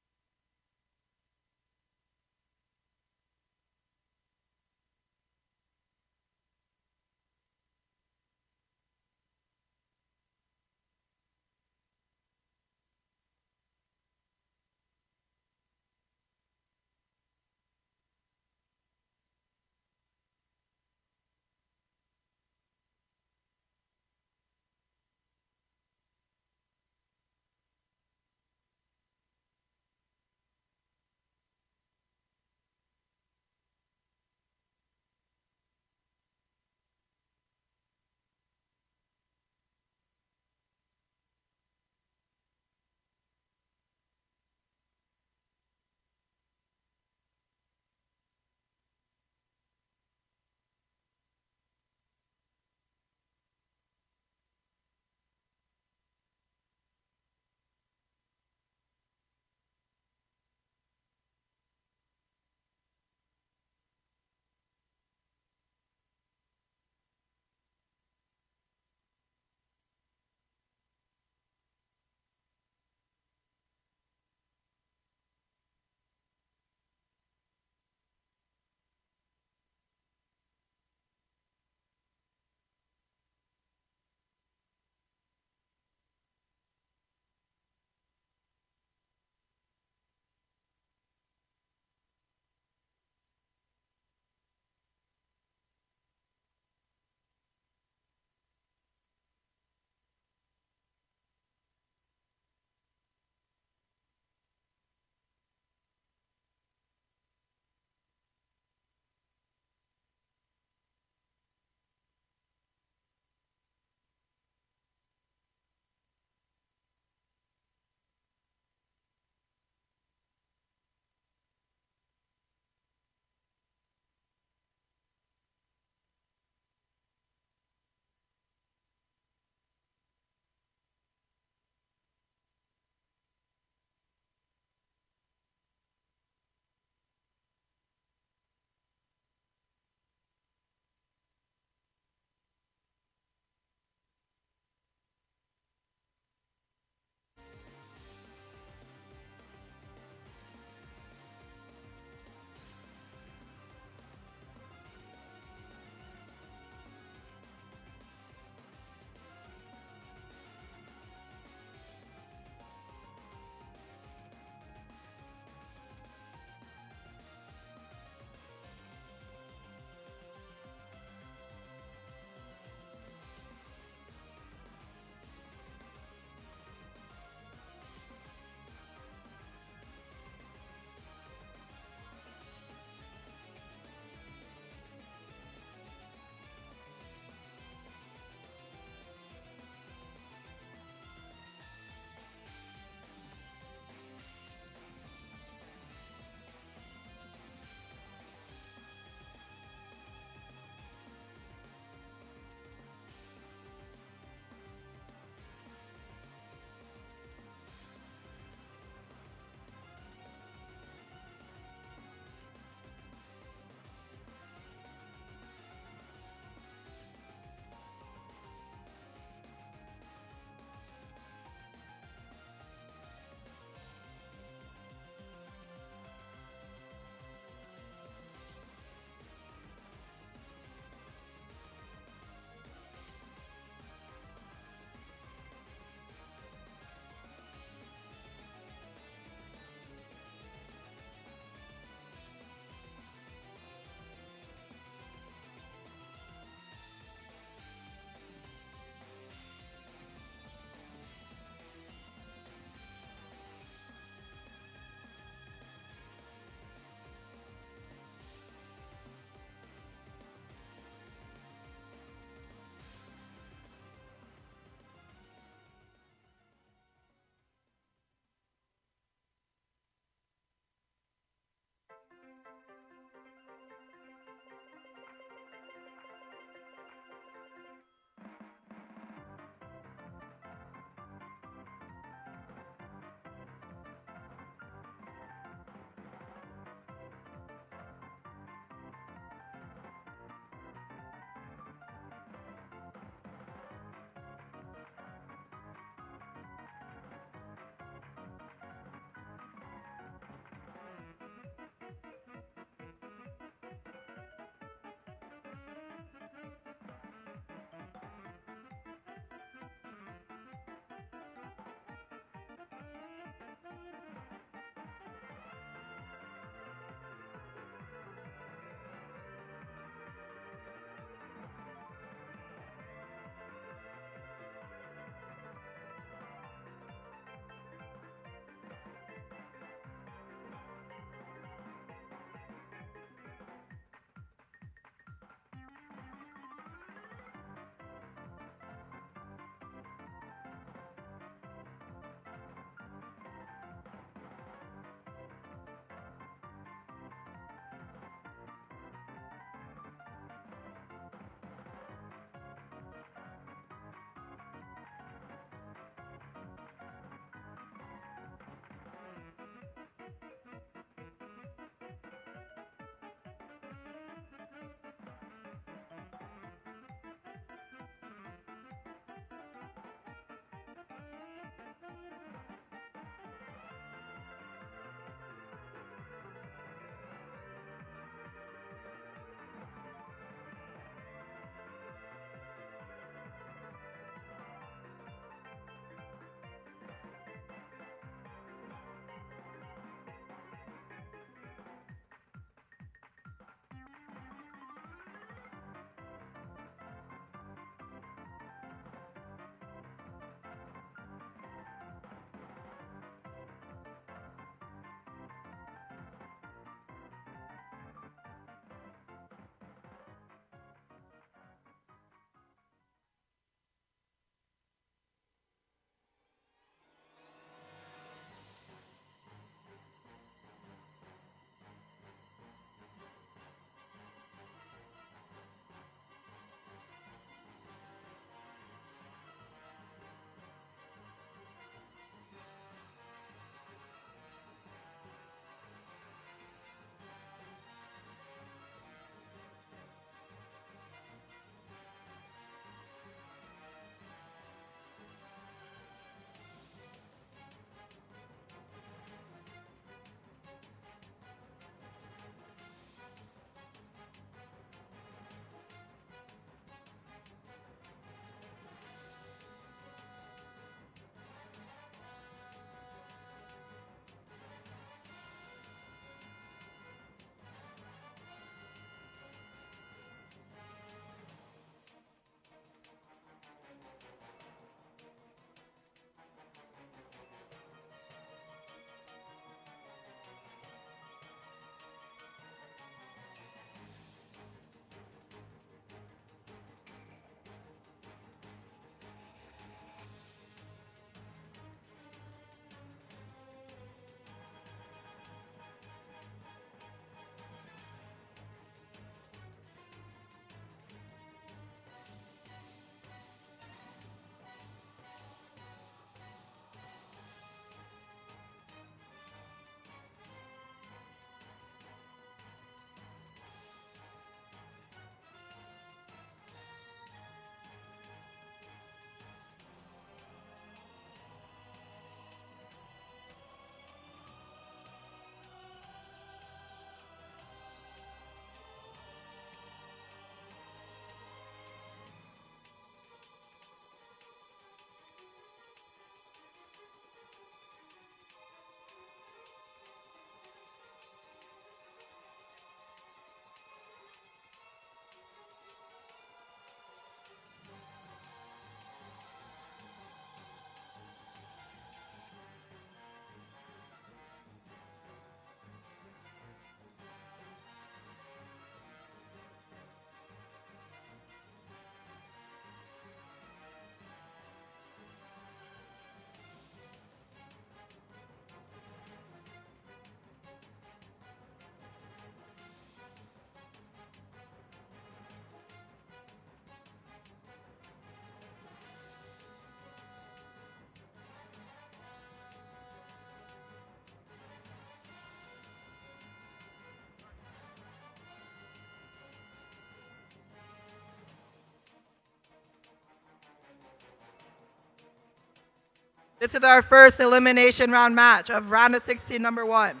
This is our first elimination round match of round of 16, number 1.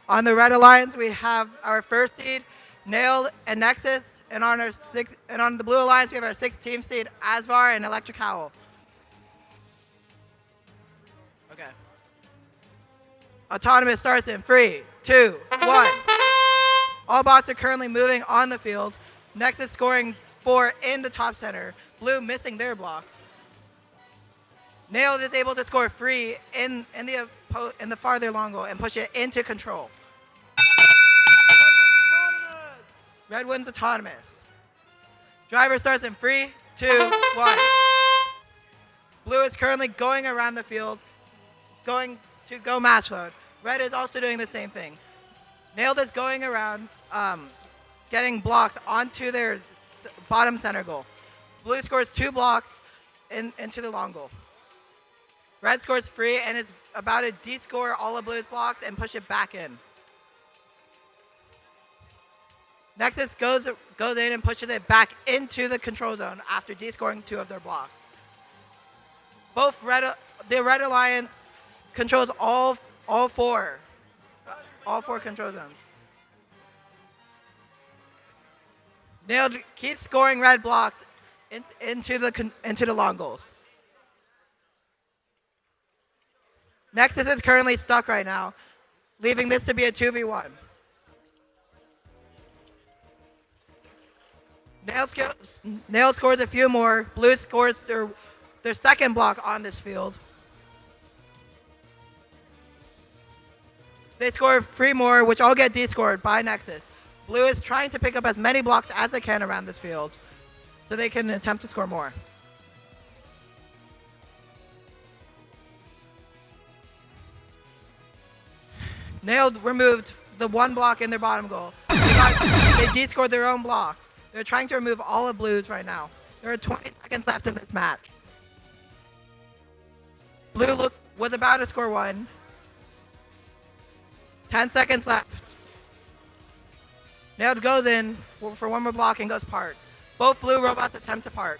On the Red Alliance, we have our first seed, Nailed and Nexus, and on the Blue Alliance, we have our 6th seed, Asvar and Electric Owl. Okay. Autonomous starts in 3, 2, 1. All blocks are currently moving on the field. Nexus scoring 4 in the top center. Blue missing their blocks. Nailed is able to score 3 in the farther long goal and push it into control. Red wins autonomous. Driver starts in 3, 2, 1. Blue is currently going around the field, going to go match load. Red is also doing the same thing. Nailed is going around, getting blocks onto their bottom center goal. Blue scores 2 blocks into the long goal. Red scores 3 and is about to de-score all of Blue's blocks and push it back in. Nexus goes in and pushes it back into the control zone after de-scoring 2 of their blocks. The Red Alliance controls all 4 control zones. Nailed keeps scoring red blocks into the long goals. Nexus is currently stuck right now, leaving this to be a 2v1. Nail scores a few more. Blue scores their second block on this field. They score 3 more, which all get de-scored by Nexus. Blue is trying to pick up as many blocks as they can around this field so they can attempt to score more. Nailed removed the 1 block in their bottom goal. They de-scored their own blocks. They're trying to remove all of Blue's right now. There are 20 seconds left in this match. Blue was about to score 1. 10 seconds left. Nailed goes in for 1 more block and goes part. Both blue robots attempt to part.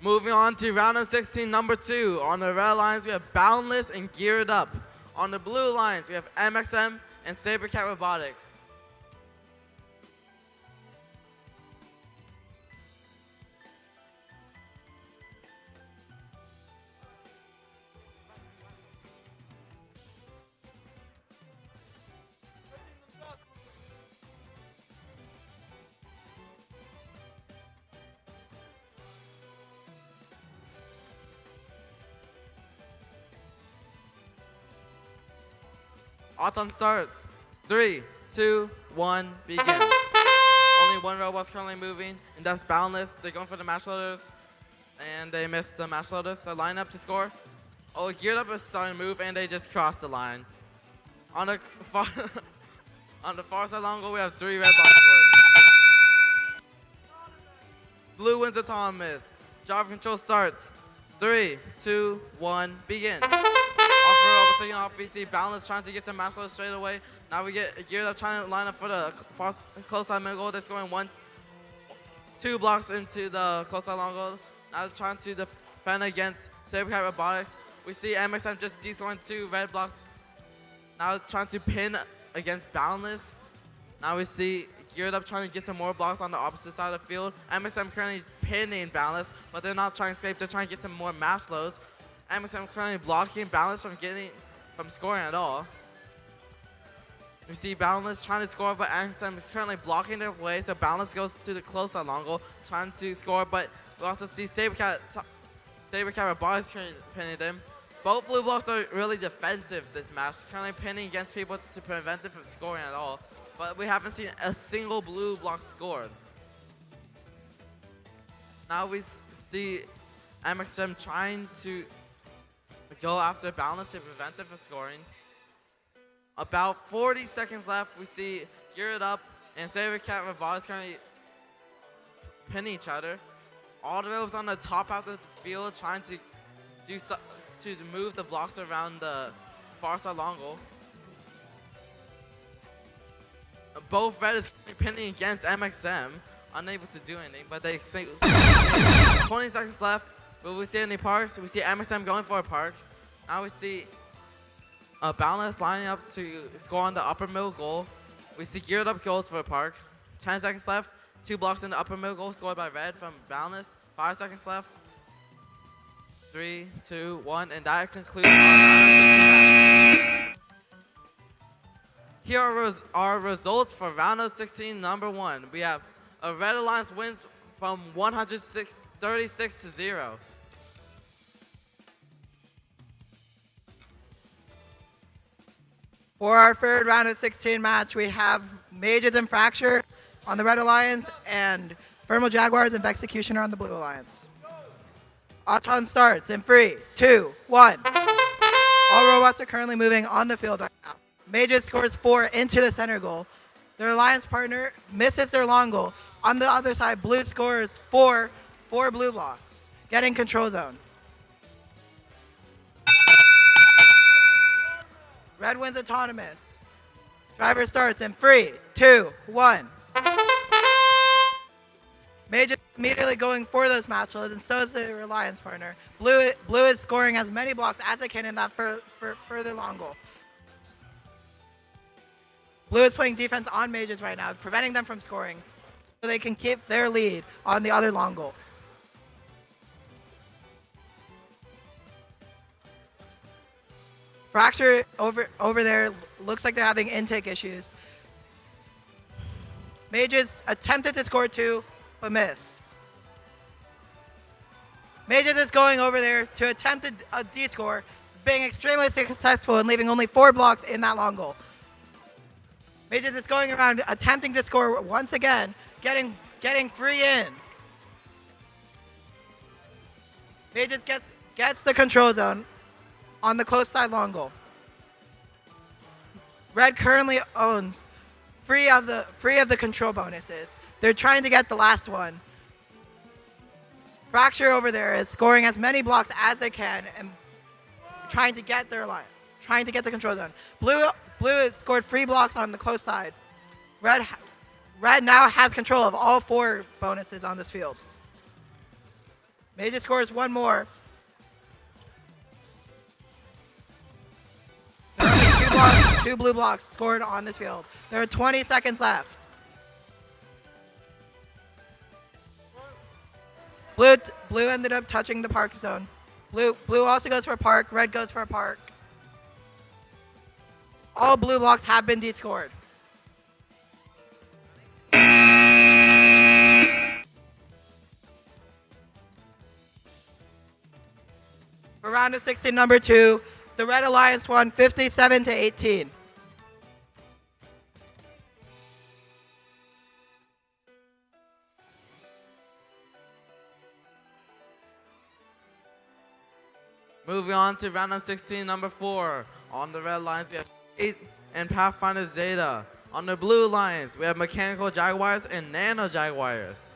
Moving on to round of 16, number 2. On the red lines, we have Boundless and Geared Up. On the blue lines, we have MXM and Sabercat Robotics. Auton starts. 3, 2, 1, begin. Only one robot's currently moving, and that's Boundless. They're going for the match loaders, and they missed the match loaders. They line up to score. Oh, Geared Up is starting to move, and they just crossed the line. On the far, on the far side long goal, we have 3 red box scored. Blue wins autonomous. Driver control starts. 3, 2, 1, begin. Taking off, we see Boundless trying to get some match loads straight away. Now we get Geared Up trying to line up for the close side middle goal. They're scoring 2 blocks into the close side long goal. Now they're trying to defend against Sabercat Robotics. We see MXM just descoring 2 red blocks. Now trying to pin against Boundless. Now we see Geared Up trying to get some more blocks on the opposite side of the field. MXM currently pinning Boundless, but they're not trying to escape. They're trying to get some more match loads. MXM currently blocking Boundless from scoring at all. We see Boundless trying to score, but MXM is currently blocking their way, so Boundless goes to the close side long goal, trying to score, but we also see Sabercat Robotics currently pinning them. Both blue blocks are really defensive this match, currently pinning against people to prevent them from scoring at all, but we haven't seen a single blue block scored. Now we see MXM trying to go after Boundless to prevent them from scoring. About 40 seconds left. We see Geared Up and Sabercat Robotics currently pinning each other. All the ropes on the top half of the field trying to move the blocks around the far side long goal. Both red is pinning against MXM, unable to do anything, but they 20 seconds left. Will we see any parks? We see MXM going for a park. Now we see Boundless lining up to score on the upper middle goal. We see Geared Up goes for a park. 10 seconds left. 2 blocks in the upper middle goal scored by red from Boundless. 5 seconds left. 3, 2, 1, and that concludes our round of 16 match. Here are our results for round of 16, number 1. We have a Red Alliance wins from 36 to 0. For our third round of 16 match, we have Mages and Fracture on the Red Alliance, and Thermal Jaguars and Vexecutioner on the Blue Alliance. Auton starts in 3, 2, 1. All robots are currently moving on the field right now. Mages scores 4 into the center goal. Their alliance partner misses their long goal. On the other side, Blue scores 4 blue blocks, getting control zone. Red wins autonomous. Driver starts in 3, 2, 1. Mage is immediately going for those match loads, and so is the alliance partner. Blue is scoring as many blocks as it can in that further long goal. Blue is playing defense on Mages right now, preventing them from scoring, so they can keep their lead on the other long goal. Fracture over there looks like they're having intake issues. Mages attempted to score 2, but missed. Mages is going over there to attempt a D-score, being extremely successful and leaving only 4 blocks in that long goal. Mages is going around attempting to score once again, getting 3 in. Mages gets the control zone on the close side long goal. Red currently owns 3 of the control bonuses. They're trying to get the last one. Fracture over there is scoring as many blocks as they can and trying to get their line, trying to get the control zone. Blue has scored 3 blocks on the close side. Red now has control of all 4 bonuses on this field. Major scores one more. There are two blue blocks scored on this field. There are 20 seconds left. Blue ended up touching the park zone. Blue also goes for a park. Red goes for a park. All blue blocks have been descored. For round of 16, number 2, the Red Alliance won 57-18. Moving on to round of 16, number 4. On the red lines, we have State and Pathfinder Zeta. On the blue lines, we have Mechanical Jaguars and Nano Jaguars.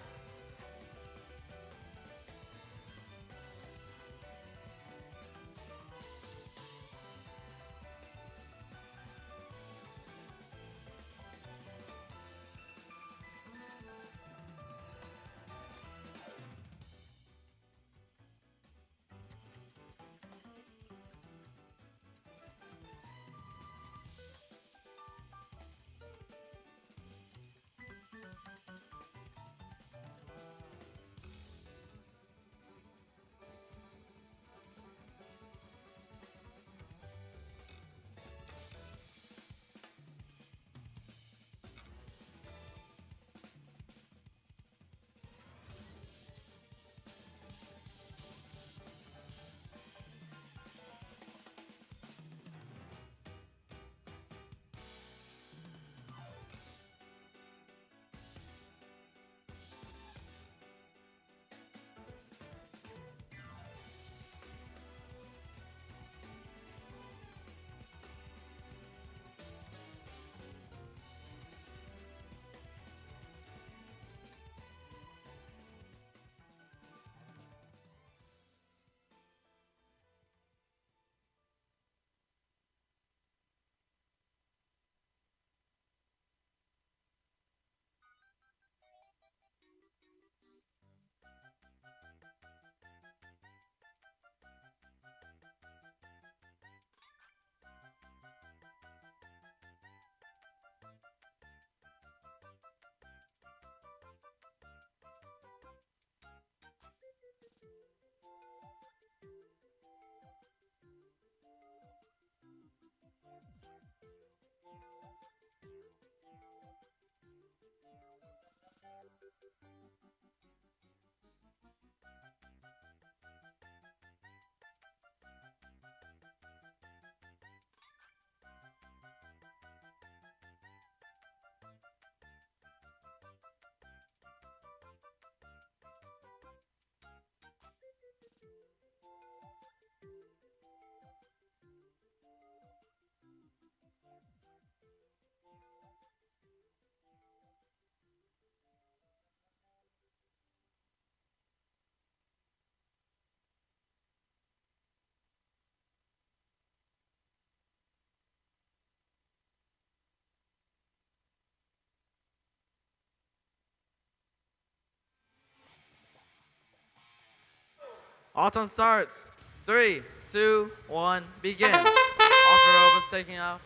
All time starts. 3, 2, 1, begin. Offer Robo's taking off.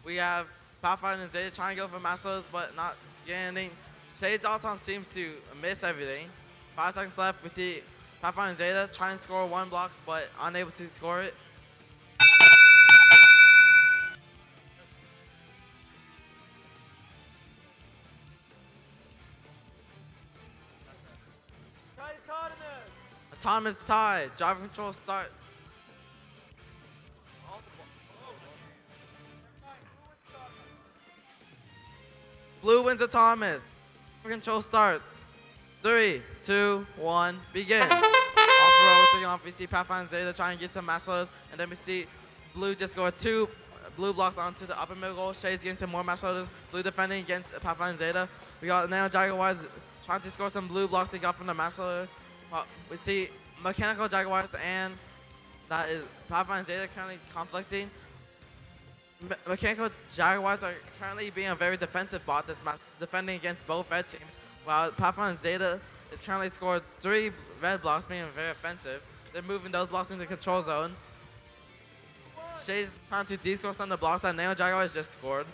We have Pathfinder and Zeta trying to go for match loads, but not getting. Shades Alton seems to miss everything. 5 seconds left. We see Pathfinder and Zeta trying to score one block, but unable to score it. Autonomous tie. Driver control start. Blue wins autonomous. Driver control starts. 3, 2, 1, begin. Off row, taking off. We see Pathfinder and Zeta trying to get some match loads, and then we see Blue just score 2 blue blocks onto the upper middle goal. Shades getting some more match loads. Blue defending against Pathfinder and Zeta. We got Nano Jaguars trying to score some blue blocks to get from the match loader. We see Mechanical Jaguars and that is Pathfinder and Zeta currently conflicting. Mechanical Jaguars are currently being a very defensive bot this match, defending against both red teams, while Pathfinder and Zeta is currently scored 3 red blocks, being very offensive. They're moving those blocks into the control zone. Shay's trying to de-score some of the blocks that Nano Jaguars just scored,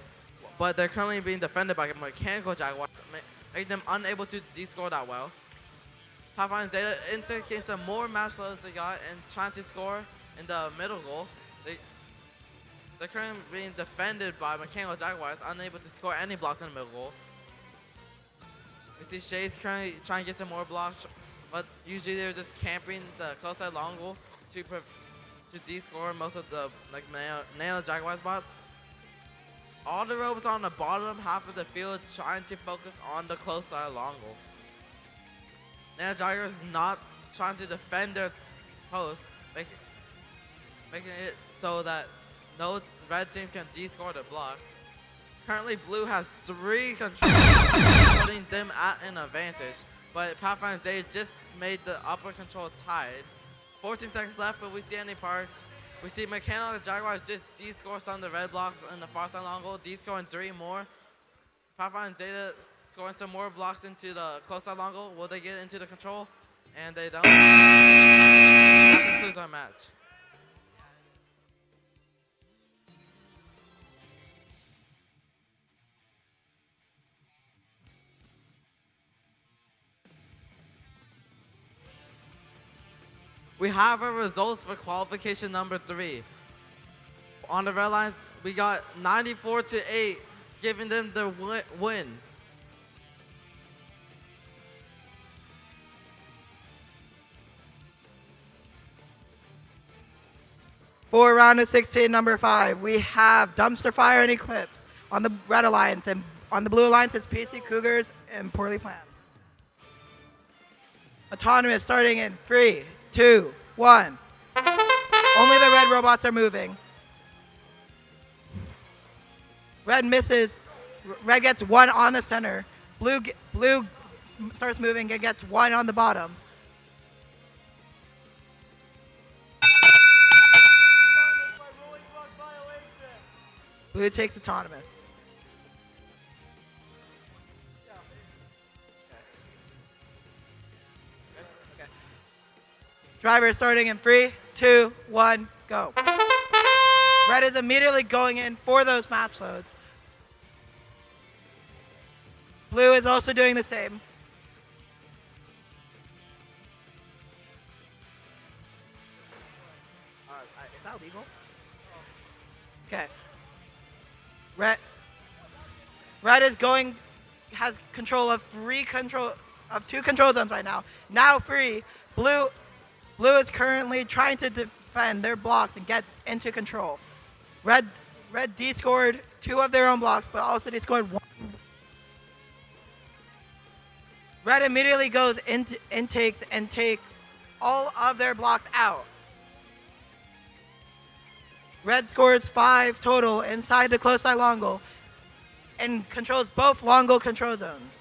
but they're currently being defended by Mechanical Jaguars, making them unable to de-score that well. Pathfinder Zeta indicating some more match loads they got and trying to score in the middle goal. They're currently being defended by Mechanical Jaguars, unable to score any blocks in the middle goal. We see Shay's currently trying to get some more blocks, but usually they're just camping the close side long goal to de-score most of the Nano Jaguar spots. All the robots on the bottom half of the field trying to focus on the close side long goal. Nano Jaguar is not trying to defend their post, making it so that no red team can de-score their blocks. Currently, blue has 3 controls, putting them at an advantage. But Pathfinder Zeta just made the upper control tied. 14 seconds left, but we see any parks. We see Mechanical Jaguars just de-score some of the red blocks in the far side long goal, de-scoring 3 more. Pathfinder Zeta scoring some more blocks into the close side long goal. Will they get into the control? And they don't. That concludes our match. We have our results for qualification number 3. On the red lines, we got 94-8, giving them the win. For round of 16, number 5, we have Dumpster Fire and Eclipse on the red alliance, and on the blue alliance, it's PC Cougars and Poorly Planned. Autonomous starting in 3, 2, 1. Only the red robots are moving. Red misses. Red gets 1 on the center. Blue starts moving and gets 1 on the bottom. Blue takes autonomous. Driver starting in 3, 2, 1, go. Red is immediately going in for those match loads. Blue is also doing the same. Is that legal? Okay. Red is has control of 2 control zones right now. Now free. Blue is currently trying to defend their blocks and get into control. Red de-scored 2 of their own blocks, but also de-scored 1. Red immediately goes into intakes and takes all of their blocks out. Red scores 5 total inside the close side long goal and controls both long goal control zones.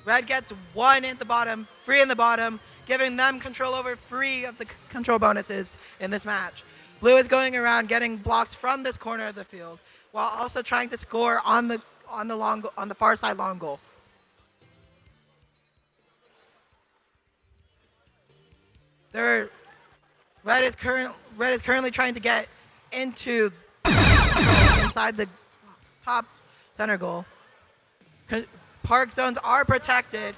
Red gets 1 at the bottom, 3 in the bottom, giving them control over 3 of the control bonuses in this match. Blue is going around getting blocks from this corner of the field, while also trying to score on the far side long goal. Red is currently trying to get into inside the top center goal. Park zones are protected.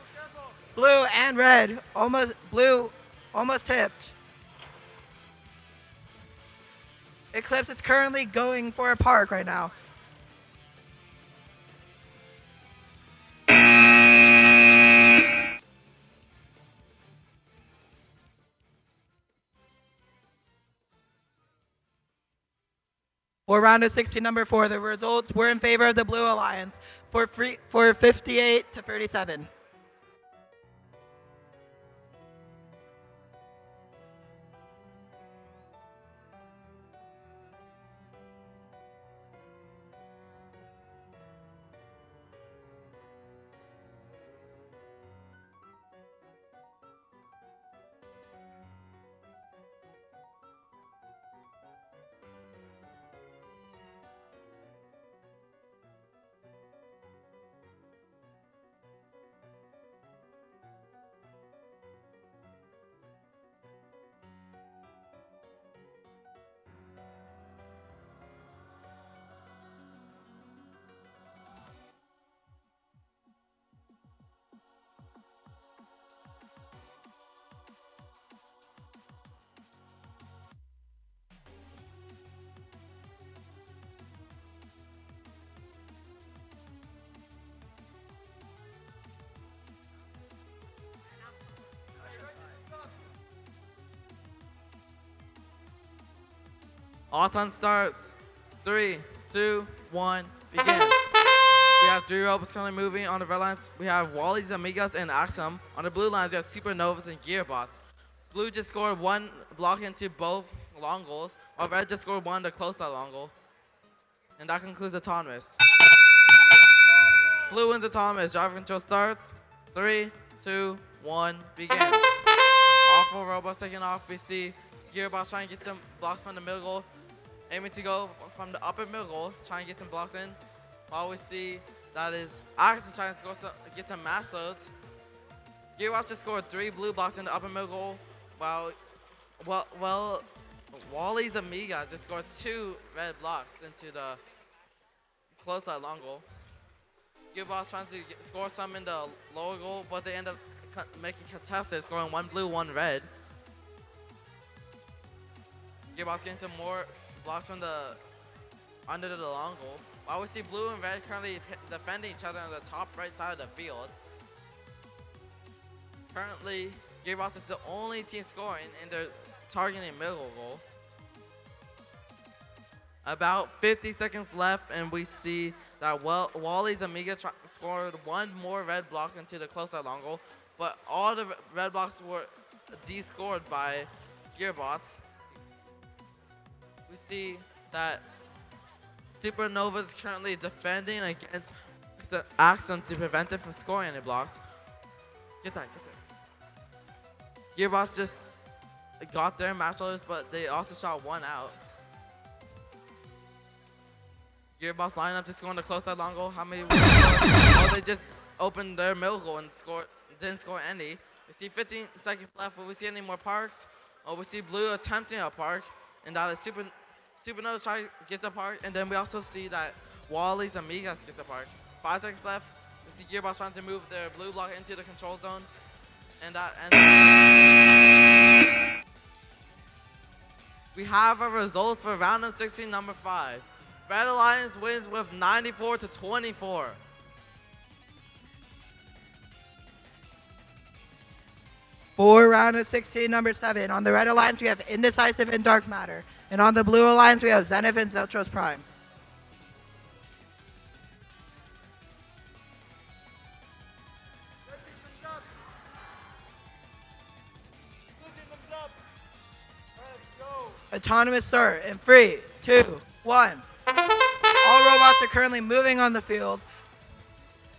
Blue and red almost tipped. Eclipse is currently going for a park right now. For round of 16, number 4, the results were in favor of the Blue Alliance for 58 to 37. All-time starts. 3, 2, 1, begin. We have 3 robots currently moving. On the red lines, we have Wally's, Amigas, and Axum. On the blue lines, we have Supernovas and Gearbots. Blue just scored 1 block into both long goals, while red just scored 1 to close that long goal. And that concludes autonomous. Blue wins autonomous. Driver control starts. 3, 2, 1, begin. All 4 robots taking off. We see Gearbox trying to get some blocks from the middle goal, aiming to go from the upper middle goal, trying to get some blocks in. While we see that is Axum trying to get some match loads. Gearbox just scored 3 blue blocks in the upper middle goal, while Wally's Amiga just scored 2 red blocks into the close side long goal. Gearbox trying to score some in the lower goal, but they end up making contested, scoring 1 blue, 1 red. Gearbox getting some more blocks from the under the long goal. While we see blue and red currently defending each other on the top right side of the field. Currently, Gearbox is the only team scoring, and they're targeting middle goal. About 50 seconds left, and we see that Wally's Amiga scored 1 more red block into the close side long goal, but all the red blocks were de-scored by Gearbots. We see that Supernova is currently defending against Axum to prevent it from scoring any blocks. Get that. Gearbox just got their match loaders, but they also shot 1 out. Gearbox lined up to score on the close side long goal. How many? Oh, they just opened their middle goal and didn't score any. We see 15 seconds left. Will we see any more parks? Oh, we see blue attempting a park, and that is Supernova trying to get a park, and then we also see that Wally's Amigas gets a park. 5 seconds left. We see Gearbox trying to move their blue block into the control zone, and that ends. We have our results for round of 16, number 5. Red Alliance wins with 94-24. For round of 16, number 7, on the Red Alliance we have Indecisive and Dark Matter. And on the Blue Alliance we have Zenith and Zeltros Prime. Autonomous start in 3, 2, 1. All robots are currently moving on the field.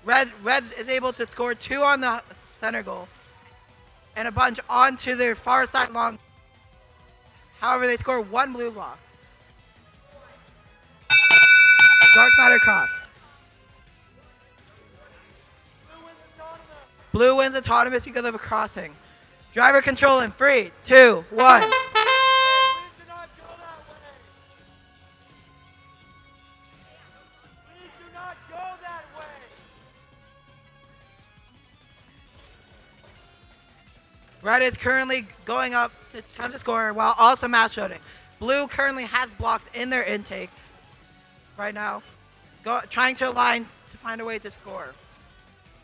Red is able to score 2 on the center goal and a bunch onto their far side long. However, they score 1 blue block. Dark Matter cross. Blue wins autonomous because of a crossing. Driver control in 3, 2, 1. Red is currently going up to attempt to score while also match loading. Blue currently has blocks in their intake right now, trying to align to find a way to score.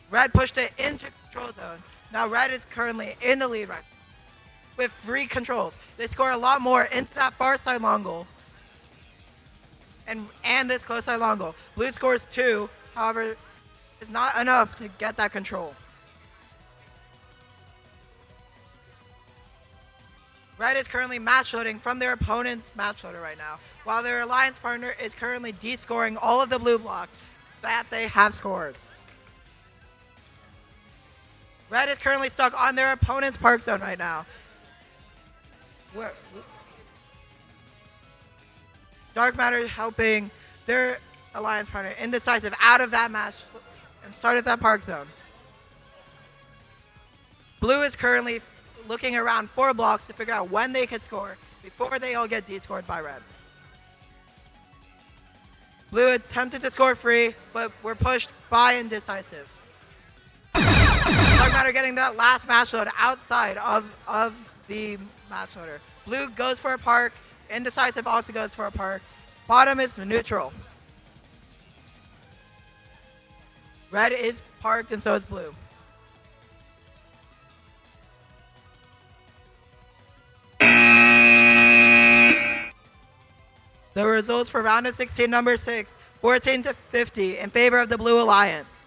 Red pushed it into control zone. Now Red is currently in the lead right now with 3 controls. They score a lot more into that far side long goal and this close side long goal. Blue scores 2, however, it's not enough to get that control. Red is currently match loading from their opponent's match loader right now, while their alliance partner is currently de-scoring all of the blue blocks that they have scored. Red is currently stuck on their opponent's park zone right now. Dark Matter is helping their alliance partner, Indecisive, out of that match and started that park zone. Blue is currently looking around 4 blocks to figure out when they can score before they all get de-scored by Red. Blue attempted to score free, but were pushed by Indecisive. Dark Matter getting that last match load outside of the match loader. Blue goes for a park. Indecisive also goes for a park. Bottom is neutral. Red is parked and so is blue. The results for round of 16, number 6, 14 to 50 in favor of the Blue Alliance.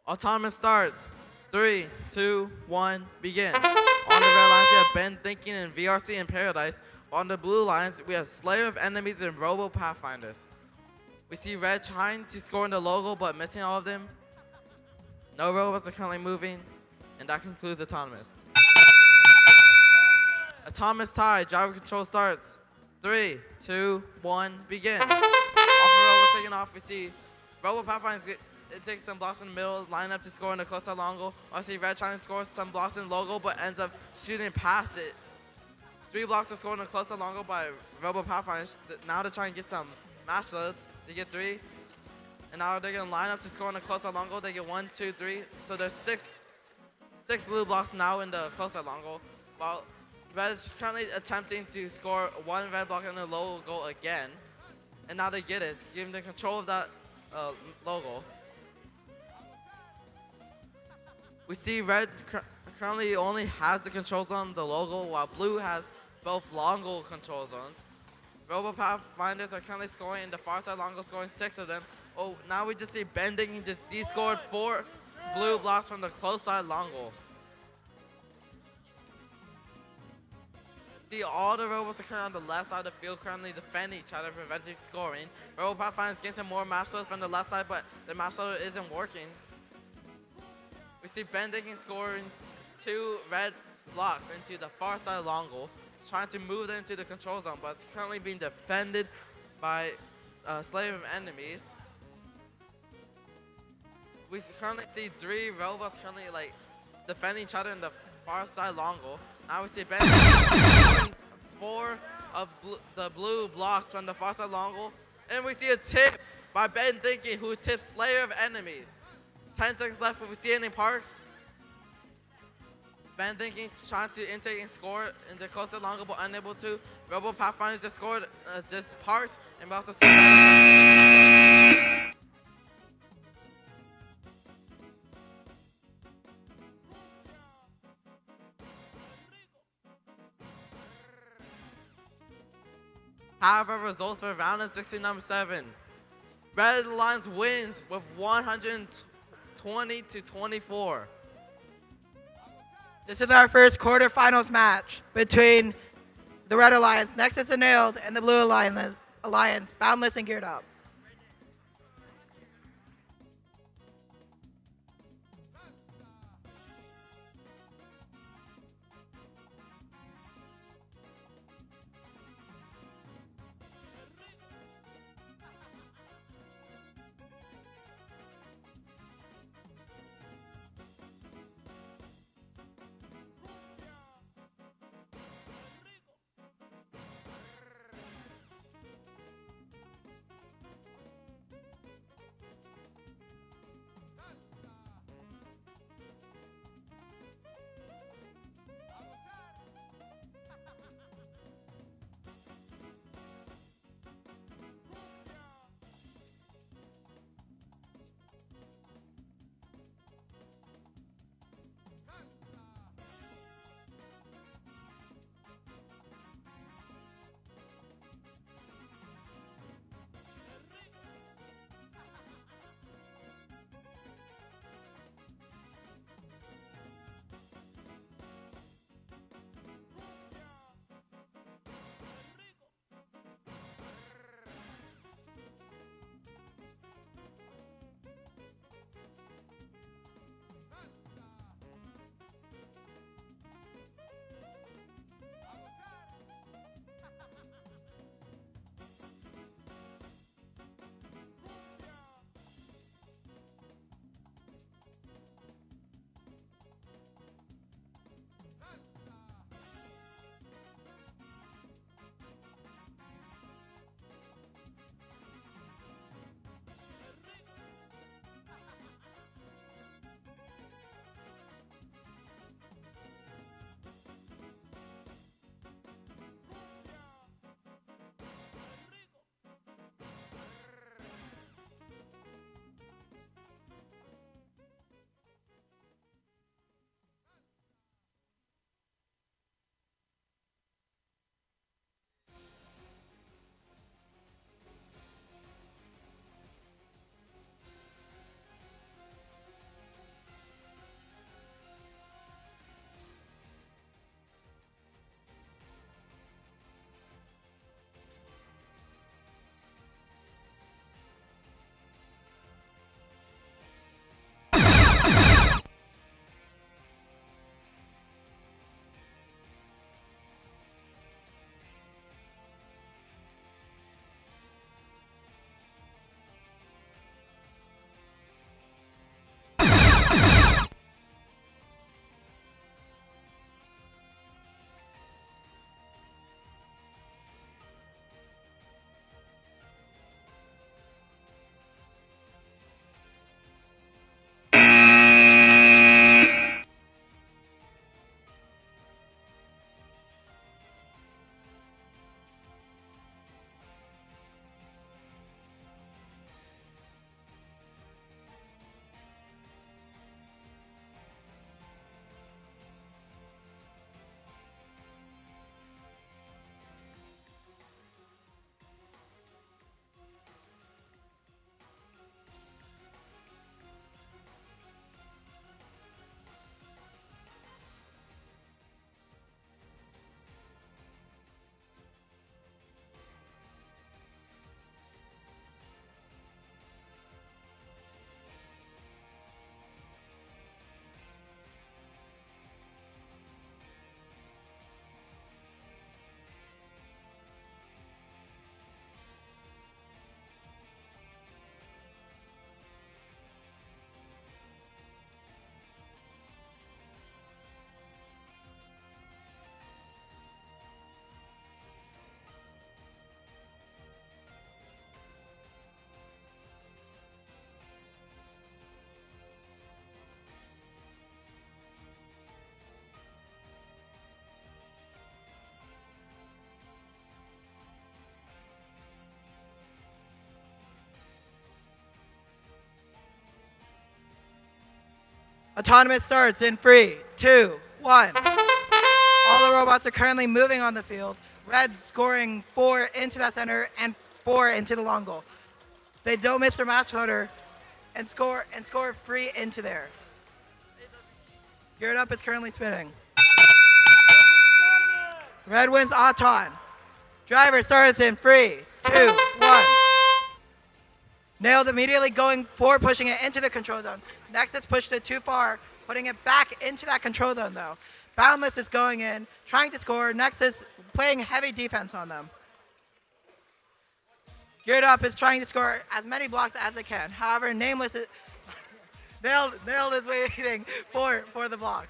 Autonomous starts. 3, 2, 1, begin. On the red lines, we have Ben Thinking and VRC in Paradise. On the blue lines, we have Slayer of Enemies and Robo Pathfinders. We see Red trying to score in the logo, but missing all of them. No robots are currently moving, and that concludes Autonomous. Autonomous tie, driver control starts. 3, 2, 1, begin. Off the robo taking off, we see Robo Pathfinders. It takes some blocks in the middle, line up to score in the close out long goal. I see Red trying to score some blocks in logo, but ends up shooting past it. 3 blocks to score in the close out long goal by Robo Pathfinders. Now they're trying to get some match loads. They get 3. And now they're going to line up to score in the close out long goal. They get 1, 2, 3. So there's six blue blocks now in the close out long goal. While Red is currently attempting to score 1 red block in the low goal again. And now they get it. It's giving them control of that logo. We see Red currently only has the control zone on the logo, while Blue has both long goal control zones. Robo Pathfinders are currently scoring in the far side long goal, scoring 6 of them. Oh, now we just see Bending. He just de-scored 4 blue blocks from the close side long goal. See all the robots are currently on the left side of the field, currently defending each other, preventing scoring. Robo Pathfinders getting some more match loads from the left side, but the match loader isn't working. We see Bending scoring 2 red blocks into the far side long goal, trying to move them into the control zone, but it's currently being defended by Slayer of Enemies. We currently see 3 robots currently defending each other in the far side long goal. Now we see Ben scoring 4 of the blue blocks from the far side long goal, and we see a tip by Ben Thinking, who tips Slayer of Enemies. 10 seconds left. If we see any parks, Ben Thinking trying to intake and score in the close to long goal, but unable to. Robo Pathfinders just scored, just parked, and we also see Red attempting to. However, results for round of 16, number 7. Red Alliance wins with 120 to 24. This is our first quarterfinals match between the Red Alliance, Nexus and Nailed, and the Blue Alliance, Boundless and Geared Up. Autonomous starts in 3, 2, 1. All the robots are currently moving on the field. Red scoring 4 into that center and 4 into the long goal. They don't miss their match loader and score 3 into there. Geared Up is currently spinning. Red wins Auton. Driver starts in 3, 2, 1. Nailed immediately going forward, pushing it into the control zone. Nexus pushed it too far, putting it back into that control zone though. Boundless is going in, trying to score. Nexus playing heavy defense on them. Geared Up is trying to score as many blocks as it can. However, Nameless is Nailed is waiting for the blocks.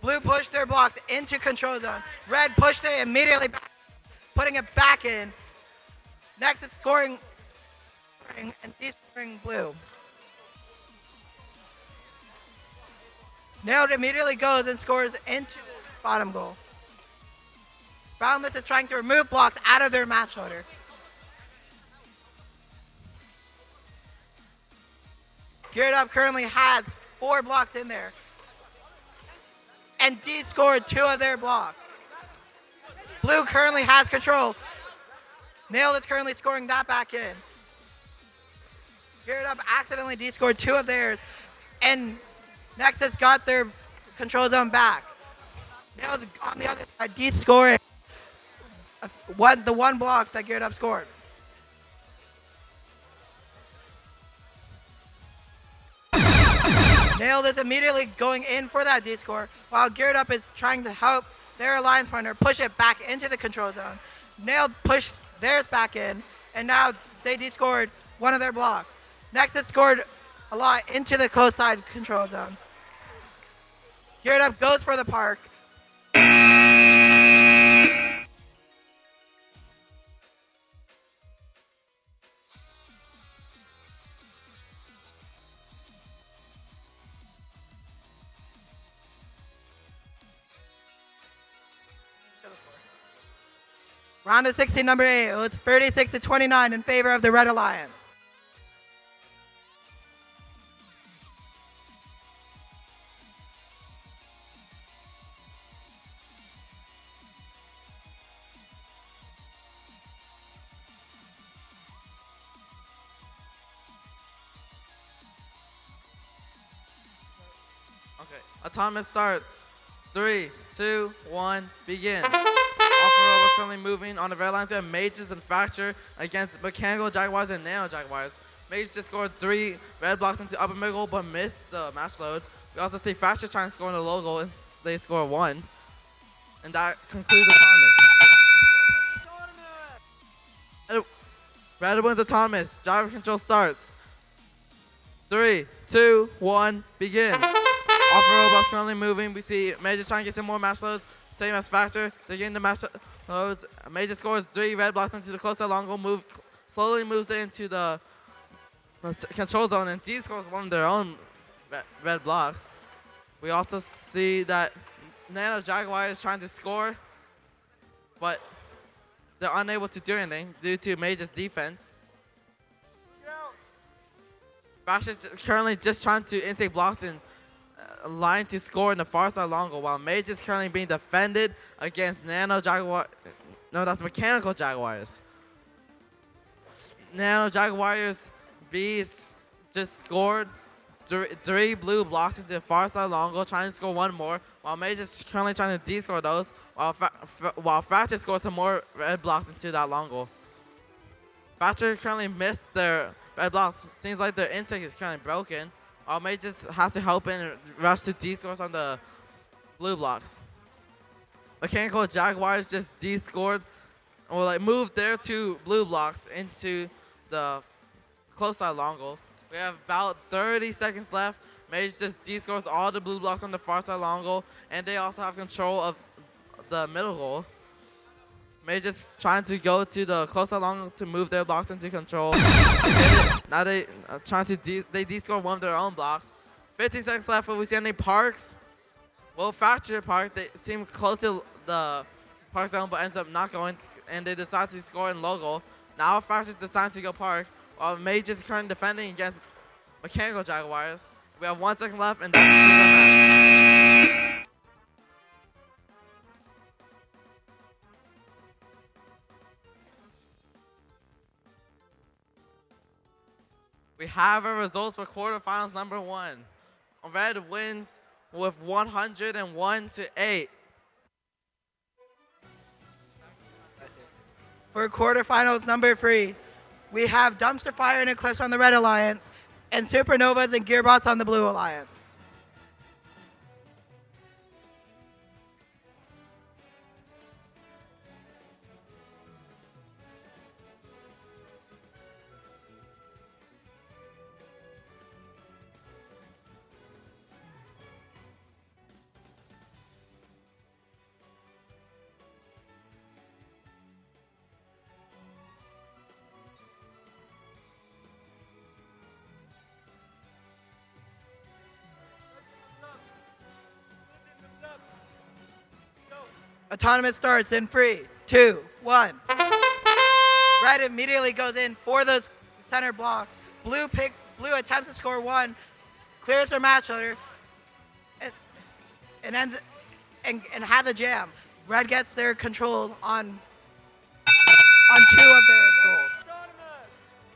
Blue pushed their blocks into control zone. Red pushed it immediately back, putting it back in. Nexus scoring and descoring Blue. Nailed immediately goes and scores into the bottom goal. Boundless is trying to remove blocks out of their match loader. Geared Up currently has 4 blocks in there. And D scored 2 of their blocks. Blue currently has control. Nailed is currently scoring that back in. Geared Up accidentally D scored 2 of theirs. And Nexus got their control zone back. Nailed on the other side, D scoring the one block that Geared Up scored. Nailed is immediately going in for that D score, while Geared Up is trying to help their alliance partner push it back into the control zone. Nailed pushed theirs back in, and now they D-scored one of their blocks. Nexus scored a lot into the close side control zone. Geared Up goes for the park. Round of 16, number 8. It was 36-29 in favor of the Red Alliance. Okay, autonomous starts. 3, 2, 1, begin. Alpha was currently moving on the red lines. We have Mages and Fracture against Mechanical Jaguars and Nano Jaguars. Mage just scored 3 red blocks into upper middle but missed the match load. We also see Fracture trying to score in the low goal and they score 1. And that concludes autonomous. Red wins autonomous. Driver control starts. 3, 2, 1, begin. Alpha robots currently moving. We see Major trying to get some more match loads. Same as Factor. They're getting the match loads. Major scores 3 red blocks into the closer long goal. Slowly moves it into the control zone, and D scores one of their own red blocks. We also see that Nano Jaguar is trying to score, but they're unable to do anything due to Major's defense. Factor is currently just trying to intake blocks and line to score in the far side long goal, while Mage is currently being defended against Nano Jaguar. No, that's Mechanical Jaguars. Nano Jaguars B just scored 3 blue blocks into the far side long goal, trying to score 1 more, while Mage is currently trying to D-score those, while Fracture scores some more red blocks into that long goal. Fracture currently missed their red blocks. Seems like their intake is currently broken. May just have to help in and rush to D-scores on the blue blocks. Mechanical Jaguars just D-scored, or like moved their 2 blue blocks into the close side long goal. We have about 30 seconds left. Mage just D-scores all the blue blocks on the far side long goal, and they also have control of the middle goal. Mage just trying to go to the close side long goal to move their blocks into control. Now they trying to D-score one of their own blocks. 15 seconds left. Will we see any parks? Well, Fracture Park, they seem close to the park zone, but ends up not going, and they decide to score in low goal. Now Fracture's deciding to go park. while Mage is currently defending against Mechanical Jaguars. We have 1 second left, and that concludes our match. We have our results for quarterfinals number 1. Red wins with 101-8. For quarterfinals number 3, we have Dumpster Fire and Eclipse on the Red Alliance, and Supernovas and Gearbots on the Blue Alliance. Autonomous starts in 3, 2, 1. Red immediately goes in for those center blocks. Blue attempts to score 1, clears their match loader, and has a jam. Red gets their control on 2 of their goals.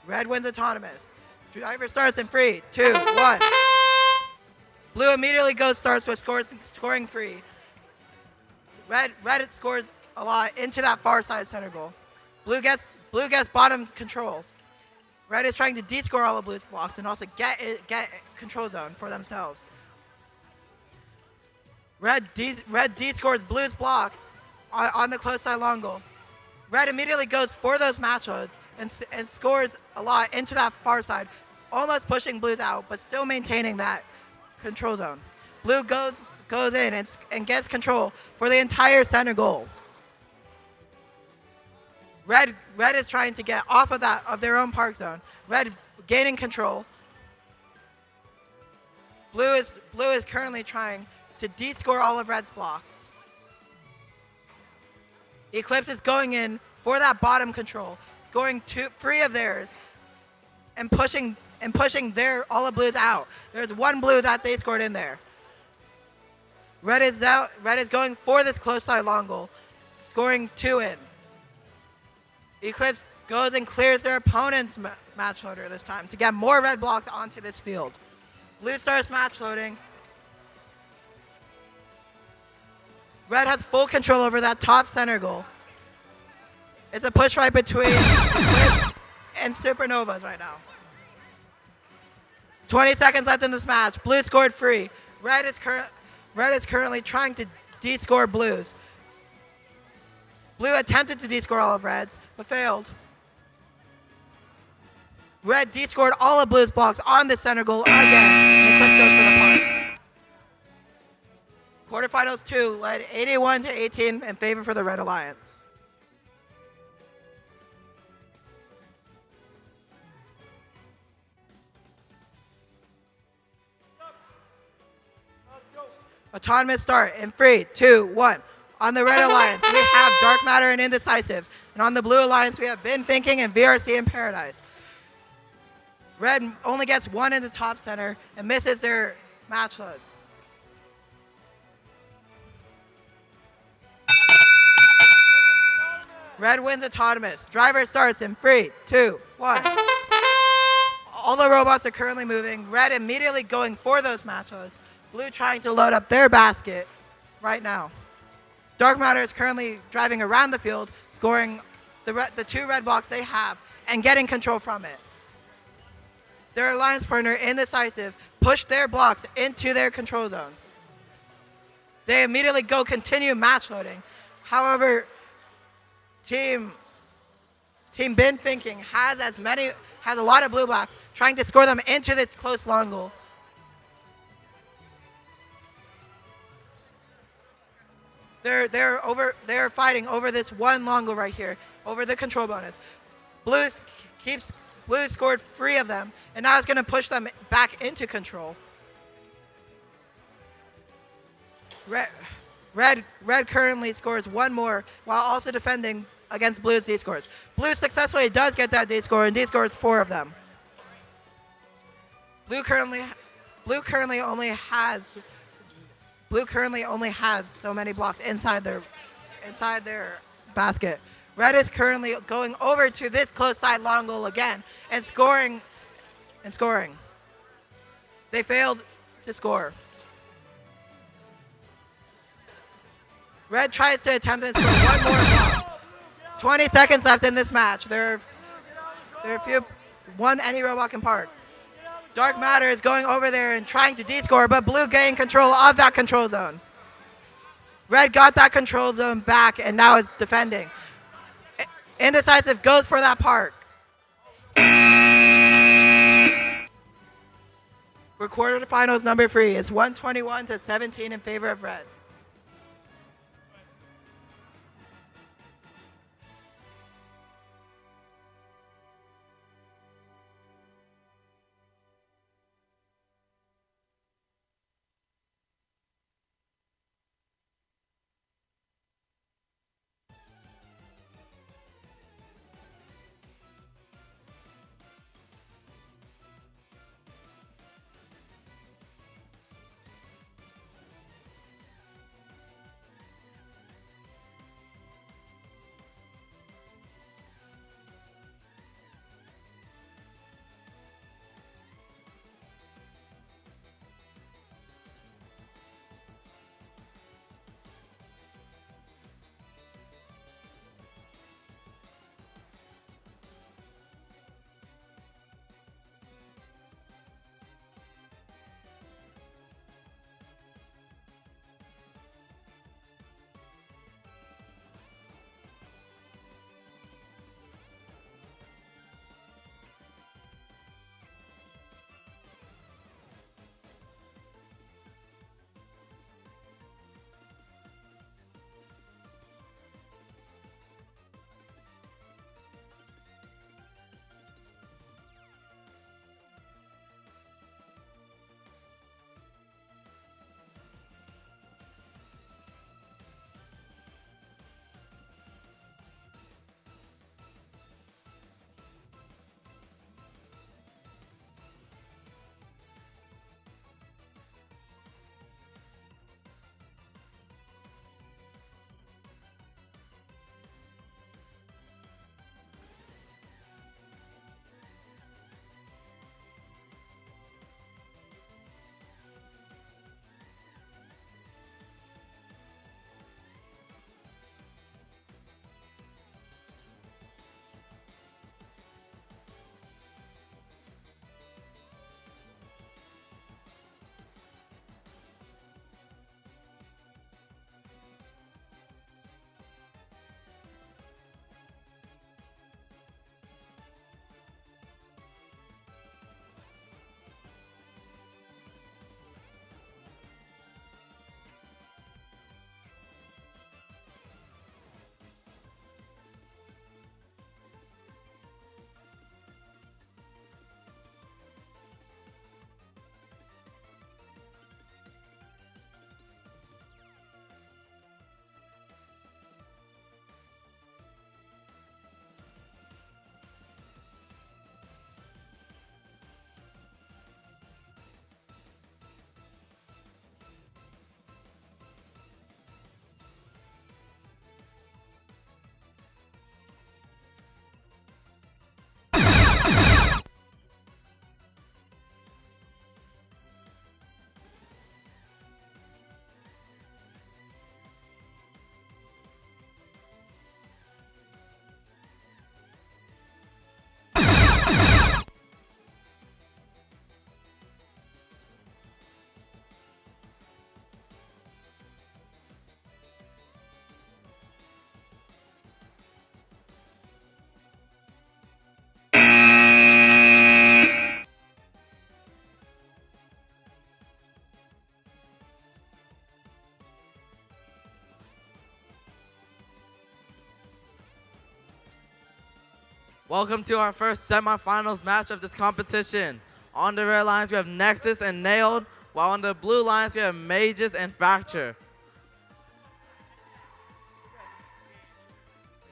Red wins autonomous. Driver starts in 3, 2, 1. Blue immediately starts with scoring 3. Red scores a lot into that far side center goal. Blue gets bottom control. Red is trying to de-score all of Blue's blocks and also get control zone for themselves. Red de-scores Blue's blocks on the close side long goal. Red immediately goes for those match loads and scores a lot into that far side, almost pushing Blue's out, but still maintaining that control zone. Blue goes in and gets control for the entire center goal. Red is trying to get off of their own park zone. Red gaining control. Blue is currently trying to de-score all of Red's blocks. Eclipse is going in for that bottom control, scoring 3 of theirs, and pushing all of Blue's out. There's 1 Blue that they scored in there. Red is out. Red is going for this close side long goal, scoring 2 in. Eclipse goes and clears their opponent's match loader this time to get more red blocks onto this field. Blue starts match loading. Red has full control over that top center goal. It's a push right between Eclipse and Supernovas right now. 20 seconds left in this match. Blue scored 3. Red is currently trying to de-score Blues. Blue attempted to de-score all of Red's, but failed. Red de-scored all of Blue's blocks on the center goal again, and Eclipse goes for the park. Quarterfinals 2 led 81-18 in favor for the Red Alliance. Autonomous start in 3, 2, 1. On the Red Alliance, we have Dark Matter and Indecisive. And on the Blue Alliance, we have Been Thinking and VRC in Paradise. Red only gets 1 in the top center and misses their match loads. Red wins autonomous. Driver starts in 3, 2, 1. All the robots are currently moving. Red immediately going for those match loads. Blue trying to load up their basket right now. Dark Matter is currently driving around the field, scoring the 2 red blocks they have and getting control from it. Their alliance partner, Indecisive, pushed their blocks into their control zone. They immediately continue match loading. However, Team Been Thinking has a lot of blue blocks, trying to score them into this close long goal. They're fighting over this 1 long goal right here, over the control bonus. Blue scored 3 of them, and now it's going to push them back into control. Red currently scores 1 more while also defending against Blue's D scores. Blue successfully does get that D score, and D scores 4 of them. Blue currently only has so many blocks inside their basket. Red is currently going over to this close side long goal again and scoring. They failed to score. Red tries to attempt to score one more block. 20 seconds left in this match. There are one any robot can park. Dark Matter is going over there and trying to D-score, but Blue gained control of that control zone. Red got that control zone back and now is defending. Indecisive goes for that park. For quarterfinals number 3, it's 121 to 17 in favor of Red. Welcome to our first semifinals match of this competition. On the red lines, we have Nexus and Nailed, while on the blue lines, we have Mages and Fracture.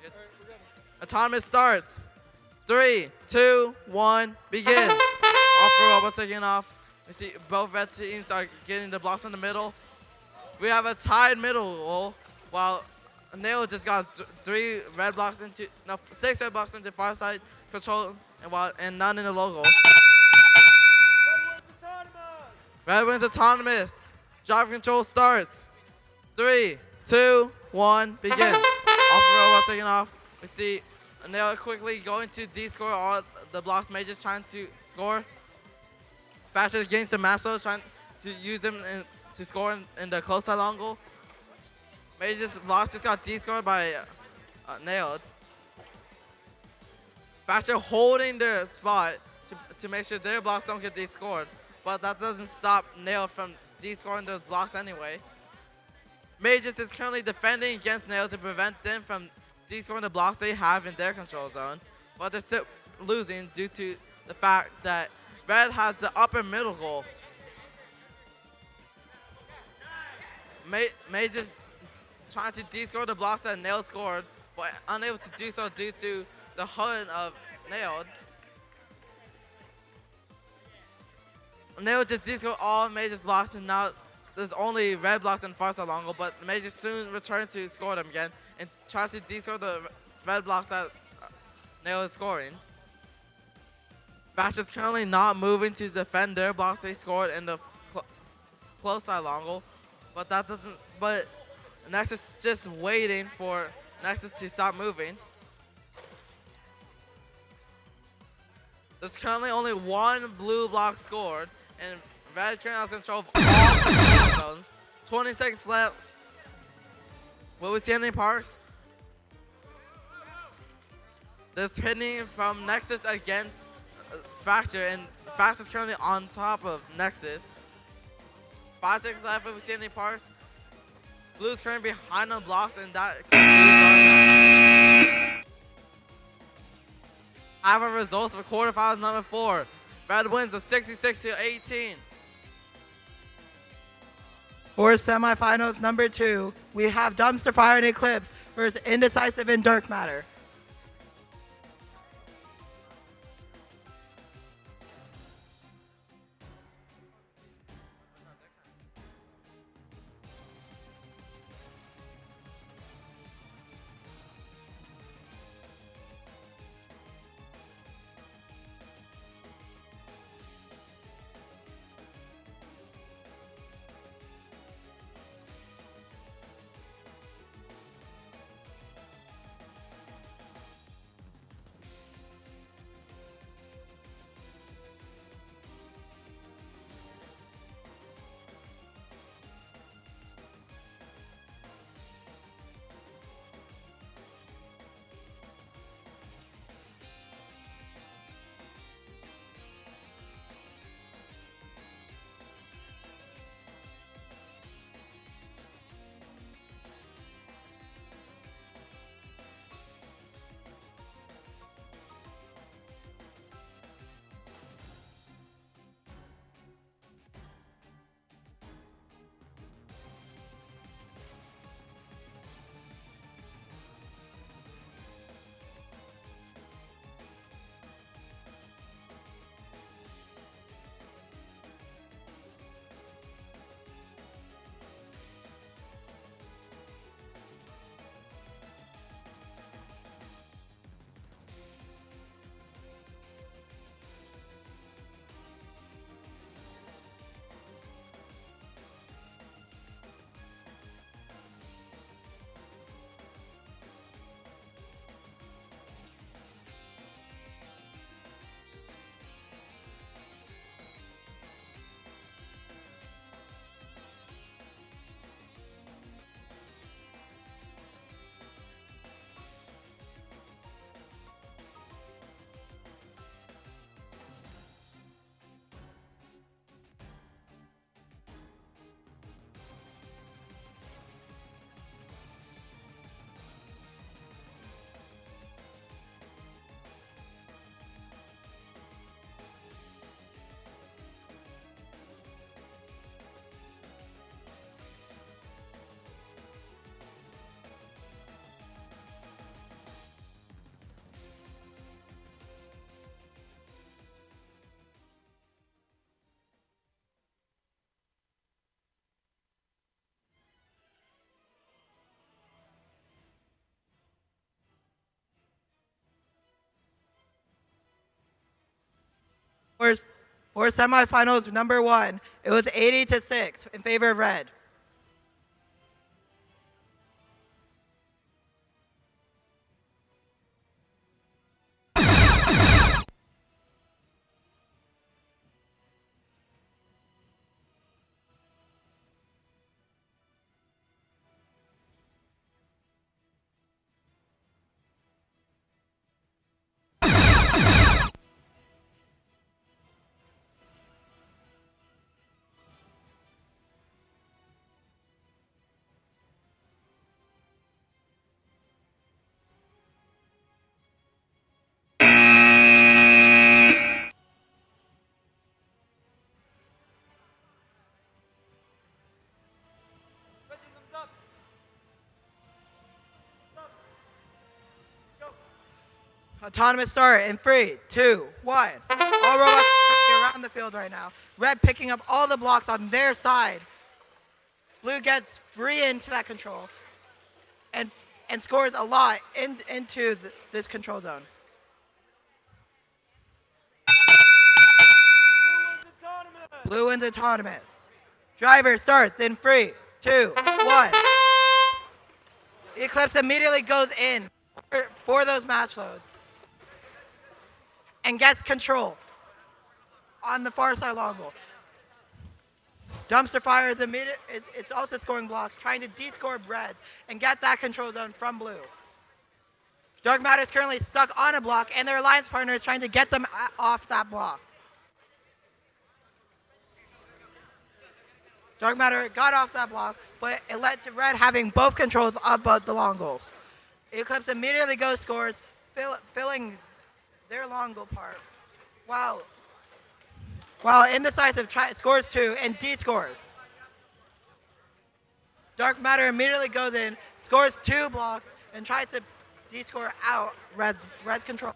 We're good. Autonomous starts. 3, 2, 1, begin. All four robots taking off. We see both red teams are getting the blocks in the middle. We have a tied middle, while Nail just got 6 red blocks into far side control, and none in the logo. Red wins autonomous. Driver control starts. 3, 2, 1, begin. All four robots taking off. We see Nail quickly going to de-score all the blocks Mages trying to score. Fashion getting some matchups, trying to use them to score in the close side angle. Mages blocks just got de-scored by Nailed. Fashion holding their spot to make sure their blocks don't get de-scored, but that doesn't stop Nailed from de-scoring those blocks anyway. Mages is currently defending against Nailed to prevent them from de-scoring the blocks they have in their control zone, but they're still losing due to the fact that Red has the upper middle goal. Mages trying to de-score the blocks that Nailed scored, but unable to do so due to the HUD of Nailed. Nailed just de-scored all Mages blocks, and now there's only red blocks in far side angle, but Mages soon returns to score them again and tries to de-score the red blocks that Nailed is scoring. Batch is currently not moving to defend their blocks they scored in the close side angle, but that doesn't. But Nexus is just waiting for Nexus to stop moving. There's currently only one blue block scored, and Red currently has control of all zones. 20 seconds left. Will we see any parks? There's hitting from Nexus against Fracture, and Fracture's currently on top of Nexus. 5 seconds left. Will we see any parks? Blue's currently behind on blocks, and that concludes our match. I have our results for quarterfinals number 4. Red wins with 66-18. For semifinals number 2, we have Dumpster Fire and Eclipse versus Indecisive and Dark Matter. For semifinals number 1, it was 80-6 in favor of red. Autonomous start in 3, 2, 1. All robots are around the field right now. Red picking up all the blocks on their side. Blue gets free into that control and scores a lot into this control zone. Blue wins autonomous. Driver starts in 3, 2, 1. Eclipse immediately goes in for those match loads and gets control on the far side long goal. Dumpster Fire is it's also scoring blocks, trying to de-score Reds and get that control zone from Blue. Dark Matter is currently stuck on a block, and their alliance partner is trying to get them off that block. Dark Matter got off that block, but it led to Red having both controls of both the long goals. Eclipse immediately goes scores, filling their long goal part, while Indecisive scores 2 and de-scores. Dark Matter immediately goes in, scores 2 blocks, and tries to de-score out Red's control.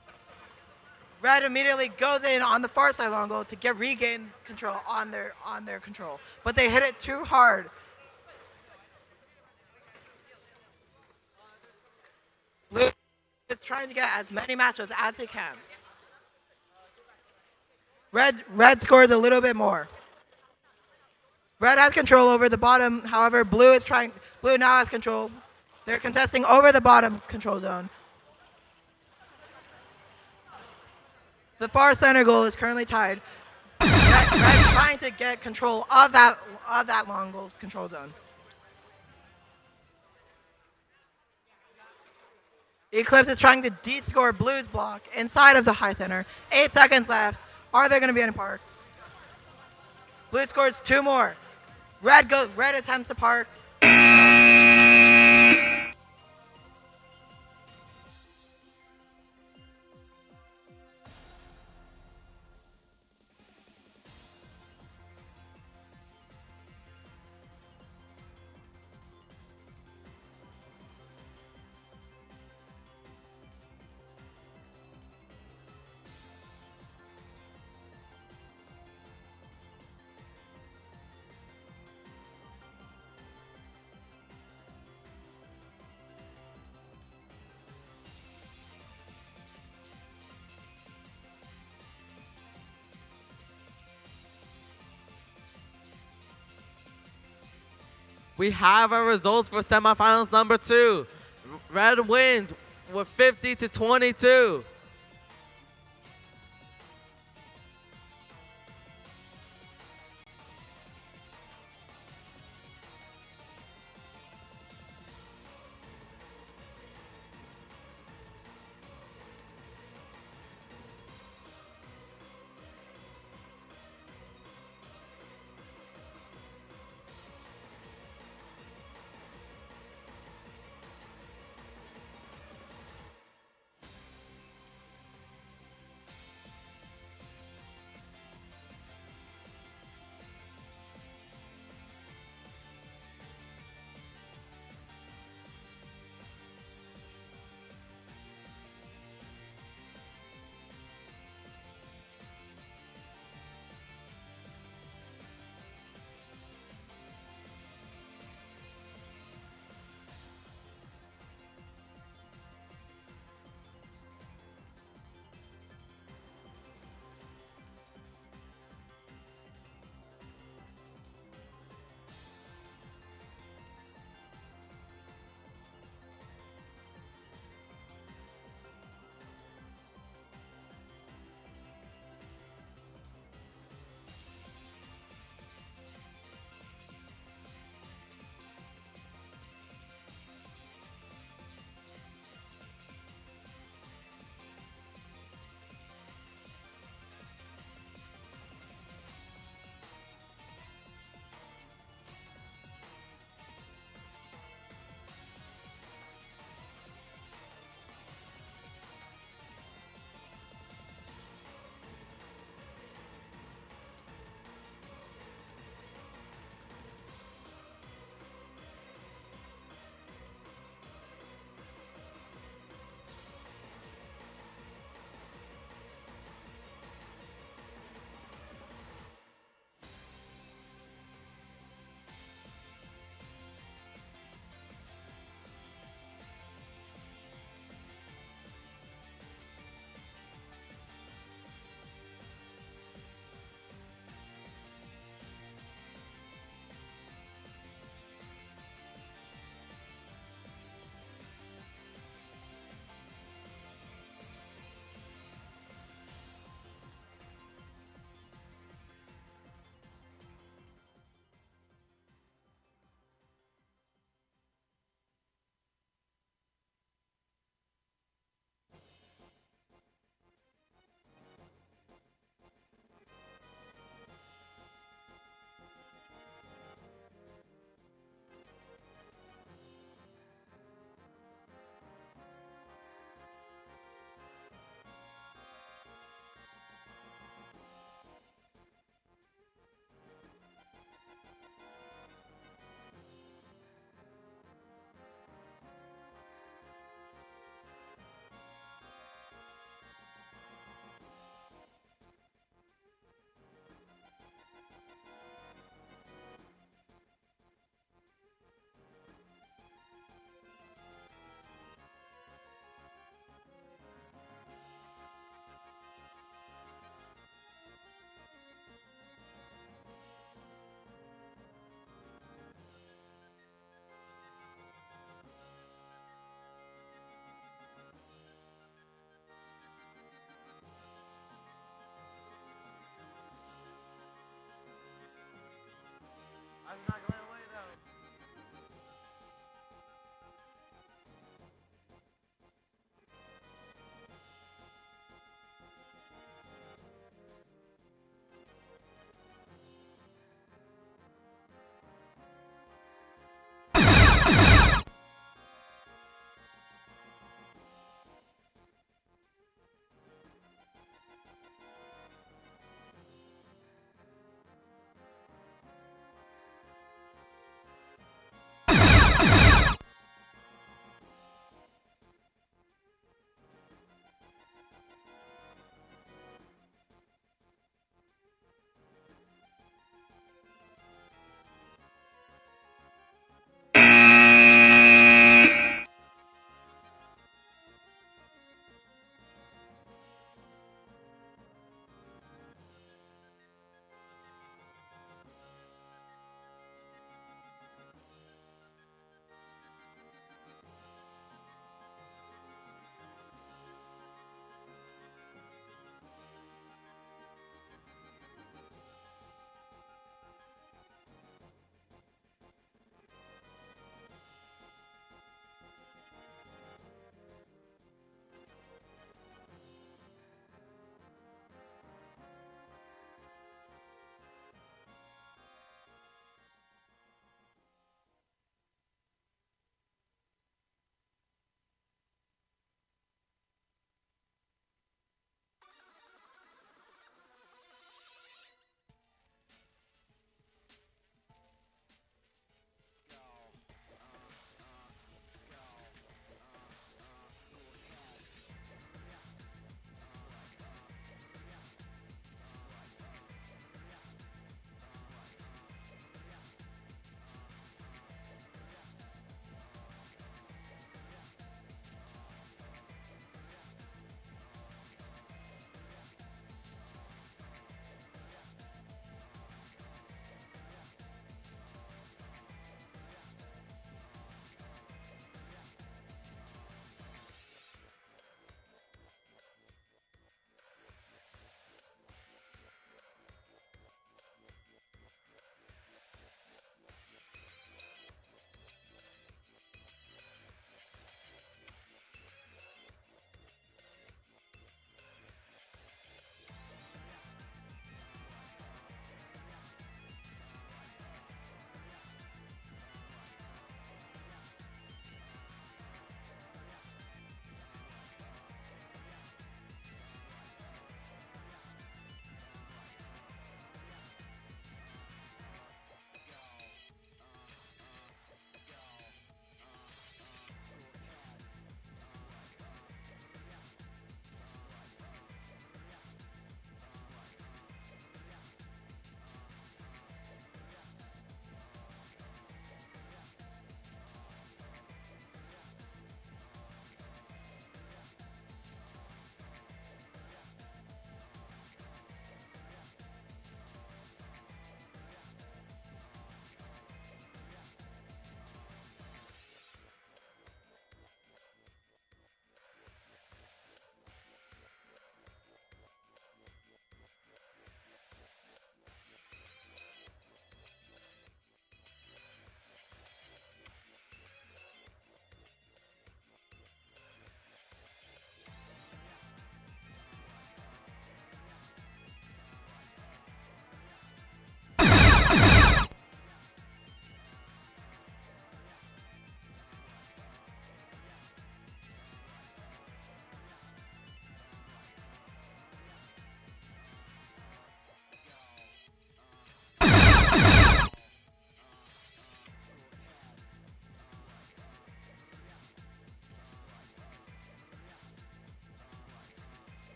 Red immediately goes in on the far side long goal to regain control on their control, but they hit it too hard. Blue is trying to get as many matchups as they can. Red scores a little bit more. Red has control over the bottom. However, Blue now has control. They're contesting over the bottom control zone. The far center goal is currently tied. Red trying to get control of that long goal control zone. Eclipse is trying to de-score Blue's block inside of the high center. 8 seconds left. Are there going to be any parks? Blue scores 2 more. Red attempts to park. We have our results for semifinals number 2. Red wins with 50-22.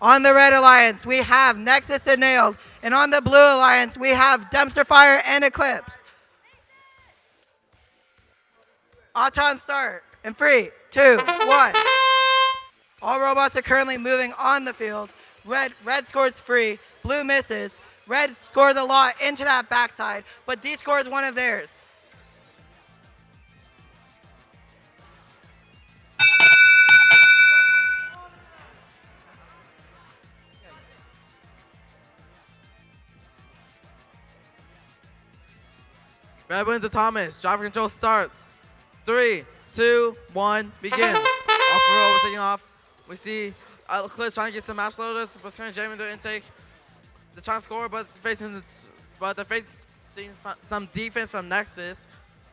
On the Red Alliance, we have Nexus and Nailed. And on the Blue Alliance, we have Dumpster Fire and Eclipse. Auton start in 3, 2, 1. All robots are currently moving on the field. Red scores free, blue misses. Red scores a lot into that backside, but D scores one of theirs. Red wins to Thomas. Driver control starts. 3, 2, 1, begin. Off the roll, we're taking off. We see Eclipse trying to get some match loaders, but trying to jam into intake. They're trying to score, but they're facing some defense from Nexus.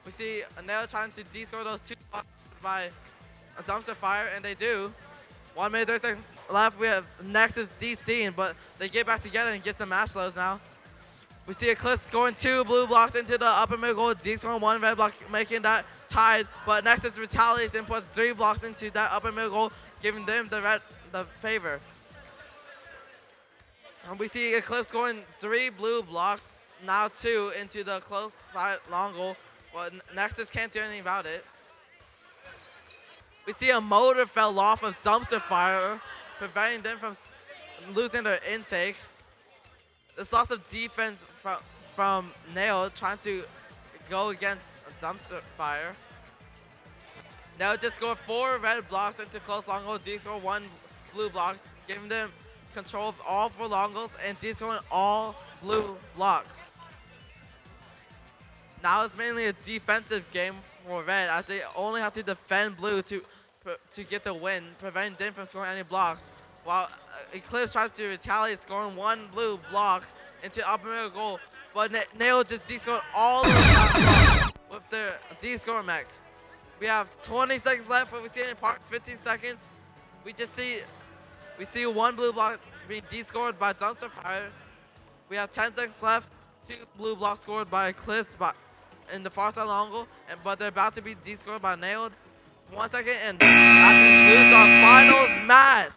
We see Nail trying to de-score those 2 blocks by a Dumpster Fire, and they do. 1 minute, 30 seconds left. We have Nexus DCing, but they get back together and get some match loads now. We see Eclipse scoring 2 blue blocks into the upper middle goal, D scoring 1 red block, making that tied. But Nexus retaliates and puts 3 blocks into that upper middle goal, giving them the favor. And we see Eclipse scoring 3 blue blocks, now 2 into the close side long goal. But Nexus can't do anything about it. We see a motor fell off of Dumpster Fire, preventing them from losing their intake. This loss of defense from Nail trying to go against Dumpster Fire. Nail just scored 4 red blocks into close long goal. D scored 1 blue block, giving them control of all 4 long goals, and D scoring all blue blocks. Now it's mainly a defensive game for Red, as they only have to defend blue to get the win, preventing them from scoring any blocks. While Eclipse tries to retaliate, scoring 1 blue block into upper middle goal, but Nail just D-scored all of that with their D-score mech. We have 20 seconds left, but we see it in parks, 15 seconds. We see 1 blue block being D-scored by Dumpster Fire. We have 10 seconds left, 2 blue blocks scored by Eclipse in the far side long goal, but they're about to be D-scored by Nailed. 1 second, and that concludes our finals match.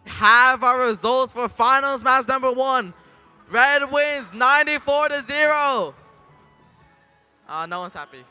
Have our results for finals match number 1. Red wins 94-0. No one's happy.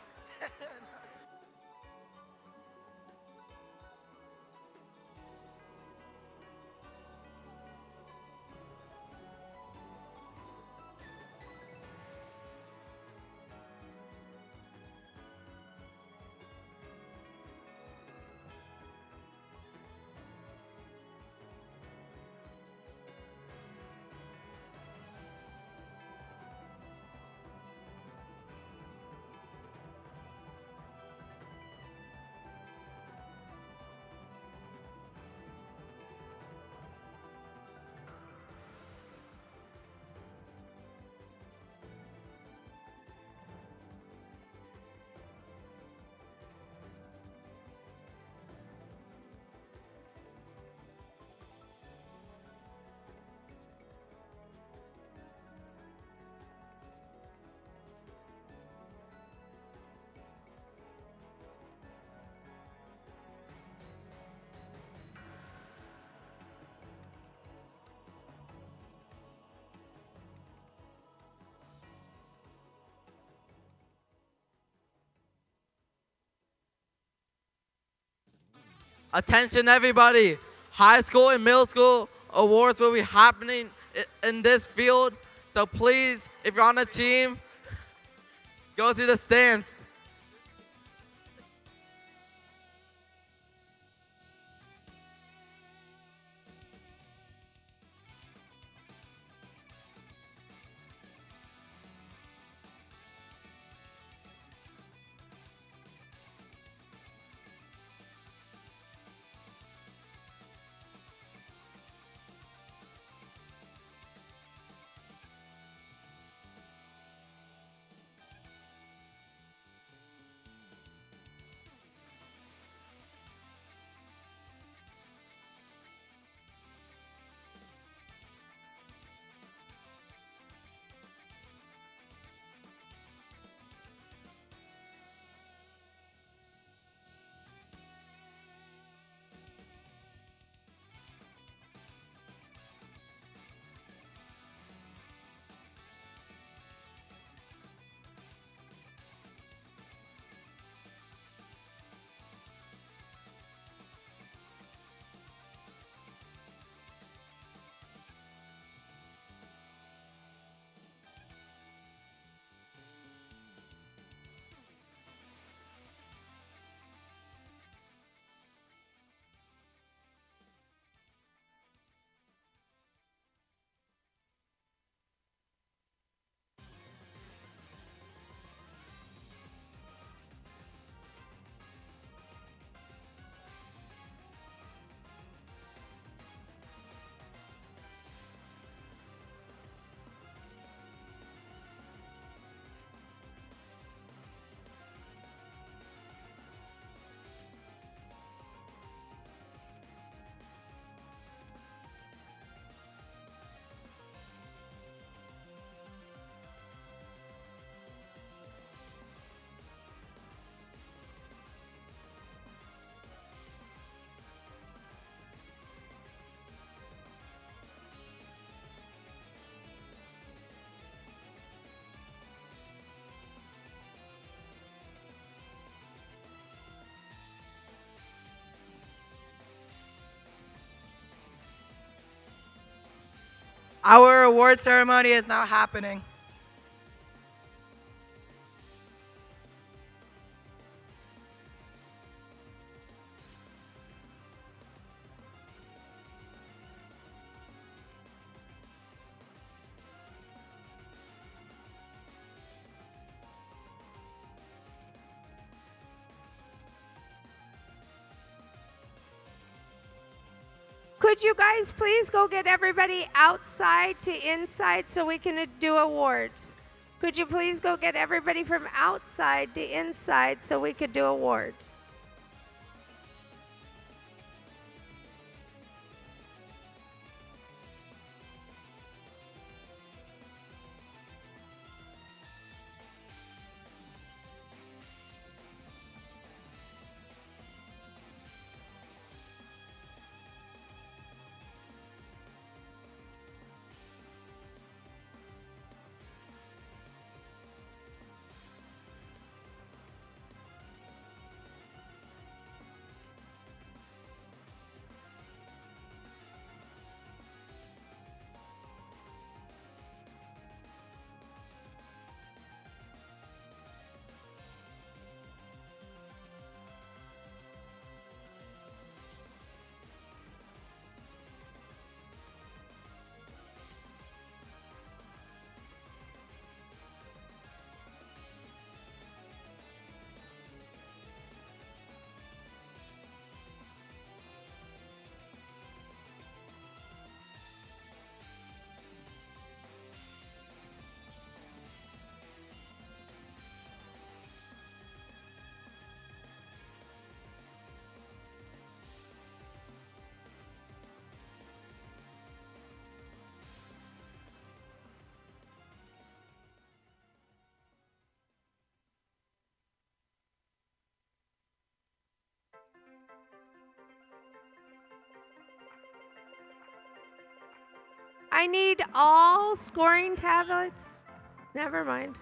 Attention everybody. High school and middle school awards will be happening in this field. So please, if you're on a team, go to the stands. Our award ceremony is now happening. Could you guys please go get everybody outside to inside so we can do awards? Could you please go get everybody from outside to inside so we could do awards? I need all scoring tablets. Never mind.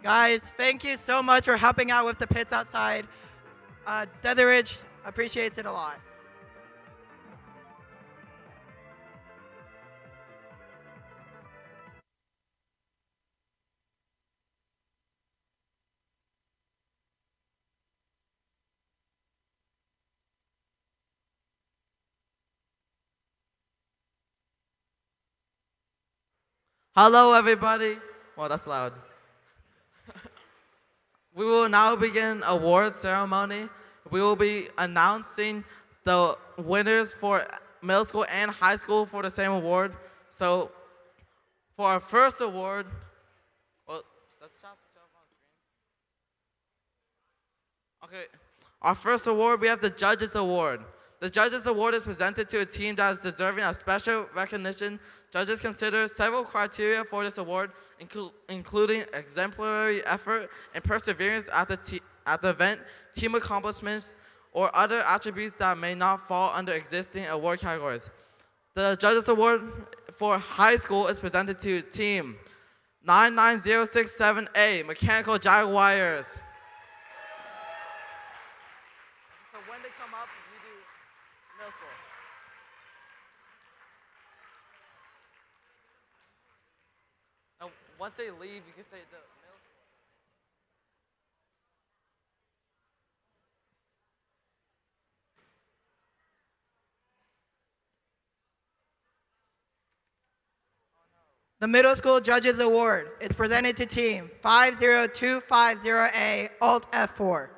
Guys, thank you so much for helping out with the pits outside. Deatheridge appreciates it a lot. Hello, everybody. Well, that's loud. We will now begin award ceremony. We will be announcing the winners for middle school and high school for the same award. So, for our first award, well, does shots show up on screen? Okay, our first award, we have the Judges Award. The Judges Award is presented to a team that is deserving of special recognition. Judges consider several criteria for this award, including exemplary effort and perseverance at the event, team accomplishments, or other attributes that may not fall under existing award categories. The Judges Award for high school is presented to team 99067A, Mechanical Jaguars. So when they come up, you do middle school. Now, once they leave, you can say the middle school. The Middle School Judges Award is presented to team 50250A, Alt F4.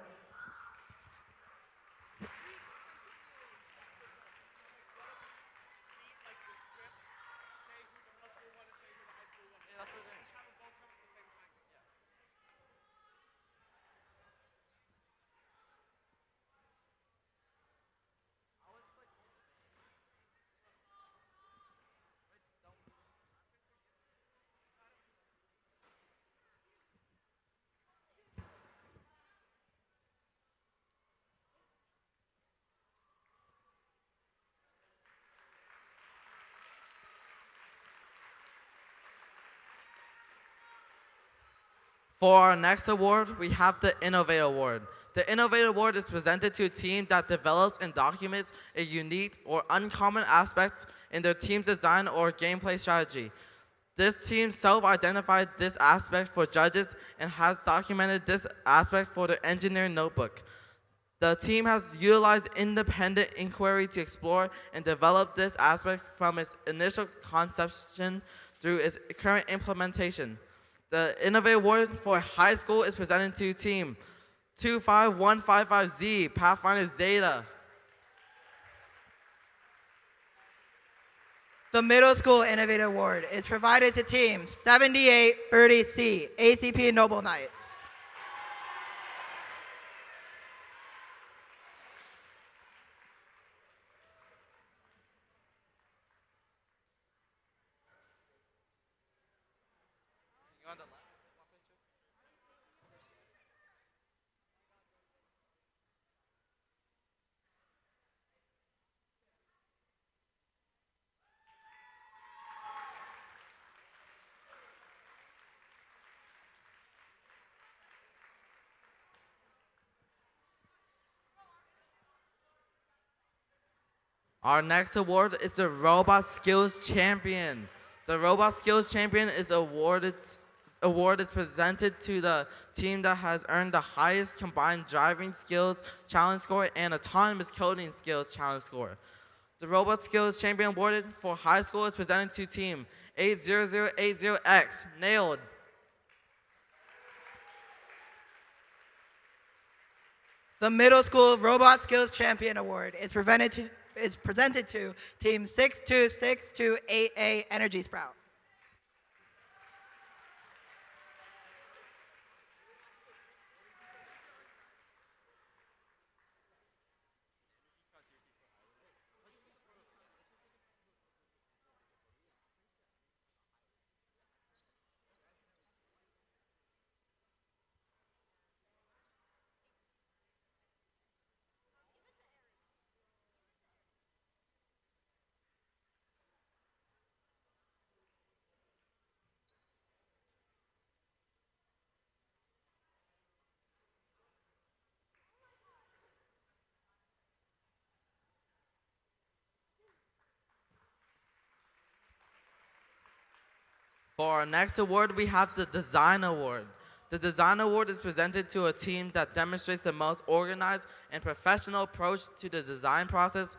For our next award, we have the Innovate Award. The Innovate Award is presented to a team that develops and documents a unique or uncommon aspect in their team's design or gameplay strategy. This team self-identified this aspect for judges and has documented this aspect for their engineering notebook. The team has utilized independent inquiry to explore and develop this aspect from its initial conception through its current implementation. The Innovate Award for high school is presented to team 25155Z, Pathfinder Zeta. The Middle School Innovative Award is provided to team 7830C, ACP Noble Knights. Our next award is the Robot Skills Champion. The Robot Skills Champion is award is presented to the team that has earned the highest combined driving skills challenge score and autonomous coding skills challenge score. The Robot Skills Champion awarded for high school is presented to team 80080X, Nailed. The Middle School Robot Skills Champion Award is presented to team 62628A, Energy Sprout. For our next award, we have the Design Award. The Design Award is presented to a team that demonstrates the most organized and professional approach to the design process,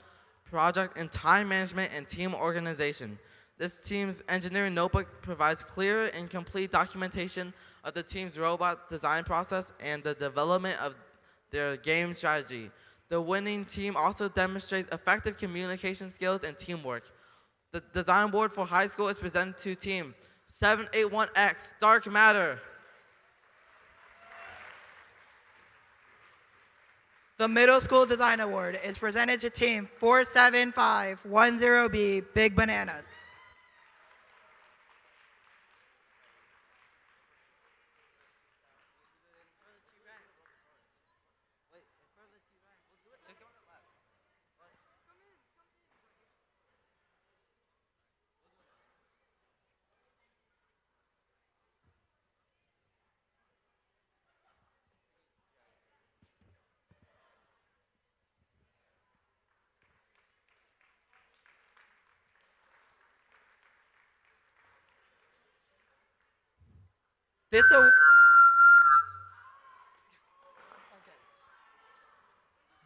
project and time management, and team organization. This team's engineering notebook provides clear and complete documentation of the team's robot design process and the development of their game strategy. The winning team also demonstrates effective communication skills and teamwork. The Design Award for high school is presented to team 781X Dark Matter. The Middle School Design Award is presented to team 47510B Big Bananas.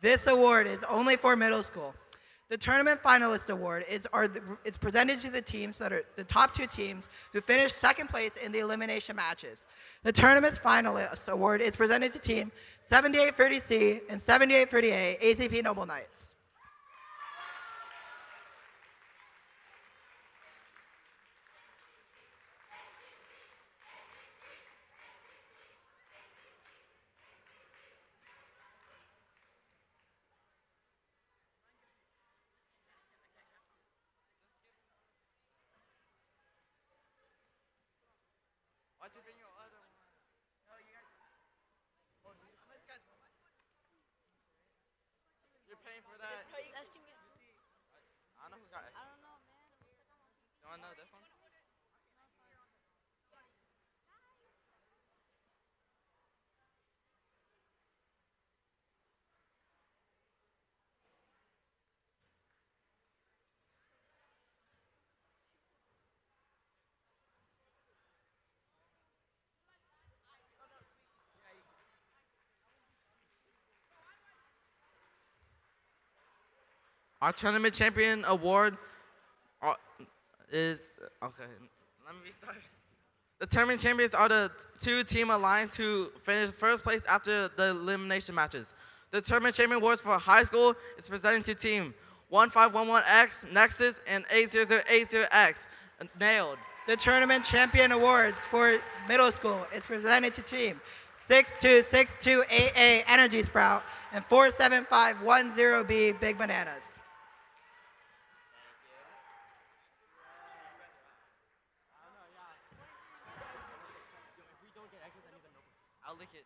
This award is only for middle school. The Tournament Finalist Award is presented to the teams that are the top 2 teams who finished second place in the elimination matches. The Tournament's Finalist Award is presented to team 7830C and 7830A ACP Noble Knights. Why'd you bring your other one? You're paying for that. I know who got extra. I don't know, man. You wanna know this one? Our tournament champion award is, okay, let me start. The tournament champions are the 2 team alliance who finished first place after the elimination matches. The tournament champion awards for high school is presented to team 1511X, Nexus, and 8080X, Nailed. The Tournament Champion Awards for middle school is presented to team 6262AA Energy Sprout and 47510B Big Bananas. I'll lick it.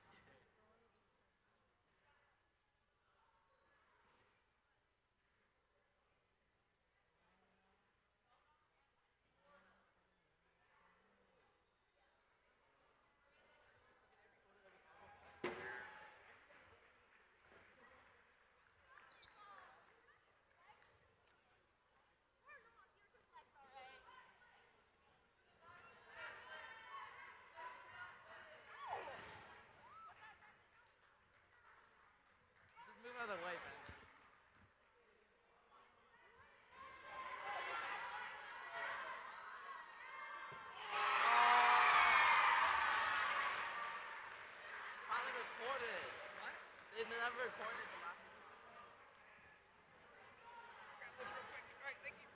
Move out of the way, man. Finally recorded. What? They never recorded the last episode. Grab this real quick. All right, thank you.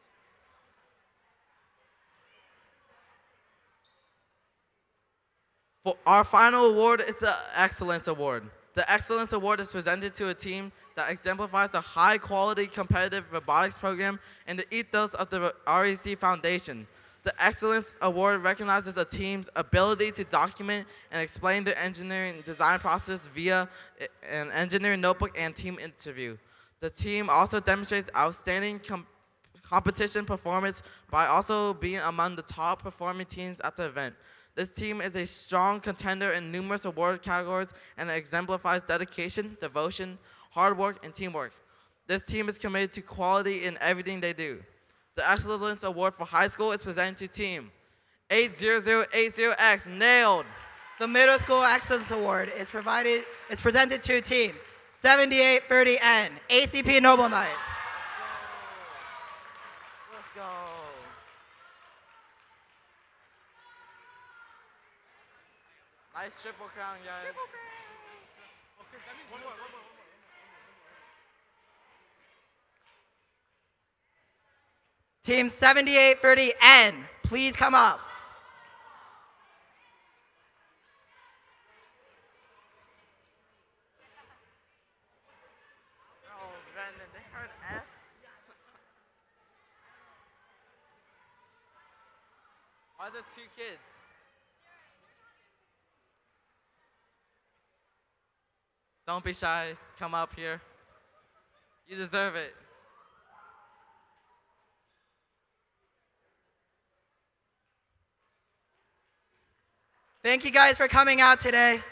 For our final award is the Excellence Award. The Excellence Award is presented to a team that exemplifies the high-quality competitive robotics program and the ethos of the REC Foundation. The Excellence Award recognizes a team's ability to document and explain the engineering design process via an engineering notebook and team interview. The team also demonstrates outstanding competition performance by also being among the top performing teams at the event. This team is a strong contender in numerous award categories and exemplifies dedication, devotion, hard work, and teamwork. This team is committed to quality in everything they do. The Excellence Award for high school is presented to team 80080X, nailed. The Middle School Excellence Award is presented to Team 7830N, ACP Noble Knights. Let's go. Nice triple crown, guys. Team 7830N, please come up. Oh, Brandon, they heard S. Why is it 2 kids? Don't be shy. Come up here. You deserve it. Thank you guys for coming out today.